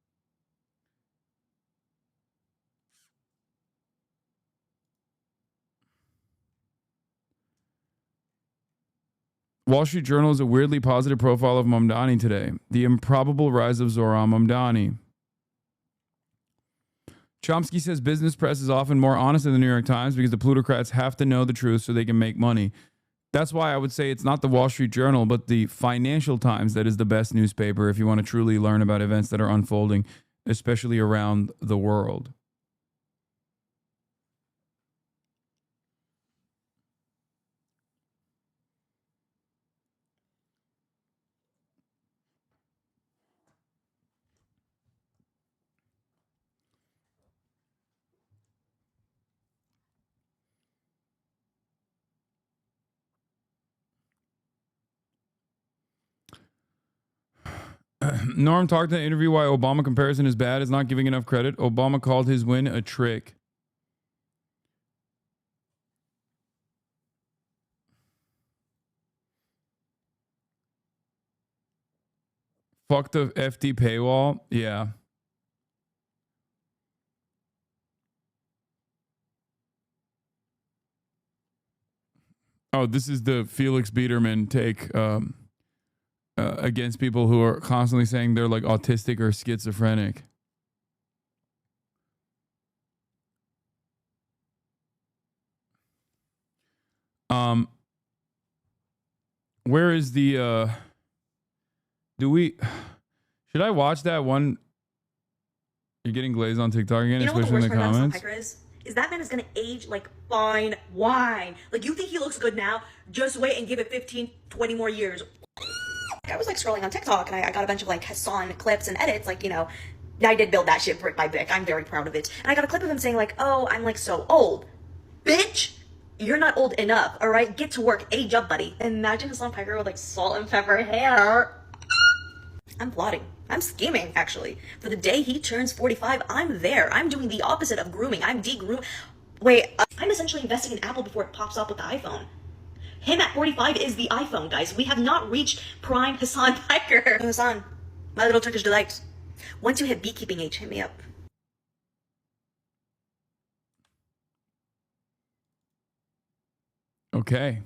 Wall Street Journal is a weirdly positive profile of Mamdani today. The improbable rise of Zohran Mamdani. Chomsky says business press is often more honest than the New York Times because the plutocrats have to know the truth so they can make money. That's why I would say it's not the Wall Street Journal, but the Financial Times that is the best newspaper if you want to truly learn about events that are unfolding, especially around the world. Norm talked in an interview why Obama comparison is bad, is not giving enough credit. Obama called his win a trick. Fuck the FD paywall. Yeah. Oh, this is the Felix Biederman take against people who are constantly saying they're like autistic or schizophrenic. Where is the should I watch that one? You're getting glazed on TikTok again, You know what the especially worst in the part about Hassan comments. Piker is that man is gonna age like fine wine. Like, you think he looks good now? Just wait and give it 15, 20 more years. I was like scrolling on TikTok and I got a bunch of like Hasan clips and edits, like, you know, I did build that shit brick by brick. I'm very proud of it. And I got a clip of him saying like, oh, I'm like so old. Bitch, you're not old enough, all right? Get to work, age up, buddy. Imagine Hassan Piker with like salt and pepper hair. I'm plotting. I'm scheming, actually. For the day he turns 45, I'm there. I'm doing the opposite of grooming. I'm de-groom. Wait, I'm essentially investing in Apple before it pops up with the iPhone. Him at 45 is the iPhone, guys. We have not reached prime Hassan Piker. Hassan, my little Turkish delight. Once you hit beekeeping age, hit me up. Okay.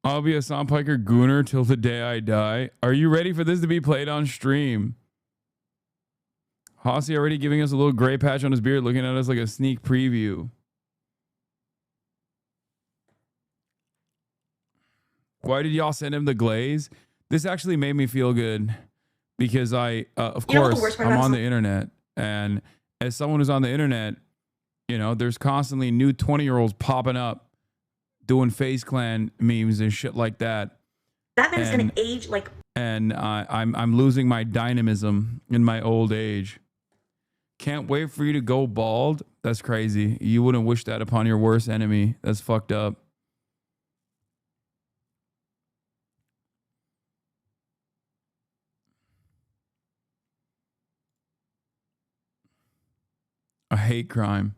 I'll be a Hassan Piker gooner till the day I die. Are you ready for this to be played on stream? Hossie already giving us a little gray patch on his beard, looking at us like a sneak preview. Why did y'all send him the glaze? This actually made me feel good because of course, I'm on the internet. And as someone who's on the internet, there's constantly new 20-year-olds popping up doing Face Clan memes and shit like that. That man is going to age like... And I'm losing my dynamism in my old age. Can't wait for you to go bald. That's crazy. You wouldn't wish that upon your worst enemy. That's fucked up. A hate crime.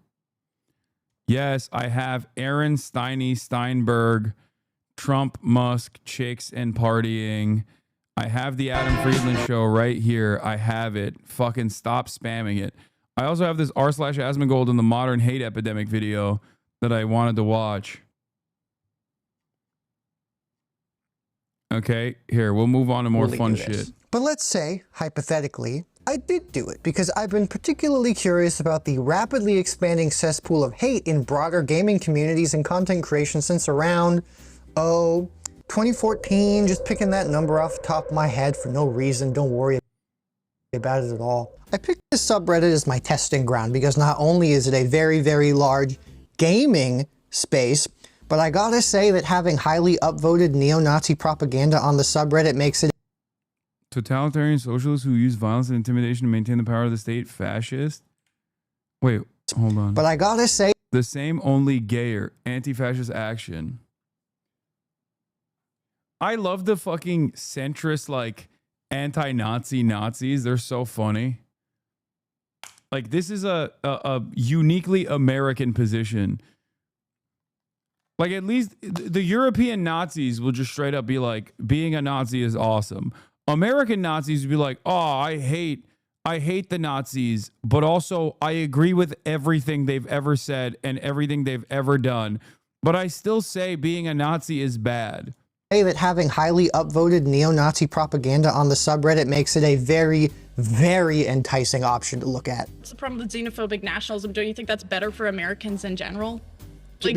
Yes, I have Aaron Steinberg, Trump, Musk, chicks, and partying. I have the Adam Friedland show right here. I have it. Fucking stop spamming it. I also have this r/Asmongold in the modern hate epidemic video that I wanted to watch. Okay, here, we'll move on to more fun shit. But let's say, hypothetically, I did do it because I've been particularly curious about the rapidly expanding cesspool of hate in broader gaming communities and content creation since around, 2014, just picking that number off the top of my head for no reason. Don't worry about it at all. I picked this subreddit as my testing ground because not only is it a very, very large gaming space, but I gotta say that having highly upvoted neo-Nazi propaganda on the subreddit makes it Totalitarian socialists who use violence and intimidation to maintain the power of the state, fascist? Wait, hold on. But I gotta say, the same, only gayer, anti-fascist action. I love the fucking centrist, like, anti-Nazi Nazis. They're so funny. Like, this is a uniquely American position. Like, at least the European Nazis will just straight up be like, being a Nazi is awesome. American Nazis would be like, oh, I hate the Nazis, but also I agree with everything they've ever said and everything they've ever done. But I still say being a Nazi is bad. That having highly upvoted neo-Nazi propaganda on the subreddit makes it a very, very enticing option to look at. What's the problem with xenophobic nationalism? Don't you think that's better for Americans in general? Like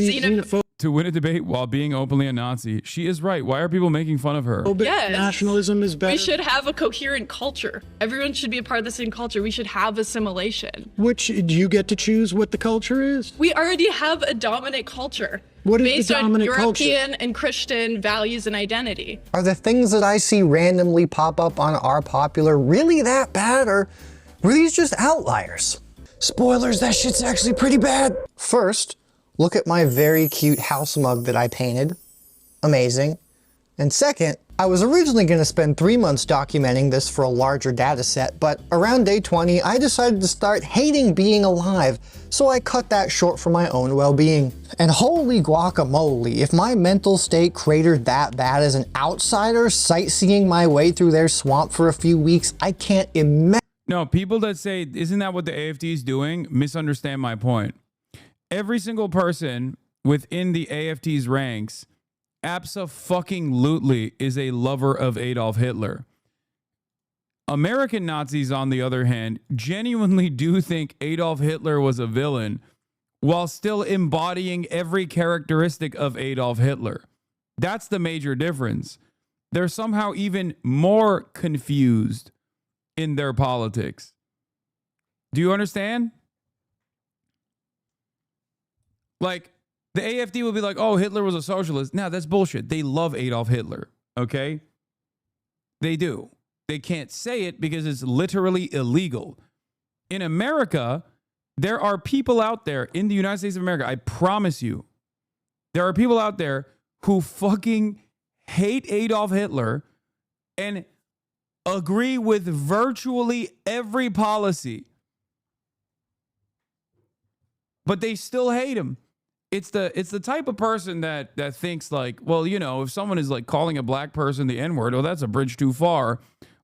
To win a debate while being openly a Nazi. She is right. Why are people making fun of her? Yes. Nationalism is better. We should have a coherent culture. Everyone should be a part of the same culture. We should have assimilation. Which, do you get to choose what the culture is? We already have a dominant culture. What is based the dominant on culture? European and Christian values and identity. Are the things that I see randomly pop up on Our Popular really that bad, or were these just outliers? Spoilers, that shit's actually pretty bad. First, look at my very cute house mug that I painted. Amazing. And second, I was originally going to spend 3 months documenting this for a larger data set, but around day 20, I decided to start hating being alive, so I cut that short for my own well-being. And holy guacamole, if my mental state cratered that bad as an outsider sightseeing my way through their swamp for a few weeks, I can't imagine. No, people that say, isn't that what the AFD is doing, misunderstand my point. Every single person within the AFD's ranks abso-fucking-lutely is a lover of Adolf Hitler. American Nazis, on the other hand, genuinely do think Adolf Hitler was a villain while still embodying every characteristic of Adolf Hitler. That's the major difference. They're somehow even more confused in their politics. Do you understand? Like, the AFD would be like, oh, Hitler was a socialist. No, that's bullshit. They love Adolf Hitler, okay? They do. They can't say it because it's literally illegal. In America, there are people out there in the United States of America, I promise you, there are people out there who fucking hate Adolf Hitler and agree with virtually every policy, but they still hate him. It's the type of person that thinks like, well, you know, if someone is like calling a black person the N-word, oh, that's a bridge too far.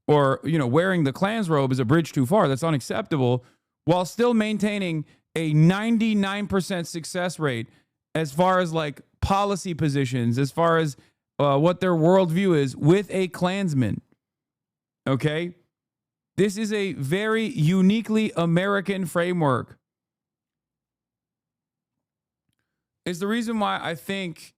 Or, you know, wearing the Klan's robe is a bridge too far. That's unacceptable, while still maintaining a 99% success rate as far as like policy positions, as far as what their worldview is with a Klansman. Okay? This is a very uniquely American framework. It's the reason why I think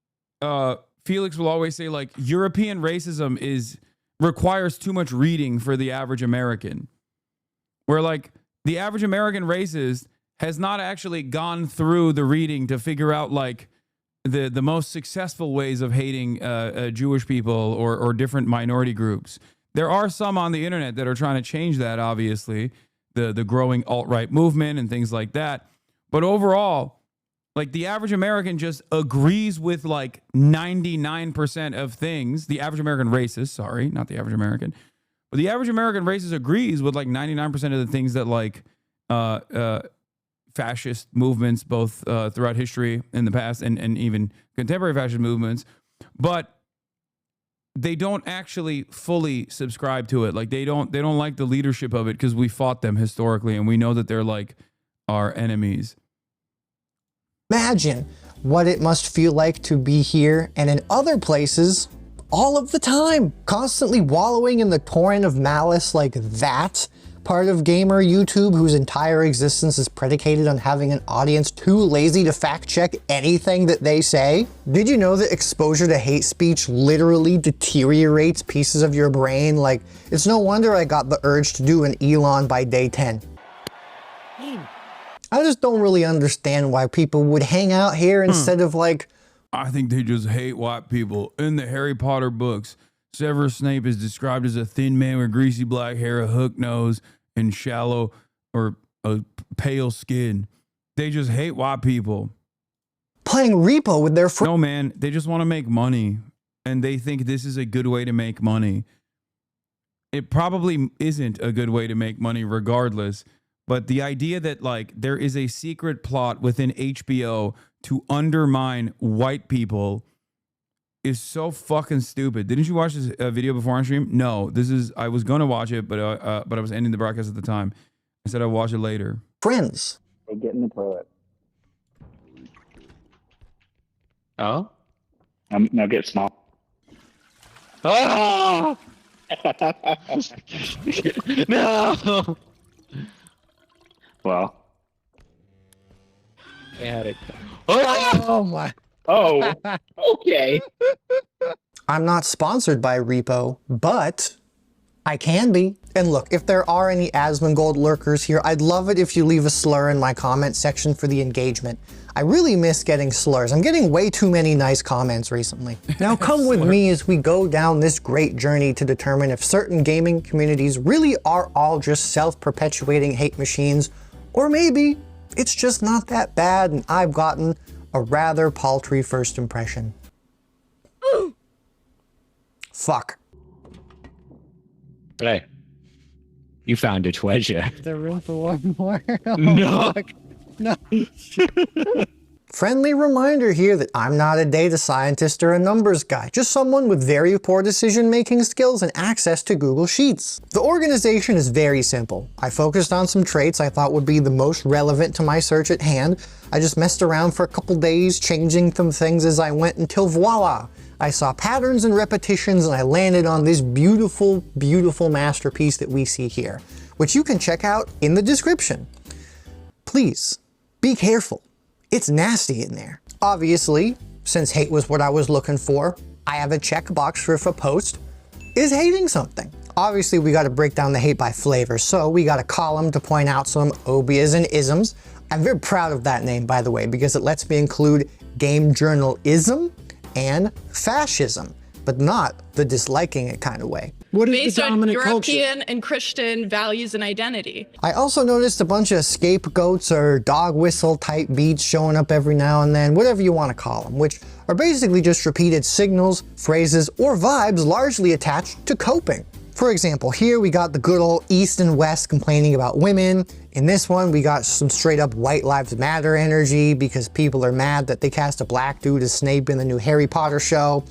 Felix will always say, like, European racism requires too much reading for the average American. Where, like, the average American racist has not actually gone through the reading to figure out, like, the most successful ways of hating Jewish people or different minority groups. There are some on the internet that are trying to change that, obviously, the growing alt-right movement and things like that. But overall, like, the average American just agrees with like 99% of things. The average American racist, sorry, not the average American, but the average American racist agrees with like 99% of the things that like fascist movements, both throughout history in the past and even contemporary fascist movements, but they don't actually fully subscribe to it. Like they don't like the leadership of it because we fought them historically and we know that they're like our enemies. Imagine what it must feel like to be here and in other places all of the time, constantly wallowing in the torrent of malice like that part of gamer YouTube whose entire existence is predicated on having an audience too lazy to fact check anything that they say. Did you know that exposure to hate speech literally deteriorates pieces of your brain? Like, it's no wonder I got the urge to do an Elon by day 10. I just don't really understand why people would hang out here instead of like... I think they just hate white people. In the Harry Potter books, Severus Snape is described as a thin man with greasy black hair, a hook nose, and shallow or a pale skin. They just hate white people. Playing repo with their friends. No, man, they just want to make money. And they think this is a good way to make money. It probably isn't a good way to make money regardless. But the idea that like there is a secret plot within HBO to undermine white people is so fucking stupid. Didn't you watch this video before on stream? No, I was going to watch it, but I was ending the broadcast at the time. I said I'd watch it later. Friends. They get in the toilet. Oh? Now get small. Oh! No! Well. I had it. Oh my. Oh, okay. I'm not sponsored by Repo, but I can be. And look, if there are any Asmongold lurkers here, I'd love it if you leave a slur in my comment section for the engagement. I really miss getting slurs. I'm getting way too many nice comments recently. Now come with me as we go down this great journey to determine if certain gaming communities really are all just self-perpetuating hate machines, or maybe it's just not that bad and I've gotten a rather paltry first impression. Fuck. Hey, you found a treasure. Is there room for one more? Oh, No. fuck. No. Friendly reminder here that I'm not a data scientist or a numbers guy, just someone with very poor decision-making skills and access to Google Sheets. The organization is very simple. I focused on some traits I thought would be the most relevant to my search at hand. I just messed around for a couple days, changing some things as I went until voila! I saw patterns and repetitions and I landed on this beautiful, beautiful masterpiece that we see here, which you can check out in the description. Please, be careful. It's nasty in there. Obviously, since hate was what I was looking for, I have a checkbox for if a post is hating something. Obviously, we got to break down the hate by flavor, so we got a column to point out some obias and isms. I'm very proud of that name, by the way, because it lets me include game journalism and fascism, but not the disliking it kind of way. What is Based the on dominant European culture? and Christian values and identity. I also noticed a bunch of scapegoats or dog whistle type beats showing up every now and then, whatever you want to call them, which are basically just repeated signals, phrases, or vibes largely attached to coping. For example, here we got the good old East and West complaining about women. In this one, we got some straight up White Lives Matter energy because people are mad that they cast a black dude as Snape in the new Harry Potter show.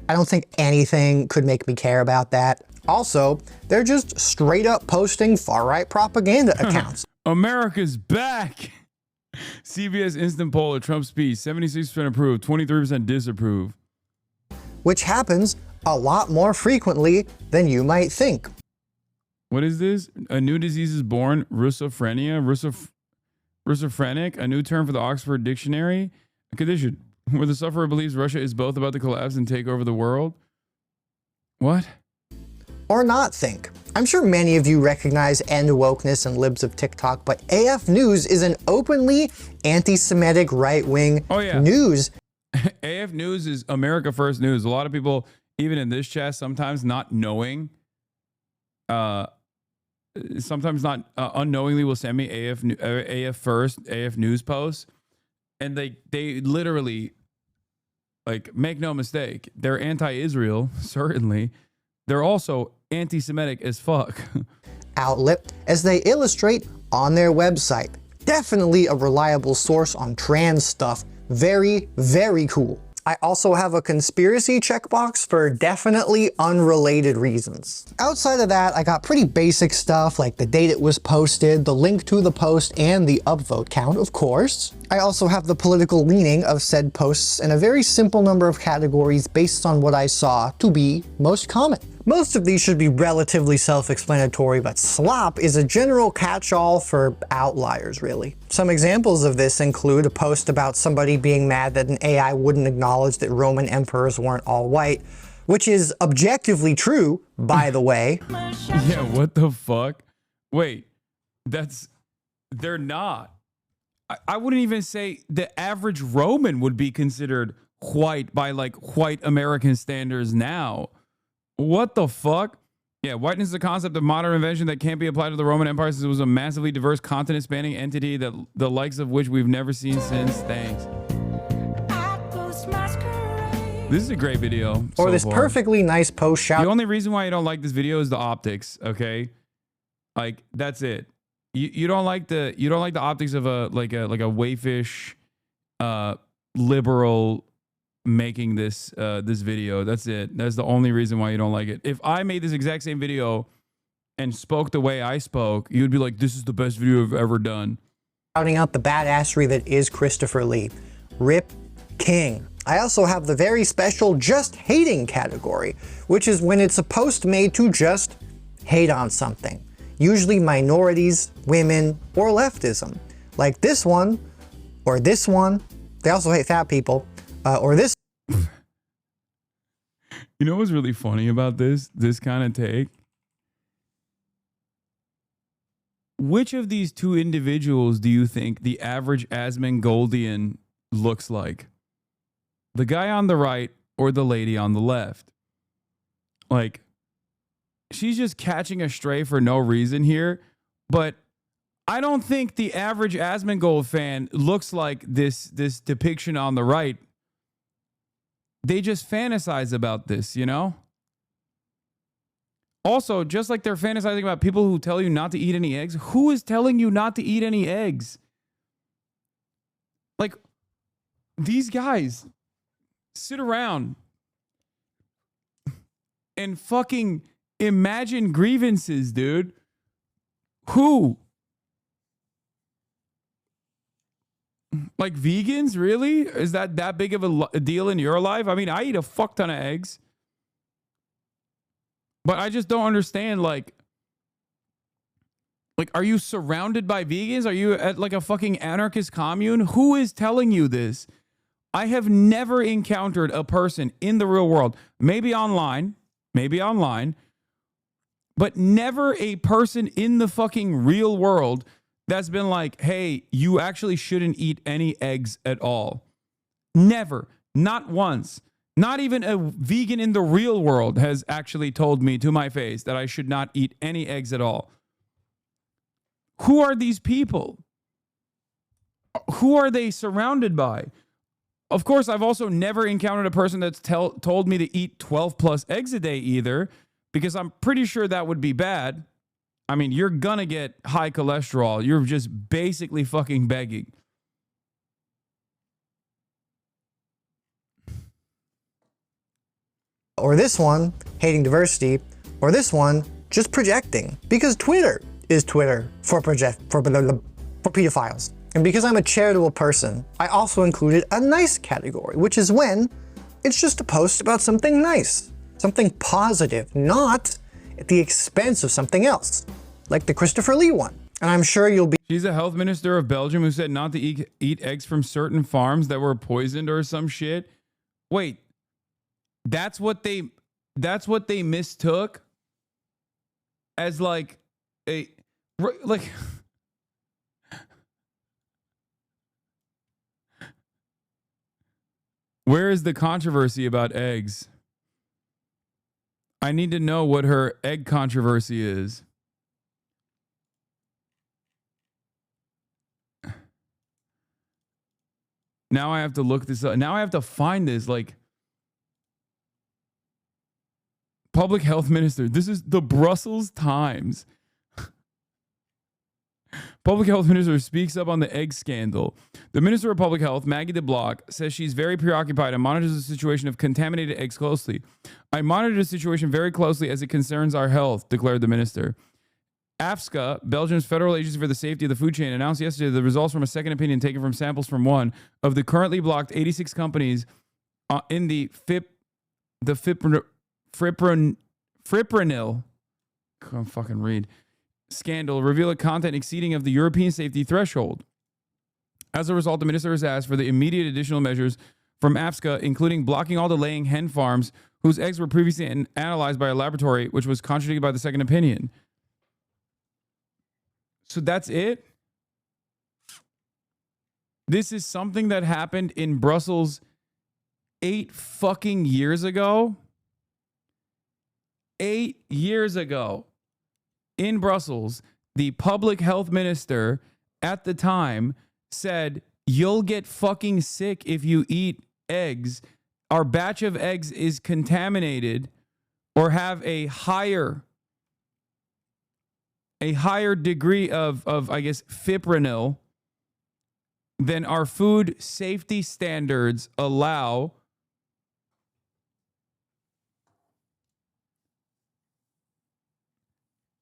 I don't think anything could make me care about that. Also, they're just straight up posting far-right propaganda accounts. America's back. CBS instant poll of Trump's speech, 76% approve, 23% disapprove. which happens a lot more frequently than you might think. What is this? A new disease is born, Russophrenia, Russophrenic, a new term for the Oxford Dictionary, a condition where the sufferer believes Russia is both about to collapse and take over the world. What? Or not think. I'm sure many of you recognize End Wokeness and Libs of TikTok, but AF News is an openly anti-Semitic right-wing news. AF News is America First News. A lot of people, even in this chat, sometimes not knowing, unknowingly will send me AF First, AF News posts, and they literally, like, make no mistake, they're anti-Israel, certainly. They're also anti-Semitic as fuck. Outlet, as they illustrate on their website. Definitely a reliable source on trans stuff. Very, very cool. I also have a conspiracy checkbox for definitely unrelated reasons. Outside of that, I got pretty basic stuff like the date it was posted, the link to the post, and the upvote count, of course. I also have the political leaning of said posts in a very simple number of categories based on what I saw to be most common. Most of these should be relatively self-explanatory, but slop is a general catch-all for outliers, really. Some examples of this include a post about somebody being mad that an AI wouldn't acknowledge that Roman emperors weren't all white, which is objectively true, by the way. Yeah, what the fuck? Wait, they're not. I wouldn't even say the average Roman would be considered white by like white American standards now. What the fuck? Yeah, whiteness is a concept of modern invention that can't be applied to the Roman Empire since it was a massively diverse continent-spanning entity that the likes of which we've never seen since. Thanks. This is a great video. Or this perfectly nice post shout. The only reason why you don't like this video is the optics, okay? Like, that's it. You don't like the optics of a wayfish liberal making this this video. That's it. That's the only reason why you don't like it. If I made this exact same video and spoke the way I spoke, you'd be like, this is the best video I've ever done. Shouting out the badassery that is Christopher Lee. Rip King. I also have the very special just hating category, which is when it's a post made to just hate on something. Usually minorities, women, or leftism. Like this one, or this one. They also hate fat people. Or this. You know what's really funny about this kind of take? Which of these two individuals do you think the average Asmongold looks like? The guy on the right or the lady on the left? Like, she's just catching a stray for no reason here, but I don't think the average Asmongold fan looks like this depiction on the right. They just fantasize about this, you know? Also, just like they're fantasizing about people who tell you not to eat any eggs, who is telling you not to eat any eggs? Like, these guys sit around and fucking imagine grievances, dude. Who? Like vegans, really? Is that big of a deal in your life? I mean, I eat a fuck ton of eggs. But I just don't understand, like, are you surrounded by vegans? Are you at like a fucking anarchist commune? Who is telling you this? I have never encountered a person in the real world, maybe online, but never a person in the fucking real world that's been like, hey, you actually shouldn't eat any eggs at all. Never. Not once. Not even a vegan in the real world has actually told me to my face that I should not eat any eggs at all. Who are these people? Who are they surrounded by? Of course, I've also never encountered a person that's told me to eat 12 plus eggs a day either, because I'm pretty sure that would be bad. I mean, you're gonna get high cholesterol. You're just basically fucking begging. Or this one, hating diversity. Or this one, just projecting. Because Twitter is Twitter for pedophiles. And because I'm a charitable person, I also included a nice category, which is when It's just a post about something nice, something positive, not at the expense of something else, like the Christopher Lee one. And I'm sure you'll be. She's a health minister of Belgium who said not to eat eggs from certain farms that were poisoned or some shit. Wait, that's what they mistook as like a like. Where is the controversy about eggs? I need to know what her egg controversy is. Now I have to look this up. Now I have to find this. Like, public health minister. This is the Brussels Times. Public health minister speaks up on the egg scandal. The minister of public health, Maggie de Block, says she's very preoccupied and monitors the situation of contaminated eggs closely. I monitor the situation very closely as it concerns our health, declared the minister. AFSCA, Belgium's Federal Agency for the Safety of the Food Chain, announced yesterday the results from a second opinion taken from samples from one of the currently blocked 86 companies in the fipronil, can't fucking read, scandal reveal a content exceeding of the European safety threshold. As a result, the minister has asked for the immediate additional measures from AFSCA, including blocking all the laying hen farms whose eggs were previously analyzed by a laboratory, which was contradicted by the second opinion. So that's it? This is something that happened in Brussels 8 fucking years ago? 8 years ago. In Brussels, the public health minister at the time said, you'll get fucking sick if you eat eggs. Our batch of eggs is contaminated or have a higher degree of I guess, fipronil than our food safety standards allow.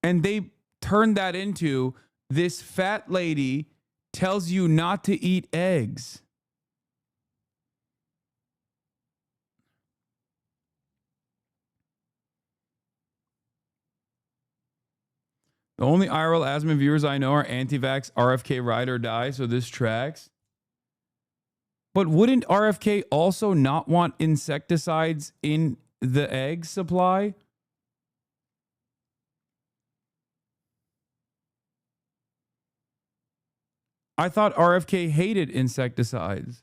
And they turned that into this fat lady tells you not to eat eggs. The only IRL asthma viewers I know are anti-vax, RFK ride or die, so this tracks. But wouldn't RFK also not want insecticides in the egg supply? I thought RFK hated insecticides.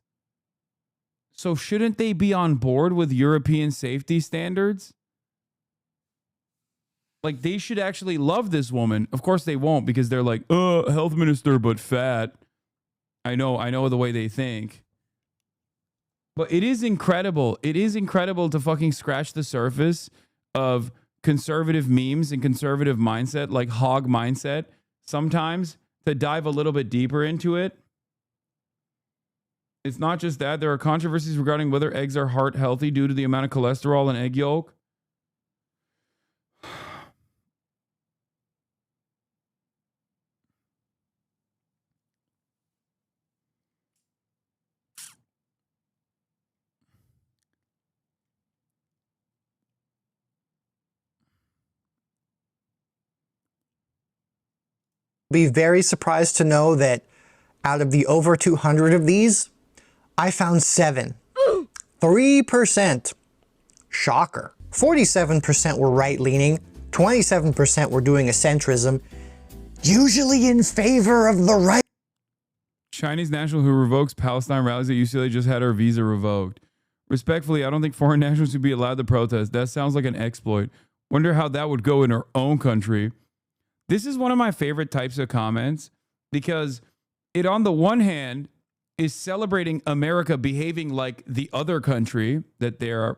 So shouldn't they be on board with European safety standards? Like, they should actually love this woman. Of course they won't, because they're like, health minister, but fat. I know the way they think. But it is incredible. It is incredible to fucking scratch the surface of conservative memes and conservative mindset, like hog mindset, sometimes, to dive a little bit deeper into it. It's not just that. There are controversies regarding whether eggs are heart healthy due to the amount of cholesterol in egg yolk. Be very surprised to know that out of the over 200 of these, I found 7. 3%. Shocker. 47% were right-leaning, 27% were doing a centrism, usually in favor of the right. Chinese national who revokes Palestine rallies at UCLA just had her visa revoked. Respectfully, I don't think foreign nationals should be allowed to protest. That sounds like an exploit. Wonder how that would go in our own country. This is one of my favorite types of comments because it, on the one hand, is celebrating America behaving like the other country that they're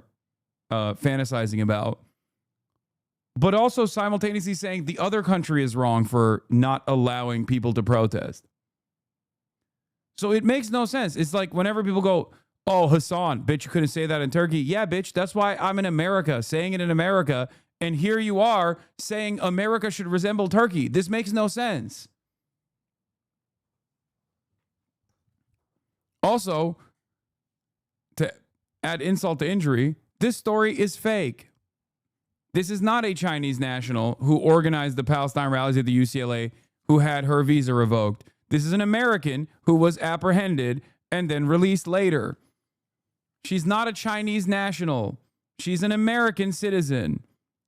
fantasizing about, but also simultaneously saying the other country is wrong for not allowing people to protest. So it makes no sense. It's like whenever people go, oh, Hasan, bitch, you couldn't say that in Turkey. Yeah, bitch, that's why I'm in America, saying it in America. And here you are saying America should resemble Turkey. This makes no sense. Also, add insult to injury, this story is fake. This is not a Chinese national who organized the Palestine rallies at the UCLA who had her visa revoked. This is an American who was apprehended and then released later. She's not a Chinese national. She's an American citizen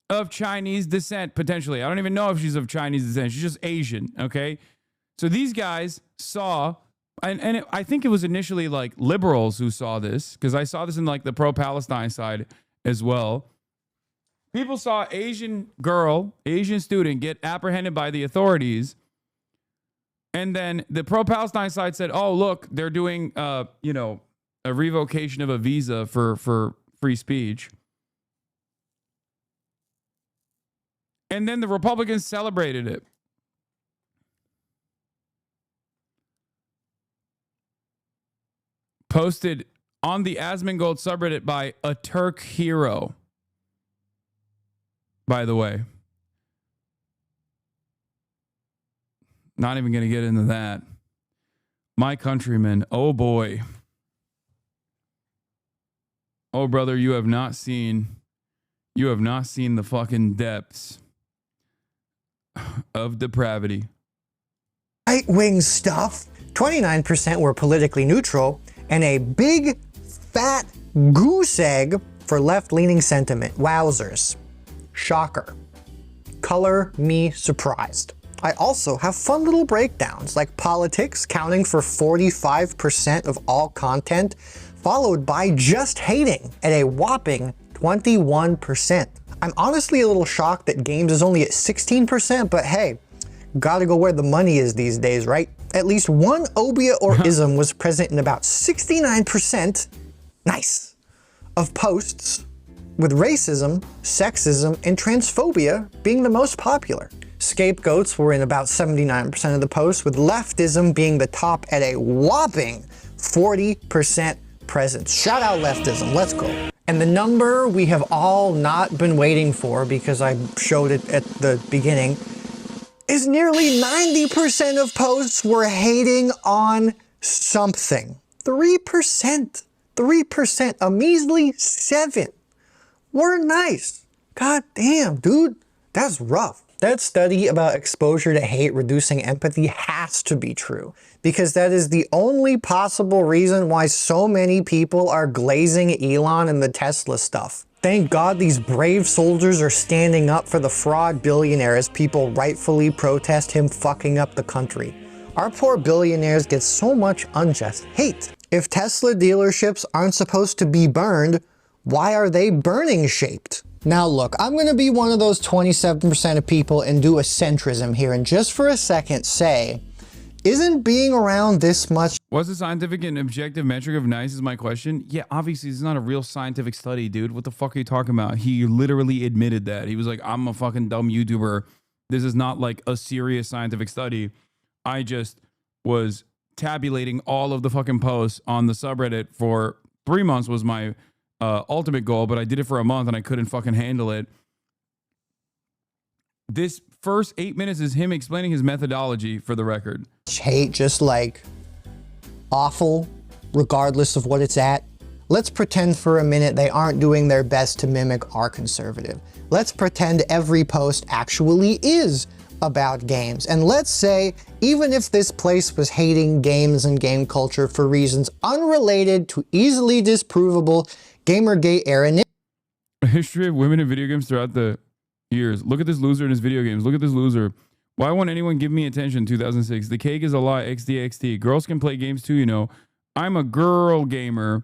of Chinese descent, potentially. I don't even know if she's of Chinese descent. She's just Asian, okay? So these guys saw, I think it was initially like liberals who saw this, because I saw this in like the pro-Palestine side as well. People saw Asian student get apprehended by the authorities. And then the pro-Palestine side said, oh, look, they're doing, a revocation of a visa for free speech. And then the Republicans celebrated it. Posted on the Asmongold subreddit by a Turk hero. By the way. Not even going to get into that. My countrymen, oh boy. Oh brother, you have not seen the fucking depths of depravity. Right-wing stuff. 29% were politically neutral, and a big fat goose egg for left-leaning sentiment. Wowzers. Shocker. Color me surprised. I also have fun little breakdowns, like politics counting for 45% of all content, followed by just hating at a whopping 21%. I'm honestly a little shocked that games is only at 16%, but hey, gotta go where the money is these days, right? At least one obia or ism was present in about 69%, nice, of posts, with racism, sexism, and transphobia being the most popular. Scapegoats were in about 79% of the posts, with leftism being the top at a whopping 40% presence. Shout out leftism, let's go. And the number we have all not been waiting for, because I showed it at the beginning, is nearly 90% of posts were hating on something. 3%, a measly 7 were nice. God damn, dude, that's rough. That study about exposure to hate reducing empathy has to be true, because that is the only possible reason why so many people are glazing Elon and the Tesla stuff. Thank God these brave soldiers are standing up for the fraud billionaire as people rightfully protest him fucking up the country. Our poor billionaires get so much unjust hate. If Tesla dealerships aren't supposed to be burned, why are they burning shaped? Now look, I'm gonna be one of those 27% of people and do a centrism here, and just for a second say, isn't being around this much— What's the scientific and objective metric of nice is my question? Yeah, obviously it's not a real scientific study, dude. What the fuck are you talking about? He literally admitted that. He was like, I'm a fucking dumb YouTuber. This is not like a serious scientific study. I just was tabulating all of the fucking posts on the subreddit for 3 months was my ultimate goal, but I did it for a month and I couldn't fucking handle it. This first 8 minutes is him explaining his methodology, for the record. Hate just like awful, regardless of what it's at. Let's pretend for a minute they aren't doing their best to mimic our conservative. Let's pretend every post actually is about games. And let's say, even if this place was hating games and game culture for reasons unrelated to easily disprovable Gamergate era— A history of women in video games throughout the years. Look at this loser in his video games. Look at this loser. Why won't anyone give me attention? 2006. The cake is a lie. XDXT. Girls can play games too, you know. I'm a girl gamer.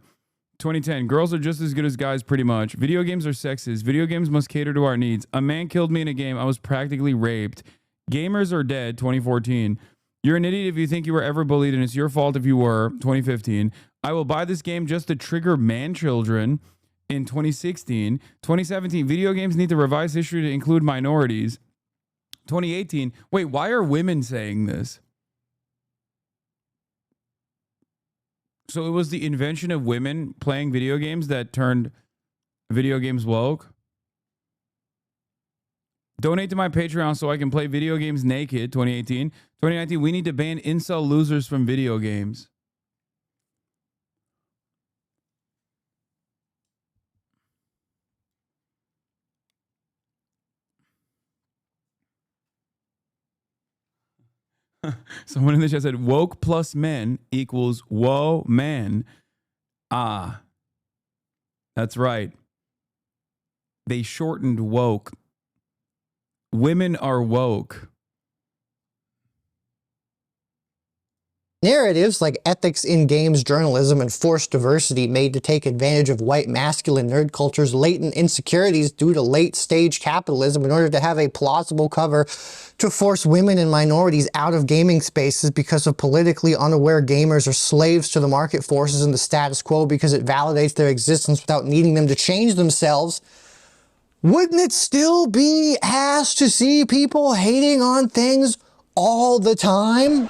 2010. Girls are just as good as guys, pretty much. Video games are sexist. Video games must cater to our needs. A man killed me in a game. I was practically raped. Gamers are dead. 2014. You're an idiot if you think you were ever bullied, and it's your fault if you were. 2015. I will buy this game just to trigger man children. In 2016. 2017. Video games need to revise history to include minorities. 2018. Wait, why are women saying this? So it was the invention of women playing video games that turned video games woke? Donate to my Patreon so I can play video games naked. 2018. 2019. We need to ban incel losers from video games. Someone in the chat said woke plus men equals whoa man. Ah, that's right. They shortened woke. Women are woke. Narratives like ethics in games journalism and forced diversity made to take advantage of white masculine nerd culture's latent insecurities due to late-stage capitalism in order to have a plausible cover to force women and minorities out of gaming spaces because of politically unaware gamers are slaves to the market forces and the status quo because it validates their existence without needing them to change themselves. Wouldn't it still be ass to see people hating on things all the time?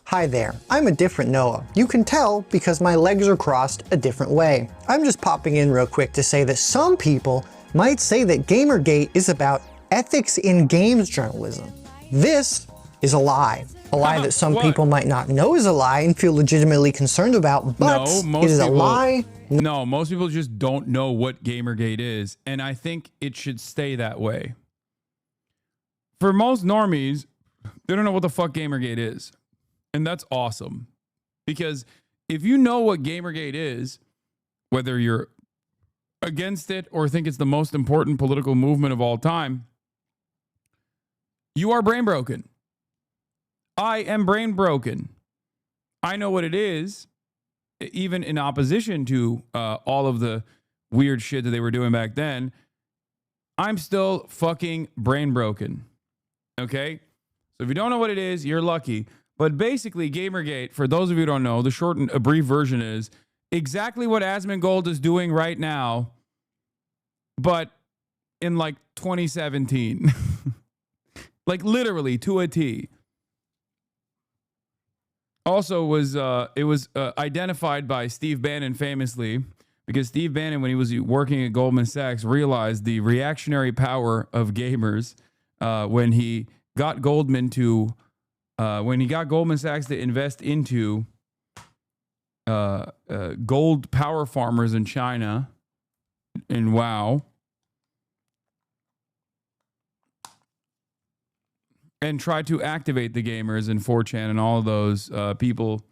Hi there, I'm a different Noah. You can tell because my legs are crossed a different way. I'm just popping in real quick to say that some people might say that Gamergate is about ethics in games journalism. This is a lie. A lie that some people might not know is a lie and feel legitimately concerned about, but it is a lie. No, most people just don't know what Gamergate is, and I think it should stay that way. For most normies, they don't know what the fuck Gamergate is. And that's awesome. Because if you know what Gamergate is, whether you're against it or think it's the most important political movement of all time, you are brain broken. I am brain broken. I know what it is, even in opposition to all of the weird shit that they were doing back then. I'm still fucking brain broken. Okay? So if you don't know what it is, you're lucky. But basically, Gamergate, for those of you who don't know, the short and a brief version is exactly what Asmongold is doing right now, but in like 2017. Like literally to a T. Also it was identified by Steve Bannon famously, because Steve Bannon, when he was working at Goldman Sachs, realized the reactionary power of gamers when he got Goldman Sachs to invest into gold power farmers in China, and wow, and try to activate the gamers and 4chan and all of those people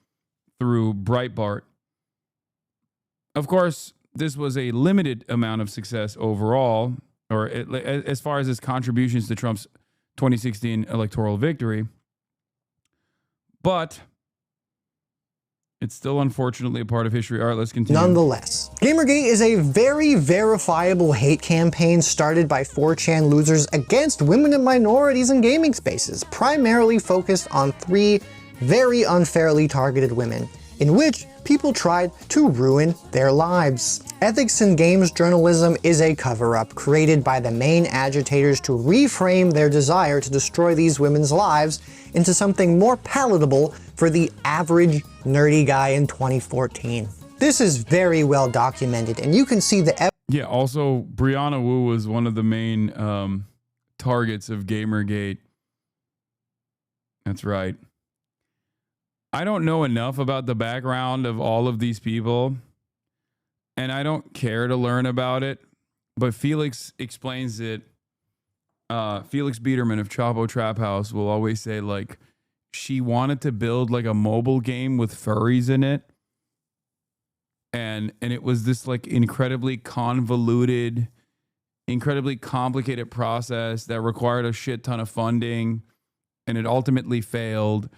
through Breitbart. Of course, this was a limited amount of success overall, or as far as his contributions to Trump's 2016 electoral victory. But it's still unfortunately a part of history. All right, let's continue. Nonetheless, Gamergate is a very verifiable hate campaign started by 4chan losers against women and minorities in gaming spaces, primarily focused on 3 very unfairly targeted women, in which people tried to ruin their lives. Ethics in games journalism is a cover-up created by the main agitators to reframe their desire to destroy these women's lives into something more palatable for the average nerdy guy in 2014. This is very well documented, and you can see the Yeah, also, Brianna Wu was one of the main targets of Gamergate. That's right. I don't know enough about the background of all of these people, and I don't care to learn about it, but Felix explains it. Felix Biederman of Chapo Trap House will always say, like, she wanted to build like a mobile game with furries in it. And it was this like incredibly convoluted, incredibly complicated process that required a shit ton of funding, and it ultimately failed.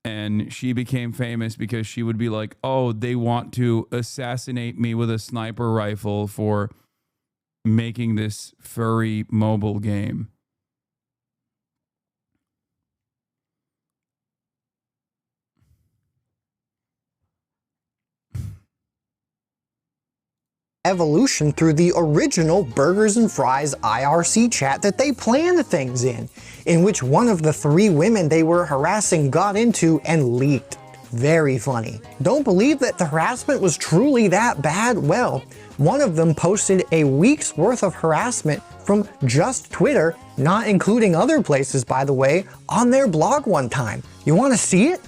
And she became famous because she would be like, oh, they want to assassinate me with a sniper rifle for making this furry mobile game. evolution through the original Burgers and Fries IRC chat that they planned things in which one of the 3 women they were harassing got into and leaked. Very funny. Don't believe that the harassment was truly that bad? Well, one of them posted a week's worth of harassment from just Twitter, not including other places by the way, on their blog one time. You want to see it?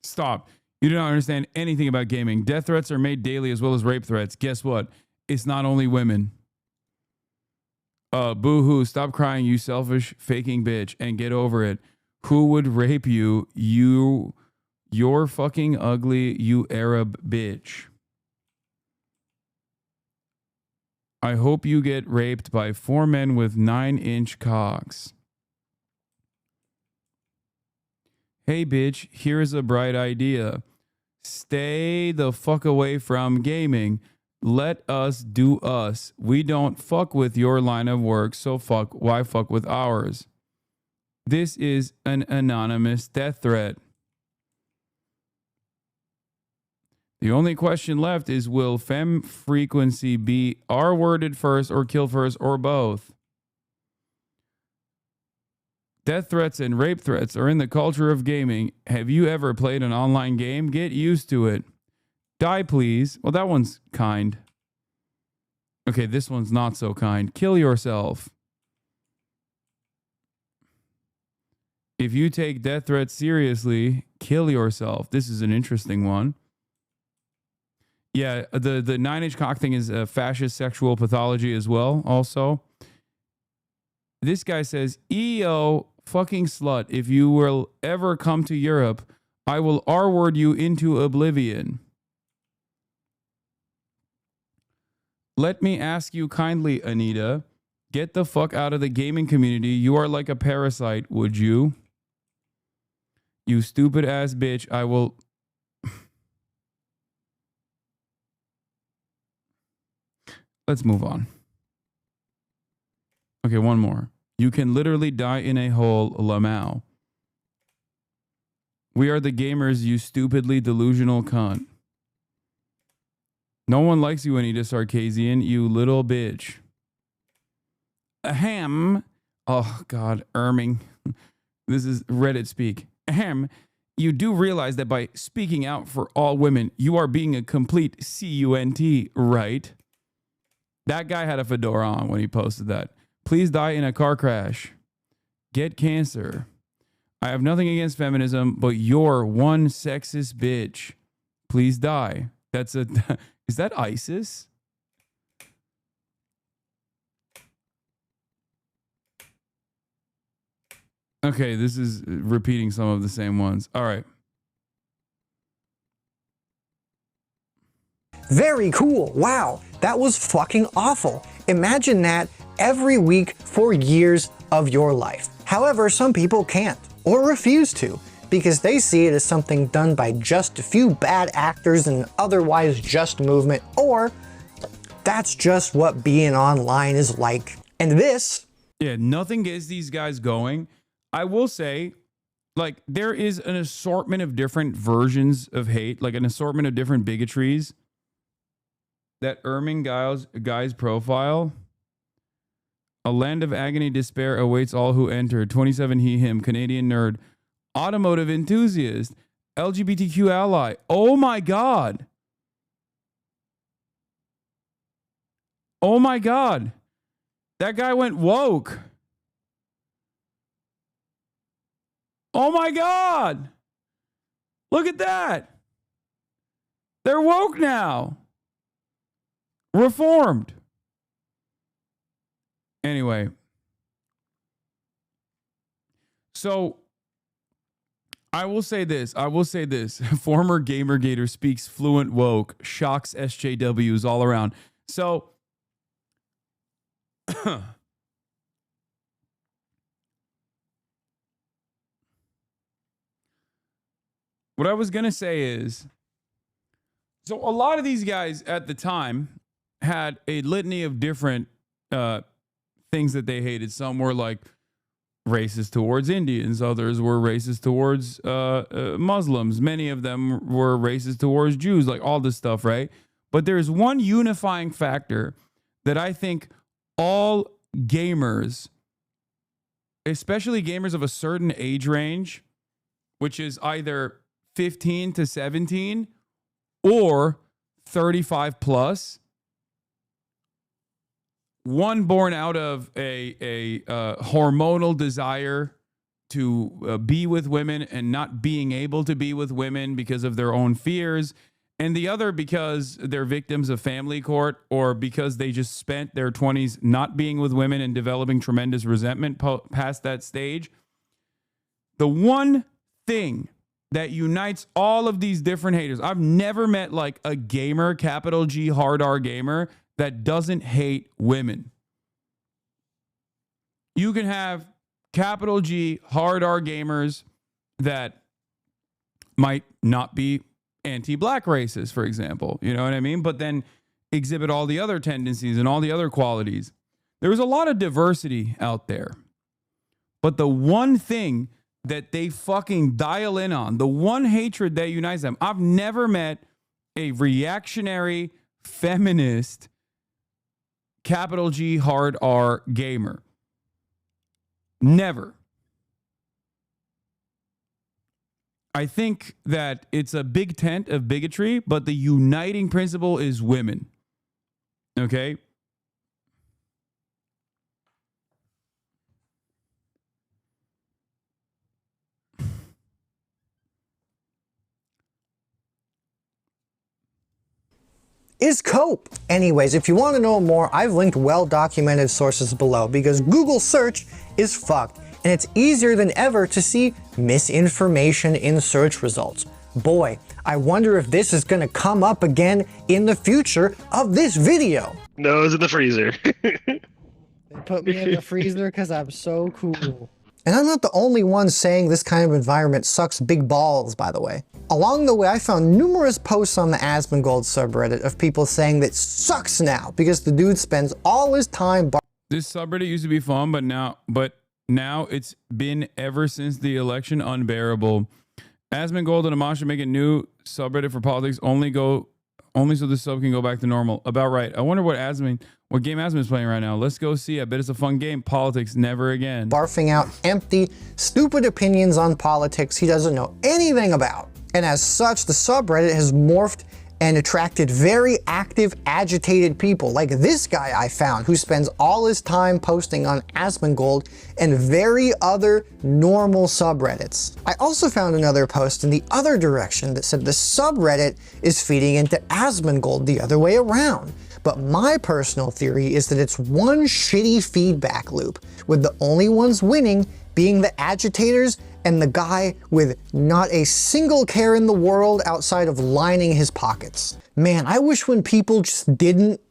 Stop. You do not understand anything about gaming. Death threats are made daily as well as rape threats. Guess what? It's not only women. Boo-hoo, stop crying, you selfish faking bitch, and get over it. Who would rape you? You're fucking ugly, you Arab bitch. I hope you get raped by 4 men with 9-inch cocks. Hey bitch, here's a bright idea. Stay the fuck away from gaming. Let us do us. We don't fuck with your line of work, so why fuck with ours? This is an anonymous death threat. The only question left is, will fem frequency be R-worded first or kill first or both? Death threats and rape threats are in the culture of gaming. Have you ever played an online game? Get used to it. Die, please. Well, that one's kind. Okay, this one's not so kind. Kill yourself. If you take death threats seriously, kill yourself. This is an interesting one. Yeah, the 9-inch cock thing is a fascist sexual pathology as well, also. This guy says, EO fucking slut, if you will ever come to Europe, I will R-word you into oblivion. Let me ask you kindly, Anita, get the fuck out of the gaming community. You are like a parasite, would you? You stupid ass bitch, I will... Let's move on. Okay, one more. You can literally die in a hole, Lamau. We are the gamers, you stupidly delusional cunt. No one likes you, Anita Sarkazian, you little bitch. Ahem. Oh, God, Erming. This is Reddit speak. Ahem. You do realize that by speaking out for all women, you are being a complete cunt, right? That guy had a fedora on when he posted that. Please die in a car crash. Get cancer. I have nothing against feminism, but you're one sexist bitch. Please die. That's a... Is that ISIS? Okay, this is repeating some of the same ones. All right. Very cool. Wow, that was fucking awful. Imagine that every week for years of your life. However, some people can't or refuse to because they see it as something done by just a few bad actors in an otherwise just movement, or that's just what being online is like. And this... Yeah, nothing gets these guys going. I will say, like, there is an assortment of different versions of hate, like an assortment of different bigotries. That Erming guy's profile. A land of agony, despair awaits all who enter. 27 he, him, Canadian nerd, automotive enthusiast, LGBTQ ally. Oh my God. Oh my God. That guy went woke. Oh my God. Look at that. They're woke now. Reformed. Anyway. So I will say this. Former Gamergator speaks fluent woke, shocks SJWs all around. So what I was going to say is, so a lot of these guys at the time had a litany of different things that they hated. Some were like racist towards Indians. Others were racist towards Muslims. Many of them were racist towards Jews, like all this stuff, right? But there's one unifying factor that I think all gamers, especially gamers of a certain age range, which is either 15 to 17 or 35 plus, one born out of a hormonal desire to be with women and not being able to be with women because of their own fears, And the other because they're victims of family court or because they just spent their 20s not being with women and developing tremendous resentment past that stage. The one thing that unites all of these different haters, I've never met like a gamer, capital G, hard R gamer, that doesn't hate women. You can have capital G, hard R gamers that might not be anti-black racist, for example. You know what I mean? But then exhibit all the other tendencies and all the other qualities. There's a lot of diversity out there. But the one thing that they fucking dial in on, the one hatred that unites them, I've never met a reactionary, feminist, capital G, hard R gamer. Never. I think that it's a big tent of bigotry, but the uniting principle is women. Okay? Is cope. Anyways, if you want to know more, I've linked well-documented sources below because Google search is fucked. And it's easier than ever to see misinformation in search results. Boy, I wonder if this is gonna come up again in the future of this video. No, it's in the freezer. They put me in the freezer because I'm so cool. And I'm not the only one saying this kind of environment sucks big balls, by the way. Along the way, I found numerous posts on the Asmongold subreddit of people saying that sucks now because the dude spends all his time. This subreddit used to be fun, but now it's been ever since the election unbearable. Asmongold and Amash make a new subreddit for politics only so the sub can go back to normal. About right. I wonder what game Asman is playing right now. Let's go see. I bet it's a fun game. Politics never again. Barfing out empty, stupid opinions on politics he doesn't know anything about. And as such, the subreddit has morphed and attracted very active, agitated people like this guy I found who spends all his time posting on Asmongold and very other normal subreddits. I also found another post in the other direction that said the subreddit is feeding into Asmongold the other way around. But my personal theory is that it's one shitty feedback loop, with the only ones winning being the agitators and the guy with not a single care in the world outside of lining his pockets. Man, I wish when people just didn't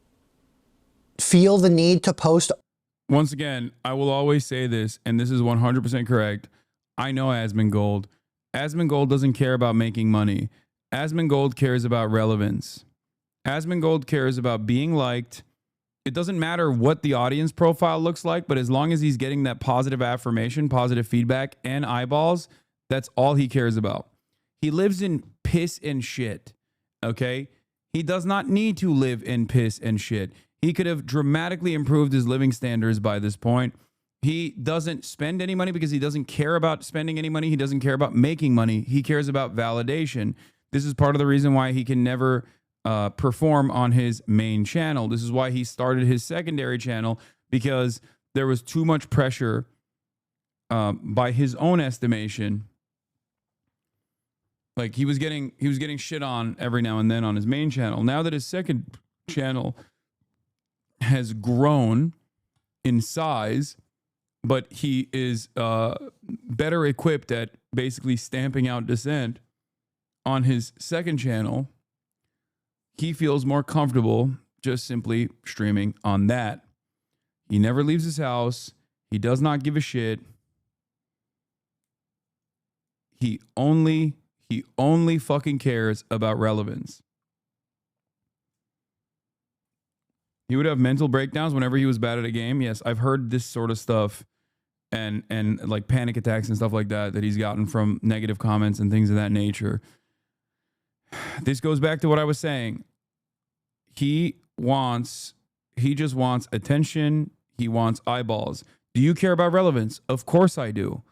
feel the need to post. Once again, I will always say this, and this is 100% correct. I know Asmongold. Asmongold doesn't care about making money. Asmongold cares about relevance. Asmongold cares about being liked. It doesn't matter what the audience profile looks like, but as long as he's getting that positive affirmation, positive feedback, and eyeballs, that's all he cares about. He lives in piss and shit, okay? He does not need to live in piss and shit. He could have dramatically improved his living standards by this point. He doesn't spend any money because he doesn't care about spending any money. He doesn't care about making money. He cares about validation. This is part of the reason why he can never perform on his main channel. This is why he started his secondary channel, because there was too much pressure by his own estimation. Like he was getting shit on every now and then on his main channel. Now that his second channel has grown in size, but he is better equipped at basically stamping out dissent on his second channel, he feels more comfortable just simply streaming on that. He never leaves his house. He does not give a shit. He only fucking cares about relevance. He would have mental breakdowns whenever he was bad at a game. Yes, I've heard this sort of stuff and like panic attacks and stuff like that he's gotten from negative comments and things of that nature. This goes back to what I was saying. He just wants attention. He wants eyeballs. Do you care about relevance? Of course I do.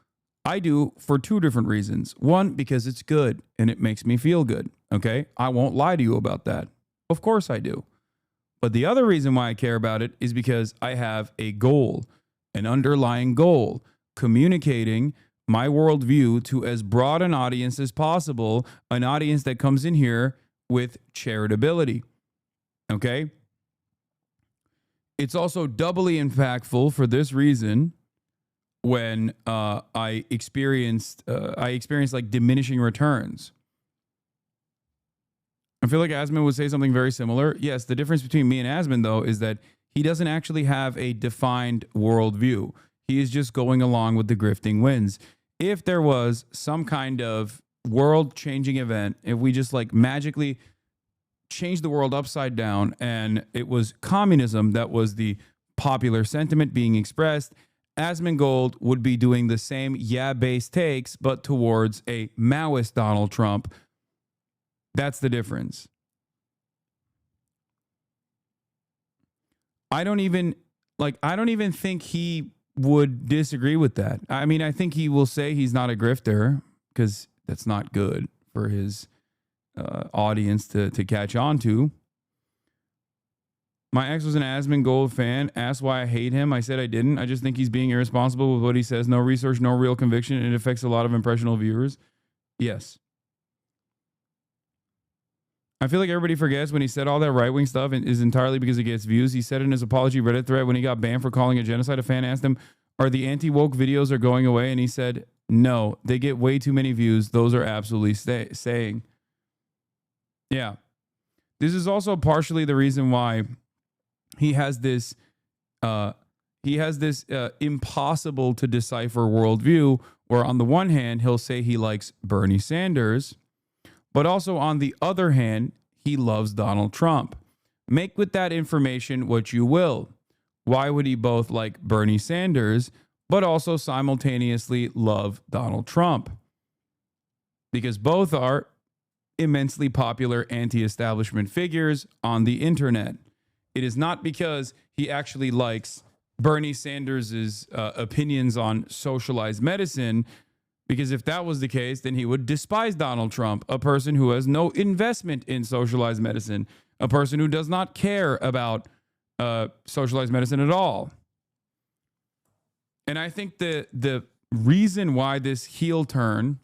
I do for two different reasons. One, because it's good and it makes me feel good. Okay? I won't lie to you about that. Of course I do. But the other reason why I care about it is because I have a goal, an underlying goal, communicating my worldview to as broad an audience as possible, an audience that comes in here with charitability. Okay? It's also doubly impactful for this reason when I experienced like diminishing returns. I feel like Asman would say something very similar. Yes, the difference between me and Asman, though, is that he doesn't actually have a defined worldview. He is just going along with the grifting winds. If there was some kind of world-changing event, if we just like magically changed the world upside down and it was communism that was the popular sentiment being expressed, Asmongold would be doing the same yeah-based takes, but towards a Maoist Donald Trump. That's the difference. I don't even think he would disagree with that. I mean, I think he will say he's not a grifter because that's not good for his audience to catch on to. My ex was an Asmongold fan, asked why I hate him. I said I didn't. I just think he's being irresponsible with what he says. No research, no real conviction. And it affects a lot of impressionable viewers. Yes. I feel like everybody forgets when he said all that right-wing stuff is entirely because it gets views. He said in his apology Reddit thread when he got banned for calling a genocide, a fan asked him, are the anti-woke videos are going away? And he said, no, they get way too many views. Those are absolutely saying. Yeah. This is also partially the reason why he has this impossible to decipher worldview, where on the one hand, he'll say he likes Bernie Sanders, but also on the other hand, he loves Donald Trump. Make with that information what you will. Why would he both like Bernie Sanders, but also simultaneously love Donald Trump? Because both are immensely popular anti-establishment figures on the internet. It is not because he actually likes Bernie Sanders' opinions on socialized medicine, because if that was the case, then he would despise Donald Trump, a person who has no investment in socialized medicine, a person who does not care about socialized medicine at all. And I think the reason why this heel turn,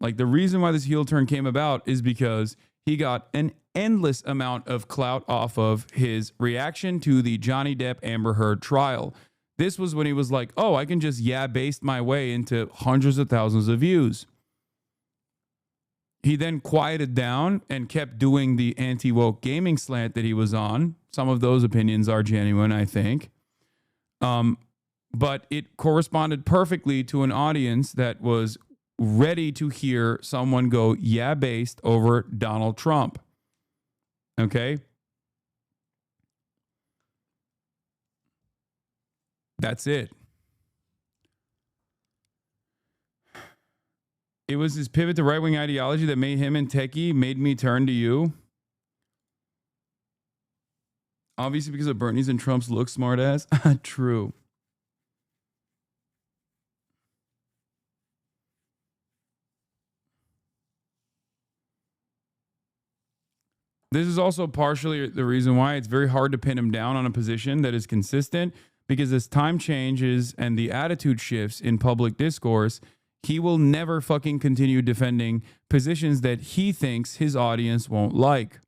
came about is because he got an endless amount of clout off of his reaction to the Johnny Depp Amber Heard trial. This was when he was like, oh, I can just baste my way into hundreds of thousands of views. He then quieted down and kept doing the anti-woke gaming slant that he was on. Some of those opinions are genuine, I think. But it corresponded perfectly to an audience that was ready to hear someone go based over Donald Trump. Okay? That's it. It was his pivot to right-wing ideology that made him and Techie made me turn to you. Obviously because of Bernie's and Trump's look, smart ass. True. This is also partially the reason why it's very hard to pin him down on a position that is consistent, because as time changes and the attitude shifts in public discourse, he will never fucking continue defending positions that he thinks his audience won't like.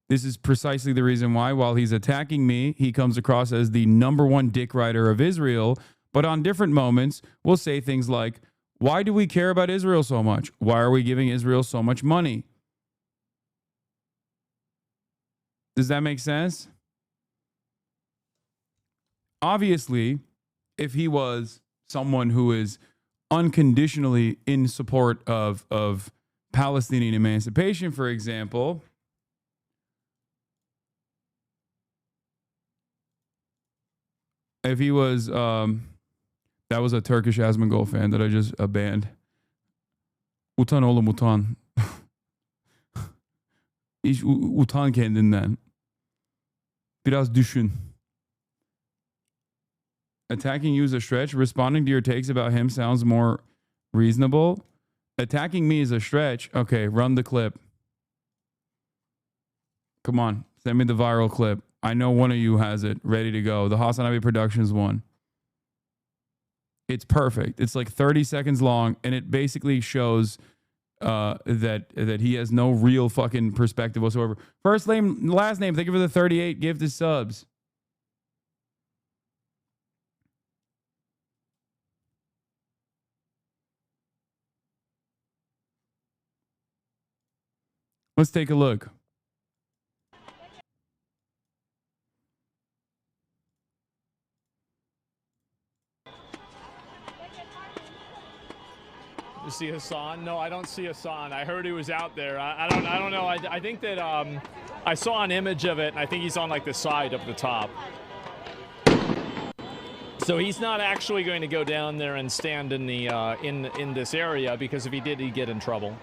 This is precisely the reason why, while he's attacking me, he comes across as the #1 dick rider of Israel, but on different moments will say things like, why do we care about Israel so much? Why are we giving Israel so much money? Does that make sense? Obviously, if he was someone who is unconditionally in support of Palestinian emancipation, for example, if he was, that was a Turkish Asmongold fan that I just banned. Utan oğlum utan. Hiç utan kendinden. Biraz düşün. Attacking you is a stretch. Responding to your takes about him sounds more reasonable. Attacking me is a stretch. Okay, run the clip. Come on, send me the viral clip. I know one of you has it ready to go. The Hasanabi Productions one. It's perfect. It's like 30 seconds long, and it basically shows that he has no real fucking perspective whatsoever. First name, last name. Thank you for the 38 gifted subs. Let's take a look. You see Hasan? No, I don't see Hasan. I heard he was out there. I don't know. I think that I saw an image of it, and I think he's on like the side up the top. So he's not actually going to go down there and stand in the in this area, because if he did, he'd get in trouble.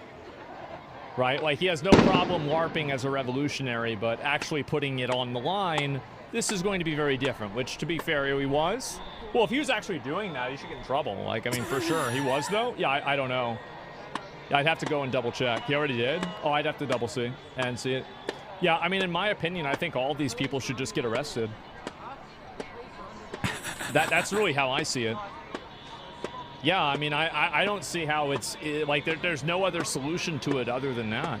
Right? Like, he has no problem LARPing as a revolutionary, but actually putting it on the line, this is going to be very different, which, to be fair, he was. Well, if he was actually doing that, he should get in trouble. Like, I mean, for sure. He was, though? Yeah, I don't know. Yeah, I'd have to go and double check. He already did? Oh, I'd have to double see and see it. Yeah, I mean, in my opinion, I think all these people should just get arrested. That's really how I see it. Yeah, I mean, I don't see how it's like there's no other solution to it other than that.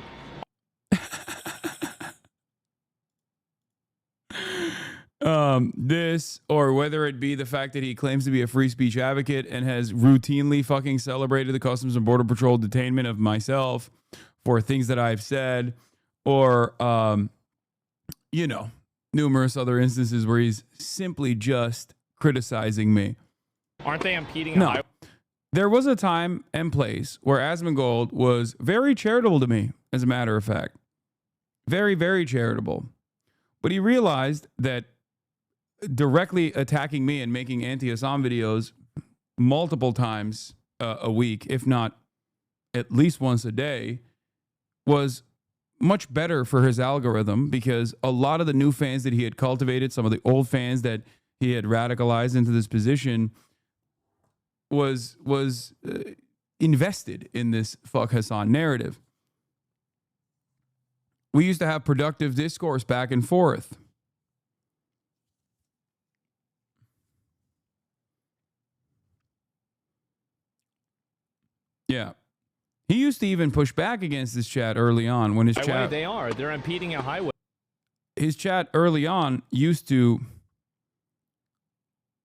This, or whether it be the fact that he claims to be a free speech advocate and has routinely fucking celebrated the Customs and Border Patrol detainment of myself for things that I've said, or, you know, numerous other instances where he's simply just criticizing me. Aren't they impeding? No. There was a time and place where Asmongold was very charitable to me, as a matter of fact. Very, very charitable. But he realized that directly attacking me and making anti-Hasan videos multiple times a week, if not at least once a day, was much better for his algorithm, because a lot of the new fans that he had cultivated, some of the old fans that he had radicalized into this position, was invested in this fuck Hasan narrative. We used to have productive discourse back and forth. Yeah. He used to even push back against this chat early on when his chat... They are. They're impeding a highway. His chat early on used to...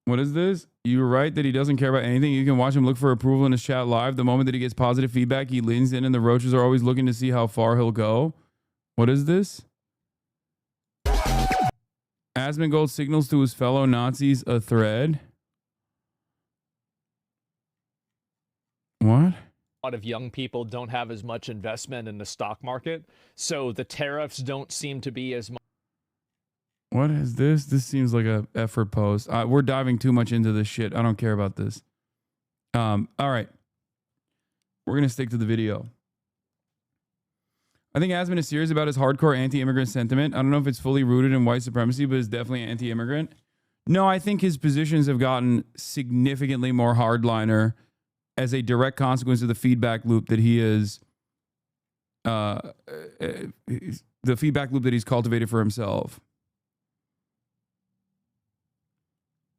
What is this? You were right that he doesn't care about anything. You can watch him look for approval in his chat live. The moment that he gets positive feedback, he leans in, and the roaches are always looking to see how far he'll go. What is this? Asmongold signals to his fellow Nazis a thread. What? A lot of young people don't have as much investment in the stock market, so the tariffs don't seem to be as much. What is this? This seems like a effort post. We're diving too much into this shit. I don't care about this. All right. We're going to stick to the video. I think Asmon is serious about his hardcore anti-immigrant sentiment. I don't know if it's fully rooted in white supremacy, but it's definitely anti-immigrant. No, I think his positions have gotten significantly more hardliner as a direct consequence of the feedback loop that he is, the feedback loop that he's cultivated for himself.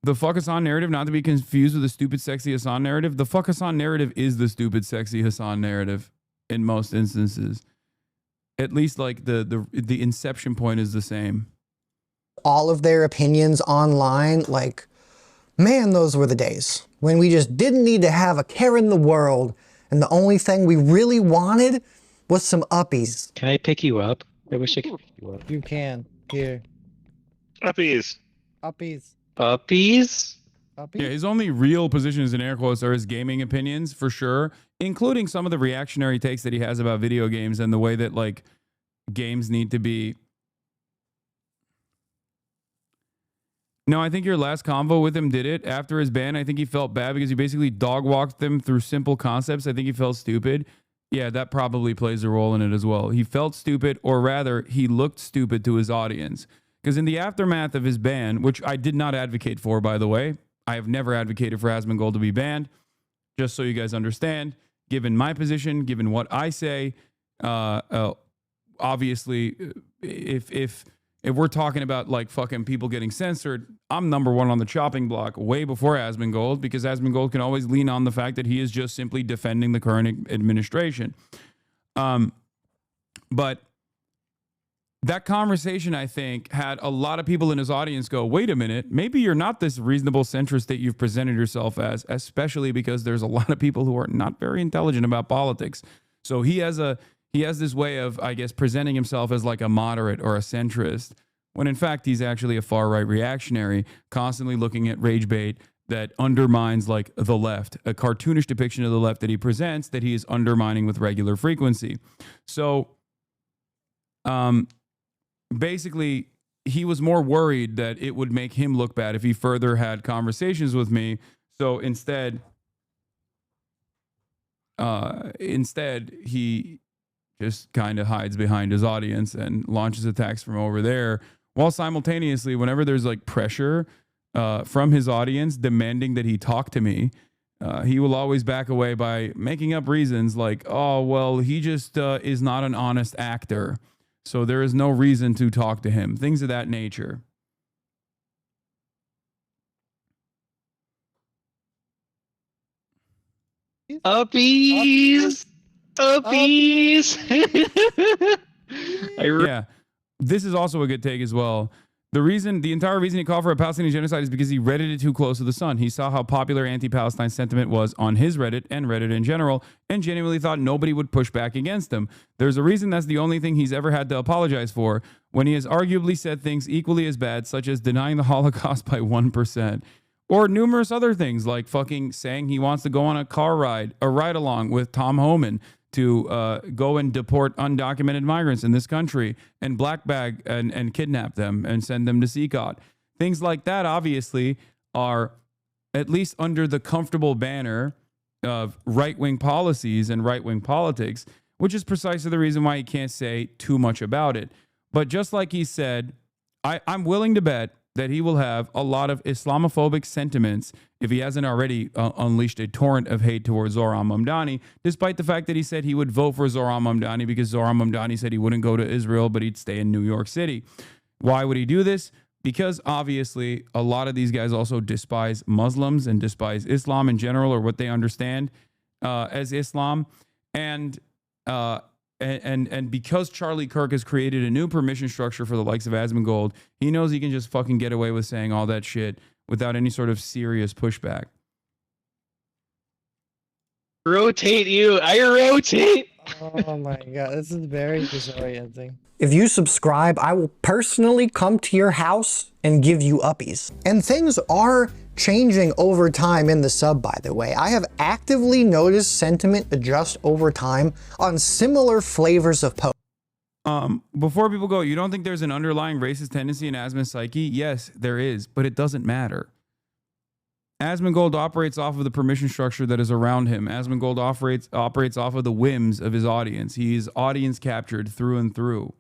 The fuck Hasan narrative, not to be confused with the stupid, sexy Hasan narrative. The fuck Hasan narrative is the stupid, sexy Hasan narrative in most instances. At least, like, the inception point is the same. All of their opinions online, like, man, those were the days when we just didn't need to have a care in the world, and the only thing we really wanted was some uppies. Can I pick you up? I wish I could pick you up. You can. Here. Uppies. Uppies. Puppies? Yeah, his only real positions in air quotes are his gaming opinions, for sure, including some of the reactionary takes that he has about video games and the way that, like, games need to be. No, I think your last convo with him did it. After his ban, I think he felt bad because he basically dog walked them through simple concepts. I think he felt stupid. Yeah, that probably plays a role in it as well. He felt stupid, or rather, he looked stupid to his audience. Because in the aftermath of his ban, which I did not advocate for, by the way, I have never advocated for Asmongold to be banned, just so you guys understand, given my position, given what I say, obviously, if we're talking about, like, fucking people getting censored, I'm number one on the chopping block way before Asmongold, because Asmongold can always lean on the fact that he is just simply defending the current administration. But that conversation, I think, had a lot of people in his audience go, wait a minute, maybe you're not this reasonable centrist that you've presented yourself as, especially because there's a lot of people who are not very intelligent about politics. So he has this way of, I guess, presenting himself as like a moderate or a centrist, when in fact he's actually a far-right reactionary, constantly looking at rage bait that undermines like the left, a cartoonish depiction of the left that he presents that he is undermining with regular frequency. So basically, he was more worried that it would make him look bad if he further had conversations with me. So instead, he just kind of hides behind his audience and launches attacks from over there, while simultaneously, whenever there's like pressure from his audience demanding that he talk to me, he will always back away by making up reasons like, oh, well, he just is not an honest actor, so there is no reason to talk to him. Things of that nature. Uppies! Uppies! Yeah, this is also a good take as well. The entire reason he called for a Palestinian genocide is because he Reddited too close to the sun. He saw how popular anti-Palestine sentiment was on his Reddit and Reddit in general, and genuinely thought nobody would push back against him. There's a reason that's the only thing he's ever had to apologize for, when he has arguably said things equally as bad, such as denying the Holocaust by 1%, or numerous other things like fucking saying he wants to go on a ride along with Tom Homan to go and deport undocumented migrants in this country and black bag and kidnap them and send them to CECOT. Things like that obviously are at least under the comfortable banner of right-wing policies and right-wing politics, which is precisely the reason why he can't say too much about it. But just like he said, I'm willing to bet that he will have a lot of Islamophobic sentiments if he hasn't already unleashed a torrent of hate towards Zohran Mamdani, despite the fact that he said he would vote for Zohran Mamdani because Zohran Mamdani said he wouldn't go to Israel, but he'd stay in New York City. Why would he do this? Because obviously a lot of these guys also despise Muslims and despise Islam in general, or what they understand as Islam. And because Charlie Kirk has created a new permission structure for the likes of Asmongold, he knows he can just fucking get away with saying all that shit without any sort of serious pushback. Rotate you. I rotate. Oh my god, this is very disorienting. If you subscribe, I will personally come to your house and give you uppies. And things are changing over time in the sub, by the way. I have actively noticed sentiment adjust over time on similar flavors of posts. Before people go, you don't think there's an underlying racist tendency in Asmon's psyche? Yes, there is, but it doesn't matter. Asmongold operates off of the permission structure that is around him. Asmongold operates off of the whims of his audience. He is audience captured through and through.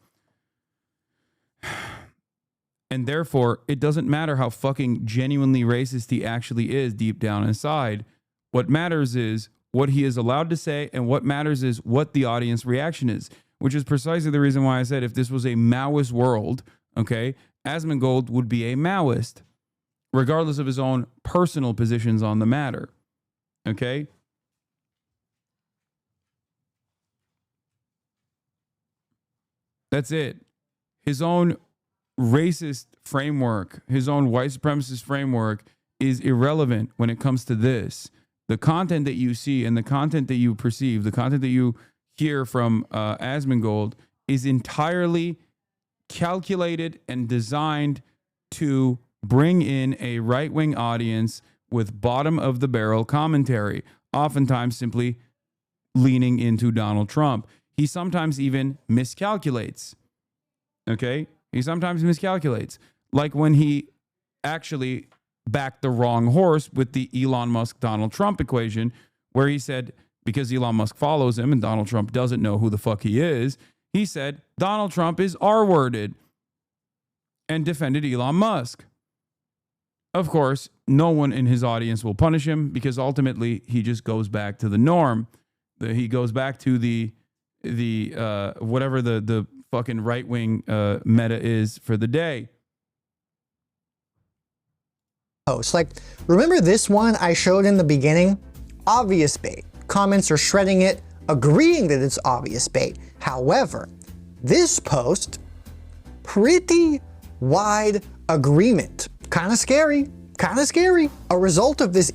And therefore, it doesn't matter how fucking genuinely racist he actually is deep down inside. What matters is what he is allowed to say, and what matters is what the audience reaction is, which is precisely the reason why I said if this was a Maoist world, okay, Asmongold would be a Maoist, regardless of his own personal positions on the matter, okay? That's it. His own racist framework, his own white supremacist framework is irrelevant when it comes to this. The content that you see and the content that you perceive, the content that you hear from Asmongold is entirely calculated and designed to bring in a right-wing audience with bottom-of-the-barrel commentary, oftentimes simply leaning into Donald Trump. He sometimes even miscalculates, okay? He sometimes miscalculates, like when he actually backed the wrong horse with the Elon Musk-Donald Trump equation, where he said, because Elon Musk follows him and Donald Trump doesn't know who the fuck he is, he said Donald Trump is R-worded and defended Elon Musk. Of course, no one in his audience will punish him because ultimately he just goes back to the norm. He goes back to the whatever the fucking right-wing meta is for the day. It's like, remember this one I showed in the beginning? Obvious bait. Comments are shredding it agreeing that it's obvious bait. However, this post, pretty wide agreement. Kind of scary. A result of this.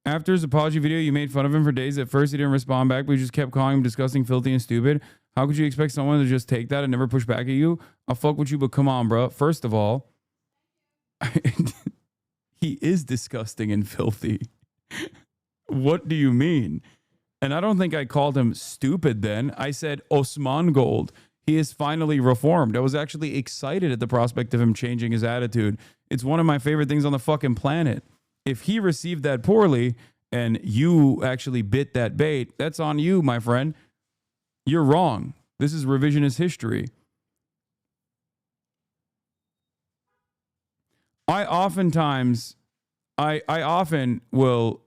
After his apology video, you made fun of him for days. At first, he didn't respond back, but you just kept calling him disgusting, filthy, and stupid. How could you expect someone to just take that and never push back at you? I'll fuck with you, but come on, bro. First of all, he is disgusting and filthy. What do you mean? And I don't think I called him stupid then. I said Osman Gold. He is finally reformed. I was actually excited at the prospect of him changing his attitude. It's one of my favorite things on the fucking planet. If he received that poorly and you actually bit that bait, that's on you, my friend. You're wrong. This is revisionist history. I often will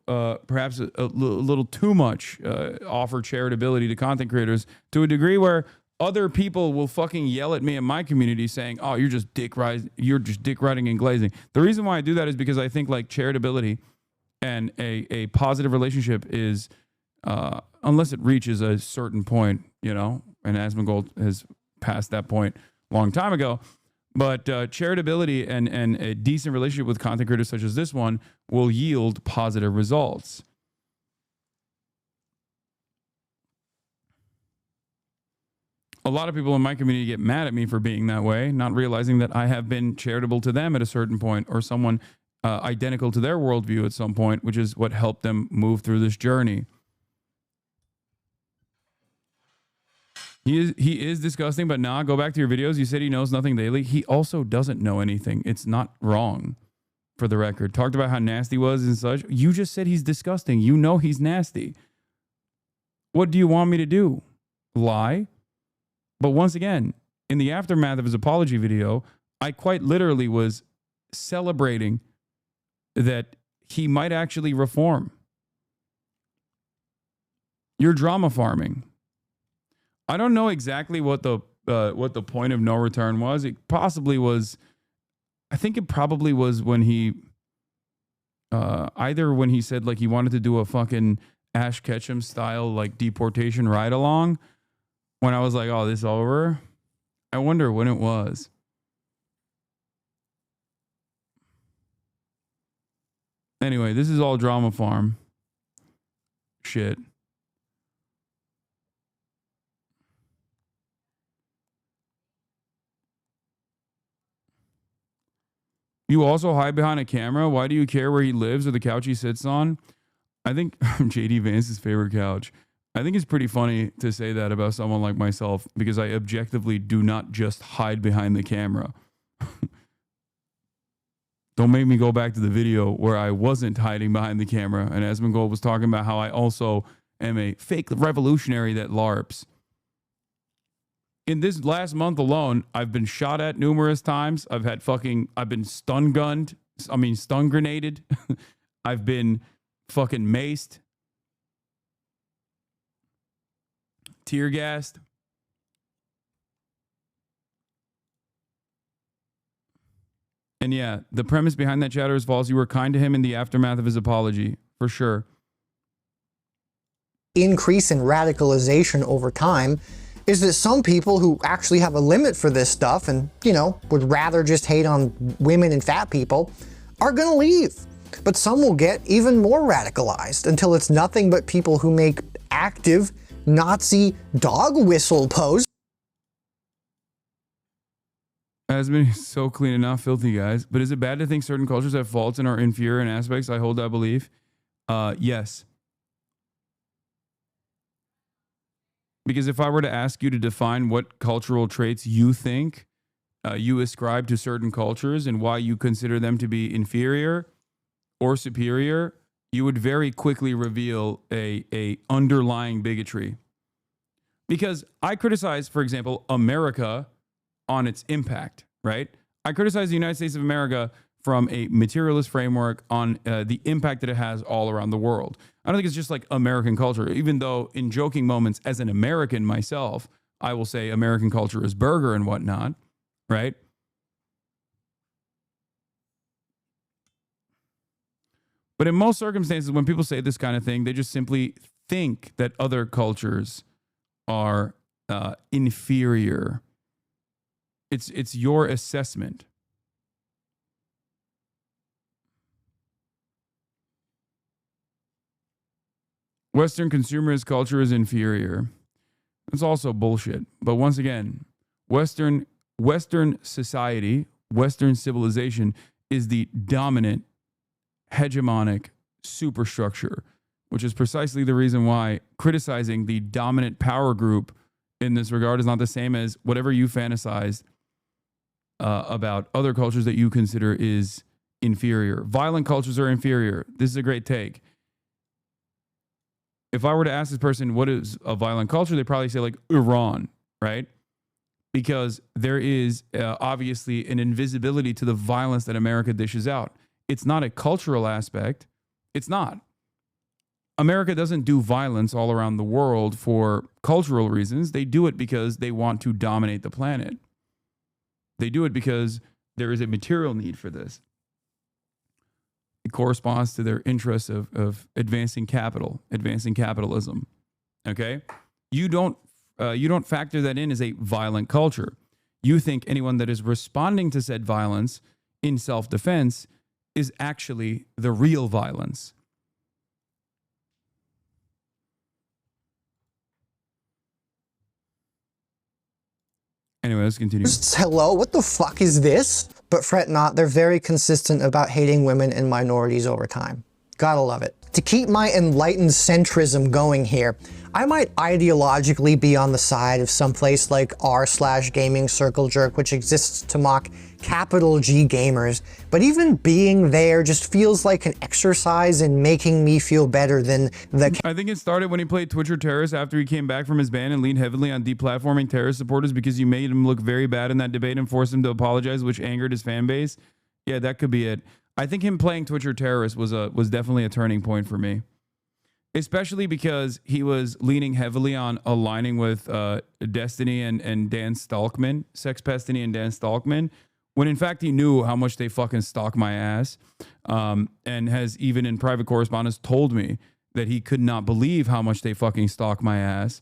perhaps a little too much offer charitability to content creators to a degree where other people will fucking yell at me in my community saying, "Oh, you're just dick riding and glazing." The reason why I do that is because I think like charitability and a positive relationship is, unless it reaches a certain point, you know, and Asmongold has passed that point a long time ago. But charitability and a decent relationship with content creators such as this one will yield positive results. A lot of people in my community get mad at me for being that way, not realizing that I have been charitable to them at a certain point, or someone identical to their worldview at some point, which is what helped them move through this journey. He is disgusting, but nah, go back to your videos. You said he knows nothing daily. He also doesn't know anything. It's not wrong, for the record. Talked about how nasty he was and such. You just said he's disgusting. You know he's nasty. What do you want me to do? Lie? But once again, in the aftermath of his apology video, I quite literally was celebrating that he might actually reform. You're drama farming. I don't know exactly what the point of no return was. It possibly was. I think it probably was when he either when he said like he wanted to do a fucking Ash Ketchum style like deportation ride along. When I was like, "Oh, this is over." I wonder when it was. Anyway, this is all drama farm shit. You also hide behind a camera? Why do you care where he lives or the couch he sits on? I think JD Vance's favorite couch. I think it's pretty funny to say that about someone like myself because I objectively do not just hide behind the camera. Don't make me go back to the video where I wasn't hiding behind the camera and Asmongold was talking about how I also am a fake revolutionary that LARPs. In this last month alone, I've been shot at numerous times. I've been stun grenaded. I've been fucking maced. Tear gassed. And yeah, the premise behind that chatter is false. You were kind to him in the aftermath of his apology, for sure. Increase in radicalization over time is that some people who actually have a limit for this stuff and, you know, would rather just hate on women and fat people are gonna leave. But some will get even more radicalized until it's nothing but people who make active Nazi dog whistle pose. Asmon is so clean and not filthy, guys. But is it bad to think certain cultures have faults and are inferior in aspects? I hold that belief. Yes. Because if I were to ask you to define what cultural traits you think you ascribe to certain cultures and why you consider them to be inferior or superior, you would very quickly reveal a underlying bigotry. Because I criticize, for example, America on its impact, right? I criticize the United States of America from a materialist framework on the impact that it has all around the world. I don't think it's just like American culture, even though in joking moments as an American myself, I will say American culture is burger and whatnot, right? But in most circumstances, when people say this kind of thing, they just simply think that other cultures are inferior. It's your assessment. Western consumerist culture is inferior. It's also bullshit. But once again, Western society, Western civilization is the dominant, hegemonic superstructure, which is precisely the reason why criticizing the dominant power group in this regard is not the same as whatever you fantasize about other cultures that you consider is inferior. Violent cultures are inferior. This is a great take. If I were to ask this person what is a violent culture, they'd probably say like Iran, right? Because there is obviously an invisibility to the violence that America dishes out. It's not a cultural aspect. It's not. America doesn't do violence all around the world for cultural reasons. They do it because they want to dominate the planet. They do it because there is a material need for this. It corresponds to their interests of advancing capital, advancing capitalism. Okay? You don't factor that in as a violent culture. You think anyone that is responding to said violence in self-defense is actually the real violence. Anyway, let's continue. Hello, what the fuck is this? But fret not, they're very consistent about hating women and minorities over time. Gotta love it. To keep my enlightened centrism going here, I might ideologically be on the side of someplace like r/gaming circle jerk, which exists to mock capital G gamers, but even being there just feels like an exercise in making me feel better than the— I think it started when he played Twitcher Terrorist after he came back from his ban and leaned heavily on deplatforming terrorist supporters because you made him look very bad in that debate and forced him to apologize, which angered his fan base. Yeah, that could be it. I think him playing Twitcher Terrorist was definitely a turning point for me. Especially because he was leaning heavily on aligning with Destiny and Dan Stalkman, Sexpestiny and Dan Stalkman, when in fact he knew how much they fucking stalk my ass, and has even in private correspondence told me that he could not believe how much they fucking stalk my ass.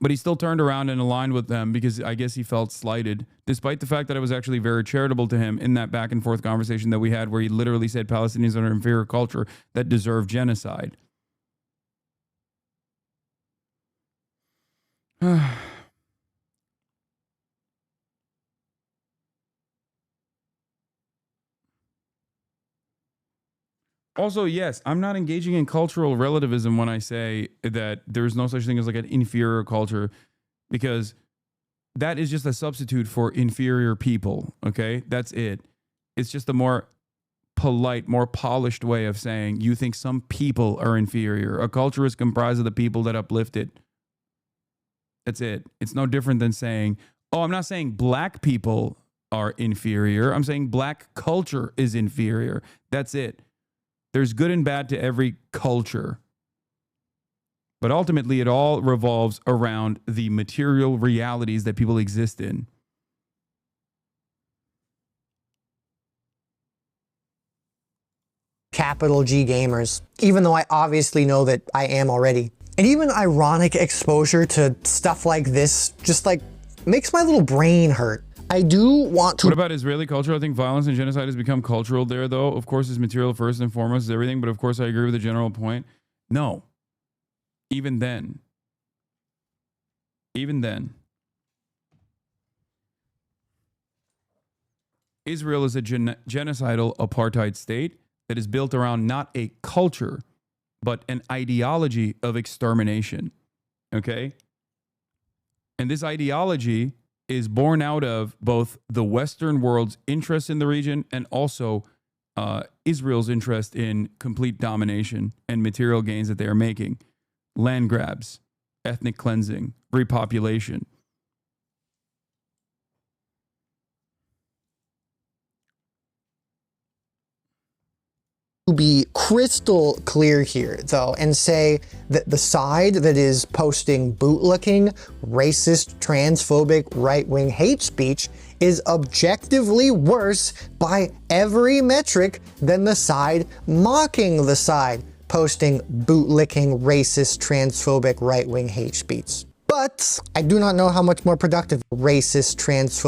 But he still turned around and aligned with them because I guess he felt slighted, despite the fact that I was actually very charitable to him in that back and forth conversation that we had where he literally said Palestinians are an inferior culture that deserve genocide. Also, yes, I'm not engaging in cultural relativism when I say that there's no such thing as like an inferior culture, because that is just a substitute for inferior people, okay? That's it. It's just a more polite, more polished way of saying you think some people are inferior. A culture is comprised of the people that uplift it. That's it. It's no different than saying, oh, I'm not saying black people are inferior. I'm saying black culture is inferior. That's it. There's good and bad to every culture. But ultimately, it all revolves around the material realities that people exist in. Capital G gamers, even though I obviously know that I am already. And even ironic exposure to stuff like this just like makes my little brain hurt. I do want to— What about Israeli culture? I think violence and genocide has become cultural there, though. Of course, it's material first and foremost, is everything. But of course, I agree with the general point. No. Even then. Israel is a genocidal apartheid state that is built around not a culture, but an ideology of extermination. Okay? And this ideology is born out of both the Western world's interest in the region and also Israel's interest in complete domination and material gains that they are making. Land grabs, ethnic cleansing, repopulation. To be crystal clear here, though, and say that the side that is posting bootlicking, racist, transphobic, right-wing hate speech is objectively worse by every metric than the side mocking the side posting bootlicking, racist, transphobic, right-wing hate speech. But I do not know how much more productive racist, transphobic.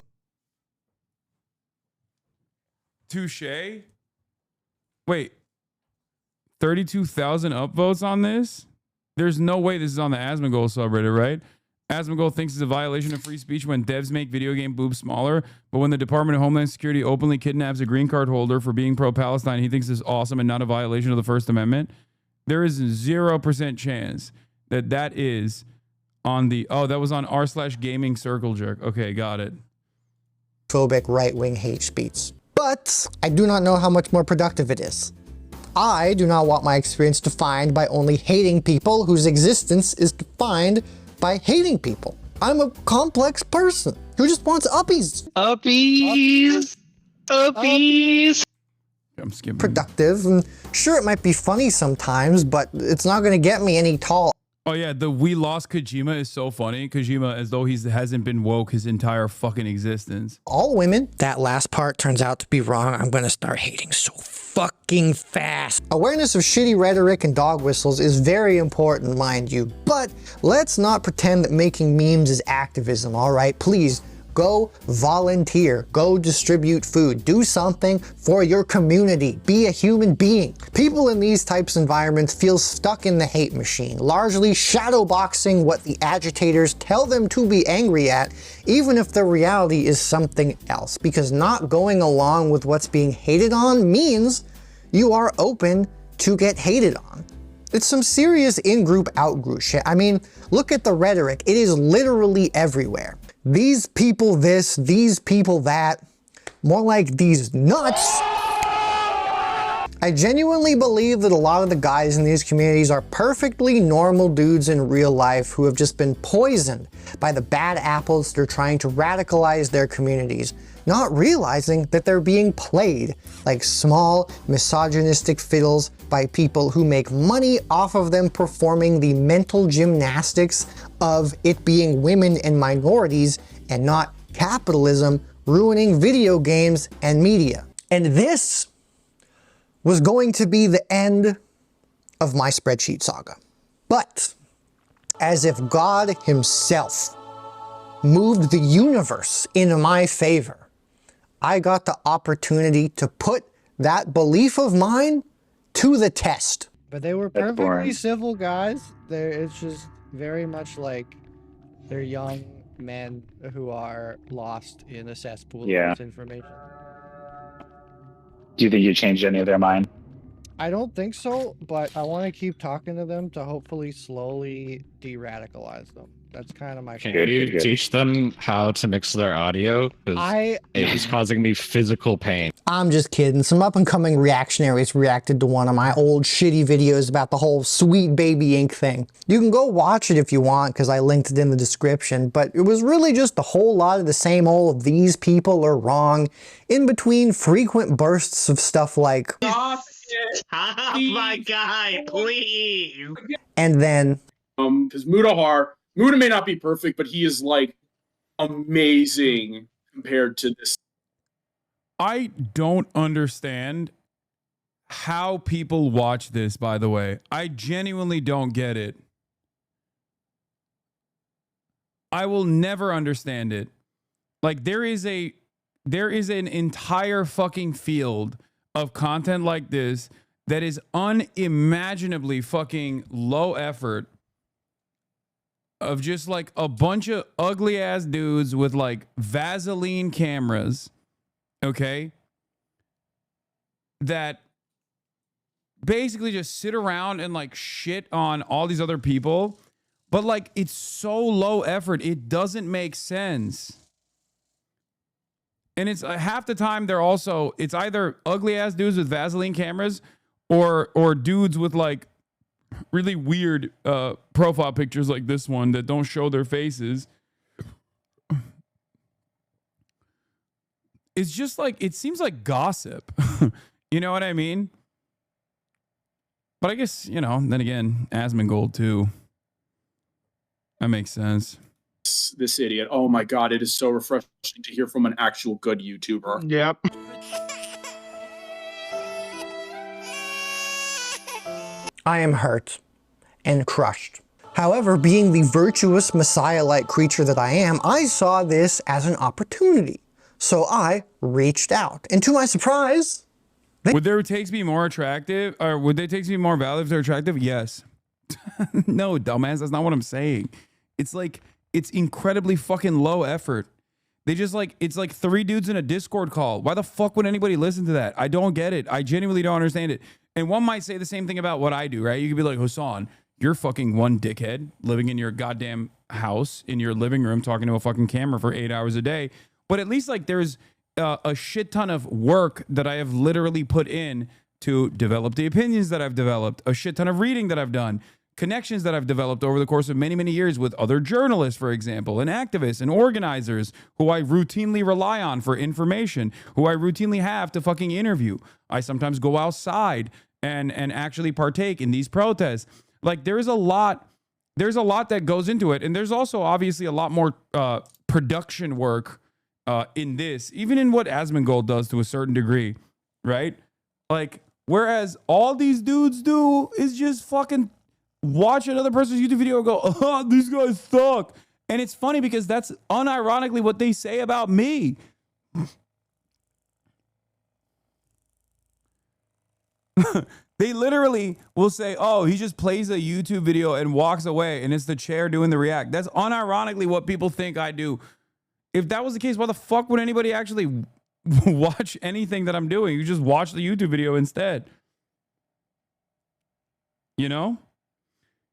Touche. Wait, 32,000 upvotes on this? There's no way this is on the Asmongold subreddit, right? Asmongold thinks it's a violation of free speech when devs make video game boobs smaller, but when the Department of Homeland Security openly kidnaps a green card holder for being pro-Palestine, he thinks it's awesome and not a violation of the First Amendment. There is 0% chance that that is on the... Oh, that was on r/gaming circle jerk. Okay, got it. Phobic, right-wing hate speech. But I do not know how much more productive it is. I do not want my experience defined by only hating people whose existence is defined by hating people. I'm a complex person who just wants uppies. Uppies. Uppies. I'm skipping. Productive, and sure, it might be funny sometimes, but it's not going to get me any tall. Oh yeah, the "we lost Kojima" is so funny. Kojima, as though he hasn't been woke his entire fucking existence. All women. That last part turns out to be wrong. I'm gonna start hating so fucking fast. Awareness of shitty rhetoric and dog whistles is very important, mind you, but let's not pretend that making memes is activism, all right? Please. Go volunteer, go distribute food, do something for your community, be a human being. People in these types of environments feel stuck in the hate machine, largely shadowboxing what the agitators tell them to be angry at, even if the reality is something else, because not going along with what's being hated on means you are open to get hated on. It's some serious in-group, out-group shit. I mean, look at the rhetoric. It is literally everywhere. These people this, these people that, more like these nuts. I genuinely believe that a lot of the guys in these communities are perfectly normal dudes in real life who have just been poisoned by the bad apples that are trying to radicalize their communities, not realizing that they're being played like small misogynistic fiddles by people who make money off of them performing the mental gymnastics of it being women and minorities and not capitalism ruining video games and media. And this was going to be the end of my spreadsheet saga. But as if God himself moved the universe in my favor, I got the opportunity to put that belief of mine to the test. But they were perfectly civil guys. It's just very much like they're young men who are lost in a cesspool of misinformation. Do you think you changed any of their mind? I don't think so, but I want to keep talking to them to hopefully slowly de-radicalize them. That's kind of my Can you teach them how to mix their audio? Because it was causing me physical pain. I'm just kidding. Some up-and-coming reactionaries reacted to one of my old shitty videos about the whole Sweet Baby Ink thing. You can go watch it if you want, because I linked it in the description, but it was really just a whole lot of the same old "these people are wrong," in between frequent bursts of stuff like, Oh my god, please. and then, because Muda may not be perfect, but he is like amazing compared to this. I don't understand how people watch this, by the way. I genuinely don't get it. I will never understand it. Like, there is an entire fucking field of content like this that is unimaginably fucking low effort, of just like a bunch of ugly ass dudes with like Vaseline cameras, okay, that basically just sit around and like shit on all these other people, but like it's so low effort, it doesn't make sense. And it's half the time it's either ugly ass dudes with Vaseline cameras or dudes with like really weird profile pictures like this one that don't show their faces. It's just like, it seems like gossip. You know what I mean? But I guess, you know, then again, Asmongold too. That makes sense. This idiot. Oh my god, it is so refreshing to hear from an actual good YouTuber. Yep. I am hurt and crushed. However, being the virtuous Messiah-like creature that I am, I saw this as an opportunity. So I reached out. And to my surprise... Would their takes be more attractive? Or would their takes be more valid if they're attractive? Yes. No, dumbass, that's not what I'm saying. It's like, it's incredibly fucking low effort. They just like, it's like 3 dudes in a Discord call. Why the fuck would anybody listen to that? I don't get it. I genuinely don't understand it. And one might say the same thing about what I do, right? You could be like, Hasan, you're fucking one dickhead living in your goddamn house in your living room talking to a fucking camera for 8 hours a day. But at least like there's a shit ton of work that I have literally put in to develop the opinions that I've developed, a shit ton of reading that I've done, connections that I've developed over the course of many, many years with other journalists, for example, and activists and organizers who I routinely rely on for information, who I routinely have to fucking interview. I sometimes go outside and actually partake in these protests. Like there's a lot that goes into it. And there's also obviously a lot more production work in this, even in what Asmongold does to a certain degree, right? Like, whereas all these dudes do is just fucking watch another person's YouTube video and go, oh, these guys suck. And it's funny because that's unironically what they say about me. They literally will say, oh, he just plays a YouTube video and walks away and it's the chair doing the react. That's unironically what people think I do. If that was the case, why the fuck would anybody actually watch anything that I'm doing? You just watch the YouTube video instead. You know?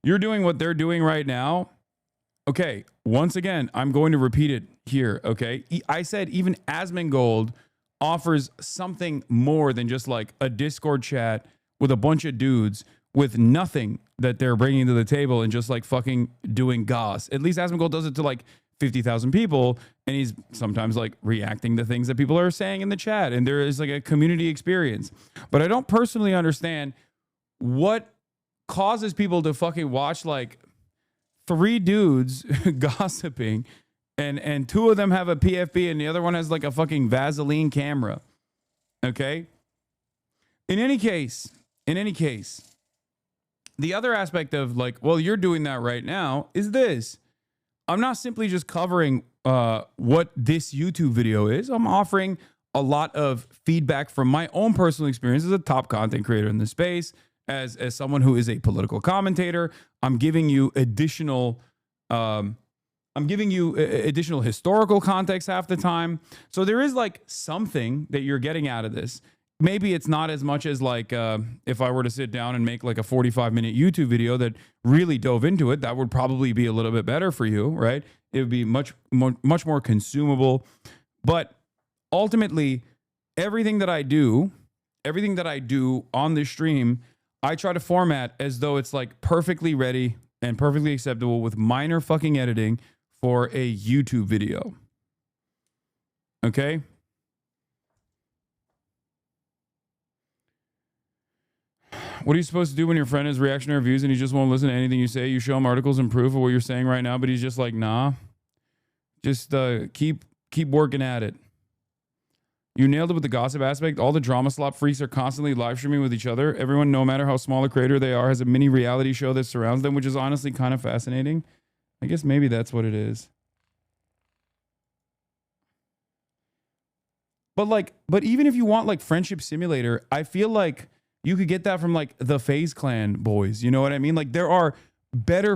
You're doing what they're doing right now. Okay, once again, I'm going to repeat it here, okay? I said even Asmongold offers something more than just like a Discord chat with a bunch of dudes with nothing that they're bringing to the table and just like fucking doing goss. At least Asmongold does it to like 50,000 people, and he's sometimes like reacting to things that people are saying in the chat, and there is like a community experience. But I don't personally understand what causes people to fucking watch like 3 dudes gossiping, and 2 of them have a PFP and the other one has like a fucking Vaseline camera. Okay? In any case, the other aspect of like, well, you're doing that right now is this. I'm not simply just covering what this YouTube video is. I'm offering a lot of feedback from my own personal experience as a top content creator in the space, as someone who is a political commentator. I'm giving you additional historical context half the time. So there is like something that you're getting out of this. Maybe it's not as much as like if I were to sit down and make like a 45-minute YouTube video that really dove into it, that would probably be a little bit better for you, right? It would be much more consumable. But ultimately, everything that I do on this stream, I try to format as though it's like perfectly ready and perfectly acceptable with minor fucking editing for a YouTube video. Okay? What are you supposed to do when your friend has reactionary views and he just won't listen to anything you say? You show him articles and proof of what you're saying right now, but he's just like, nah. Just keep working at it. You nailed it with the gossip aspect. All the drama slop freaks are constantly live streaming with each other. Everyone, no matter how small a creator they are, has a mini reality show that surrounds them, which is honestly kind of fascinating. I guess maybe that's what it is. But even if you want like Friendship Simulator, I feel like you could get that from like the FaZe Clan boys. You know what I mean? Like there are better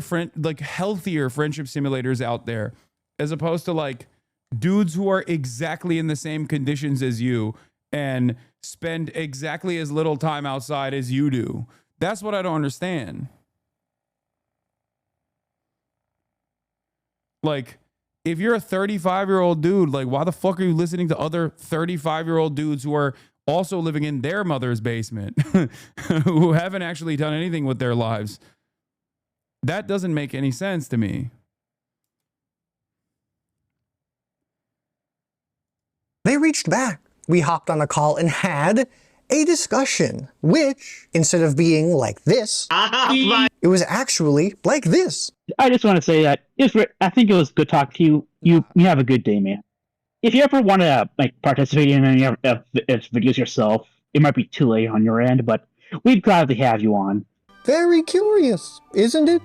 healthier friendship simulators out there, as opposed to like dudes who are exactly in the same conditions as you and spend exactly as little time outside as you do. That's what I don't understand. Like, if you're a 35-year-old dude, like, why the fuck are you listening to other 35-year-old dudes who are also living in their mother's basement, who haven't actually done anything with their lives? That doesn't make any sense to me. They reached back. We hopped on a call and had a discussion, which, instead of being like this, it was actually like this. I just want to say that I think it was good talk to you. You have a good day, man. If you ever want to like participate in any of videos yourself, it might be too late on your end, but we'd gladly have you on. Very curious, isn't it?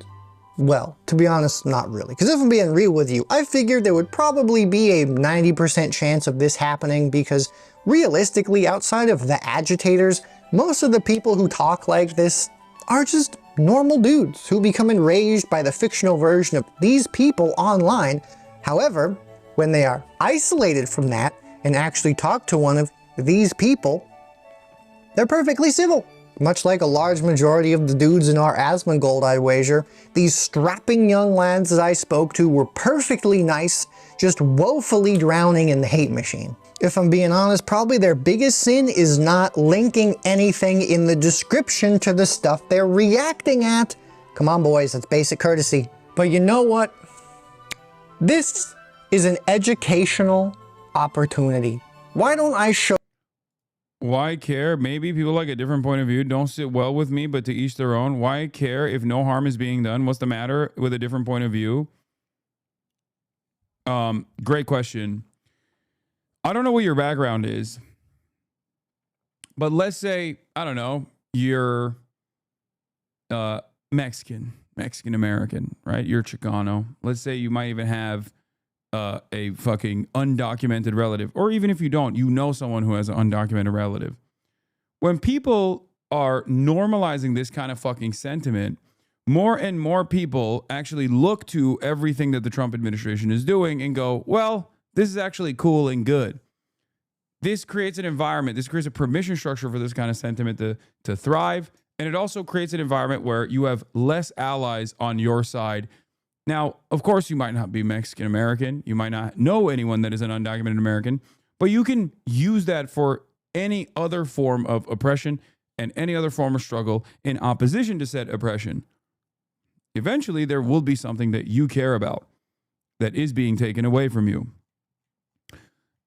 Well, to be honest, not really. Because if I'm being real with you, I figured there would probably be a 90% chance of this happening because realistically, outside of the agitators, most of the people who talk like this are just normal dudes who become enraged by the fictional version of these people online. However, when they are isolated from that and actually talk to one of these people, they're perfectly civil. Much like a large majority of the dudes in our Asmongold, I'd wager, these strapping young lads that I spoke to were perfectly nice, just woefully drowning in the hate machine. If I'm being honest, probably their biggest sin is not linking anything in the description to the stuff they're reacting at. Come on boys, that's basic courtesy. But you know what? This is an educational opportunity. Why don't I show... Why care? Maybe people like a different point of view. Don't sit well with me, but to each their own. Why care if no harm is being done? What's the matter with a different point of view? Great question. I don't know what your background is, but let's say, I don't know, you're Mexican American, right? You're Chicano. Let's say you might even have a fucking undocumented relative, or even if you don't, you know someone who has an undocumented relative. When people are normalizing this kind of fucking sentiment, more and more people actually look to everything that the Trump administration is doing and go, well, this is actually cool and good. This creates an environment, this creates a permission structure for this kind of sentiment to thrive. And it also creates an environment where you have less allies on your side. Now, of course, you might not be Mexican American. You might not know anyone that is an undocumented American, but you can use that for any other form of oppression and any other form of struggle in opposition to said oppression. Eventually, there will be something that you care about that is being taken away from you.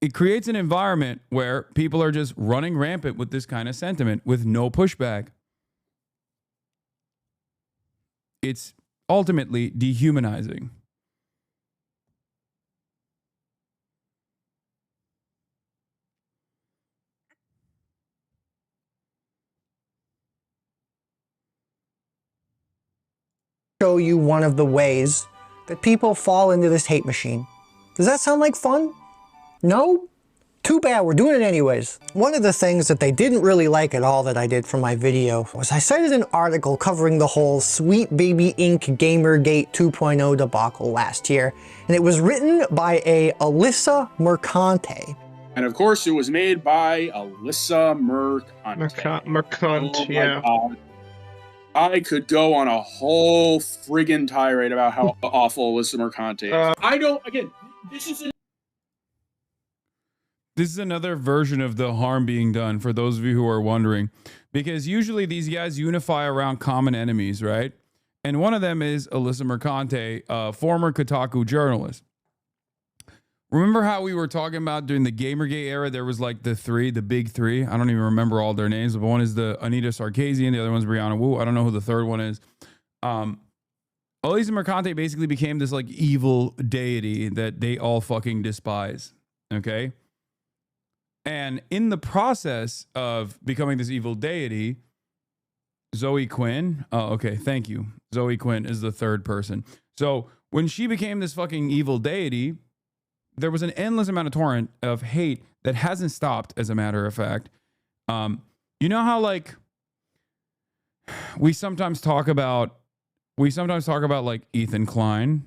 It creates an environment where people are just running rampant with this kind of sentiment with no pushback. It's ultimately dehumanizing. Show you one of the ways that people fall into this hate machine. Does that sound like fun? No? Too bad, we're doing it anyways. One of the things that they didn't really like at all that I did for my video was I cited an article covering the whole Sweet Baby Inc. Gamergate 2.0 debacle last year, and it was written by a Alyssa Mercante. And of course, it was made by Alyssa Mercante. Mercante, yeah. God. I could go on a whole friggin' tirade about how awful Alyssa Mercante is. This is another version of the harm being done, for those of you who are wondering, because usually these guys unify around common enemies, right? And one of them is Alyssa Mercante, a former Kotaku journalist. Remember how we were talking about during the Gamergate era, there was like the big three? I don't even remember all their names, but one is the Anita Sarkeesian, the other one's Brianna Wu. I don't know who the third one is. Alyssa Mercante basically became this like evil deity that they all fucking despise, okay? And in the process of becoming this evil deity, Zoe Quinn, thank you. Zoe Quinn is the third person. So when she became this fucking evil deity, there was an endless amount of torrent of hate that hasn't stopped, as a matter of fact. You know how like we sometimes talk about like Ethan Klein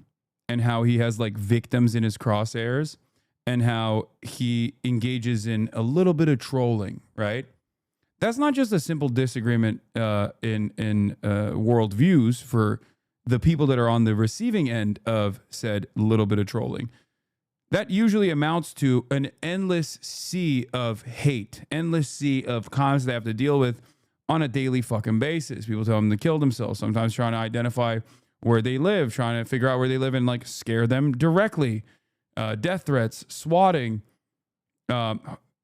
and how he has like victims in his crosshairs, and how he engages in a little bit of trolling, right? That's not just a simple disagreement in worldviews for the people that are on the receiving end of said little bit of trolling. That usually amounts to an endless sea of hate, endless sea of comments they have to deal with on a daily fucking basis. People tell them to kill themselves, sometimes trying to identify where they live, trying to figure out where they live and like scare them directly. Death threats, swatting,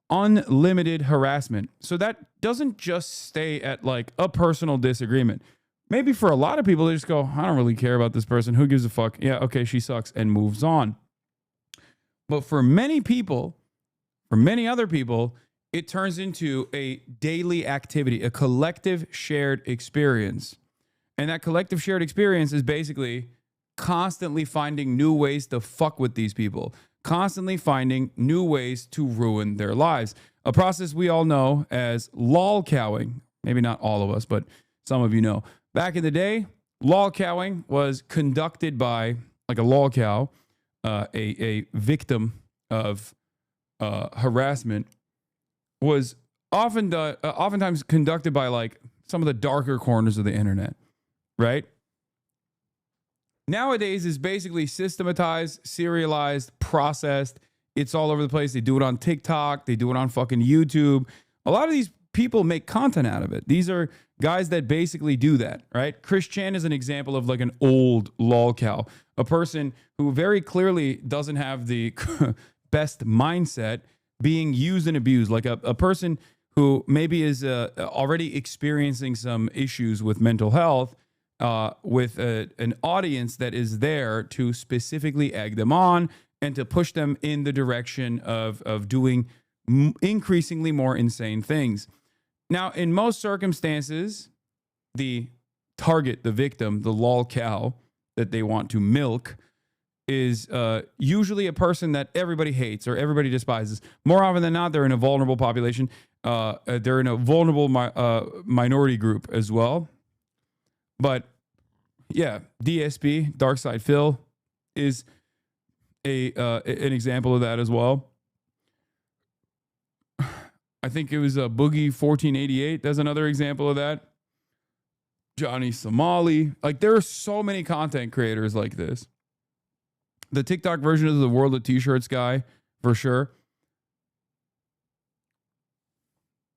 unlimited harassment. So that doesn't just stay at like a personal disagreement. Maybe for a lot of people, they just go, I don't really care about this person. Who gives a fuck? Yeah, okay, she sucks, and moves on. But for many people, for many other people, it turns into a daily activity, a collective shared experience And that collective shared experience is basically constantly finding new ways to fuck with these people, constantly finding new ways to ruin their lives. A process we all know as lolcowing. Maybe not all of us, but some of you know. Back in the day, lolcowing was conducted by, like a lolcow, a victim of harassment, was oftentimes conducted by like some of the darker corners of the internet, right? Nowadays is basically systematized, serialized, processed. It's all over the place. They do it on TikTok. They do it on fucking YouTube. A lot of these people make content out of it. These are guys that basically do that, right? Chris Chan is an example of like an old lolcow, a person who very clearly doesn't have the best mindset, being used and abused, like a person who maybe is already experiencing some issues with mental health, with an audience that is there to specifically egg them on and to push them in the direction of doing increasingly more insane things. Now, in most circumstances, the target, the victim, the lolcow that they want to milk is usually a person that everybody hates or everybody despises. More often than not, they're in a vulnerable population. They're in a vulnerable minority group as well. But yeah, DSP, Dark Side Phil, is an example of that as well. I think it was Boogie 1488. That's another example of that. Johnny Somali. Like, there are so many content creators like this. The TikTok version of the World of T-Shirts guy, for sure.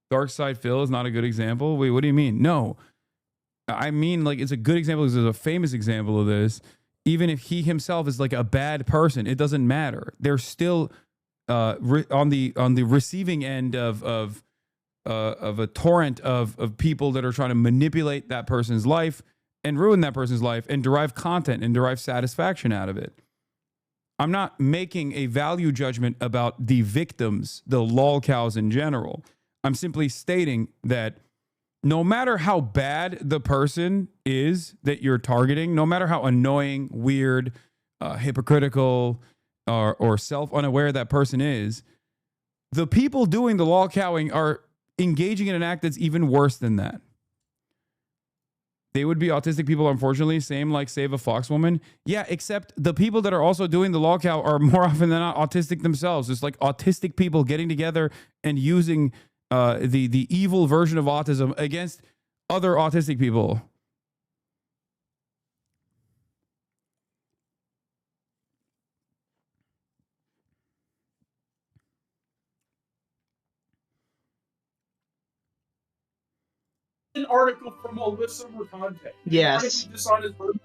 Dark Side Phil is not a good example. Wait, what do you mean? No. I mean, like, it's a good example because there's a famous example of this. Even if he himself is like a bad person, it doesn't matter. They're still on the receiving end of a torrent of people that are trying to manipulate that person's life and ruin that person's life and derive content and derive satisfaction out of it. I'm not making a value judgment about the victims, the lolcows in general. I'm simply stating that no matter how bad the person is that you're targeting, no matter how annoying, weird, hypocritical, or self-unaware that person is, the people doing the lolcowing are engaging in an act that's even worse than that. They would be autistic people, unfortunately, same like Save a Fox Woman. Yeah, except the people that are also doing the lolcow are more often than not autistic themselves. It's like autistic people getting together and using the evil version of autism against other autistic people. An article from Alyssa Mercante. Yes. This on his birthday.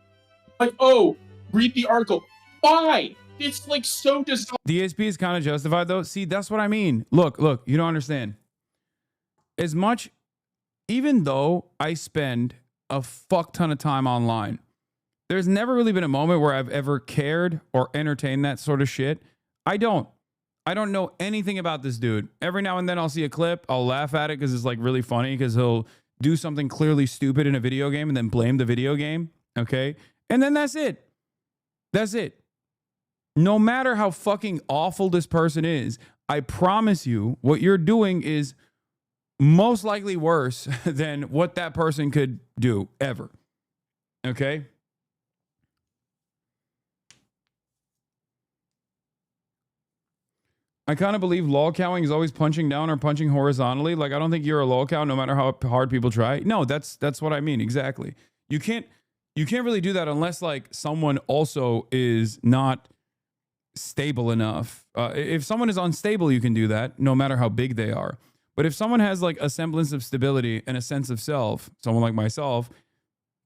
Like, oh, read the article. Why? It's like so dishonest. DSP is kind of justified though. See, that's what I mean. Look, you don't understand. As much, even though I spend a fuck ton of time online, there's never really been a moment where I've ever cared or entertained that sort of shit. I don't know anything about this dude. Every now and then I'll see a clip. I'll laugh at it because it's like really funny because he'll do something clearly stupid in a video game and then blame the video game. Okay. And then that's it. That's it. No matter how fucking awful this person is, I promise you what you're doing is most likely worse than what that person could do ever. Okay. I kind of believe lolcowing is always punching down or punching horizontally. Like, I don't think you're a lolcow no matter how hard people try. No, that's what I mean. Exactly. You can't really do that unless like someone also is not stable enough. If someone is unstable, you can do that no matter how big they are. But if someone has like a semblance of stability and a sense of self, someone like myself,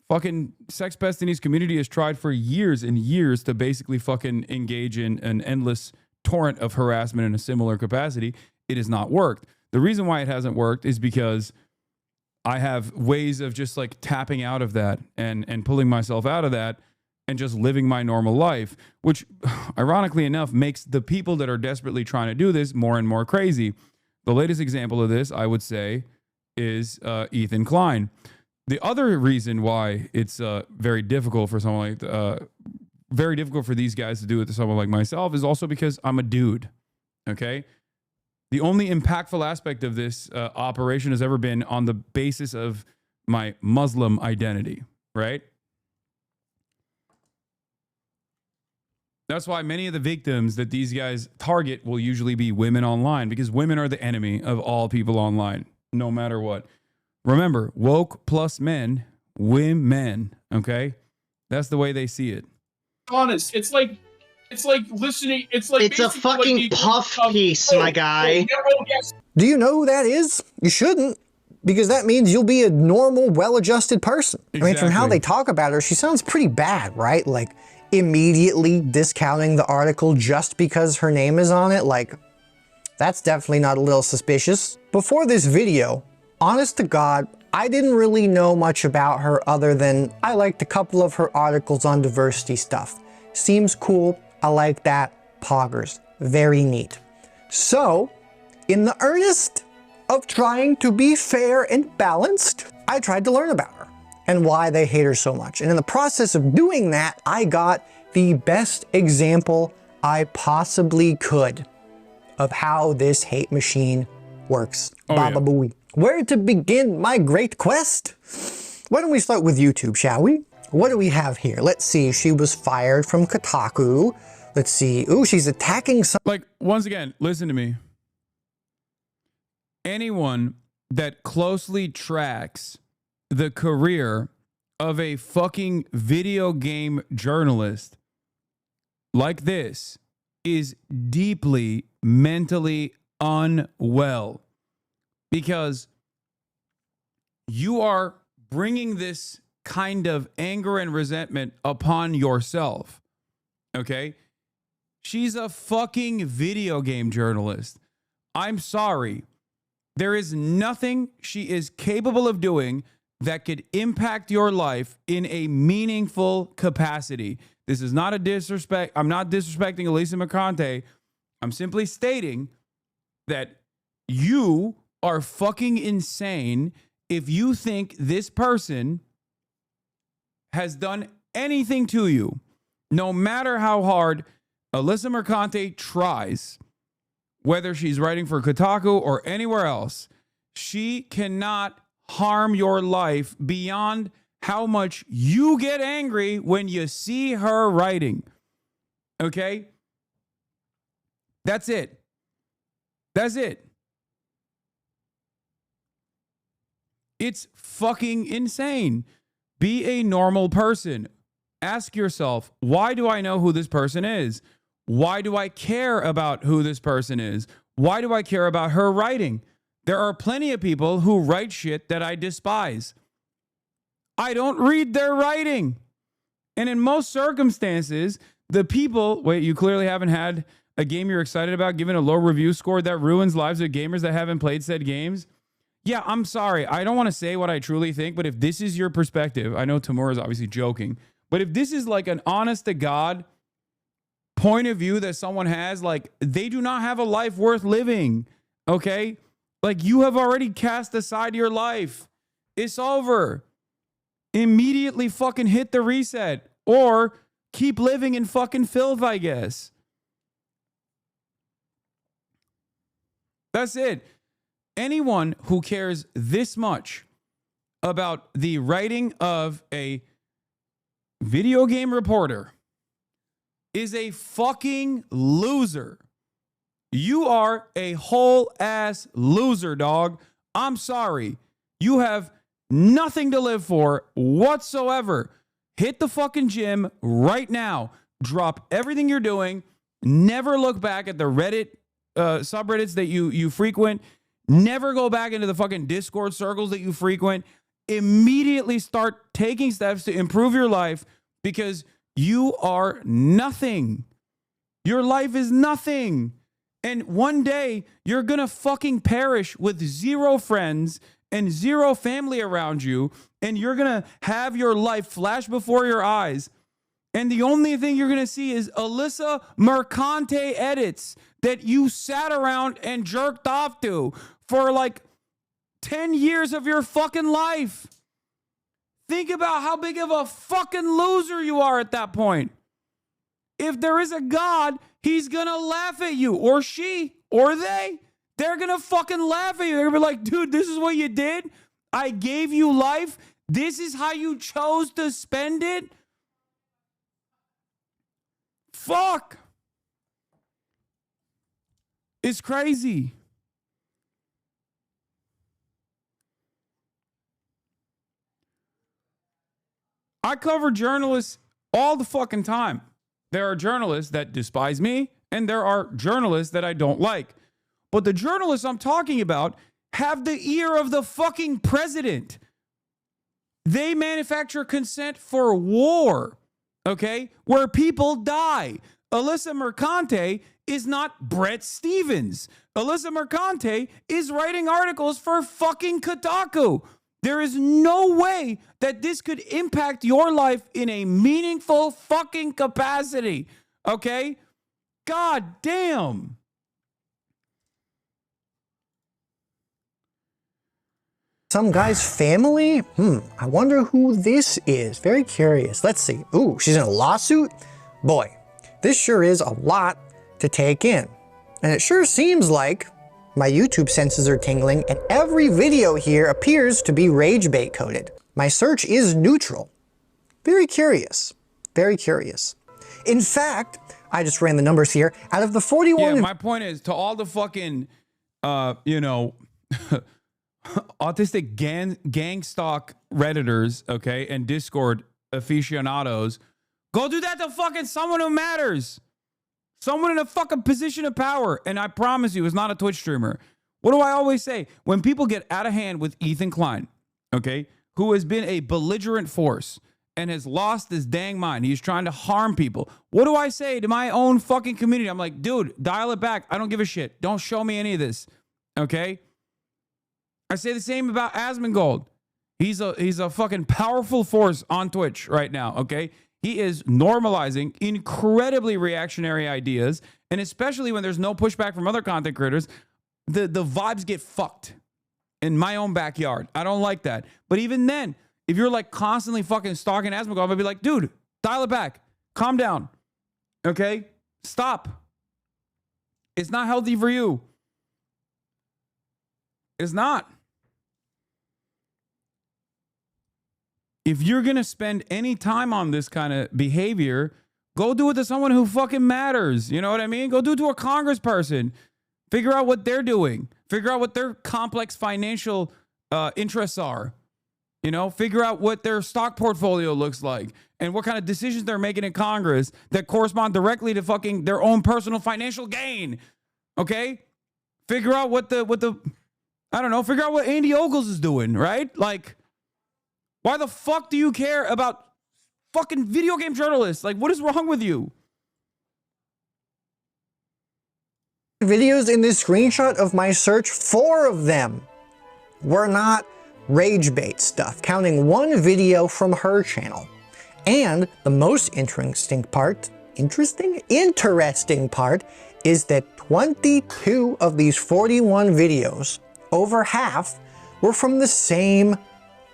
fucking Sex Pest in his community has tried for years and years to basically fucking engage in an endless torrent of harassment in a similar capacity. It has not worked. The reason why it hasn't worked is because I have ways of just like tapping out of that and pulling myself out of that and just living my normal life, which ironically enough makes the people that are desperately trying to do this more and more crazy. The latest example of this, I would say, is Ethan Klein. The other reason why it's very difficult for someone like very difficult for these guys to do it to someone like myself is also because I'm a dude. Okay. The only impactful aspect of this operation has ever been on the basis of my Muslim identity, right? That's why many of the victims that these guys target will usually be women online, because women are the enemy of all people online, no matter what. Remember, woke plus men, women, okay? That's the way they see it. Honest, it's like listening. It's like It's a fucking puff piece, my guy. Do you know who that is? You shouldn't, because that means you'll be a normal, well-adjusted person. I mean, from how they talk about her, she sounds pretty bad, right? Like, immediately discounting the article just because her name is on it. Like, that's definitely not a little suspicious. Before this video, honest to God, I didn't really know much about her other than I liked a couple of her articles on diversity stuff. Seems cool. I like that. Poggers. Very neat. So, in the earnest of trying to be fair and balanced, I tried to learn about her and why they hate her so much. And in the process of doing that, I got the best example I possibly could of how this hate machine works. Baba booey. Where to begin my great quest? Why don't we start with YouTube, shall we? What do we have here? Let's see. She was fired from Kotaku. Let's see. Ooh, she's attacking some. Like, once again, listen to me. Anyone that closely tracks the career of a fucking video game journalist like this is deeply mentally unwell, because you are bringing this kind of anger and resentment upon yourself. Okay? She's a fucking video game journalist. I'm sorry. There is nothing she is capable of doing that could impact your life in a meaningful capacity. This is not a disrespect. I'm not disrespecting Elisa Mercante. I'm simply stating that you are fucking insane if you think this person has done anything to you. No matter how hard Elisa Mercante tries, whether she's writing for Kotaku or anywhere else, she cannot harm your life beyond how much you get angry when you see her writing. Okay? That's it. That's it. It's fucking insane. Be a normal person. Ask yourself, why do I know who this person is? Why do I care about who this person is? Why do I care about her writing? There are plenty of people who write shit that I despise. I don't read their writing. And in most circumstances, the people, wait, you clearly haven't had a game you're excited about given a low review score that ruins lives of gamers that haven't played said games? Yeah, I'm sorry. I don't want to say what I truly think, but if this is your perspective, I know Tamura is obviously joking, but if this is like an honest to God point of view that someone has, like, they do not have a life worth living, okay? Like, you have already cast aside your life. It's over. Immediately fucking hit the reset or keep living in fucking filth, I guess. That's it. Anyone who cares this much about the writing of a video game reporter is a fucking loser. You are a whole ass loser, dog. I'm sorry. You have nothing to live for whatsoever. Hit the fucking gym right now. Drop everything you're doing. Never look back at the Reddit subreddits that you frequent. Never go back into the fucking Discord circles that you frequent. Immediately start taking steps to improve your life, because you are nothing. Your life is nothing. And one day you're going to fucking perish with 0 friends and 0 family around you. And you're going to have your life flash before your eyes. And the only thing you're going to see is Elisa Mercante edits that you sat around and jerked off to for like 10 years of your fucking life. think about how big of a fucking loser you are at that point. If there is a God, he's going to laugh at you, or she, or they. They're going to fucking laugh at you. They're going to be like, dude, this is what you did? I gave you life. This is how you chose to spend it? Fuck. It's crazy. I cover journalists all the fucking time. There are journalists that despise me, and there are journalists that I don't like. But the journalists I'm talking about have the ear of the fucking president. They manufacture consent for war, okay, where people die. Alyssa Mercante is not Brett Stevens. Alyssa Mercante is writing articles for fucking Kotaku. There is no way that this could impact your life in a meaningful fucking capacity, okay? God damn. Some guy's family? I wonder who this is. Very curious. Let's see. Ooh, she's in a lawsuit? Boy, this sure is a lot to take in. And it sure seems like my YouTube senses are tingling, and every video here appears to be rage bait coded. My search is neutral. Very curious. Very curious. In fact, I just ran the numbers here. Out of the 41... Yeah, my point is, to all the fucking, autistic gang stalk Redditors, okay, and Discord aficionados, go do that to fucking someone who matters. Someone in a fucking position of power. And I promise you, it's not a Twitch streamer. What do I always say? When people get out of hand with Ethan Klein, okay, who has been a belligerent force and has lost his dang mind, he's trying to harm people. What do I say to my own fucking community? I'm like, dude, dial it back. I don't give a shit. Don't show me any of this, okay? I say the same about Asmongold. He's a fucking powerful force on Twitch right now, okay? He is normalizing incredibly reactionary ideas, and especially when there's no pushback from other content creators, the vibes get fucked in my own backyard. I don't like that. But even then, if you're like constantly fucking stalking Asmongold, I'd be like, dude, dial it back. Calm down. Okay? Stop. It's not healthy for you. It's not. If you're going to spend any time on this kind of behavior, go do it to someone who fucking matters. You know what I mean? Go do it to a congressperson. Figure out what they're doing. Figure out what their complex financial interests are. You know, figure out what their stock portfolio looks like and what kind of decisions they're making in Congress that correspond directly to fucking their own personal financial gain. Okay? Figure out what I don't know, figure out what Andy Ogles is doing, right? Like, why the fuck do you care about fucking video game journalists? Like, what is wrong with you? Videos in this screenshot of my search, 4 of them were not rage bait stuff, counting one video from her channel. And the most interesting part is that 22 of these 41 videos, over half, were from the same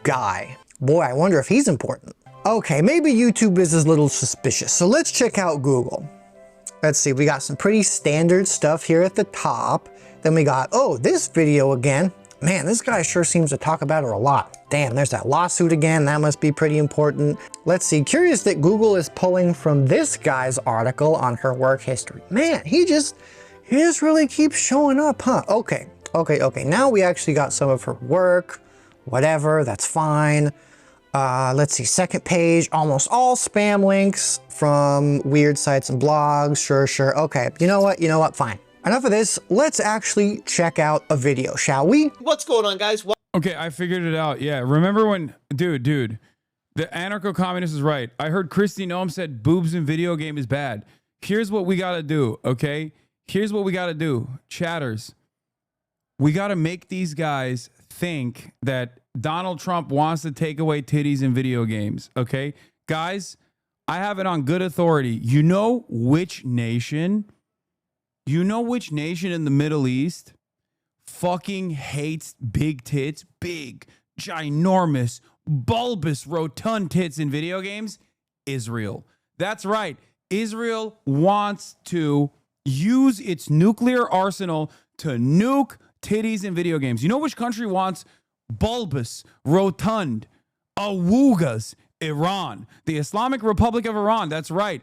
guy. Boy, I wonder if he's important. Okay, maybe YouTube is a little suspicious, so let's check out Google. Let's see, we got some pretty standard stuff here at the top. Then we got, oh, this video again. Man, this guy sure seems to talk about her a lot. Damn, there's that lawsuit again. That must be pretty important. Let's see, curious that Google is pulling from this guy's article on her work history. Man, he just really keeps showing up, huh? Okay. Now we actually got some of her work. Whatever, that's fine. Let's see, second page, almost all spam links from weird sites and blogs. Sure. Okay, you know what? Fine. Enough of this. Let's actually check out a video, shall we? What's going on, guys? Okay, I figured it out. Yeah, remember when, dude, the anarcho-communist is right. I heard Kristi Noem said boobs in video game is bad. Here's what we gotta do, okay? Here's what we gotta do, chatters. We gotta make these guys think that Donald Trump wants to take away titties in video games, okay? Guys, I have it on good authority. You know which nation in the Middle East fucking hates big tits, big, ginormous, bulbous, rotund tits in video games? Israel. That's right. Israel wants to use its nuclear arsenal to nuke titties in video games. You know which country wants bulbous, rotund, awoogas? Iran. The Islamic Republic of Iran. That's right.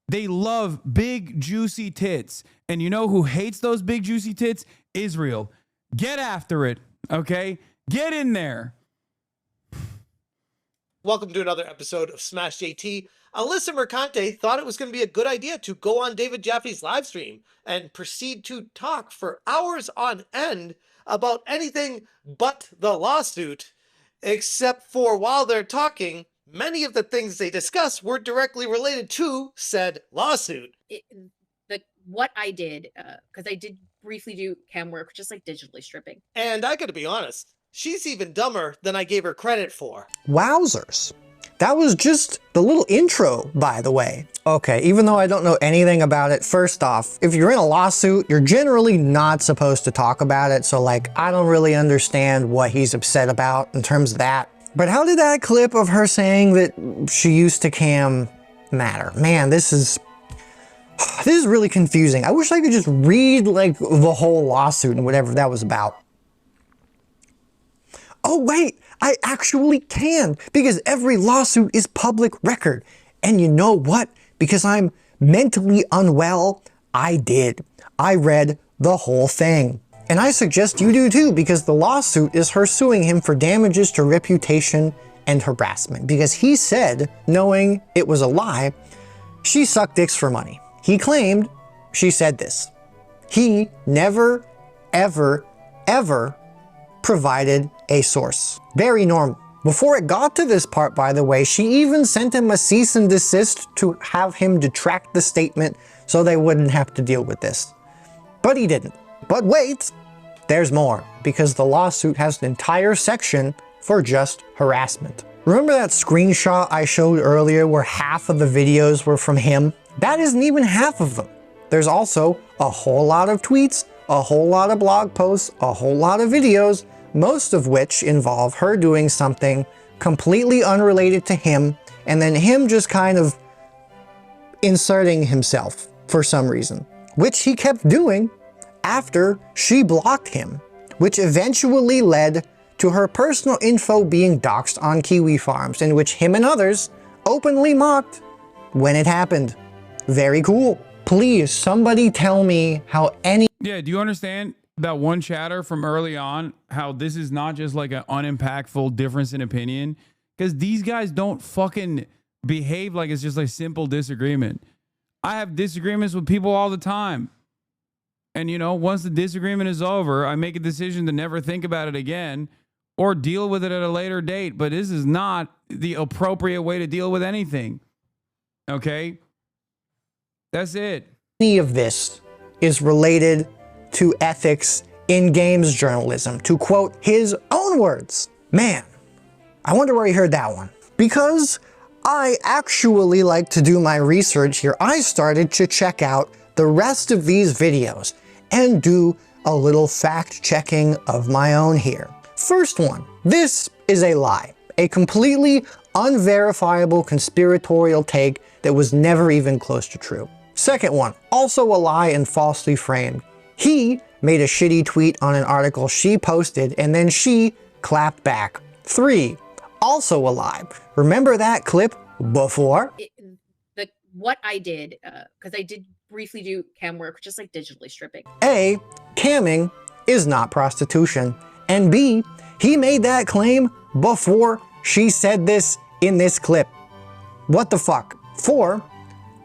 They love big, juicy tits. And you know who hates those big, juicy tits? Israel. Get after it, okay? Get in there. Welcome to another episode of Smash JT. Alyssa Mercante thought it was going to be a good idea to go on David Jaffe's live stream and proceed to talk for hours on end about anything but the lawsuit, except for while they're talking, many of the things they discuss were directly related to said lawsuit. What I did, because I did briefly do cam work, just like digitally stripping. And I gotta be honest, she's even dumber than I gave her credit for. Wowzers. That was just the little intro, by the way. Okay, even though I don't know anything about it, first off, if you're in a lawsuit, you're generally not supposed to talk about it. So like, I don't really understand what he's upset about in terms of that. But how did that clip of her saying that she used to cam matter? Man, this is really confusing. I wish I could just read like the whole lawsuit and whatever that was about. Oh wait, I actually can, because every lawsuit is public record. And you know what? Because I'm mentally unwell, I did. I read the whole thing. And I suggest you do too, because the lawsuit is her suing him for damages to reputation and harassment. Because he said, knowing it was a lie, she sucked dicks for money. He claimed she said this. He never, ever, ever provided a source. Very normal. Before it got to this part, by the way, she even sent him a cease and desist to have him detract the statement so they wouldn't have to deal with this. But he didn't. But wait, there's more, because the lawsuit has an entire section for just harassment. Remember that screenshot I showed earlier where half of the videos were from him? That isn't even half of them. There's also a whole lot of tweets, a whole lot of blog posts, a whole lot of videos, most of which involve her doing something completely unrelated to him, and then him just kind of inserting himself for some reason, which he kept doing after she blocked him, which eventually led to her personal info being doxed on Kiwi Farms, in which him and others openly mocked when it happened. Very cool. Please, somebody tell me how any... Yeah, do you understand that one chatter from early on, how this is not just like an unimpactful difference in opinion? Because these guys don't fucking behave like it's just a simple disagreement. I have disagreements with people all the time. And, you know, once the disagreement is over, I make a decision to never think about it again or deal with it at a later date. But this is not the appropriate way to deal with anything. Okay? That's it. Any of this is related to ethics in games journalism, to quote his own words. Man, I wonder where he heard that one. Because I actually like to do my research here, I started to check out the rest of these videos and do a little fact checking of my own here. First one, this is a lie. A completely unverifiable conspiratorial take that was never even close to true. Second one, also a lie and falsely framed. He made a shitty tweet on an article she posted and then she clapped back. 3, also a lie. Remember that clip before? What I did, because I did briefly do cam work, just like digitally stripping. A, camming is not prostitution. And B, he made that claim before she said this in this clip. What the fuck? 4,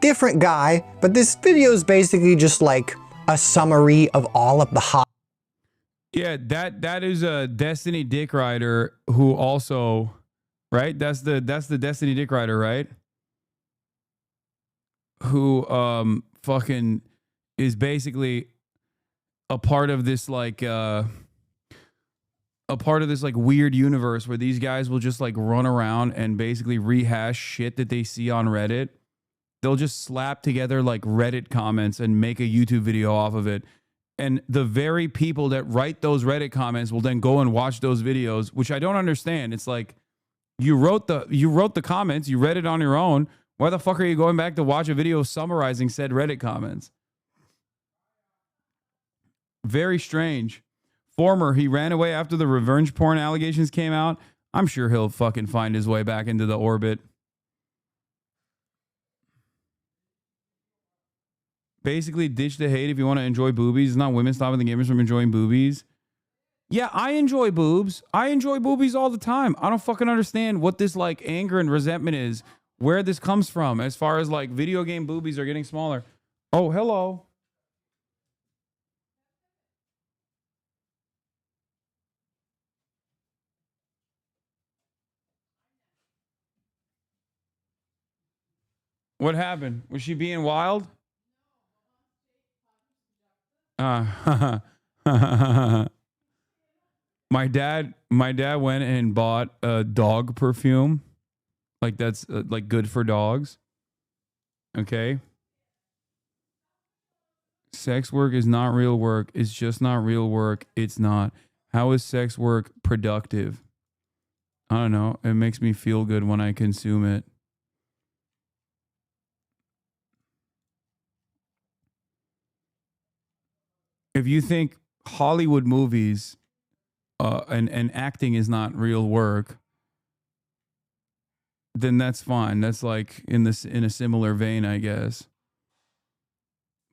different guy, but this video is basically just like a summary of all of the hot. Yeah, that is a Destiny Dick Rider who also, right? That's the Destiny Dick Rider, right? Who fucking is basically a part of this like weird universe where these guys will just like run around and basically rehash shit that they see on Reddit. They'll just slap together like Reddit comments and make a YouTube video off of it And the very people that write those Reddit comments will then go and watch those videos, which I don't understand. It's like you wrote the comments, you read it on your own. Why the fuck are you going back to watch a video summarizing said Reddit comments? Very strange. Former, he ran away after the revenge porn allegations came out. I'm sure he'll fucking find his way back into the orbit. Basically, ditch the hate if you want to enjoy boobies. It's not women stopping the gamers from enjoying boobies. Yeah, I enjoy boobs. I enjoy boobies all the time. I don't fucking understand what this like anger and resentment is, where this comes from as far as like video game boobies are getting smaller. Oh, hello. What happened? Was she being wild? My dad went and bought a dog perfume. Like that's like good for dogs. Okay. Sex work is not real work. It's just not real work. It's not. How is sex work productive? I don't know. It makes me feel good when I consume it. If you think Hollywood movies and acting is not real work, then that's fine. That's like in a similar vein, I guess.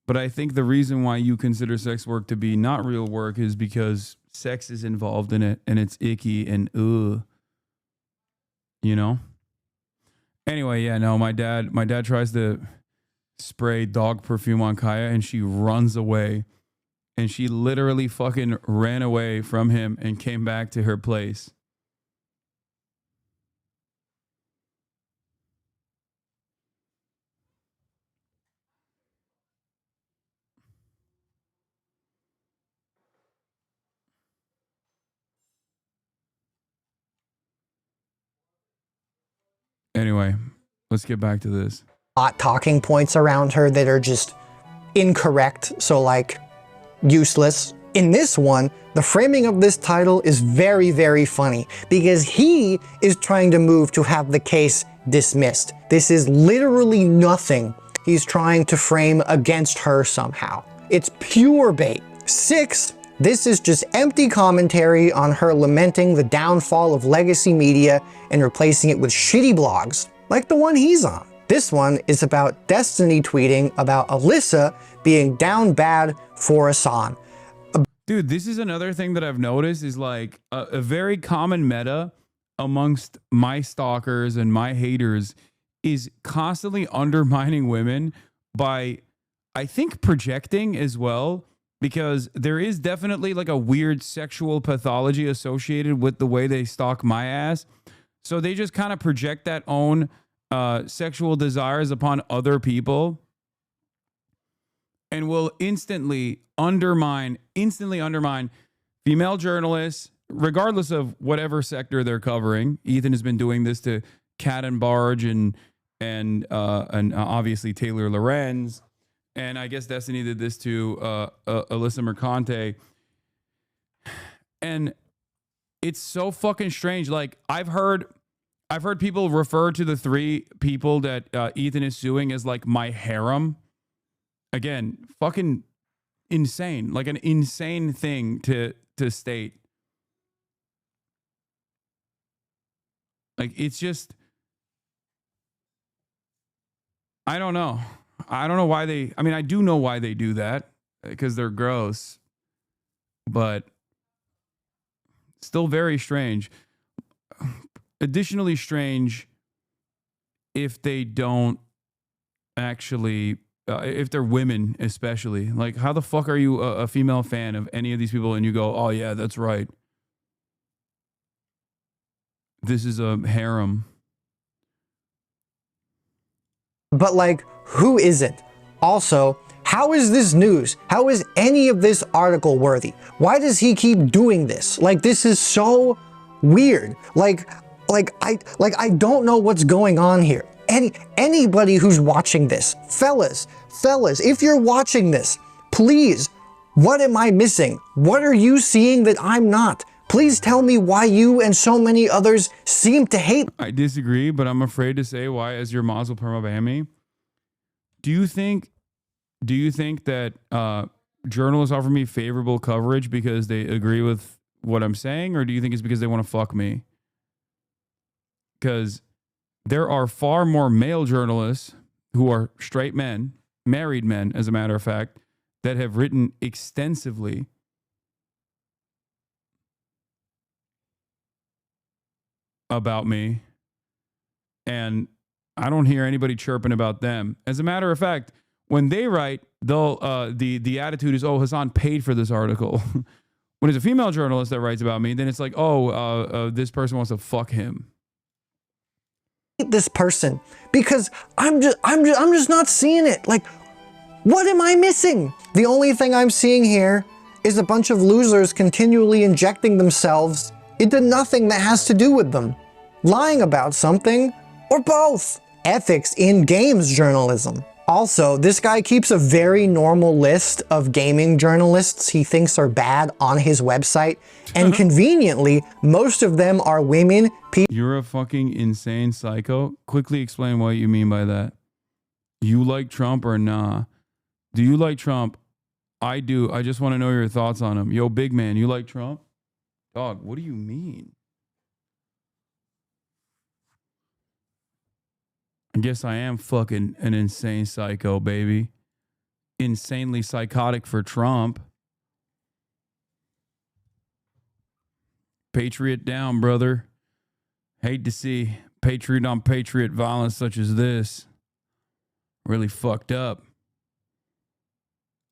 But I think the reason why you consider sex work to be not real work is because sex is involved in it and it's icky and ugh. You know? Anyway, yeah, no, my dad tries to spray dog perfume on Kaya and she runs away. And she literally fucking ran away from him and came back to her place. Anyway, let's get back to this. Talking points around her that are just incorrect, so like useless. In this one, the framing of this title is very, very funny because he is trying to move to have the case dismissed. This is literally nothing he's trying to frame against her somehow. It's pure bait. 6, this is just empty commentary on her lamenting the downfall of legacy media and replacing it with shitty blogs, like the one he's on. This one is about Destiny tweeting about Alyssa being down bad for Hasan. Dude, this is another thing that I've noticed is like a very common meta amongst my stalkers and my haters is constantly undermining women by, I think, projecting as well, because there is definitely like a weird sexual pathology associated with the way they stalk my ass. So they just kind of project that own sexual desires upon other people and will instantly undermine female journalists, regardless of whatever sector they're covering. Ethan has been doing this to Cat and Barge and obviously Taylor Lorenz. And I guess Destiny did this to Alyssa Mercante. And it's so fucking strange. Like I've heard people refer to the 3 people that Ethan is suing as like my harem. Again, fucking insane. Like an insane thing to state. Like it's just, I don't know. I don't know why they, I mean, I do know why they do that because they're gross, but still very strange. Additionally strange if they don't actually, if they're women especially. Like, how the fuck are you a female fan of any of these people and you go, oh yeah, that's right, this is a harem. But like, who isn't? Also, how is this news? How is any of this article worthy? Why does he keep doing this? Like, this is so weird. Like I don't know what's going on here. Anybody who's watching this, fellas, if you're watching this, please What am I missing? What are you seeing that I'm not? Please tell me why you and so many others seem to hate. I disagree, but I'm afraid to say why as your Mazel Perma Bami. Do you think that journalists offer me favorable coverage because they agree with what I'm saying, or do you think it's because they want to fuck me? Because there are far more male journalists who are straight men, married men, as a matter of fact, that have written extensively about me, and I don't hear anybody chirping about them. As a matter of fact, when they write, they'll the attitude is, "Oh, Hasan paid for this article." When it's a female journalist that writes about me, then it's like, "Oh, this person wants to fuck him." This person because I'm just not seeing it. Like, what am I missing? The only thing I'm seeing here is a bunch of losers continually injecting themselves into nothing that has to do with them, lying about something, or both. Ethics in games journalism. Also, this guy keeps a very normal list of gaming journalists he thinks are bad on his website, and conveniently, most of them are women. You're a fucking insane psycho. Quickly explain what you mean by that. You like Trump or nah? Do you like Trump? I do. I just want to know your thoughts on him. Yo, big man, you like Trump? Dog, what do you mean? I guess I am fucking an insane psycho, baby. Insanely psychotic for Trump. Patriot down, brother. Hate to see patriot on patriot violence such as this. Really fucked up.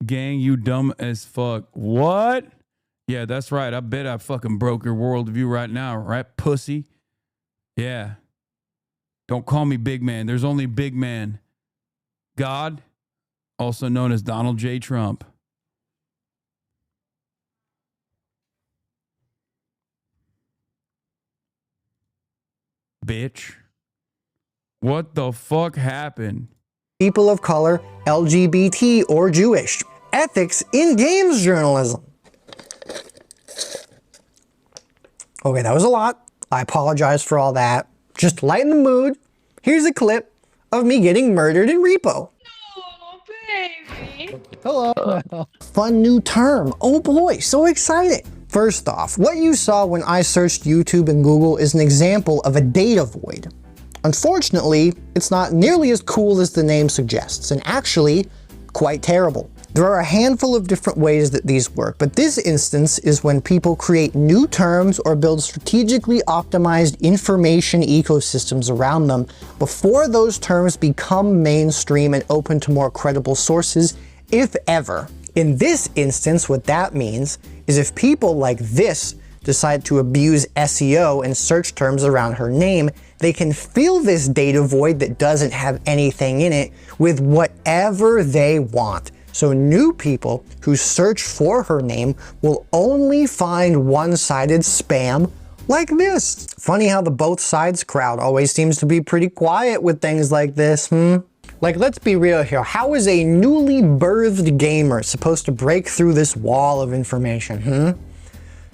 Gang, you dumb as fuck. What? Yeah, that's right. I bet I fucking broke your worldview right now, right, pussy? Yeah. Don't call me big man. There's only big man. God, also known as Donald J. Trump. Bitch. What the fuck happened? People of color, LGBT, or Jewish. Ethics in games journalism. Okay, that was a lot. I apologize for all that. Just lighten the mood. Here's a clip of me getting murdered in Repo. Oh, baby. Hello. Fun new term. Oh boy, so exciting. First off, what you saw when I searched YouTube and Google is an example of a data void. Unfortunately, it's not nearly as cool as the name suggests, and actually quite terrible. There are a handful of different ways that these work, but this instance is when people create new terms or build strategically optimized information ecosystems around them before those terms become mainstream and open to more credible sources, if ever. In this instance, what that means is if people like this decide to abuse SEO and search terms around her name, they can fill this data void that doesn't have anything in it with whatever they want. So new people who search for her name will only find one-sided spam like this. Funny how the both sides crowd always seems to be pretty quiet with things like this, Like, let's be real here. How is a newly birthed gamer supposed to break through this wall of information,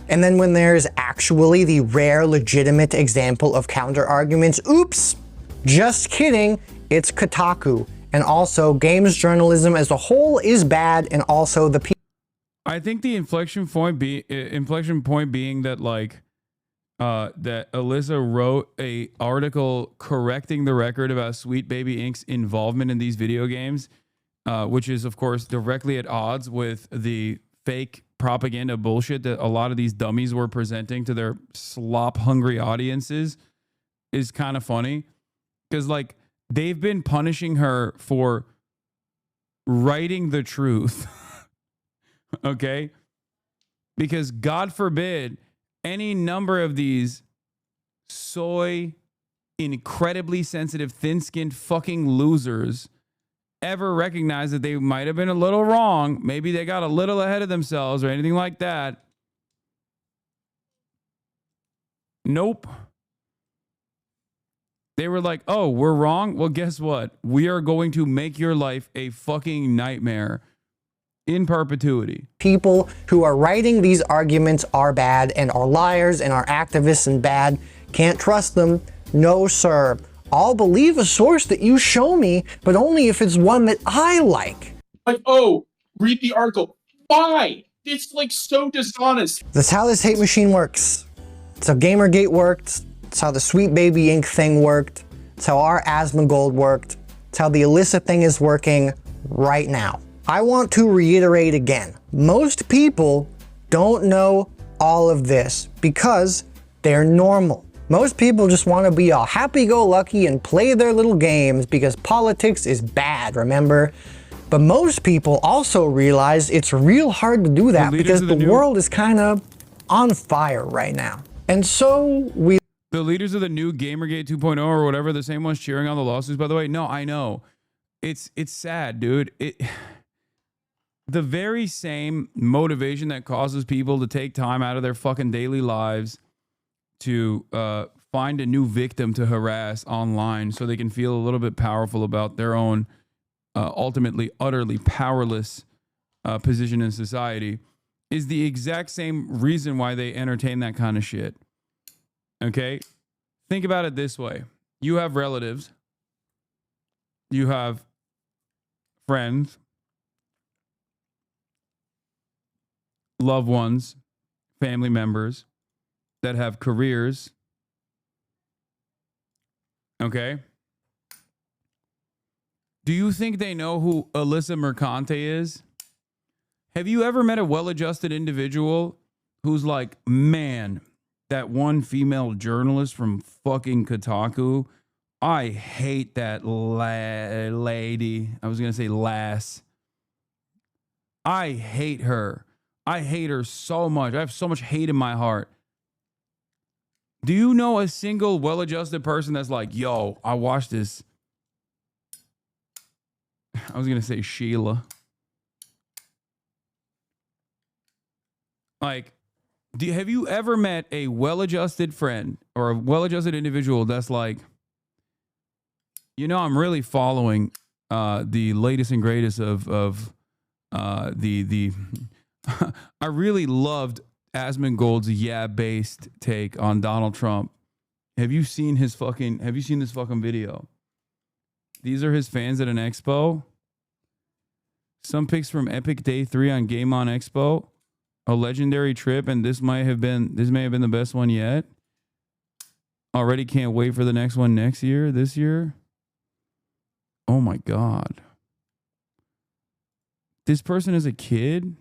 And then when there's actually the rare legitimate example of counter arguments, oops, just kidding, it's Kotaku. And also games journalism as a whole is bad, and also the people. I think the inflection point being that like that Alyssa wrote a article correcting the record about Sweet Baby Inc.'s involvement in these video games, which is of course directly at odds with the fake propaganda bullshit that a lot of these dummies were presenting to their slop hungry audiences, is kind of funny. Because like they've been punishing her for writing the truth. Okay? Because God forbid any number of these soy, incredibly sensitive, thin-skinned fucking losers ever recognize that they might have been a little wrong. Maybe they got a little ahead of themselves or anything like that. Nope. They were like, oh, we're wrong? Well, guess what? We are going to make your life a fucking nightmare. in perpetuity. People who are writing these arguments are bad and are liars and are activists and bad. Can't trust them. No, sir. I'll believe a source that you show me, but only if it's one that I like. Like, oh, read the article. Why? It's like so dishonest. That's how this hate machine works. It's how Gamergate worked. It's how the Sweet Baby Inc. thing worked. It's how our Asmongold worked. It's how the Alyssa thing is working right now. I want to reiterate again. Most people don't know all of this because they're normal. Most people just want to be all happy-go-lucky and play their little games because politics is bad, remember? But most people also realize it's real hard to do that because the world is kind of on fire right now. And so we... The leaders of the new Gamergate 2.0 or whatever, the same ones cheering on the lawsuits, by the way. No, I know. It's sad, dude. The very same motivation that causes people to take time out of their fucking daily lives to find a new victim to harass online so they can feel a little bit powerful about their own ultimately utterly powerless position in society is the exact same reason why they entertain that kind of shit. Okay? Think about it this way. You have relatives. You have friends. Loved ones. Family members that have careers. Okay? Do you think they know who Alyssa Mercante is? Have you ever met a well-adjusted individual who's like, man, that one female journalist from fucking Kotaku, I hate that lady. I was going to say lass. I hate her. I hate her so much. I have so much hate in my heart. Do you know a single well-adjusted person that's like, yo, I watched this. I was going to say Sheila. Like, have you ever met a well-adjusted friend or a well-adjusted individual that's like, you know, I'm really following the latest and greatest of the I really loved Asmongold's based take on Donald Trump. Have you seen this fucking video? These are his fans at an expo. Some pics from Epic Day 3 on Game On Expo. A legendary trip, and this may have been the best one yet. Already can't wait for the next one this year. Oh my God. This person is a kid?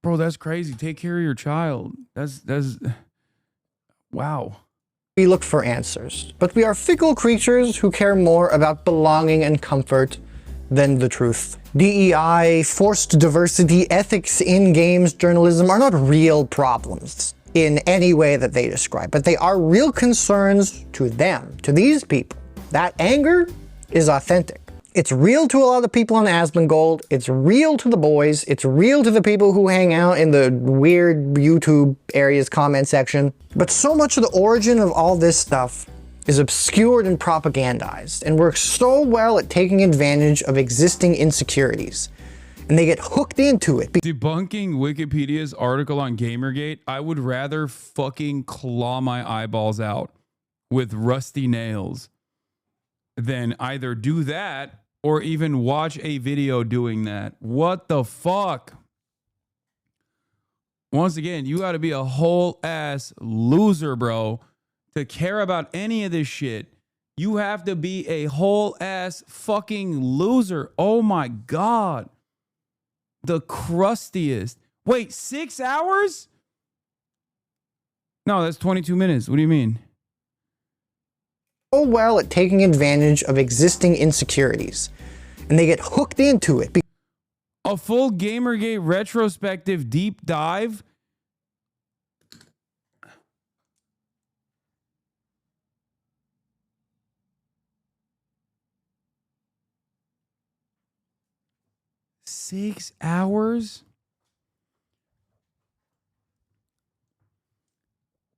Bro, that's crazy. Take care of your child. That's wow. We look for answers, but we are fickle creatures who care more about belonging and comfort than the truth. DEI, forced diversity, ethics in games journalism are not real problems in any way that they describe, but they are real concerns to them, to these people. That anger is authentic. It's real to a lot of people on Asmongold. It's real to the boys. It's real to the people who hang out in the weird YouTube areas comment section. But so much of the origin of all this stuff is obscured and propagandized and works so well at taking advantage of existing insecurities. And they get hooked into it. Debunking Wikipedia's article on Gamergate, I would rather fucking claw my eyeballs out with rusty nails than either do that or even watch a video doing that. What the fuck? Once again, you got to be a whole ass loser, bro, to care about any of this shit. You have to be a whole ass fucking loser. Oh my God. The crustiest. Wait, 6 hours? No, that's 22 minutes. What do you mean? So well at taking advantage of existing insecurities, and they get hooked into it. A full Gamergate retrospective deep dive? 6 hours?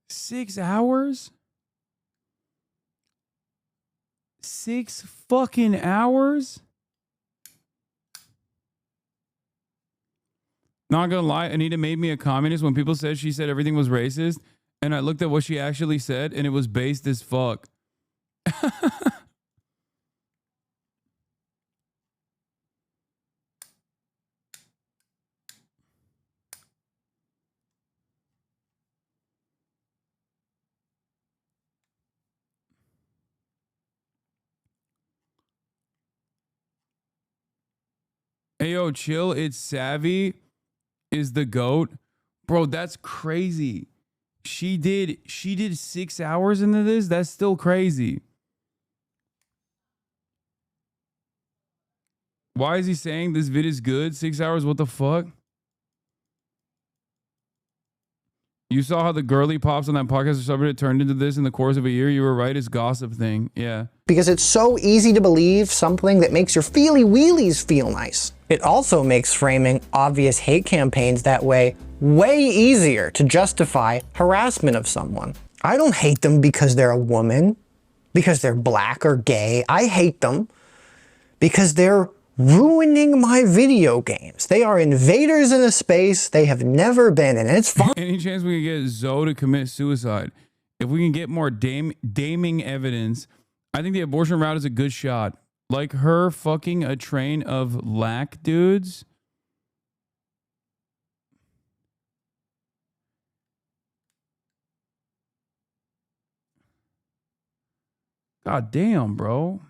6 hours? 6 fucking hours? Not gonna lie, Anita made me a communist when people said she said everything was racist, and I looked at what she actually said, and it was based as fuck. Hey, yo, chill. It's Savvy is the GOAT. Bro, that's crazy. She did 6 hours into this? That's still crazy. Why is he saying this vid is good? 6 hours? What the fuck? You saw how the girly pops on that podcast or subreddit turned into this in the course of a year? You were right. It's gossip thing. Yeah. Because it's so easy to believe something that makes your feely wheelies feel nice. It also makes framing obvious hate campaigns that way easier to justify harassment of someone. I don't hate them because they're a woman, because they're black or gay. I hate them because they're ruining my video games. They are invaders in a space they have never been in. And it's fun. Any chance we can get Zoe to commit suicide? If we can get more damning evidence, I think the abortion route is a good shot. Like her fucking a train of lack dudes. God damn, bro.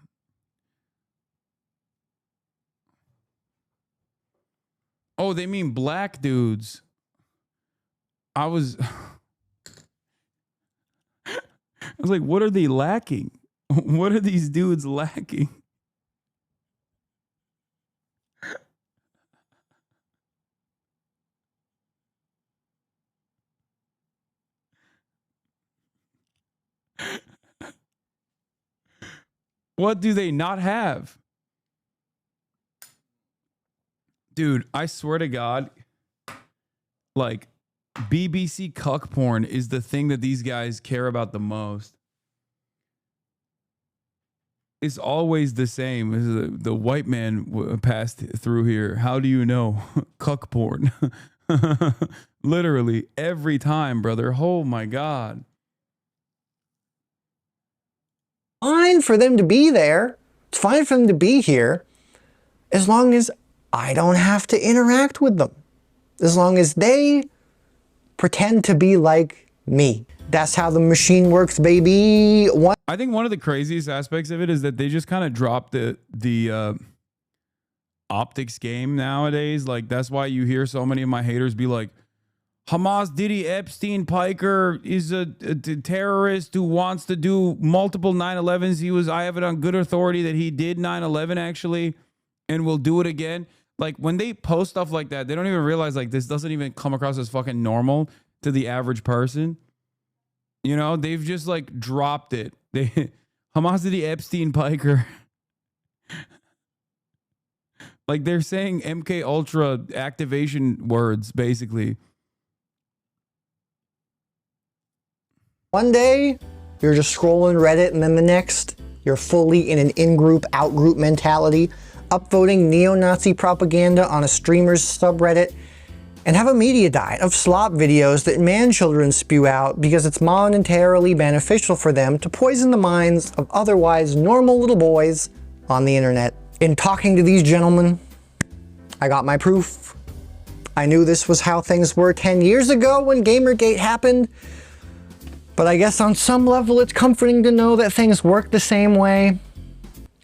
Oh, they mean black dudes. I was like, what are they lacking? What are these dudes lacking? What do they not have? Dude, I swear to God, like, BBC cuck porn is the thing that these guys care about the most. It's always the same. The white man passed through here. How do you know? Cuck porn. Literally every time, brother. Oh my God. Fine for them to be there. It's fine for them to be here as long as I don't have to interact with them. As long as they pretend to be like me. That's how the machine works, baby. I think one of the craziest aspects of it is that they just kind of dropped the optics game nowadays. Like, that's why you hear so many of my haters be like, Hamas Diddy Epstein Piker is a terrorist who wants to do multiple 9/11s. I have it on good authority that he did 9/11 actually and will do it again. Like, when they post stuff like that, they don't even realize, like, this doesn't even come across as fucking normal to the average person. You know, they've just, like, dropped it. Hamas Diddy Epstein Piker. Like, they're saying MK Ultra activation words, basically. One day, you're just scrolling Reddit, and then the next, you're fully in an in-group, out-group mentality, upvoting neo-Nazi propaganda on a streamer's subreddit, and have a media diet of slop videos that man-children spew out because it's monetarily beneficial for them to poison the minds of otherwise normal little boys on the internet. In talking to these gentlemen, I got my proof. I knew this was how things were 10 years ago when Gamergate happened, but I guess on some level it's comforting to know that things work the same way.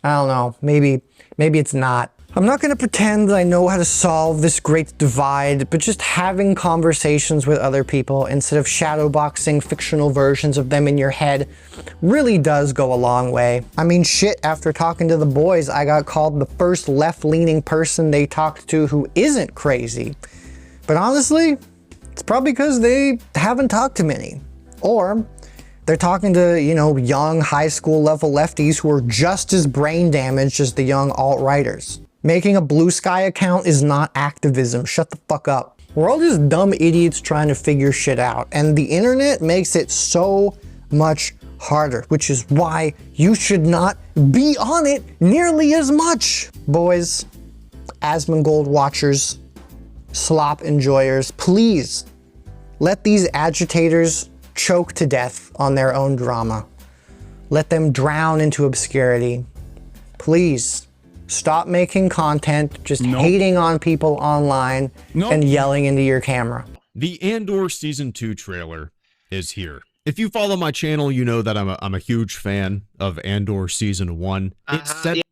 I don't know, maybe it's not. I'm not going to pretend that I know how to solve this great divide, but just having conversations with other people instead of shadowboxing fictional versions of them in your head really does go a long way. I mean, shit, after talking to the boys, I got called the first left-leaning person they talked to who isn't crazy. But honestly, it's probably because they haven't talked to many. Or they're talking to, you know, young high school level lefties who are just as brain damaged as the young alt-righters. Making a Blue Sky account is not activism. Shut the fuck up. We're all just dumb idiots trying to figure shit out, and the internet makes it so much harder, which is why you should not be on it nearly as much. Boys, Asmongold watchers, slop enjoyers, please let these agitators choke to death on their own drama. Let them drown into obscurity. Please stop making content just hating on people online and yelling into your camera. The Andor Season 2 trailer is here. If you follow my channel, you know that I'm a huge fan of Andor Season 1.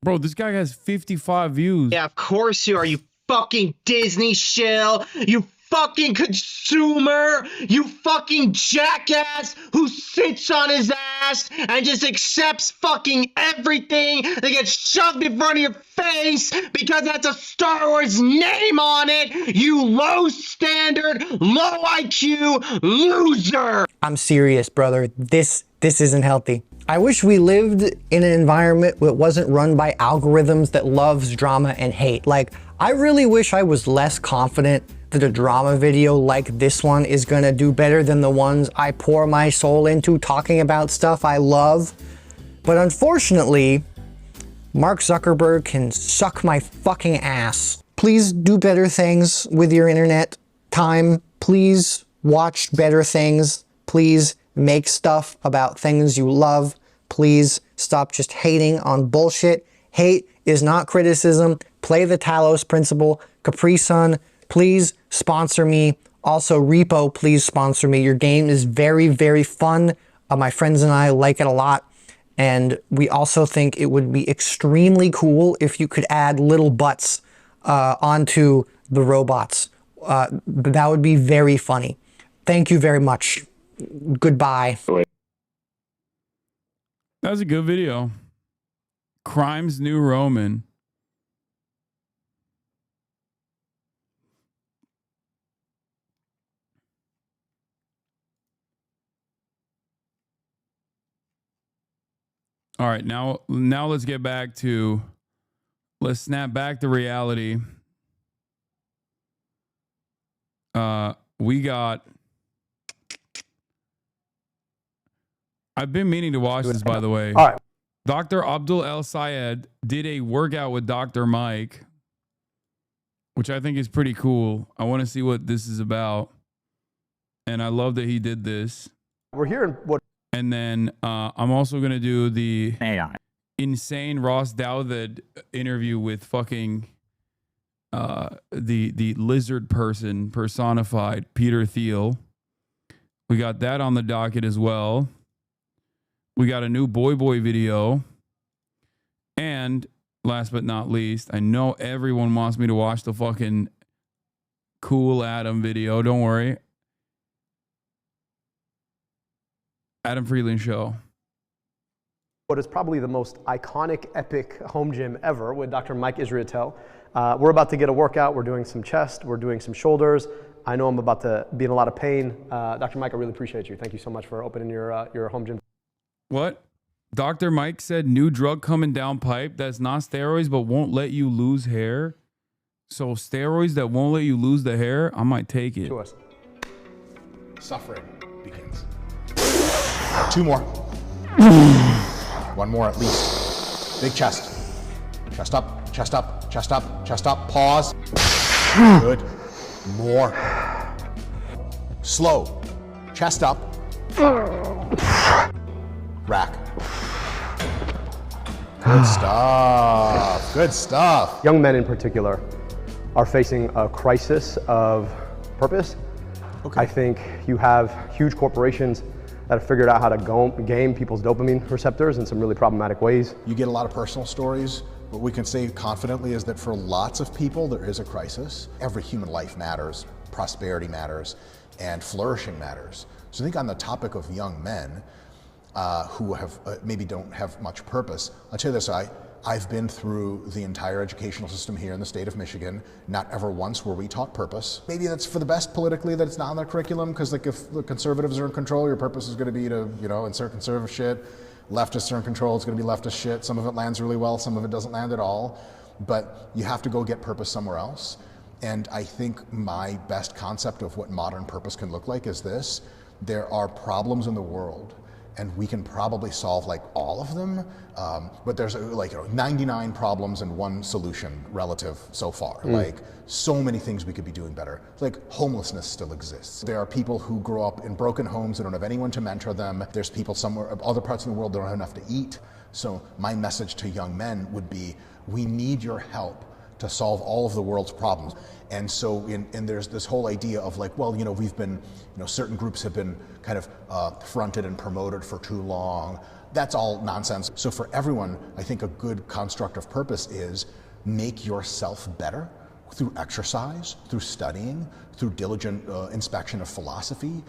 Bro, this guy has 55 views. Yeah, of course you are, you fucking Disney shill. You fucking consumer. You fucking jackass who sits on his ass and just accepts fucking everything that gets shoved in front of your face because that's a Star Wars name on it. You low standard, low IQ loser. I'm serious, brother. This isn't healthy. I wish we lived in an environment that wasn't run by algorithms that loves drama and hate. Like, I really wish I was less confident that a drama video like this one is gonna do better than the ones I pour my soul into talking about stuff I love. But unfortunately, Mark Zuckerberg can suck my fucking ass. Please do better things with your internet time. Please watch better things. Please make stuff about things you love. Please stop just hating on bullshit. Hate is not criticism. Play the Talos principle. Capri Sun, please sponsor me. Also, Repo, please sponsor me. Your game is very, very fun. My friends and I like it a lot. And we also think it would be extremely cool if you could add little butts onto the robots. That would be very funny. Thank you very much. Goodbye. That was a good video. Crime's New Roman. All right, now let's get back to, let's snap back to reality. We got, I've been meaning to watch this, by the way. All right. Dr. Abdul El Sayed did a workout with Dr. Mike, which I think is pretty cool. I want to see what this is about. And I love that he did this. We're hearing what. And then I'm also going to do the insane Ross Douthat interview with fucking the lizard person personified, Peter Thiel. We got that on the docket as well. We got a new Boy video. And last but not least, I know everyone wants me to watch the fucking Cool Adam video. Don't worry. Adam Freeland Show. What is probably the most iconic, epic home gym ever with Dr. Mike Israetel. We're about to get a workout. We're doing some chest. We're doing some shoulders. I know I'm about to be in a lot of pain. Dr. Mike, I really appreciate you. Thank you so much for opening your home gym. What? Dr. Mike said new drug coming down pipe that's not steroids but won't let you lose hair. So steroids that won't let you lose the hair, I might take it. To us. Suffering begins. 2 more. 1 more at least. Big chest. Chest up, chest up, chest up, chest up. Pause. Good. More. Slow. Chest up. Rack. Good stuff. Good stuff. Young men in particular are facing a crisis of purpose. Okay. I think you have huge corporations that have figured out how to game people's dopamine receptors in some really problematic ways. You get a lot of personal stories. What we can say confidently is that for lots of people, there is a crisis. Every human life matters, prosperity matters, and flourishing matters. So I think on the topic of young men who have maybe don't have much purpose, I'll tell you this, I've been through the entire educational system here in the state of Michigan. Not ever once were we taught purpose. Maybe that's for the best politically that it's not on the curriculum, because like if the conservatives are in control, your purpose is going to be to, you know, insert conservative shit. Leftists are in control, it's going to be leftist shit. Some of it lands really well, some of it doesn't land at all. but you have to go get purpose somewhere else. And I think my best concept of what modern purpose can look like is this. There are problems in the world, and we can probably solve like all of them, but there's like 99 problems and one solution relative so far. Like so many things we could be doing better. Like homelessness still exists. There are people who grow up in broken homes that don't have anyone to mentor them. There's people somewhere, other parts of the world that don't have enough to eat. So my message to young men would be, we need your help to solve all of the world's problems. And so and there's this whole idea of like, well, we've been, certain groups have been kind of fronted and promoted for too long. That's all nonsense. So for everyone, I think a good construct of purpose is make yourself better through exercise, through studying, through diligent inspection of philosophy,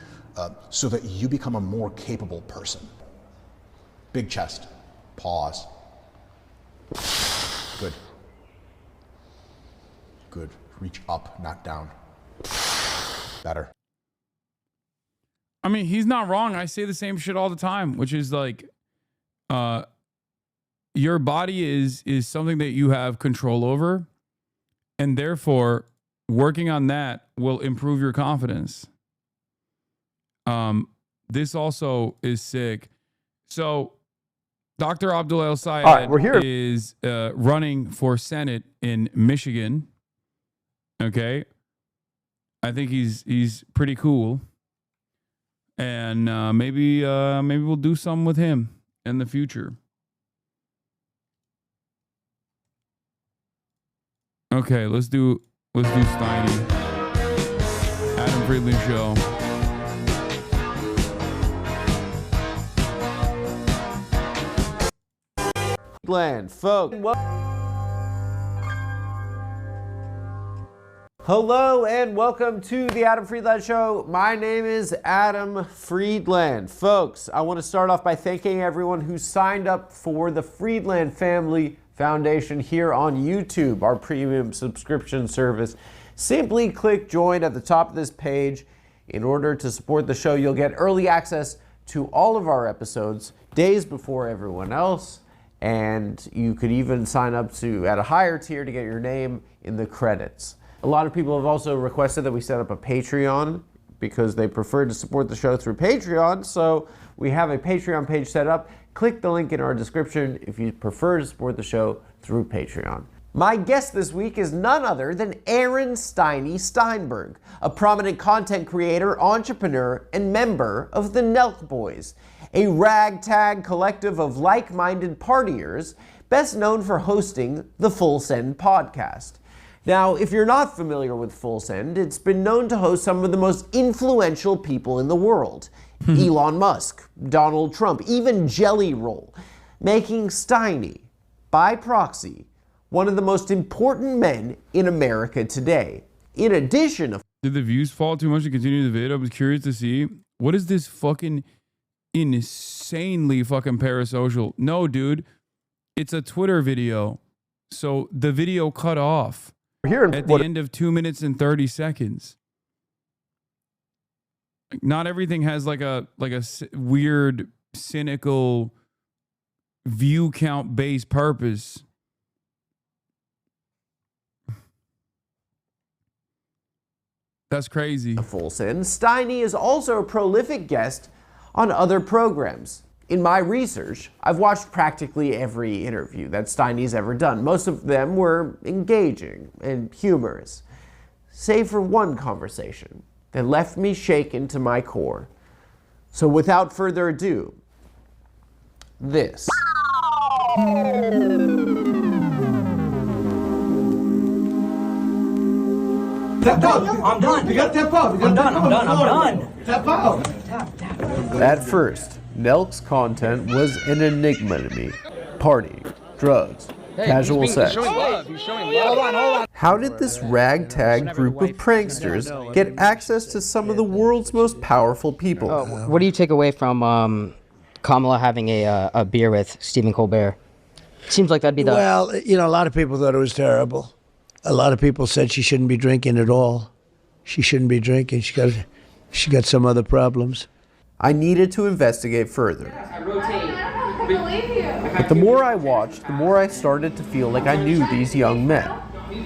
so that you become a more capable person. Big chest, pause. Good. Good. Reach up, not down. Better. I mean, he's not wrong. I say the same shit all the time, which is like, your body is something that you have control over, and therefore working on that will improve your confidence. This also is sick. So Dr. Abdul El Sayed is running for Senate in Michigan. Okay. I think he's pretty cool. And maybe we'll do something with him in the future. Okay, let's do Steiny. Adam Friedland Show. Land, folks. Hello and welcome to the Adam Friedland Show. My name is Adam Friedland. Folks, I want to start off by thanking everyone who signed up for the Friedland Family Foundation here on YouTube, our premium subscription service. Simply click join at the top of this page. In order to support the show, you'll get early access to all of our episodes days before everyone else. And you could even sign up at a higher tier to get your name in the credits. A lot of people have also requested that we set up a Patreon because they prefer to support the show through Patreon. So we have a Patreon page set up. Click the link in our description if you prefer to support the show through Patreon. My guest this week is none other than Aaron Steiny Steinberg, a prominent content creator, entrepreneur, and member of the Nelk Boys, a ragtag collective of like-minded partiers, best known for hosting the Full Send podcast. Now, if you're not familiar with Full Send, it's been known to host some of the most influential people in the world. Elon Musk, Donald Trump, even Jelly Roll, making Steiny, by proxy, one of the most important men in America today. In addition, did the views fall too much to continue the vid? I was curious to see, what is this fucking insanely fucking parasocial? No, dude, it's a Twitter video. So the video cut off at the end of 2 minutes and 30 seconds. Not everything has like a weird, cynical, view count based purpose. That's crazy. Full Send, Steiny is also a prolific guest on other programs. In my research, I've watched practically every interview that Steiny's ever done. Most of them were engaging and humorous, save for one conversation that left me shaken to my core. So without further ado, this. Tap out. I'm done. You got to tap out. I'm done. Tap out. At first, Nelk's content was an enigma to me. Partying, drugs, casual sex. He's showing love. Hold on. How did this ragtag group of pranksters get access to some of the world's most powerful people? What do you take away from Kamala having a beer with Stephen Colbert? Seems like that'd be the... Well, a lot of people thought it was terrible. A lot of people said she shouldn't be drinking at all. She shouldn't be drinking. She got some other problems. I needed to investigate further. I rotate. believe you. But the more I watched, the more I started to feel like I knew these young men.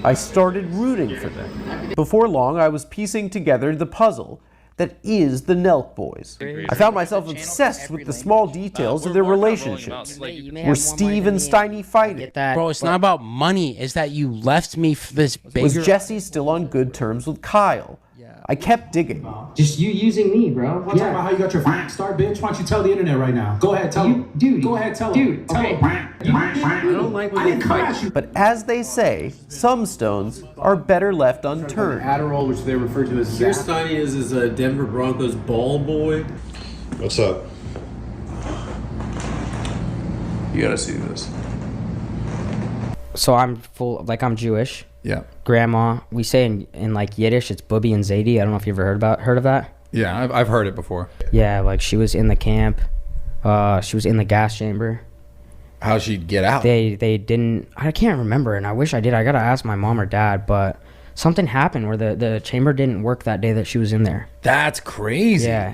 I started rooting for them. Before long, I was piecing together the puzzle that is the Nelk Boys. I found myself obsessed with the small details of their relationships. Were Steve and Steiny fighting? Bro, it's not about money. It's that you left me for this bigger... Was Jesse still on good terms with Kyle? I kept digging. Just you using me, bro. Want to talk about how you got your start, bitch? Why don't you tell the internet right now? Go ahead, tell them. Dude. Go ahead, tell Dude, them. okay. I don't like when they fight. But as they say, some stones are better left unturned. Adderall, which they refer to as Here Steiny is a Denver Broncos ball boy. What's up? You gotta see this. So I'm I'm Jewish. Yeah. Grandma, we say in like Yiddish, it's Bubby and Zadie. I don't know if you've ever heard of that. Yeah, I've heard it before. Yeah, like she was in the camp. She was in the gas chamber. How'd she get out? They didn't. I can't remember, and I wish I did. I gotta ask my mom or dad, but something happened where the chamber didn't work that day that she was in there. That's crazy. Yeah.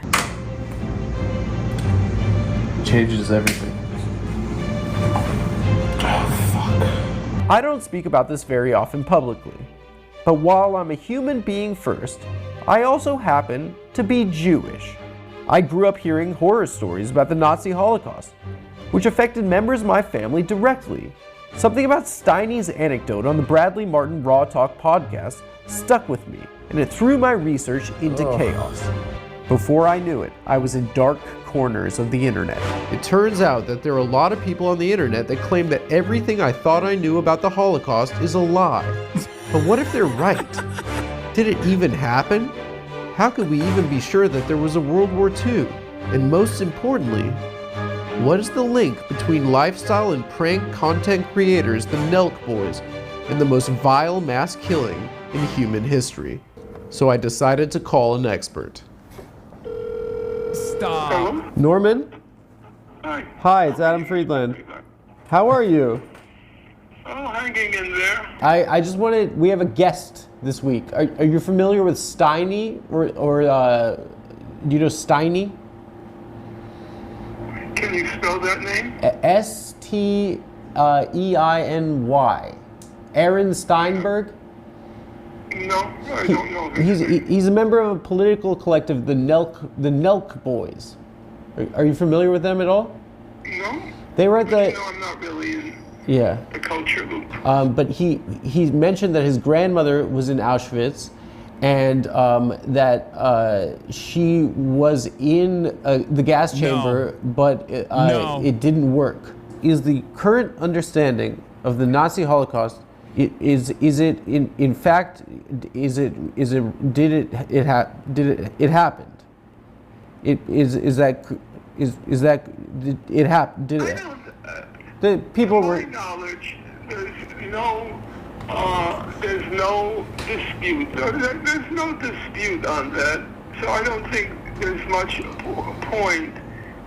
Changes everything. I don't speak about this very often publicly, but while I'm a human being first, I also happen to be Jewish. I grew up hearing horror stories about the Nazi Holocaust, which affected members of my family directly. Something about Steiny's anecdote on the Bradley Martin Raw Talk podcast stuck with me, and it threw my research into chaos. Before I knew it, I was in dark corners of the internet. It turns out that there are a lot of people on the internet that claim that everything I thought I knew about the Holocaust is a lie. But what if they're right? Did it even happen? How could we even be sure that there was a World War II? And most importantly, what is the link between lifestyle and prank content creators, the Nelk Boys, and the most vile mass killing in human history? So I decided to call an expert. Stop. Norman? Hi. Hi, it's Adam Friedland. How are you? Oh, hanging in there. I just wanted, we have a guest this week. Are you familiar with Steiny or do you know Steiny? Can you spell that name? S-T-E-I-N-Y. Aaron Steinberg? No, I don't know him. He's a member of a political collective, the Nelk Boys. Are you familiar with them at all? No. They were at the. No, I'm not really in the culture loop. But he mentioned that his grandmother was in Auschwitz, and that she was in the gas chamber, but it didn't work. Is the current understanding of the Nazi Holocaust? Did it happen? The people were. To my knowledge, there's no dispute. There's no dispute on that. So I don't think there's much point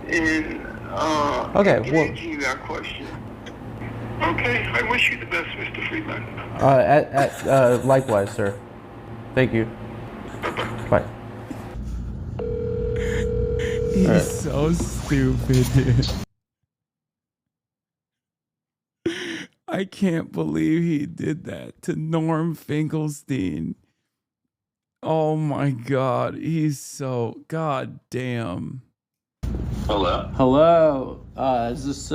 in engaging that question. Okay, I wish you the best, Mr. Friedland. Likewise, sir. Thank you. Bye. He's so stupid, dude. I can't believe he did that to Norm Finkelstein. Oh my God, he's so goddamn. Hello. Hello. Is this?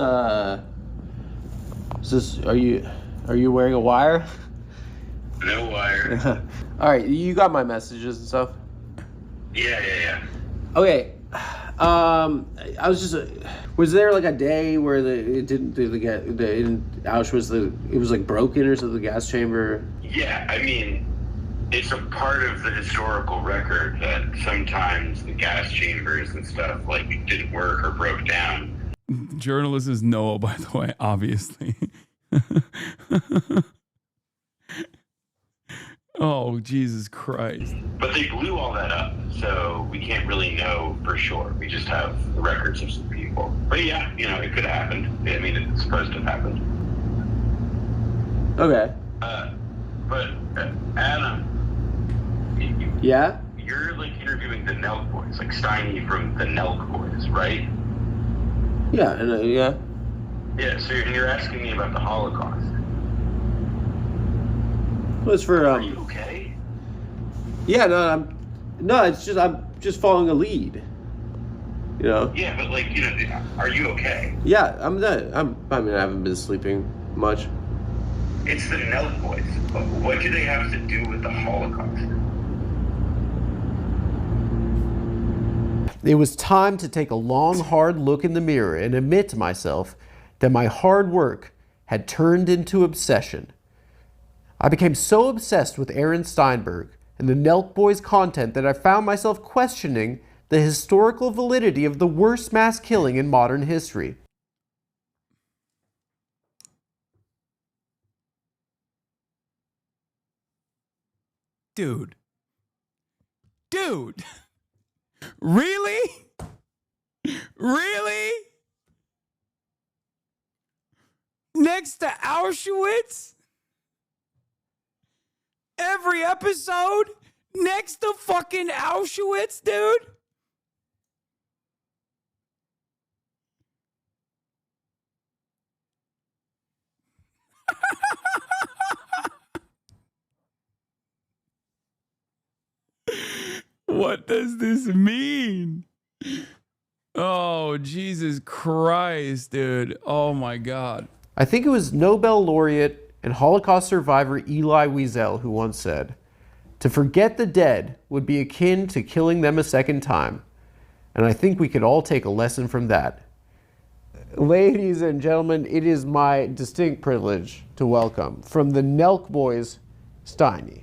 Are you wearing a wire? No wire. All right, you got my messages and stuff. Yeah. Okay. I was just. Was there like a day where in Auschwitz it was like broken or something, the gas chamber? Yeah, I mean, it's a part of the historical record that sometimes the gas chambers and stuff like didn't work or broke down. Journalist is Noah, by the way, obviously. Oh, Jesus Christ. But they blew all that up, so we can't really know for sure. We just have the records of some people. But yeah, it could have happened. I mean, it's supposed to have happened. Okay. But Adam. Yeah? You're like interviewing the Nelk Boys, like Steiny from the Nelk Boys, right? Yeah, yeah. Yeah, so you're asking me about the Holocaust. Well, it's for Are you okay? Yeah, I'm just following a lead. You know. Yeah, but like, you know, are you okay? Yeah, I'm not. I mean, I haven't been sleeping much. It's the Nelk boys. What do they have to do with the Holocaust? It was time to take a long, hard look in the mirror and admit to myself that my hard work had turned into obsession. I became so obsessed with Aaron Steinberg and the Nelk Boys content that I found myself questioning the historical validity of the worst mass killing in modern history. Dude. Really? Really? Next to Auschwitz? Every episode? Next to fucking Auschwitz, dude? What does this mean? Oh, Jesus Christ, dude. Oh my God. I think it was Nobel laureate and Holocaust survivor Elie Wiesel who once said, "To forget the dead would be akin to killing them a second time." And I think we could all take a lesson from that. Ladies and gentlemen, it is my distinct privilege to welcome from the Nelk Boys, Steiny.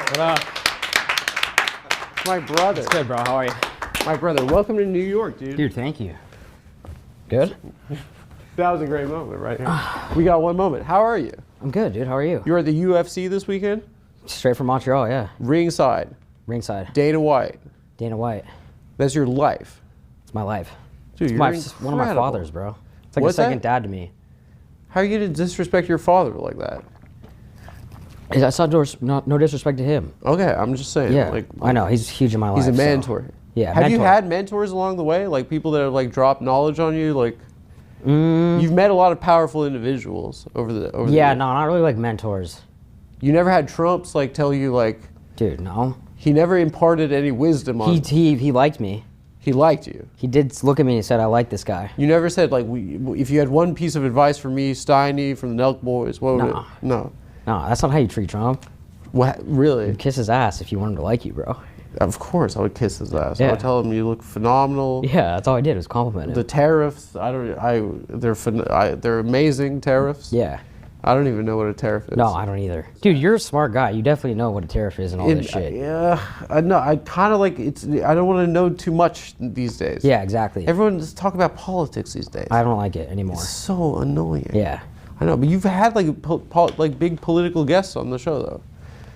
What up? My brother. It's good, bro. How are you? My brother. Welcome to New York, dude. Dude, thank you. Good? That was a great moment right here. We got one moment. How are you? I'm good, dude. How are you? You were at the UFC this weekend? Straight from Montreal, yeah. Ringside. Ringside. Dana White. Dana White. That's your life. It's my life. Dude, it's one of my fathers, bro. It's like What's a second that? dad to me. How are you going to disrespect your father like that? That's not no disrespect to him. Okay, I'm just saying. Yeah, like, I know. He's huge in my life. He's a so- mentor. Yeah, Have you mentor. had mentors along the way? Like people that have like dropped knowledge on you? Like you've met a lot of powerful individuals over the Yeah, no, not really like mentors. You never had Trumps like tell you like, dude, no. He never imparted any wisdom on. He liked me. He liked you. He did look at me and said, "I like this guy." You never said like, if you had one piece of advice for me, Steiny from the Nelk Boys, what would it? No. No, that's not how you treat Trump. What? Really? You'd kiss his ass if you want him to like you, bro. Of course, I would kiss his ass. I Yeah. would tell him you look phenomenal. Yeah, that's all I did was compliment him. The tariffs, they're amazing tariffs. Yeah. I don't even know what a tariff is. No, I don't either. Dude, you're a smart guy. You definitely know what a tariff is and all this shit. Yeah, I know. I kind of like it's. I don't want to know too much these days. Yeah, exactly. Everyone just talk about politics these days. I don't like it anymore. It's so annoying. Yeah. I know, but you've had like like big political guests on the show though.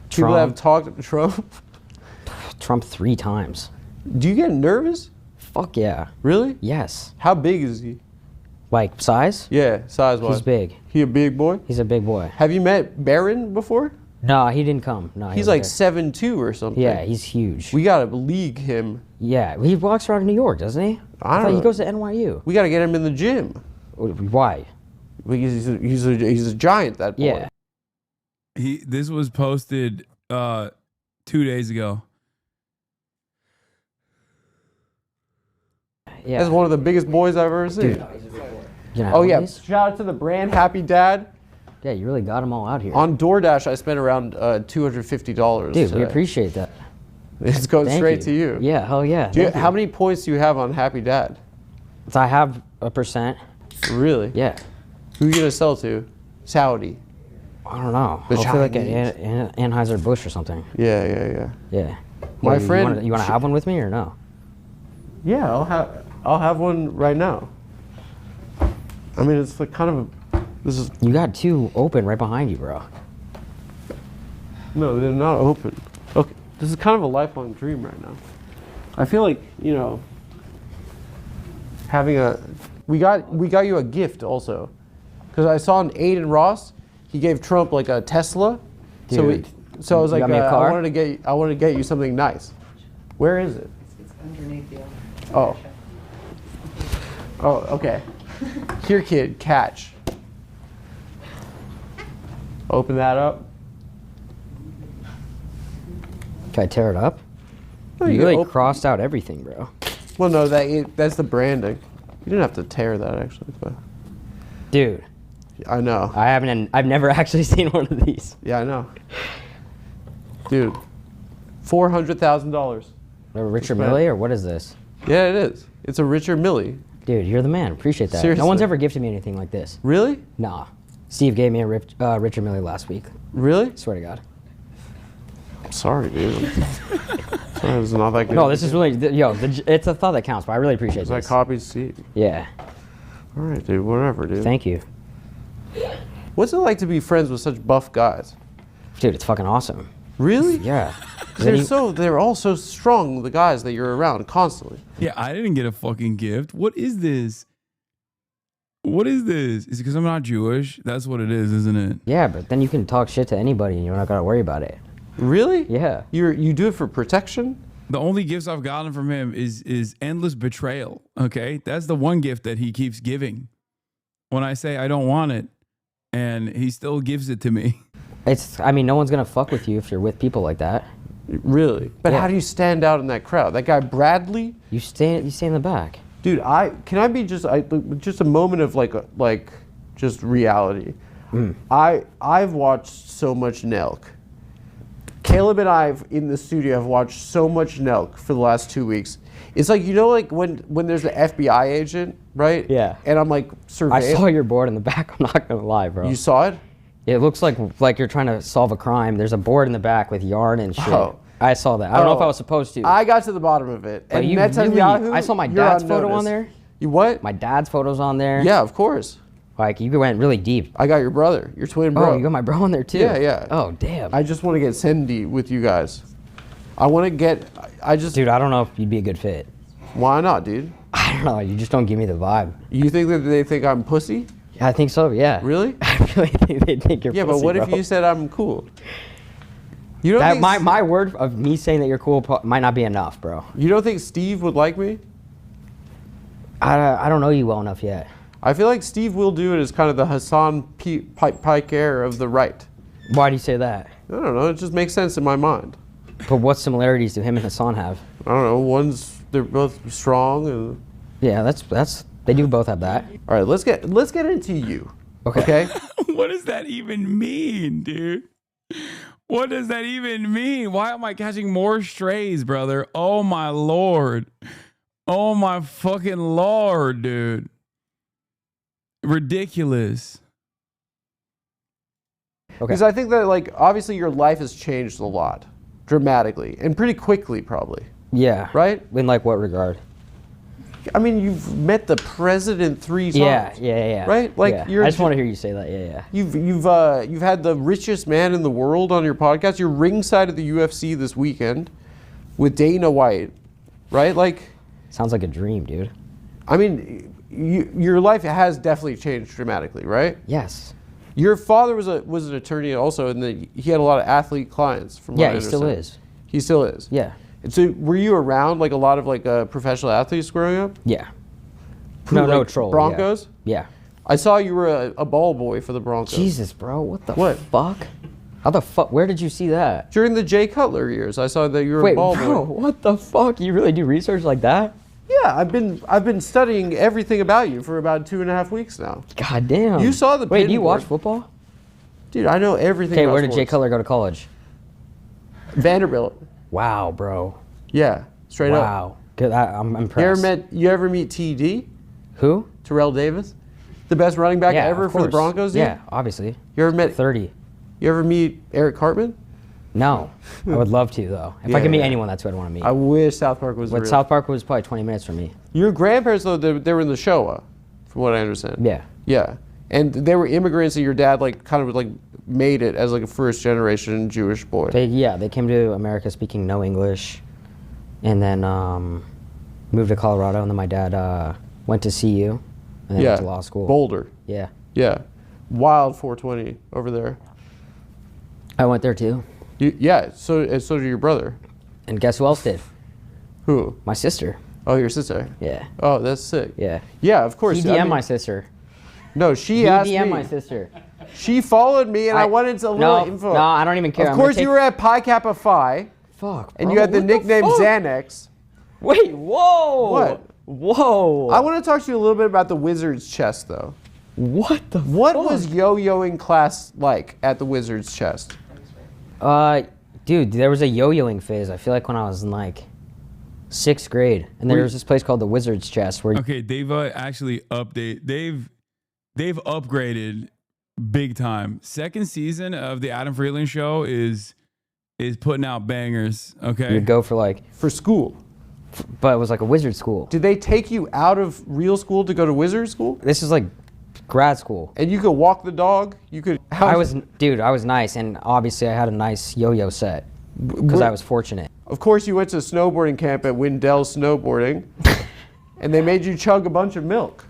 People that have talked Trump. Trump 3 times. Do you get nervous? Fuck yeah. Really? Yes. How big is he? Like size? Yeah, size-wise. He's big. He a big boy? He's a big boy. Have you met Barron before? No, he didn't come. No, He's wasn't like there. 7'2" or something. Yeah, he's huge. We gotta league him. Yeah, he walks around in New York, doesn't he? I don't thought know. he goes to NYU. We gotta get him in the gym. Why? He's a giant, that boy. Yeah. This was posted 2 days ago. Yeah. That's one of the biggest boys I've ever seen. Dude. You know, Oh yeah, these? shout out to the brand Happy Dad. Yeah, you really got them all out here. On DoorDash, I spent around $250. Dude, we today. appreciate that. It's going Thank straight to you. Yeah, hell yeah. Do you, Thank you. how many points do you have on Happy Dad? So I have a %. Really? Yeah. Who are you gonna sell to? Saudi. I don't know. The Hopefully like Chinese. an Anheuser-Busch or something. Yeah. Yeah. My Well, friend. You want to have one with me or no? Yeah, I'll have one right now. I mean, it's like kind of a. This is. You got 2 open right behind you, bro. No, they're not open. Okay, this is kind of a lifelong dream right now. I feel like, you know, having a. We got you a gift also, because I saw an Aiden Ross. He gave Trump like a Tesla. Dude, So I was you like, got me a car? I wanted to get you something nice. Where is it? It's underneath the Oh. Oh, okay. Here, kid, catch. Open that up. Can I tear it up? No, you you really open- crossed out everything, bro. Well, no, that's the branding. You didn't have to tear that actually, but Dude. I know. I've never actually seen one of these. Yeah, I know. Dude, $400,000. A Richard Millie, or what is this? Yeah, it is. It's a Richard Millie. Dude, you're the man. Appreciate that. Seriously. No one's ever gifted me anything like this. Really? Nah. Steve gave me a Richard Millie last week. Really? Swear to God. I'm sorry, dude. Sorry, it's not that good. No, this is really, it's a thought that counts, but I really appreciate It's this. like copies seat. Yeah. All right, dude. Whatever, dude. Thank you. What's it like to be friends with such buff guys? Dude, it's fucking awesome. Really? Yeah. They're all so strong, the guys that you're around constantly. Yeah, I didn't get a fucking gift. What is this? What is this? Is it because I'm not Jewish? That's what it is, isn't it? Yeah, but then you can talk shit to anybody and you're not gonna worry about it. Really? Yeah. You do it for protection? The only gifts I've gotten from him is endless betrayal. Okay, that's the one gift that he keeps giving. When I say I don't want it, and he still gives it to me. I mean, no one's gonna fuck with you if you're with people like that. Really? But how do you stand out in that crowd? That guy Bradley? You stay in the back. Dude, can I be just a moment of just reality. I've watched so much Nelk. Caleb and I in the studio have watched so much Nelk for the last 2 weeks. It's like, when there's an FBI agent, right? Yeah. And I'm like surveilling. I saw your board in the back. I'm not gonna lie, bro. You saw it? It looks like you're trying to solve a crime. There's a board in the back with yarn and shit. Oh. I saw that. I don't know if I was supposed to. I got to the bottom of it. But And you Netanyahu, really, I saw my you're dad's on photo notice. on there. You what? My dad's photo's on there. Yeah, of course. Like, you went really deep. I got your brother, your twin bro. Oh, you got my bro on there too? Yeah, yeah. Oh, damn. I just want to get Cindy with you guys. Dude, I don't know if you'd be a good fit. Why not, dude? I don't know. You just don't give me the vibe. You think that they think I'm pussy? Yeah, I think so, yeah. Really? I really think they think you're Yeah, pussy, but what if bro. you said I'm cool? You don't That, think my word of me saying that you're cool might not be enough, bro. You don't think Steve would like me? I don't know you well enough yet. I feel like Steve will do it as kind of the Hasan Piker of the right. Why do you say that? I don't know. It just makes sense in my mind. But what similarities do him and Hasan have? I don't know. They're both strong and. Yeah, that's they do both have that. All right, let's get into you. Okay. What does that even mean, dude? What does that even mean? Why am I catching more strays, brother? Oh my lord. Oh my fucking lord, dude. Ridiculous. Because I think that, obviously your life has changed a lot, dramatically, and pretty quickly, probably. Yeah. Right? In what regard? I mean, you've met the president 3 times. Yeah. Right? I just want to hear you say that. Yeah. You've had the richest man in the world on your podcast. You're ringside at the UFC this weekend with Dana White, right? Sounds like a dream, dude. I mean, your life has definitely changed dramatically, right? Yes. Your father was an attorney also, and he had a lot of athlete clients. From what I he still understand. is. He still is. Yeah. And so, were you around a lot of professional athletes growing up? Yeah. No troll. Broncos. Yeah. I saw you were a ball boy for the Broncos. Jesus, bro, what the What? fuck? How the fuck? Where did you see that? During the Jay Cutler years, I saw that you were Wait, a ball bro, boy. what the fuck? You really do research like that? Yeah, I've been studying everything about you for about 2.5 weeks now. God damn. You saw the Wait, pin do you watch board. football? Dude, I know everything. Okay, about where did Jay sports. Cutler go to college? Vanderbilt. Wow, bro. Yeah, straight up. Wow. Good. I'm impressed. You ever meet TD? Who? Terrell Davis, the best running back Yeah, ever of for the course. Broncos. Dude? Yeah, obviously. You ever met 30? You ever meet Eric Cartman? No, I would love to though. If I could meet anyone, that's who I'd want to meet. I wish South Park was. But real. South Park was probably 20 minutes from me. Your grandparents, though, they were in the Showa, from what I understand. Yeah. Yeah, and they were immigrants, and your dad made it as a first generation Jewish boy. They came to America speaking no English, and then moved to Colorado, and then my dad went to CU, and then went to law school. Boulder. Yeah. Yeah, wild 420 over there. I went there too. So did your brother. And guess who else did? Who? My sister. Oh, your sister? Yeah. Oh, that's sick. Yeah. Yeah, of course. He DM'd my sister. No, she He asked DM'd me. my sister. She followed me, and I wanted a little info. No, I don't even care. Of course, you were at Pi Kappa Phi. Fuck, And bro, you had the what nickname fuck? Xanax. Wait, whoa. What? Whoa. I want to talk to you a little bit about the Wizard's Chest, though. What the What fuck? was yo-yoing class like at the Wizard's Chest? Dude, there was a yo-yoing phase. I feel like when I was in like 6th grade, and there was this place called the Wizard's Chest where. Okay, they've actually they've upgraded big time. Second season of the Adam Friedland Show is putting out bangers. Okay, you'd go for like for school, but it was like a wizard school. Did they take you out of real school to go to wizard school? This is like grad school. And you could walk the dog. You could. I was nice, and obviously I had a nice yo-yo set because I was fortunate. Of course, you went to snowboarding camp at Windell Snowboarding, and they made you chug a bunch of milk.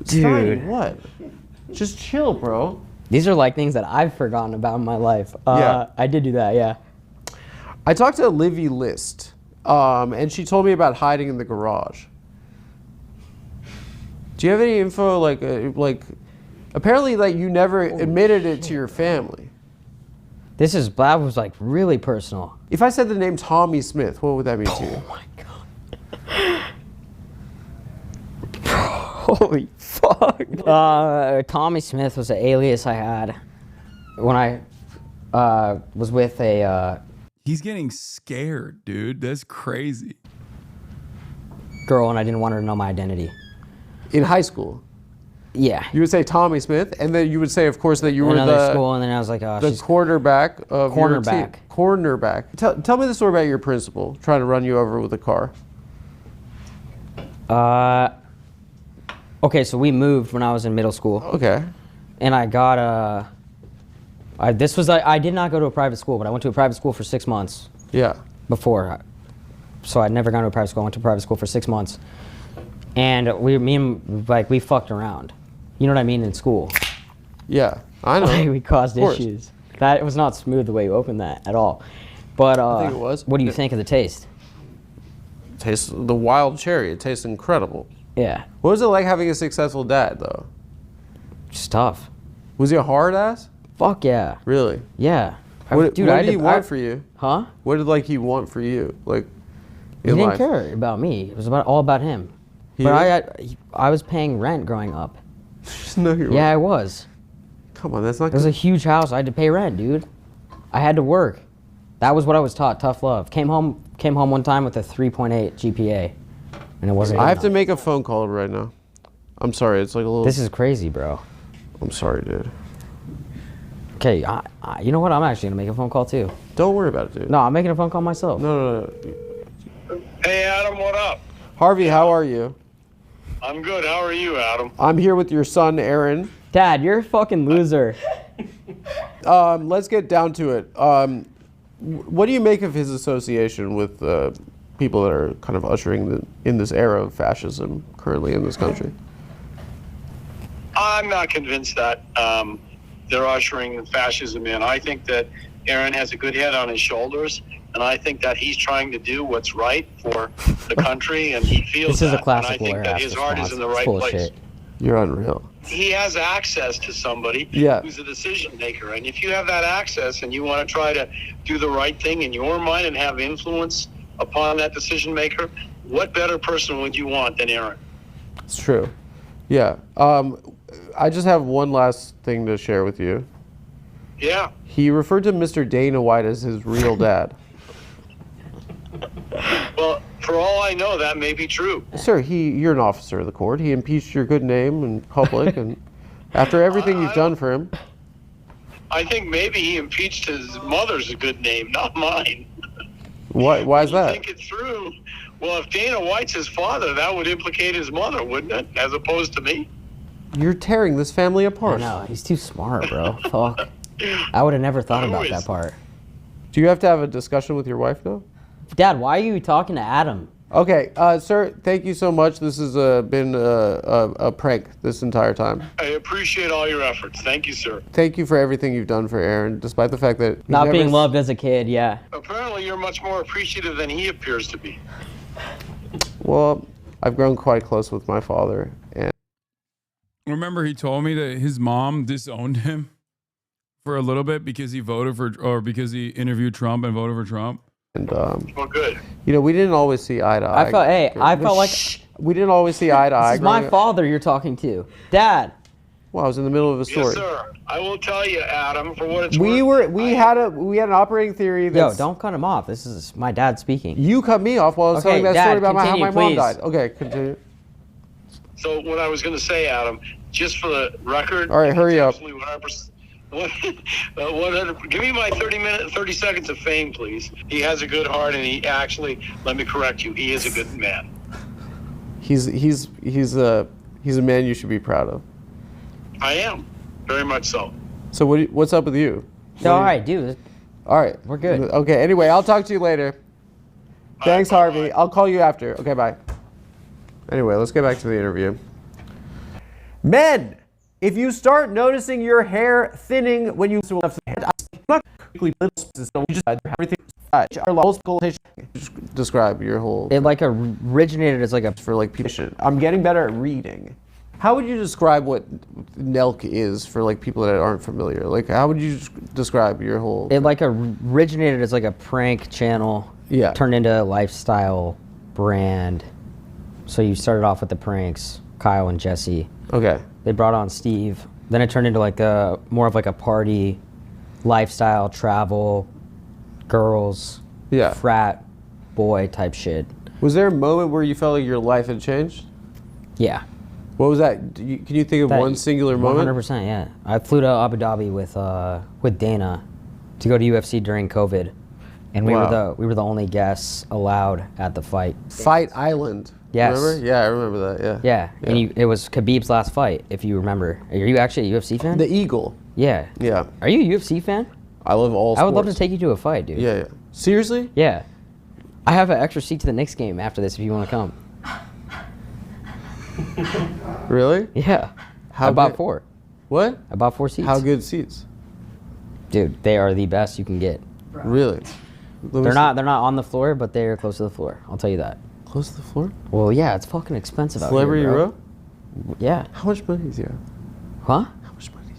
Dude. Steiny, what? Just chill, bro. These are like things that I've forgotten about in my life. Yeah. I did do that, yeah. I talked to Livy List, and she told me about hiding in the garage. Do you have any info, like apparently, like, you never admitted it to your family? That was like really personal. If I said the name Tommy Smith, what would that mean to you? Oh my god. Holy fuck. Tommy Smith was an alias I had when I was with a... He's getting scared, dude. That's crazy. Girl, and I didn't want her to know my identity. In high school? Yeah. You would say Tommy Smith, and then you would say, of course, that you were Another school, and then I was like, oh, the she's... quarterback of your team. Cornerback. Cornerback. Tell me the story about your principal trying to run you over with a car. Okay, so we moved when I was in middle school. Okay. And I got I did not go to a private school, but I went to a private school for 6 months. Yeah. Before. So I'd never gone to a private school. I went to private school for 6 months. And we fucked around. You know what I mean, in school. Yeah, I know. Like, we caused issues. That was not smooth the way you opened that at all. But I think it was. What do you think of the taste? Tastes the wild cherry. It tastes incredible. Yeah. What was it like having a successful dad, though? Just tough. Was he a hard ass? Fuck yeah. Really? Yeah. What did he want for you? Huh? What did he want for you? Like, he didn't care about me. It was all about him. But I was paying rent growing up. No, you weren't. Yeah, I was. Come on, that's not. It was a huge house. I had to pay rent, dude. I had to work. That was what I was taught. Tough love. Came home one time with a 3.8 GPA, and it wasn't. I have to make a phone call right now. I'm sorry. It's like a little. This is crazy, bro. I'm sorry, dude. Okay, you know what? I'm actually gonna make a phone call too. Don't worry about it, dude. No, I'm making a phone call myself. No. Hey, Adam, what up? Harvey, how are you? I'm good. How are you, Adam? I'm here with your son, Aaron. Dad, you're a fucking loser. Let's get down to it. What do you make of his association with people that are kind of ushering in this era of fascism currently in this country? I'm not convinced that they're ushering fascism in. I think that Aaron has a good head on his shoulders, and I think that he's trying to do what's right for the country, and he feels This is a that. classic And I think that his heart is in the right place. You're unreal. He has access to somebody who's a decision maker, and if you have that access and you want to try to do the right thing in your mind and have influence upon that decision maker, what better person would you want than Aaron? It's true. Yeah. I just have one last thing to share with you. Yeah. He referred to Mr. Dana White as his real dad. Well, for all I know, that may be true. Sir, you're an officer of the court. He impeached your good name in public, and after everything you've done for him. I think maybe he impeached his mother's good name, not mine. Why is that? Think it through. Well, if Dana White's his father, that would implicate his mother, wouldn't it? As opposed to me. You're tearing this family apart. No, he's too smart, bro. Fuck. I would have never thought about that part. Do you have to have a discussion with your wife now? Dad, why are you talking to Adam? Okay, sir, thank you so much. This has been a prank this entire time. I appreciate all your efforts. Thank you, sir. Thank you for everything you've done for Aaron, despite the fact that... Not being loved as a kid, yeah. Apparently, you're much more appreciative than he appears to be. Well, I've grown quite close with my father, and remember he told me that his mom disowned him for a little bit because he voted for, or because he interviewed Trump and voted for Trump. And well, good. You know, we didn't always see eye to eye. I felt like we didn't always see eye to eye. This is my father you're talking to, Dad. Well, I was in the middle of a story. Yes, sir. I will tell you, Adam, for what it's We worth. had an operating theory. Yo, don't cut him off. This is my dad speaking. You cut me off while I was telling that story about how my mom died. Okay, continue. So what I was going to say, Adam, just for the record. All right, hurry up. Absolutely 100%. 100, give me my 30 seconds of fame, please. He has a good heart, and he actually, let me correct you, he is a good man. He's a man you should be proud of. I am, very much so. So what's up with you? All right, dude. All right, we're good. Okay. Anyway, I'll talk to you later. Thanks, Harvey. I'll call you after. Okay, bye. Anyway, let's get back to the interview. Men, if you start noticing your hair thinning when you left the head, not quickly we just everything. Describe your whole. It like originated as like a for like people. I'm getting better at reading. How would you describe what Nelk is for like people that aren't familiar? Like, how would you describe your whole? It like originated as like a prank channel. Yeah. Turned into a lifestyle brand. So you started off with the pranks, Kyle and Jesse. Okay. They brought on Steve. Then it turned into like more of like a party, lifestyle, travel, girls, frat boy type shit. Was there a moment where you felt like your life had changed? Yeah. What was that? Can you think of one singular moment? 100%, yeah. I flew to Abu Dhabi with Dana to go to UFC during COVID, and we were the only guests allowed at the fight. Fight Island. Yes. Remember? Yeah, I remember that. Yeah. And it was Khabib's last fight, if you remember. Are you actually a UFC fan? The Eagle. Yeah. Yeah. Are you a UFC fan? I love all sports. I would love to take you to a fight, dude. Yeah. Seriously? Yeah. I have an extra seat to the Knicks game after this if you want to come. Really? Yeah. I bought 4. What? I bought 4 seats. How good seats? Dude, they are the best you can get. Really? They're not on the floor, but they're close to the floor. I'll tell you that. Close to the floor? Well, yeah, it's fucking expensive out Celebrity here, bro. row? Yeah. How much money do you have? Huh? How much money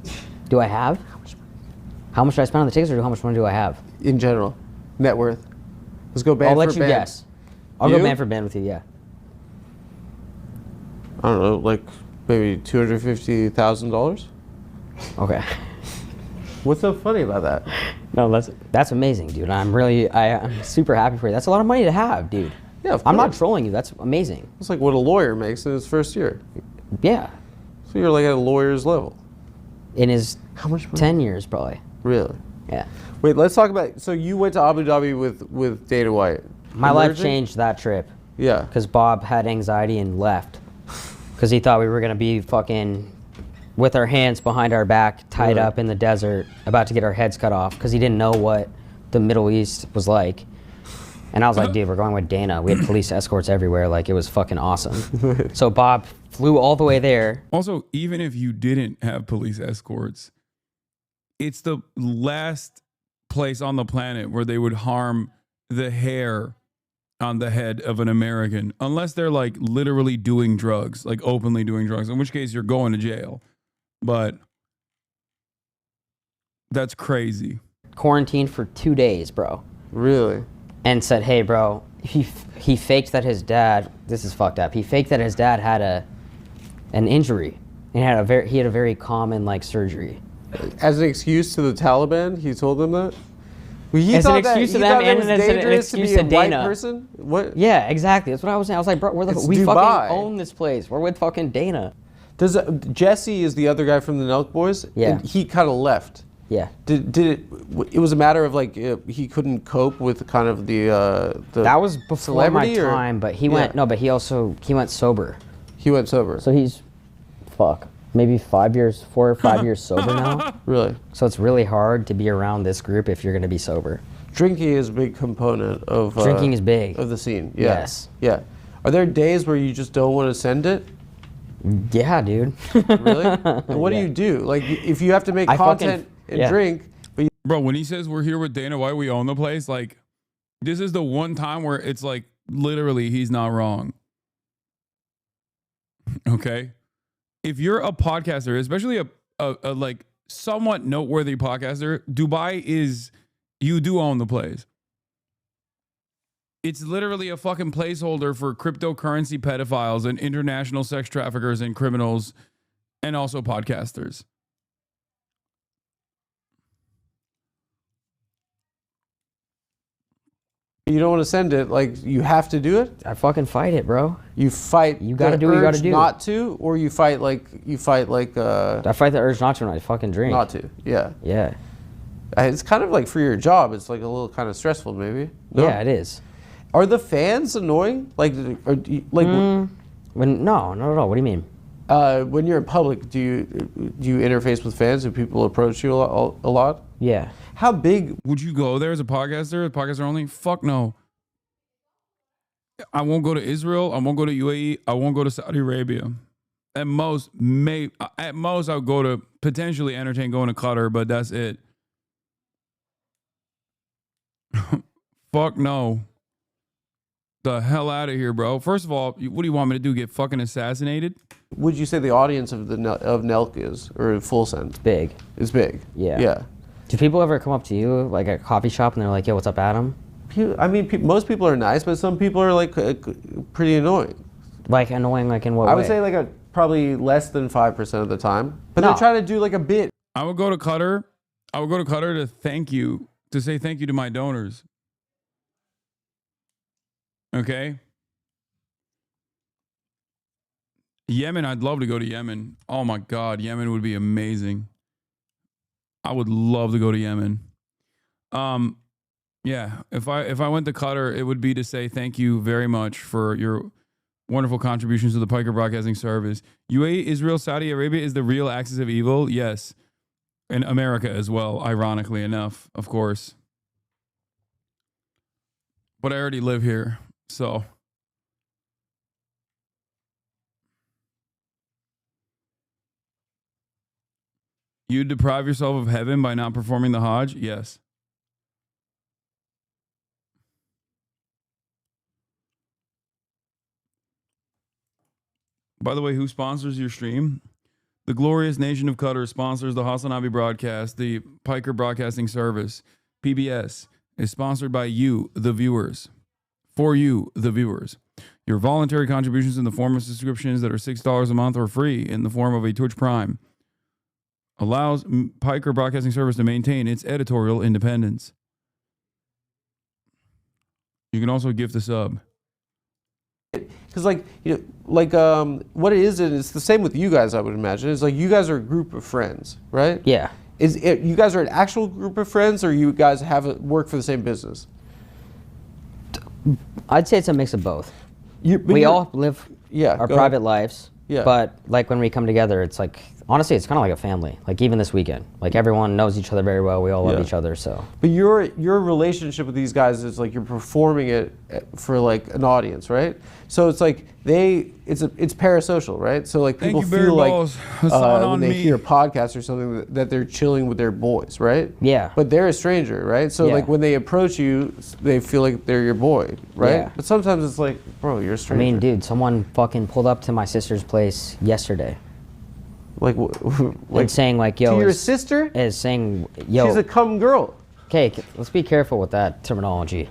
do I have? How much money? How much do I spend on the tickets, or how much money do I have? In general. Net worth. Let's go band I'll for let you band. guess. I'll go band for band with you, yeah. I don't know, like maybe $250,000? Okay. What's so funny about that? No, that's amazing, dude. I'm super happy for you. That's a lot of money to have, dude. Yeah, of course. I'm not trolling you. That's amazing. It's like what a lawyer makes in his first year. Yeah. So you're like at a lawyer's level. In his how much money? 10 years, probably. Really? Yeah. Wait, let's talk about. So you went to Abu Dhabi with Dana White. My life changed that trip. Yeah. Because Bob had anxiety and left. Because he thought we were gonna be fucking with our hands behind our back, tied up in the desert, about to get our heads cut off. Because he didn't know what the Middle East was like. And I was like, dude, we're going with Dana. We had police escorts everywhere. Like, it was fucking awesome. So Bob flew all the way there. Also, even if you didn't have police escorts, it's the last place on the planet where they would harm the hair on the head of an American, unless they're like literally doing drugs, like openly doing drugs, in which case you're going to jail. But that's crazy. Quarantined for 2 days, bro. Really? And said, hey, bro, he faked that his dad, this is fucked up. He faked that his dad had an injury and he had a very common like surgery. As an excuse to the Taliban, he told them that? Well, As an excuse to them and as an excuse to Dana. Person? What? Yeah, exactly. That's what I was saying. I was like, bro, we fucking own this place. We're with fucking Dana. Jesse is the other guy from the Nelk Boys? Yeah. And he kind of left. Yeah. It was a matter of like he couldn't cope with kind of the that was before celebrity my time, but he went but he went sober. He went sober. So he's maybe 4 or 5 years sober now. Really? So it's really hard to be around this group if you're going to be sober. Drinking is a big component of drinking is big of the scene. Yeah. Yes. Yeah. Are there days where you just don't want to send it? Yeah, dude. Really? And what do you do? Like if you have to make content and drink, but bro, when he says we're here with Dana White, we own the place, like this is the one time where it's like literally he's not wrong. Okay. If you're a podcaster, especially a like somewhat noteworthy podcaster, Dubai is, you do own the place. It's literally a fucking placeholder for cryptocurrency pedophiles and international sex traffickers and criminals and also podcasters. You don't want to send it, like, you have to do it? I fucking fight it, bro. You fight. You gotta do what you gotta do. Not to, or you fight like. I fight the urge not to when I fucking drink. Not to, yeah. Yeah. It's kind of like for your job. It's like a little kind of stressful, maybe. No? Yeah, it is. Are the fans annoying? Like, no, not at all. What do you mean? When you're in public, do you interface with fans? Do people approach you a lot? Yeah. How big would you go there as a podcaster only? Fuck no. I won't go to Israel. I won't go to UAE. I won't go to Saudi Arabia. At most I'll go to potentially entertain going to Qatar, but that's it. Fuck no. The hell out of here, bro. First of all, what do you want me to do? Get fucking assassinated? Would you say the audience of Nelk is, or Full Send? It's big. It's big. Yeah. Yeah. Do people ever come up to you, like at a coffee shop, and they're like, yo, what's up, Adam? I mean, most people are nice, but some people are like pretty annoying. Like annoying, like in what way? I would say like probably less than 5% of the time. But they're trying to do like a bit. I would go to Qatar. I would go to Qatar to say thank you to my donors. Okay. Yemen, I'd love to go to Yemen. Oh my God, Yemen would be amazing. I would love to go to Yemen. Yeah, if I went to Qatar, it would be to say thank you very much for your wonderful contributions to the Piker Broadcasting Service. UAE, Israel, Saudi Arabia is the real axis of evil. Yes. And America as well, ironically enough, of course. But I already live here, so. You deprive yourself of heaven by not performing the Hajj? Yes. By the way, who sponsors your stream? The glorious nation of Qatar sponsors the Hasanabi broadcast. The Piker Broadcasting Service, PBS, is sponsored by you, the viewers. For you, the viewers. Your voluntary contributions in the form of subscriptions that are $6 a month or free in the form of a Twitch Prime allows Piker Broadcasting Service to maintain its editorial independence. You can also gift a sub. Because what it is, and it's the same with you guys, I would imagine, is like you guys are a group of friends, right? Yeah. Is it you guys are an actual group of friends, or you guys work for the same business? I'd say it's a mix of both. We all live our private lives. Yeah. But like when we come together, it's like, honestly, it's kind of like a family. Like even this weekend, like everyone knows each other very well. We all love each other, so. But your relationship with these guys is like you're performing it for like an audience, right? So it's like it's parasocial, right? So like people feel like when they hear a podcast or something that they're chilling with their boys, right? Yeah. But they're a stranger, right? So like when they approach you, they feel like they're your boy, right? Yeah. But sometimes it's like, bro, you're a stranger. I mean, dude, someone fucking pulled up to my sister's place yesterday. Like saying like, yo. To your sister? Is saying, yo. She's a cum girl. Okay, let's be careful with that terminology.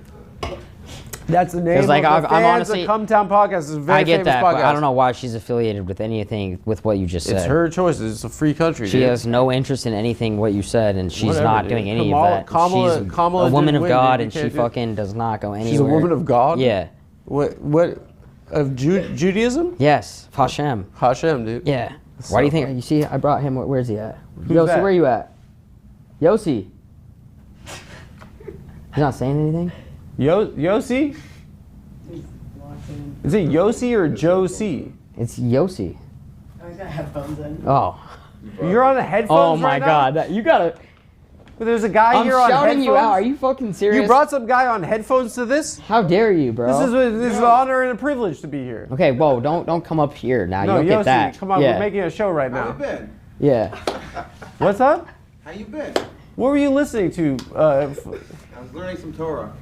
That's the name like, of the I'm fans honestly, of Cumtown Podcast. It's a very I get famous that, podcast. but I don't know why she's affiliated with anything with what you just said. It's her choices. It's a free country. She has no interest in anything what you said, and she's not doing any of that. Kamala she's a woman of God, and she fucking does not go anywhere. She's a woman of God? Yeah. What of Judaism? Yes, Hashem. Hashem, dude. Yeah. Why do you think? You see, I brought him. Where's he at? Who's Yossi, that? where are you at? Yossi. He's not saying anything. Yossi? Is it Yossi or Josie? It's Yossi. Oh, he's got headphones in. Oh. You're on the headphones right now? Oh my God, you gotta. But there's a guy here on headphones. I'm shouting you out. Are you fucking serious? You brought some guy on headphones to this? How dare you, bro? This is an honor and a privilege to be here. Okay, whoa, don't come up here now. No, you don't Yossi, get that. come on, we're making a show right now. How you been? Yeah. What's up? How you been? What were you listening to? I was learning some Torah.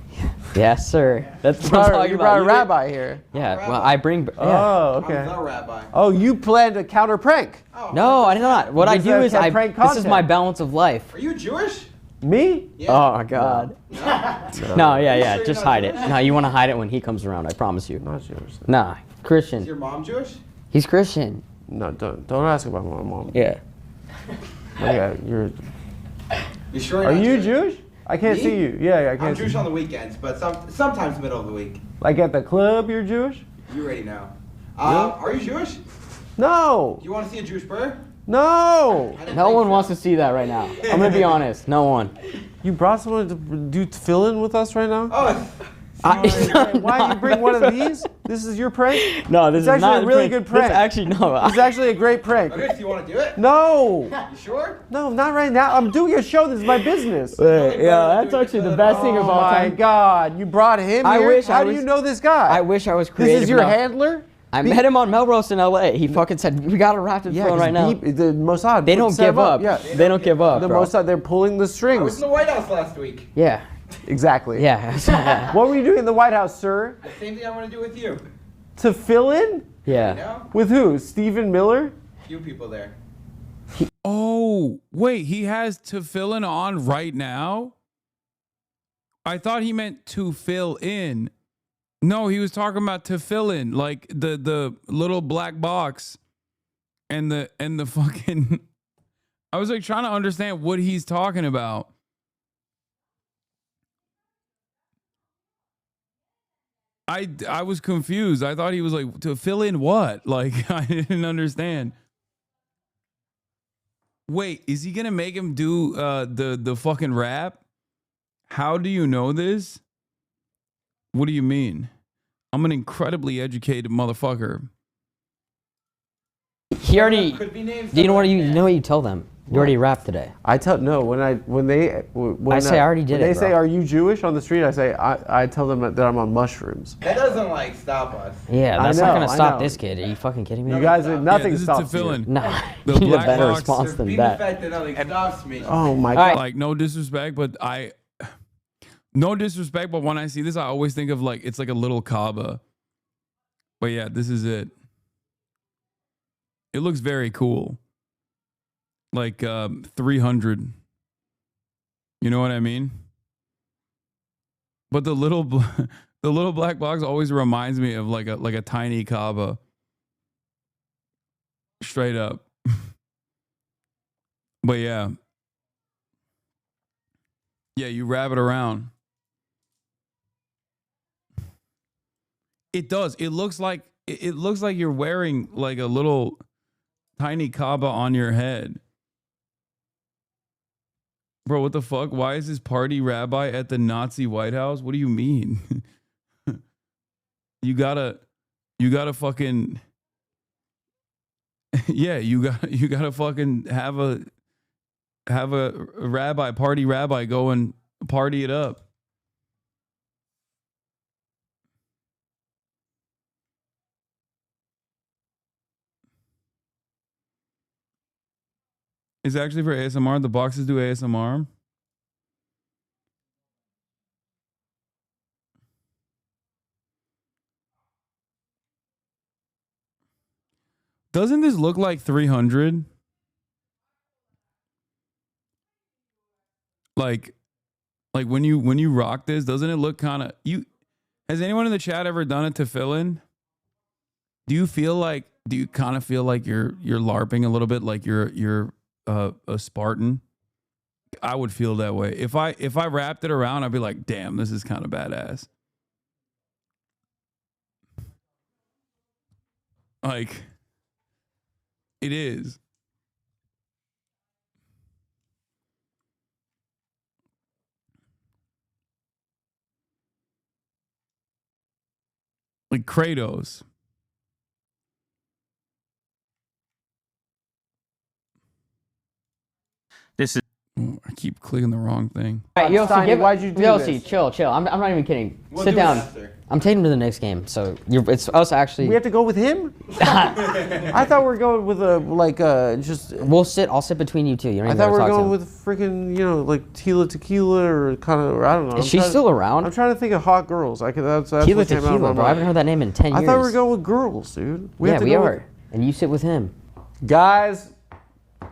Yes, sir. That's You what I'm brought, talking you about. brought a You rabbi here. Yeah, well, I bring. Yeah. Oh, okay. I'm the rabbi. Oh, you planned a counter prank. No, I did not. What I This do is is I. prank This is my content. balance of life. Are you Jewish? Me? Yeah. Oh my God. No, yeah. Just hide it. No, you want to hide it when he comes around. I promise you. Not Jewish. Nah, Christian. Is your mom Jewish? He's Christian. No, don't ask about my mom. Yeah. Okay, you're. You sure? Are you're not you Jewish? I can't Me? see you. Yeah, I can't. I'm see Jewish you. on the weekends, but sometimes middle of the week. Like at the club, you're Jewish? You already know. Really? Are you Jewish? No. Do you want to see a Jewish prayer? No. No one wants to see that right now. I'm gonna be honest. No one. You brought someone to do fill-in with us right now? Oh. Why did you bring one of these? This is your prank? No, this it's is actually not a really good prank. This actually no. It's actually a great prank. Okay, so you want to do it? No. You sure? No, not right now. I'm doing a show. This is my business. Yeah, that's actually the best thing of all time. Oh my God! You brought him I here? wish How I do was- you know this guy? I wish I was creative. This is your enough. handler? I met him on Melrose in LA. He fucking said, "We got a rapid phone right now." The Mossad. They don't set give him up. Yeah. They don't give up. The bro. Mossad, they're pulling the I was strings. in the White House last week. Yeah. Exactly. Yeah. What were you doing in the White House, sir? The same thing I want to do with you. To fill in? Yeah. You know? With who? Stephen Miller? Few people there. Oh, wait, he has tefillin on right now? I thought he meant to fill in. No, he was talking about tefillin, like the little black box and the fucking I was like trying to understand what he's talking about. I was confused. I thought he was like, to fill in what? Like, I didn't understand. Wait, is he gonna make him do the fucking rap? How do you know this? What do you mean? I'm an incredibly educated motherfucker. He already. Do you know what you tell them? You already rapped today. I tell no when I already did They it, say, bro. "Are you Jewish?" on the street. I say, I tell them that I'm on mushrooms. That doesn't like stop us. Yeah, I that's know, not gonna I stop know. this kid. Are you fucking kidding me? You guys, nothing this is stops you. tefillin. Nah, The you need a black better box. response than Being that. the fact that nothing stops me. Oh my God! Like, no disrespect, but no disrespect, but when I see this, I always think of like it's like a little Kaaba. But yeah, this is it. It looks very cool. Like 300. You know what I mean? But the little black box always reminds me of like a tiny Kaaba. Straight up. But yeah. Yeah, you wrap it around. It does. It looks like you're wearing like a little tiny Kaaba on your head. Bro, what the fuck? Why is this party rabbi at the Nazi White House? What do you mean? You gotta fucking yeah, you gotta fucking have a party rabbi go and party it up. It's actually for ASMR. The boxes do ASMR. Doesn't this look like 300? Like when you rock this, doesn't it look kind of has anyone in the chat ever done it to fill in? Do you kind of feel like you're LARPing a little bit, like you're a Spartan? I would feel that way. If I wrapped it around, I'd be like, damn, this is kind of badass. Like, it is. Like Kratos. This is. I keep clicking the wrong thing. All right, Yossi, Steiny, why'd you do Yossi, this? chill. I'm not even kidding. We'll Sit do it down. after. I'm taking him to the next game, so it's us actually. We have to go with him? I thought we were going with just. I'll sit between you two. You don't I even thought we were talk to going him. with freaking, like Tila Tequila or kind of, I don't know. Is she still around? I'm trying to think of hot girls. That's Tila what came out of Tequila, my bro. I haven't mind. heard that name in 10 years. I thought we were going with girls, dude. We are. And you sit with him. Guys,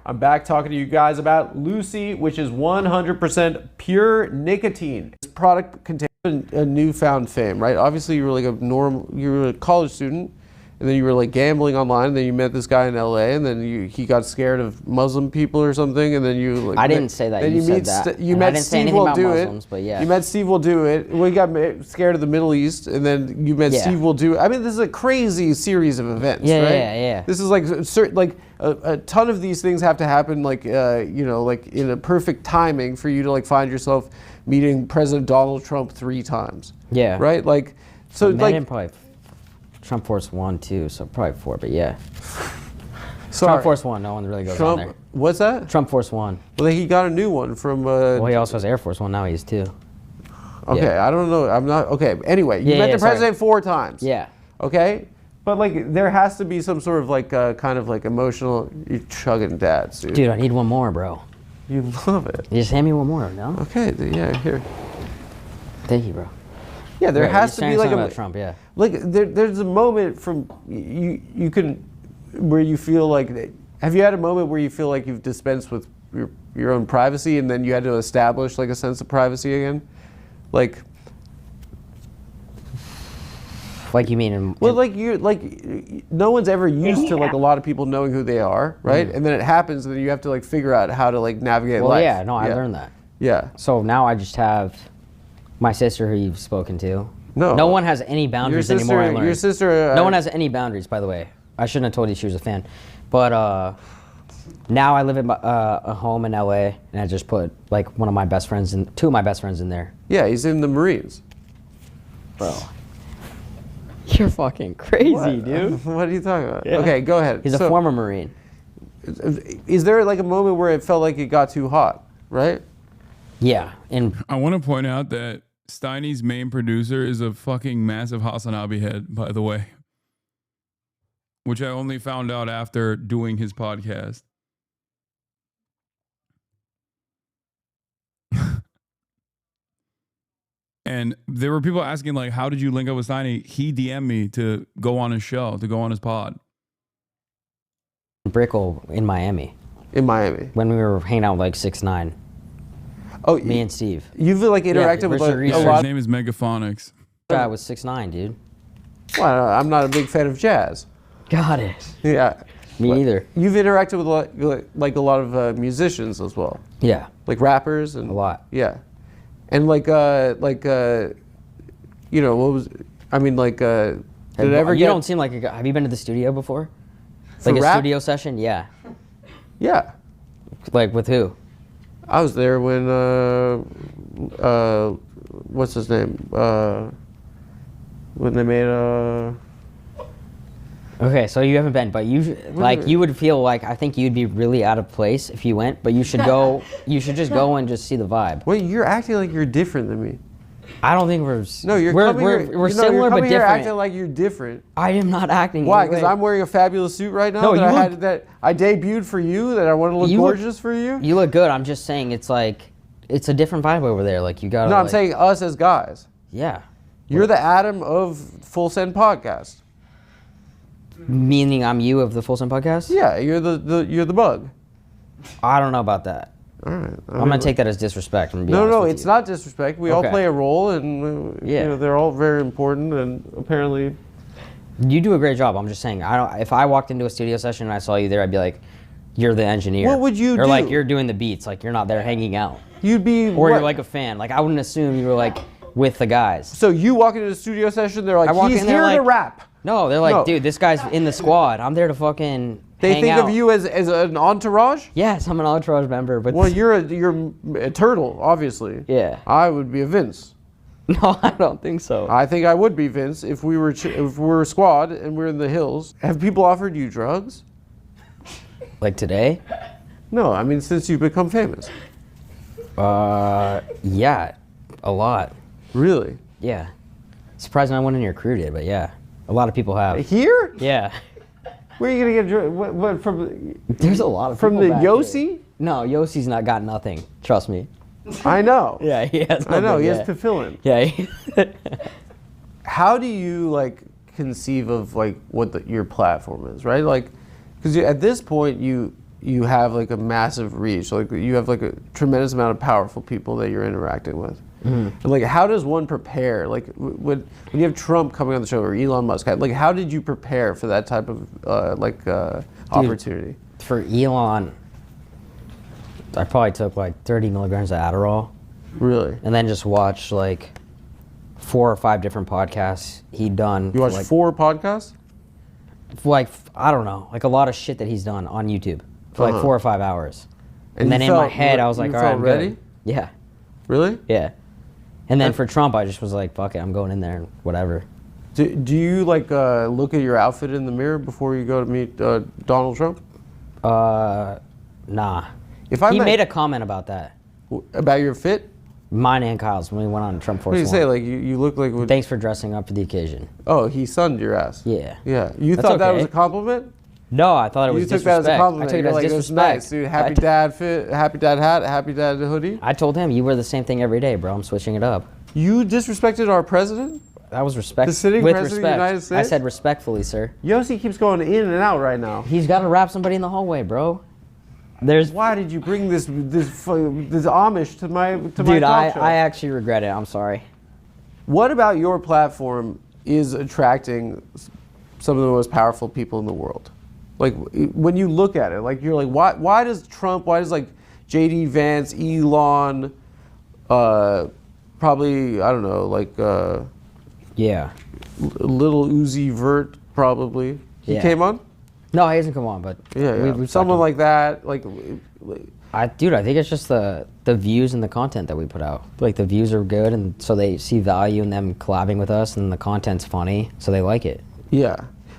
I'm back talking to you guys about Lucy, which is 100% pure nicotine. This product contains a newfound fame, right? Obviously, you were like you were a college student, and then you were like gambling online, and then you met this guy in LA, and then he got scared of Muslim people or something, and then you like. I didn't say that. Then you said meet that. you I met didn't say Steve anything Will about Do Muslims, It. but yeah. You met Steve Will Do It. We got scared of the Middle East, and then you met Steve Will Do It. I mean, this is a crazy series of events, right? Yeah. This is like a ton of these things have to happen like in a perfect timing for you to like find yourself meeting President Donald Trump 3 times. Yeah. Right? Like so Met him probably Trump Force 1, 2, so probably 4, but yeah. Trump Force 1, no one really goes on there. What's that? Trump Force 1. Well, he got a new one from well, he also has Air Force 1, now he has 2. Okay, Yeah. I don't know. I'm not okay. Anyway, you met the president 4 times. Yeah. Okay? But like there has to be some sort of like kind of like emotional you're chugging dads, dude. Dude, I need one more, bro. You love it. You just hand me one more, no? Okay, yeah, here. Thank you, bro. Yeah, there has to be like about Trump, yeah. Like there's a moment from you can where you feel like have you had a moment where you feel like you've dispensed with your own privacy and then you had to establish like a sense of privacy again? Like you mean well, like no one's ever used to like a lot of people knowing who they are, right? And then it happens, and then you have to like figure out how to like navigate life. Yeah, no, I learned that. Yeah. So now I just have my sister who you've spoken to. No one has any boundaries anymore. I learned. Your sister. No one has any boundaries, by the way. I shouldn't have told you she was a fan, but now I live in a home in LA, and I just put like two of my best friends in there. Yeah, he's in the Marines. Bro. You're fucking crazy, What? dude. What are you talking about? Yeah. Okay, go ahead. He's a former Marine. Is there like a moment where it felt like it got too hot, right? Yeah, and I want to point out that Steiny's main producer is a fucking massive Hasanabi head, by the way, which I only found out after doing his podcast. And there were people asking, like, how did you link up with Steiny? He DM'd me to go on his show, to go on his pod. Brickle in Miami. In Miami. When we were hanging out like 6'9". Oh, me and Steve. You've like interacted with a lot. His name is Megaphonics. Guy was 6'9", dude. Well, I'm not a big fan of jazz. Got it. Yeah. Me neither. You've interacted with like a lot of musicians as well. Yeah. Like rappers and a lot. Yeah. And what was I mean like did it ever you get don't seem like a guy. Have you been to the studio before? For Like a rap? studio session? Yeah. Yeah. Like with who? I was there when what's his name? When they made Okay, so you haven't been, but you would feel like I think you'd be really out of place if you went, but you should go. You should just go and just see the vibe. Wait, you're acting like you're different than me. I don't think we're. No, you're we're coming here, we're similar you're but coming here different. acting like you're different. I am not acting. Why? any Because way. I'm wearing a fabulous suit right now No, that I debuted for you. That I want to look gorgeous for you. You look good. I'm just saying it's like it's a different vibe over there. Like you got. No, I'm saying us as guys. Yeah. You're the Adam of Full Send Podcast. Meaning I'm you of the Full Send Podcast? Yeah, you're the bug. I don't know about that. All right. I'm gonna take that as disrespect. No, it's not disrespect. We all Okay. play a role, and they're all very important. And apparently, you do a great job. I'm just saying. If I walked into a studio session and I saw you there, I'd be like, "You're the engineer." What would you or do? like you're doing the beats. Like you're not there hanging out. You'd be. Or you're like a fan. Like I wouldn't assume you were like with the guys. So you walk into the studio session, they're like, he's in there here to like- rap. No, they're like, No. dude, this guy's in the squad. I'm there to fucking. They hang think out. of you as an entourage? Yes, I'm an entourage member. But Well, you're a turtle, obviously. Yeah. I would be a Vince. No, I don't think so. I think I would be Vince if we were a squad and we're in the hills. Have people offered you drugs? Like today? No, I mean since you've become famous. Yeah, a lot. Really? Yeah. Surprising I went in your crew did, but yeah. A lot of people have. Here? Yeah. Where are you gonna get what from? There's a lot of from people the back Yossi? here. No, Yossi's not got nothing. Trust me. I know. Yeah, he has. I know. nothing He yet. has to fill in. Yeah. How do you like conceive of like what your platform is, right? Like, because at this point you have like a massive reach, like you have like a tremendous amount of powerful people that you're interacting with. And like, how does one prepare? Like, when you have Trump coming on the show or Elon Musk, like, how did you prepare for that type of opportunity? For Elon, I probably took like 30 milligrams of Adderall. Really? And then just watched like 4 or 5 different podcasts he'd done. You watched like, 4 podcasts? Like, I don't know, like a lot of shit that he's done on YouTube for like 4 or 5 hours. And then in my head, I was like, all right, I'm ready? good. Yeah. Really? Yeah. And then for Trump, I just was like, fuck it, I'm going in there and whatever. Do you like look at your outfit in the mirror before you go to meet Donald Trump? Nah. He made a comment about that. About your fit? Mine and Kyle's when we went on Trump Force What do you say? One. Like you look like. Thanks for dressing up for the occasion. Oh, he sunned your ass. Yeah. Yeah. You That's thought that okay. was a compliment? No, I thought it was You took disrespect. that as a compliment. I took it You're as like, disrespect. That's nice, dude. Happy dad fit, happy dad hat, happy dad hoodie. I told him, you wear the same thing every day, bro. I'm switching it up. You disrespected our president? That was respect. The sitting with president respect. of the United States? I said respectfully, sir. Yossi keeps going in and out right now. He's got to wrap somebody in the hallway, bro. Why did you bring this Amish to my Dude, talk show? I actually regret it. I'm sorry. What about your platform is attracting some of the most powerful people in the world? Like, when you look at it, like, you're like, why does Trump, why does, like, J.D. Vance, Elon, probably, I don't know, like, yeah, little Uzi Vert, probably. He Yeah. came on? No, he hasn't come on, but Yeah. Someone like that, like dude, I think it's just the views and the content that we put out. Like, the views are good, and so they see value in them collabing with us, and the content's funny, so they like it. Yeah.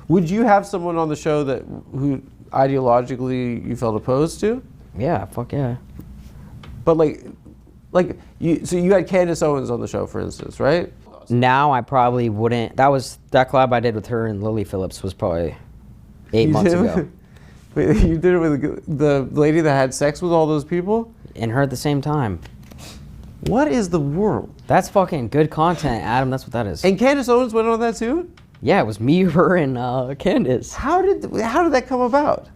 Would you have someone on the show who ideologically you felt opposed to? Yeah, fuck yeah. But so you had Candace Owens on the show, for instance, right? Now I probably wouldn't. That collab I did with her and Lily Phillips was probably 8 months ago. Wait, you did it with the lady that had sex with all those people? And her at the same time. What is the world? That's fucking good content, Adam. That's what that is. And Candace Owens went on that too? Yeah, it was me, her, and Candace. How did that come about?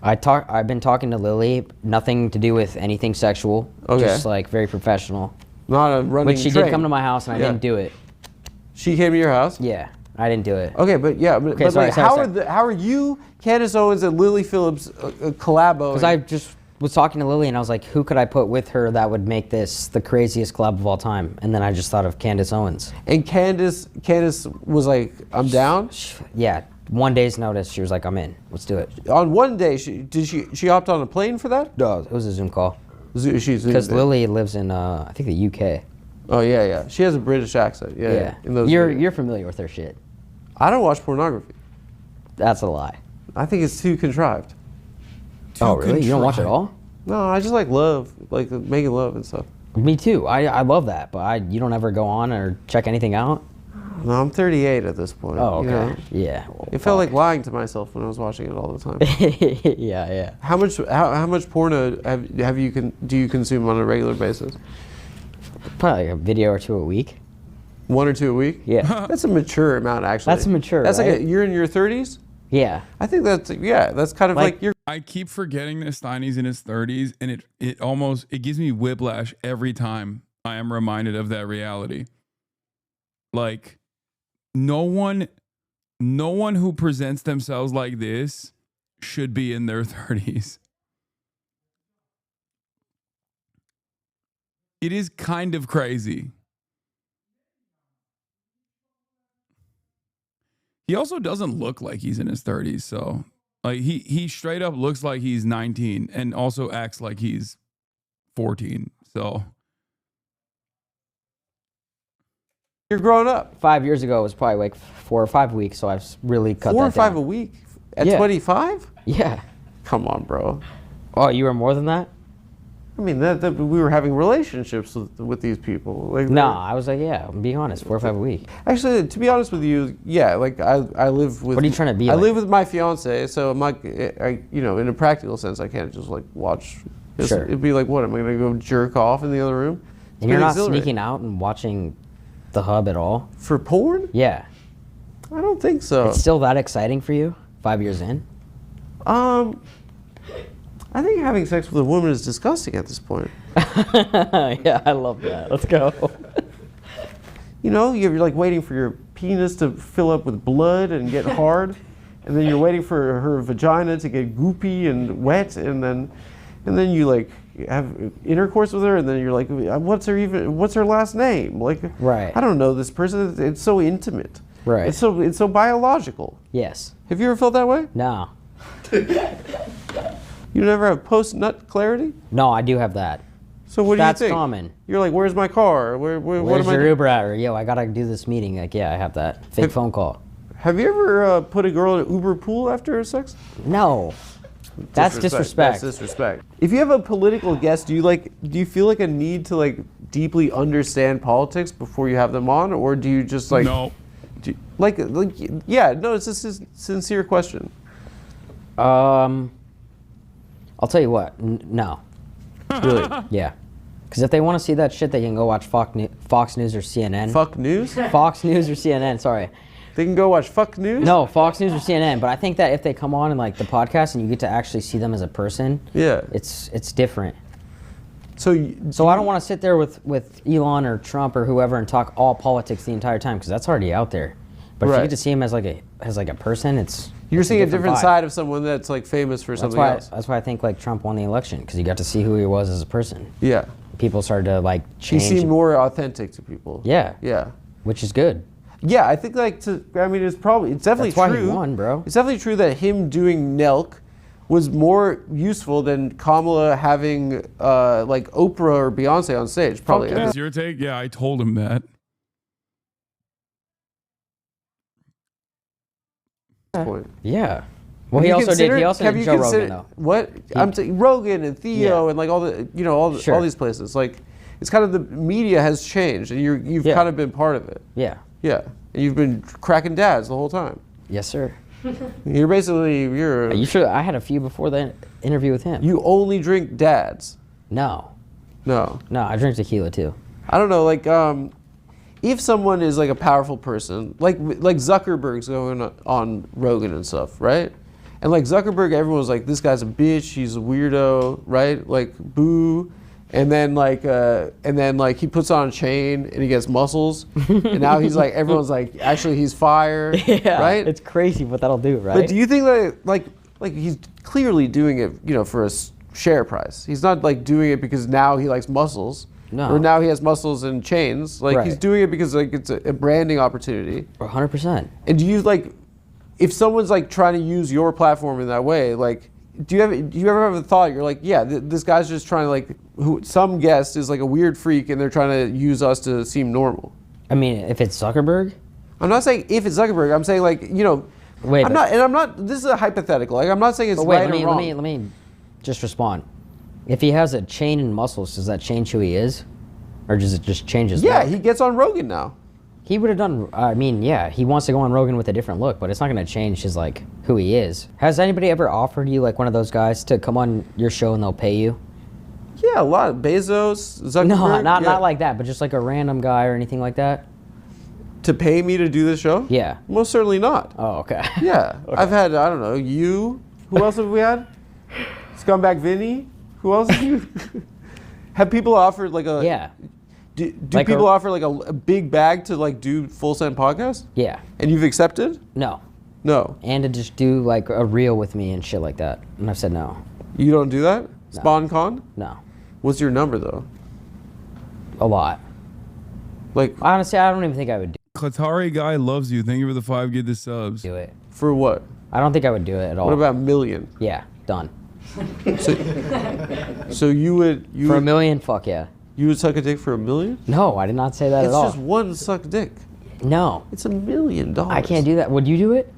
I've been talking to Lily. Nothing to do with anything sexual. Okay. Just like very professional. Not a running Which she train. did come to my house and I didn't do it. She came to your house? Yeah, I didn't do it. Okay, but yeah, Okay, but sorry, like, sorry. how are you, Candace Owens, and Lily Phillips collabo? Because I just was talking to Lily and I was like, who could I put with her that would make this the craziest collab of all time? And then I just thought of Candace Owens. And Candace was like, I'm down? Yeah, 1 day's notice, she was like, I'm in. Let's do it. On one day, she hopped on a plane for that? No, it was a Zoom call. Because Lily lives in, I think, the UK. Oh, yeah. She has a British accent. Yeah. In those You're familiar with her shit. I don't watch pornography. That's a lie. I think it's too contrived. Oh, really? You don't watch it all? No, I just like love, like making love and stuff. Me too. I love that, but you don't ever go on or check anything out? No, I'm 38 at this point. Oh, okay. You know? Yeah. Well, it felt like lying to myself when I was watching it all the time. Yeah. How much porno do you consume on a regular basis? Probably like a video or two a week. 1 or 2 a week? Yeah. That's a mature amount, actually. That's mature, That's right? like you're in your 30s? Yeah. I think that's kind of like you're. I keep forgetting that Steiny's in his 30s, and it gives me whiplash every time I am reminded of that reality. Like, no one who presents themselves like this should be in their 30s. It is kind of crazy. He also doesn't look like he's in his 30s, so like he straight up looks like he's 19 and also acts like he's 14. So You're grown up. 5 years ago, it was probably like 4 or 5 weeks, so I've really cut that down. 4 or 5 a week at 25? Yeah. Come on, bro. Oh, you were more than that? I mean, that we were having relationships with these people. Like, No, I was like, yeah, I'm being honest, 4 or 5 a week. Actually, to be honest with you, yeah, like I live with. What are you trying to be I like? live with my fiance, so I'm like, in a practical sense, I can't just like watch. Sure. It'd be like, what? Am I gonna go jerk off in the other room? And you're not sneaking out and watching the Hub at all? For porn? Yeah. I don't think so. It's still that exciting for you, 5 years in? I think having sex with a woman is disgusting at this point. Yeah, I love that. Let's go. You know, you're like waiting for your penis to fill up with blood and get hard, and then you're waiting for her vagina to get goopy and wet, and then you like have intercourse with her, and then you're like, what's her last name? Like, right. I don't know this person. It's so intimate. Right. It's so biological. Yes. Have you ever felt that way? No. You never have post-nut clarity? No, I do have that. So what do you think? That's common. You're like, where's my car? What Where's am I your doing? Uber at? Or, yo, I gotta do this meeting. Like, yeah, I have that. Fake phone call. Have you ever put a girl in an Uber pool after sex? No. That's disrespect. That's disrespect. If you have a political guest, do you feel like a need to like deeply understand politics before you have them on, or do you just like no? Yeah, no, it's just a sincere question. I'll tell you what. No. Really? Yeah. Because if they want to see that shit, they can go watch Fox News or CNN. Fuck News? Fox News or CNN. Sorry. They can go watch Fuck News? No, Fox News or CNN. But I think that if they come on and like the podcast and you get to actually see them as a person, yeah, it's different. So I don't want to sit there with Elon or Trump or whoever and talk all politics the entire time because that's already out there. But if you get to see him as like a person, you're seeing a different vibe. side of someone that's like famous for something else. That's why I think like Trump won the election because you got to see who he was as a person. Yeah. People started to like change. He seemed more authentic to people. Yeah. Yeah. Which is good. Yeah, I think it's definitely That's true. why he won, bro. It's definitely true that him doing Nelk was more useful than Kamala having like Oprah or Beyonce on stage. Probably. That's your take? Yeah, I told him that. Yeah. Well, he also did Joe Rogan though. What? I'm saying Rogan and Theo and like all these places. Like, it's kind of the media has changed, and you've kind of been part of it. Yeah. Yeah, and you've been cracking dads the whole time. Yes, sir. You're Are you sure? I had a few before the interview with him. You only drink dads. No. No. No, I drink tequila too. I don't know, like if someone is like a powerful person, like Zuckerberg's going on Rogan and stuff, right? And like Zuckerberg, everyone's like, this guy's a bitch, he's a weirdo, right? Like, boo. And then like he puts on a chain and he gets muscles, and now he's like, everyone's like, actually he's fire, right? It's crazy what that'll do, right? But do you think that like he's clearly doing it, for a share price? He's not like doing it because now he likes muscles. No. Or now he has muscles and chains. Like, he's doing it because like it's a branding opportunity. 100%. And do you like, if someone's like trying to use your platform in that way, like, do you ever have a thought? You're like, yeah, this guy's just trying to like, some guest is like a weird freak and they're trying to use us to seem normal. I mean, if it's Zuckerberg. I'm not saying if it's Zuckerberg. I'm saying like, Wait. I'm not. This is a hypothetical. Like, I'm not saying it's right or wrong. Let me just respond. If he has a chain and muscles, does that change who he is, or does it just change his look? He gets on Rogan now. He would have done. I mean, yeah, he wants to go on Rogan with a different look, but it's not going to change his like who he is. Has anybody ever offered you like one of those guys to come on your show and they'll pay you? Yeah, a lot. Bezos, Zuckerberg. No, not like that, but just like a random guy or anything like that. To pay me to do this show? Yeah. Most certainly not. Oh, okay. Yeah. Okay. I've had, I don't know, you. Who else have we had? Scumbag Vinny. Who else have you? Have people offered like a... Yeah. Do like people offer like a big bag to like do full send podcast? Yeah. And you've accepted? No. No. And to just do like a reel with me and shit like that. And I've said no. You don't do that? No. SpawnCon? No. What's your number though? A lot. Like, honestly, I don't even think I would do Qatari guy loves you. Thank you for the 5 gig subs. do it. For what? I don't think I would do it at all. What about $1 million? Yeah, done. So you would... For $1 million, fuck yeah. You would suck a dick for $1 million? No, I did not say that at all. It's just one suck dick. No. It's $1 million. I can't do that. Would you do it?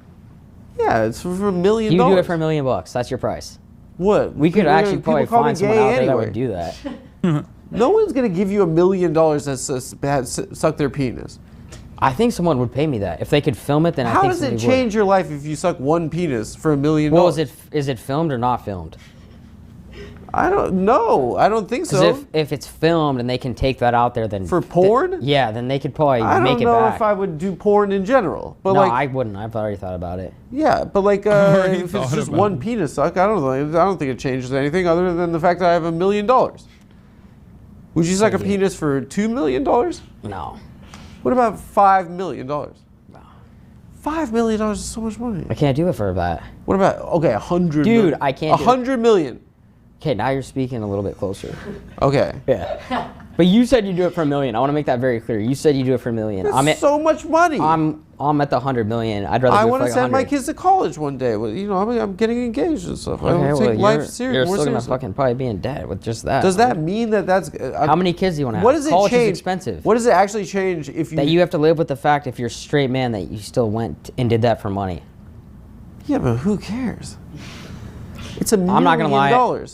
Yeah, it's for $1 million. You do it for $1 million. That's your price. What? We could actually probably call me find someone gay out there that anyway. would do that. No one's gonna give you $1 million that suck their penis. I think someone would pay me that if they could film it. Then I How think does it somebody change your life if you suck one penis for $1 million? Well, is it filmed or not filmed? I don't know. I don't think so. If it's filmed and they can take that out there, then for porn, yeah, then they could probably make it I don't know back. if I would do porn in general, but no, like I wouldn't. I've already thought about it. yeah, but like already if thought it's just about one penis suck, I don't think it changes anything other than the fact that I have $1 million. Would you suck a penis for $2 million? No. What about $5 million? No. $5 million is so much money. I can't do it for that. What about 100? Dude, million? I can't. 100 million. Okay, now you're speaking a little bit closer. Okay. Yeah. But you said you do it for $1 million. I want to make that very clear. You said you do it for $1 million. That's so much money. I'm at the 100 million. I'd rather. I want to send my kids to college one day. Well, you know, I'm getting engaged and stuff. I don't take life serious. You're more still gonna seriously. fucking probably be in debt with just that. Does that mean that that's? How many kids do you want to have? What does it College change? is expensive. What does it actually change if you? That you have to live with the fact if you're a straight man that you still went and did that for money. Yeah, but who cares? It's $1 million. I'm not gonna lie.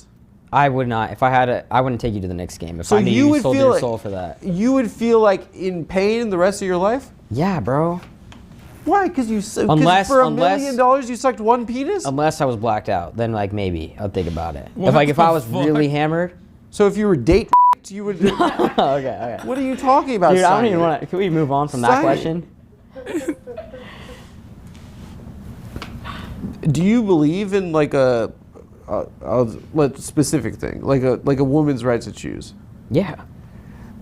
I would not. If I had it, I wouldn't take you to the next game. If So I knew you you would sold feel your like- soul for that. You would feel like in pain the rest of your life? Yeah, bro. Why? Because you for Unless- $1 million you sucked one penis? Unless I was blacked out, then like maybe I'd think about it. What If I was the fuck? really hammered. So if you were date you would. Okay. What are you talking about? Dude, I don't Simon? even want to. Can we move on from that Simon. question? Do you believe in like a specific thing, like a woman's right to choose? Yeah.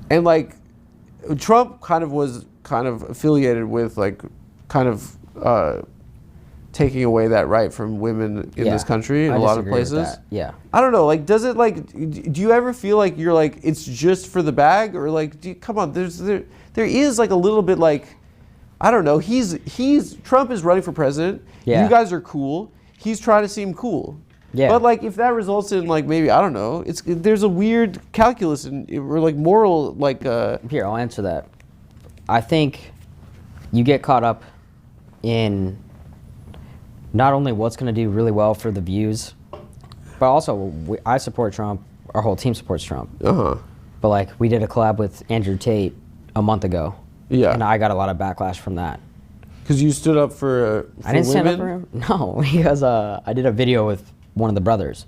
And like Trump was affiliated with like taking away that right from women in this country in I a lot of disagree with places. that. Yeah. I don't know. Like, does it like? Do you ever feel like you're like it's just for the bag, or like, come on? There is like a little bit like, I don't know. Trump is running for president. Yeah. You guys are cool. He's trying to seem cool. Yeah. But like, if that results in like maybe I don't know, there's a weird calculus or like moral like. Here, I'll answer that. I think you get caught up in not only what's going to do really well for the views, but also I support Trump. Our whole team supports Trump. But like we did a collab with Andrew Tate a month ago. Yeah. And I got a lot of backlash from that. Because you stood up for I didn't stand up women? for him. No, because I did a video with one of the brothers,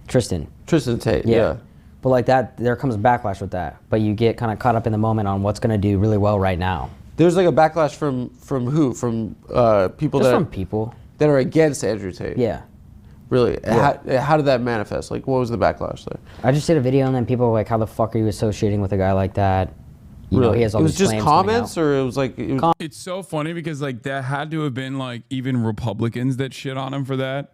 Tristan Tate. Yeah. But like that, there comes backlash with that. But you get kind of caught up in the moment on what's going to do really well right now. There's like a backlash from who? From people Just from people that are against Andrew Tate. Yeah. Really? Yeah. How did that manifest? Like, what was the backlash there? I just did a video and then people were like, how the fuck are you associating with a guy like that? You know, he has all it was these just claims coming comments, out. or it was like It's so funny because like that had to have been like even Republicans that shit on him for that.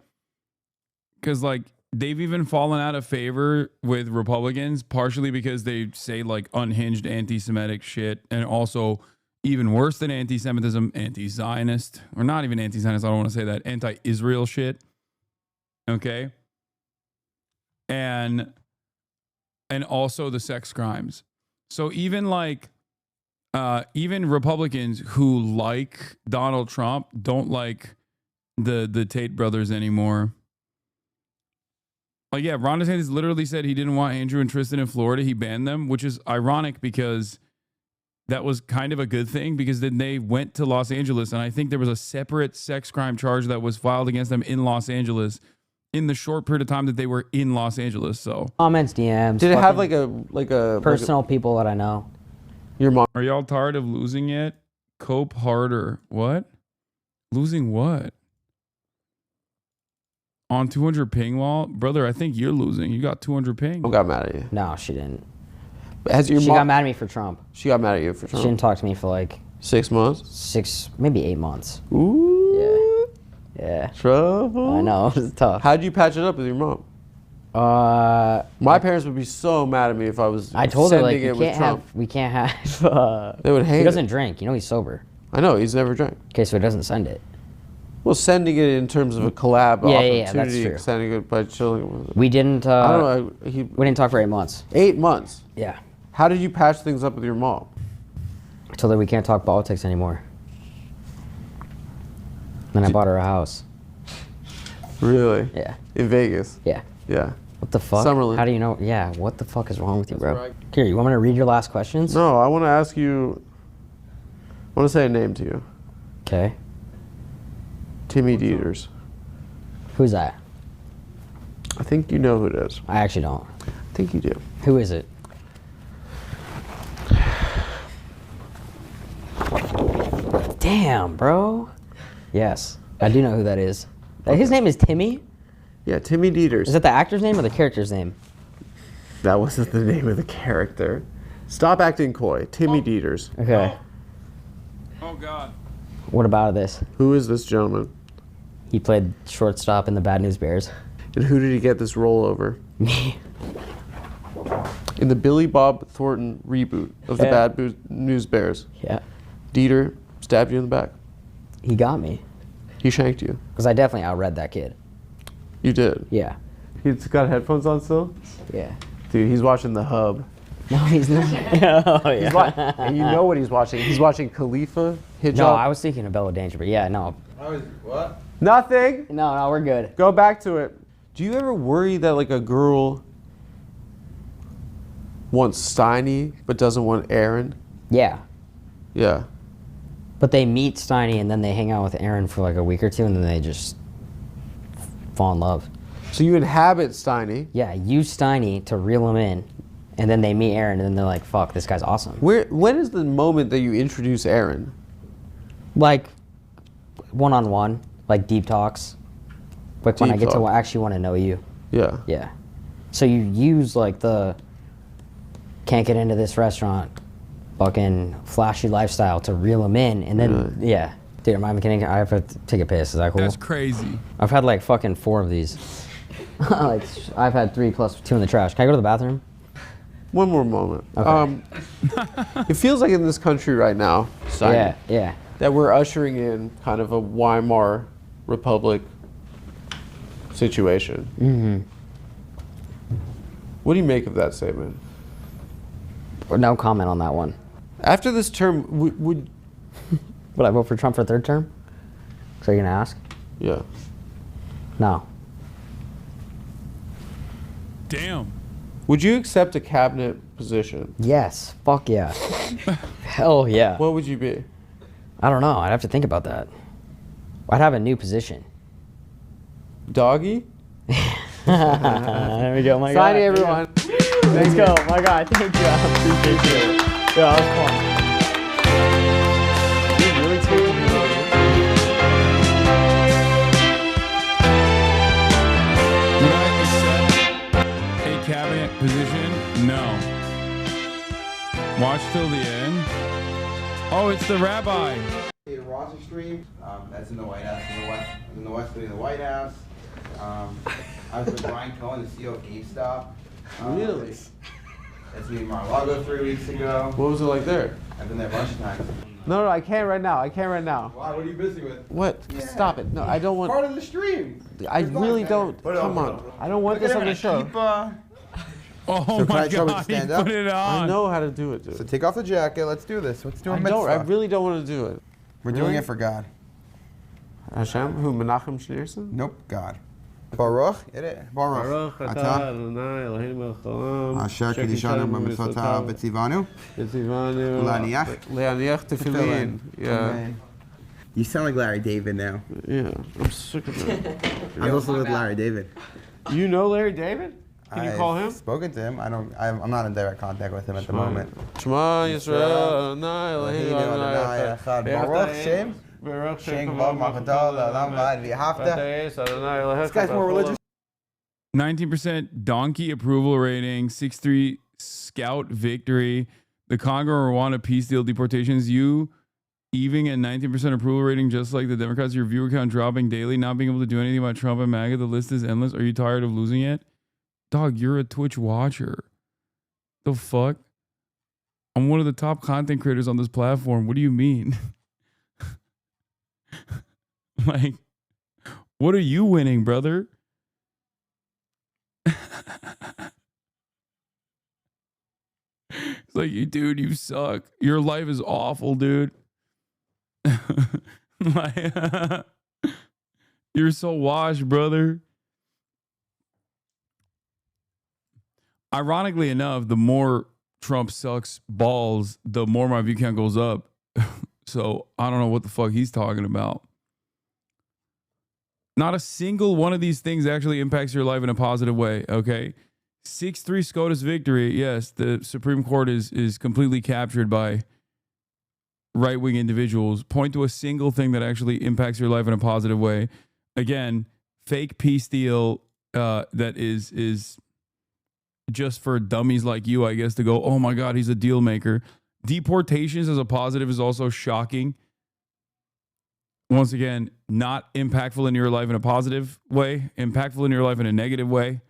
Because like they've even fallen out of favor with Republicans, partially because they say like unhinged anti-Semitic shit, and also even worse than anti-Semitism, anti-Zionist, or not even anti-Zionist, I don't want to say that, anti-Israel shit. Okay. And also the sex crimes. So even like, even Republicans who like Donald Trump don't like the Tate brothers anymore. Like, yeah, Ron DeSantis literally said he didn't want Andrew and Tristan in Florida. He banned them, which is ironic because that was kind of a good thing because then they went to Los Angeles. And I think there was a separate sex crime charge that was filed against them in Los Angeles in the short period of time that they were in Los Angeles. So Comments, DMs. Did it have fucking like a personal people that I know? Your mom. Are y'all tired of losing it? Cope harder. What? Losing what? On 200 ping wall? Brother, I think you're losing. You got 200 ping. I got mad at you. No, she didn't. Has your She mom got mad at me for Trump. She got mad at you for Trump. She didn't talk to me for like 6 months? Maybe 8 months. Ooh. Yeah. Trouble. I know, it was tough. How'd you patch it up with your mom? My parents would be so mad at me if I was I told her like sending it with Trump. we can't have. They would hate He doesn't it. drink. You know he's sober. I know he's never drank. Okay, so he doesn't send it. Well, sending it in terms of a collab Yeah, that's opportunity, true. sending it by chilling with it. We didn't. I don't know. We didn't talk for 8 months. 8 months. Yeah. How did you patch things up with your mom? I told her we can't talk politics anymore. Then I bought her a house. Really? Yeah. In Vegas? Yeah. Yeah. What the fuck? Summerlin. How do you know? Yeah, what the fuck is wrong with you, bro? Here, you want me to read your last questions? No, I want to ask you. I want to say a name to you. Okay. Timmy Dieters. Who's that? I think you know who it is. I actually don't. I think you do. Who is it? Damn, bro. Yes, I do know who that is. His name is Timmy? Yeah, Timmy Dieters. Is that the actor's name or the character's name? That wasn't the name of the character. Stop acting coy. Timmy Dieters. Okay. Oh, God. What about this? Who is this gentleman? He played shortstop in the Bad News Bears. And who did he get this role over? Me. In the Billy Bob Thornton reboot of the Bad News Bears. Yeah. Dieter stabbed you in the back. He got me. He shanked you. Because I definitely outread that kid. You did? Yeah. He's got headphones on still? Yeah. Dude, he's watching The Hub. No, he's not. Oh, yeah. And you know what he's watching. He's watching Khalifa, Hijab. No, I was thinking of Bella Danger, but yeah, no. What? Nothing. No, we're good. Go back to it. Do you ever worry that like a girl wants Steiny but doesn't want Aaron? Yeah. Yeah. But they meet Steiny and then they hang out with Aaron for like a week or two and then they just fall in love. So you inhabit Steiny. Yeah, use Steiny to reel him in. And then they meet Aaron and then they're like, fuck, this guy's awesome. When is the moment that you introduce Aaron? Like, one-on-one, like deep talks. Like when I get to talk. actually want to know you. Yeah. Yeah. So you use like the can't get into this restaurant, fucking flashy lifestyle to reel him in, and then yeah. Dude, am I kidding? I have to take a piss. Is that cool? That's crazy. I've had like fucking 4 of these. Like I've had 3 plus 2 in the trash. Can I go to the bathroom? One more moment. Okay. It feels like in this country right now, Steiny, yeah, that we're ushering in kind of a Weimar Republic situation. Mm-hmm. What do you make of that statement? No comment on that one. After this term, would I vote for Trump for 3rd term? So you're gonna ask? Yeah. No. Damn. Would you accept a cabinet position? Yes. Fuck yeah. Hell yeah. What would you be? I don't know. I'd have to think about that. I'd have a new position. Doggy? There we go, my Steiny, guy. everyone. Let's go, my guy. Thank you. I appreciate it. Yeah, that was fun. You're really taking me on it. Would I accept a cabinet position? No. Watch till the end. Oh, it's the rabbi. Roger Stream. That's in the White House. In the West Wing of the White House. I was with Brian Cohen, the CEO of GameStop. Really? That's me in Mar-a-Lago 3 weeks ago. What was it like there? I've been there a bunch of times. No, I can't right now. I can't right now. Why? What are you busy with? What? Yeah. Stop it. No, I don't want. Part of the stream. I really don't. Come on. I don't want this on the show. Oh So can my I try God, to stand he up? put it on. I know how to do it, dude. So take off the jacket. Let's do this. Let's do a I mitzvah. really don't want to do it. We're doing it for God. Hashem? Who? Menachem Schneerson? Nope, God. Baruch, Baruch. Atah. Adonai Eloheinu melech haolam. Asher kiddushanu b'mitzvotav v'tzivanu. Le'aniach tefillin. Yeah. You sound like Larry David now. Yeah. I'm sick of that. I also with Larry David. You know Larry David? Can you call him? I've spoken to him. I'm not in direct contact with him at the moment. Shema Yisrael Adonai Eloheinu Adonai Echad. Baruch Shem. Shem Kavod Malchutah Le'olam Va'ad V'Ahavta. This guy's more religious. 19% donkey approval rating, 6-3 scout victory. The Congo Rwanda peace deal deportations. You even at 19% approval rating, just like the Democrats. Your viewer count dropping daily, not being able to do anything about Trump and MAGA. The list is endless. Are you tired of losing it? Dog, you're a Twitch watcher. The fuck? I'm one of the top content creators on this platform. What do you mean? Like, what are you winning, brother? It's like, dude, you suck. Your life is awful, dude. Like, you're so washed, brother. Ironically enough, the more Trump sucks balls, the more my view count goes up. So I don't know what the fuck he's talking about. Not a single one of these things actually impacts your life in a positive way, okay? 6-3 SCOTUS victory. Yes, the Supreme Court is completely captured by right-wing individuals. Point to a single thing that actually impacts your life in a positive way. Again, fake peace deal that is just for dummies like you, I guess, to go, oh my God, he's a deal maker. Deportations as a positive is also shocking. Once again, not impactful in your life in a positive way, impactful in your life in a negative way.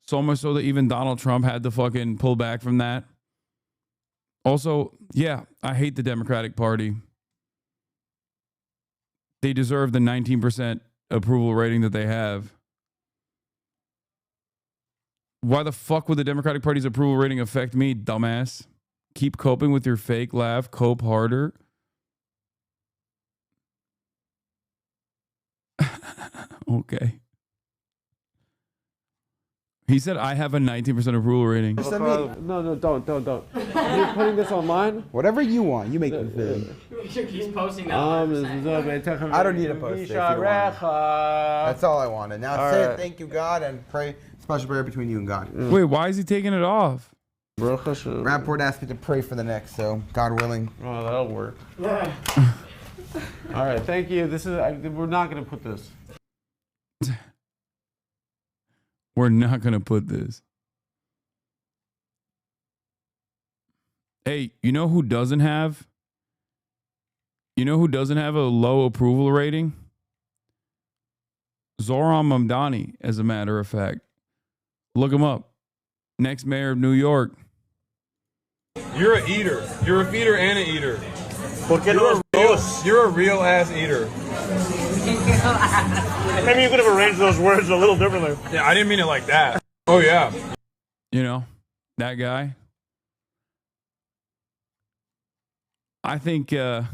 So much so that even Donald Trump had to fucking pull back from that. Also, yeah, I hate the Democratic Party. They deserve the 19% approval rating that they have. Why the fuck would the Democratic Party's approval rating affect me, dumbass? Keep coping with your fake laugh. Cope harder. Okay. He said I have a 19% approval rating. No, don't. You're putting this online? Whatever you want, you make it fit. He's posting that. I don't need a post if you want. That's all I wanted. Now say thank you, God, and pray special prayer between you and God. Wait, why is he taking it off? Rapport asked me to pray for the next, so God willing. Oh, that'll work. All right, thank you. This is we're not gonna put this. We're not going to put this. Hey, you know who doesn't have? You know who doesn't have a low approval rating? Zohran Mamdani, as a matter of fact. Look him up. Next mayor of New York. You're an eater. You're a feeder and an eater. You're a real ass eater. Maybe you could have arranged those words a little differently. Yeah, I didn't mean it like that. Oh, yeah. You know, that guy. I think I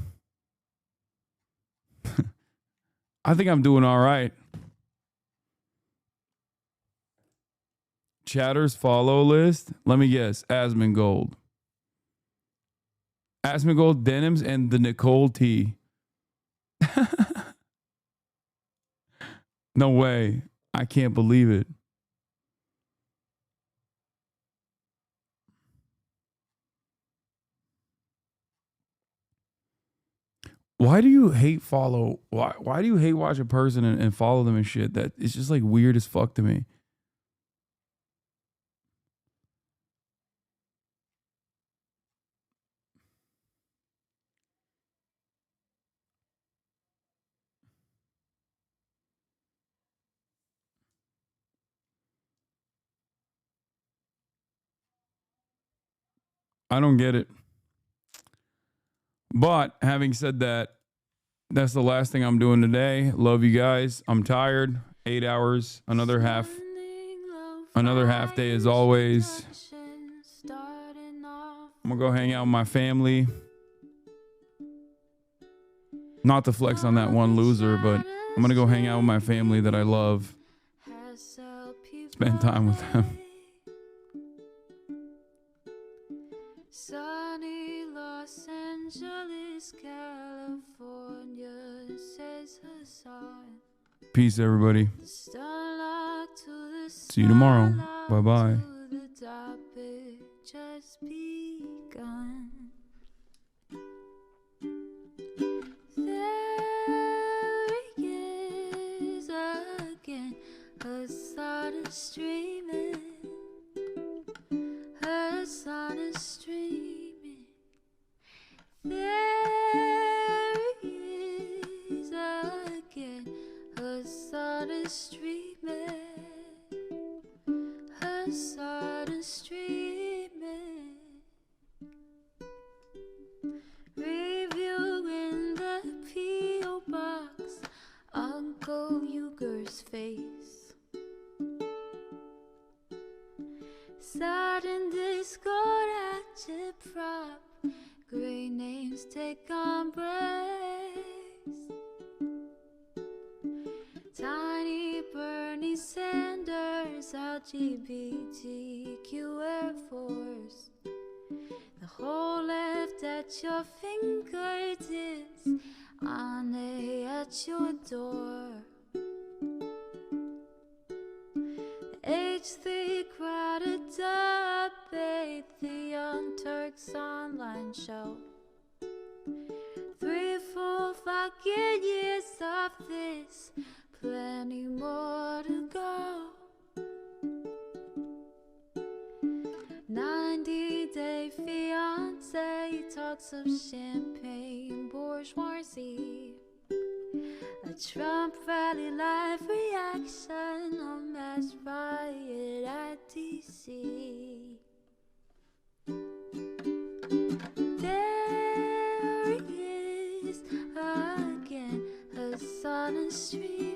think I'm doing all right. Chatter's follow list. Let me guess. Asmongold. Asmongold Denims and the Nicole T. No way. I can't believe it. Why do you hate follow? Why do you hate watch a person and follow them and shit? That it's just like weird as fuck to me. I don't get it. But having said that, that's the last thing I'm doing today. Love you guys. I'm tired. 8 hours. Another half day as always. I'm gonna go hang out with my family. Not to flex on that one loser, but I'm gonna go hang out with my family that I love. Spend time with them. Sunny Los Angeles, California, says Hasan. Peace, everybody. See you tomorrow. Bye-bye. Just begun. There he is again. Hasan is streaming. Hasan is streaming. There he is again. Hasan is streaming. Hasan is streaming. Review in the P.O. box. Uncle Uger's face. Sudden Discord agitprop. Great names take embrace. Tiny Bernie Sanders LGBTQ Air Force. The whole left at your fingertips, on at your door. H3 crowded debate, the Young Turks online show. 3 full fucking years of this, plenty more to go. 90-day fiance talks of champagne bourgeoisie. A Trump rally live reaction, a mass riot at DC. There he is again, Hasan and Street.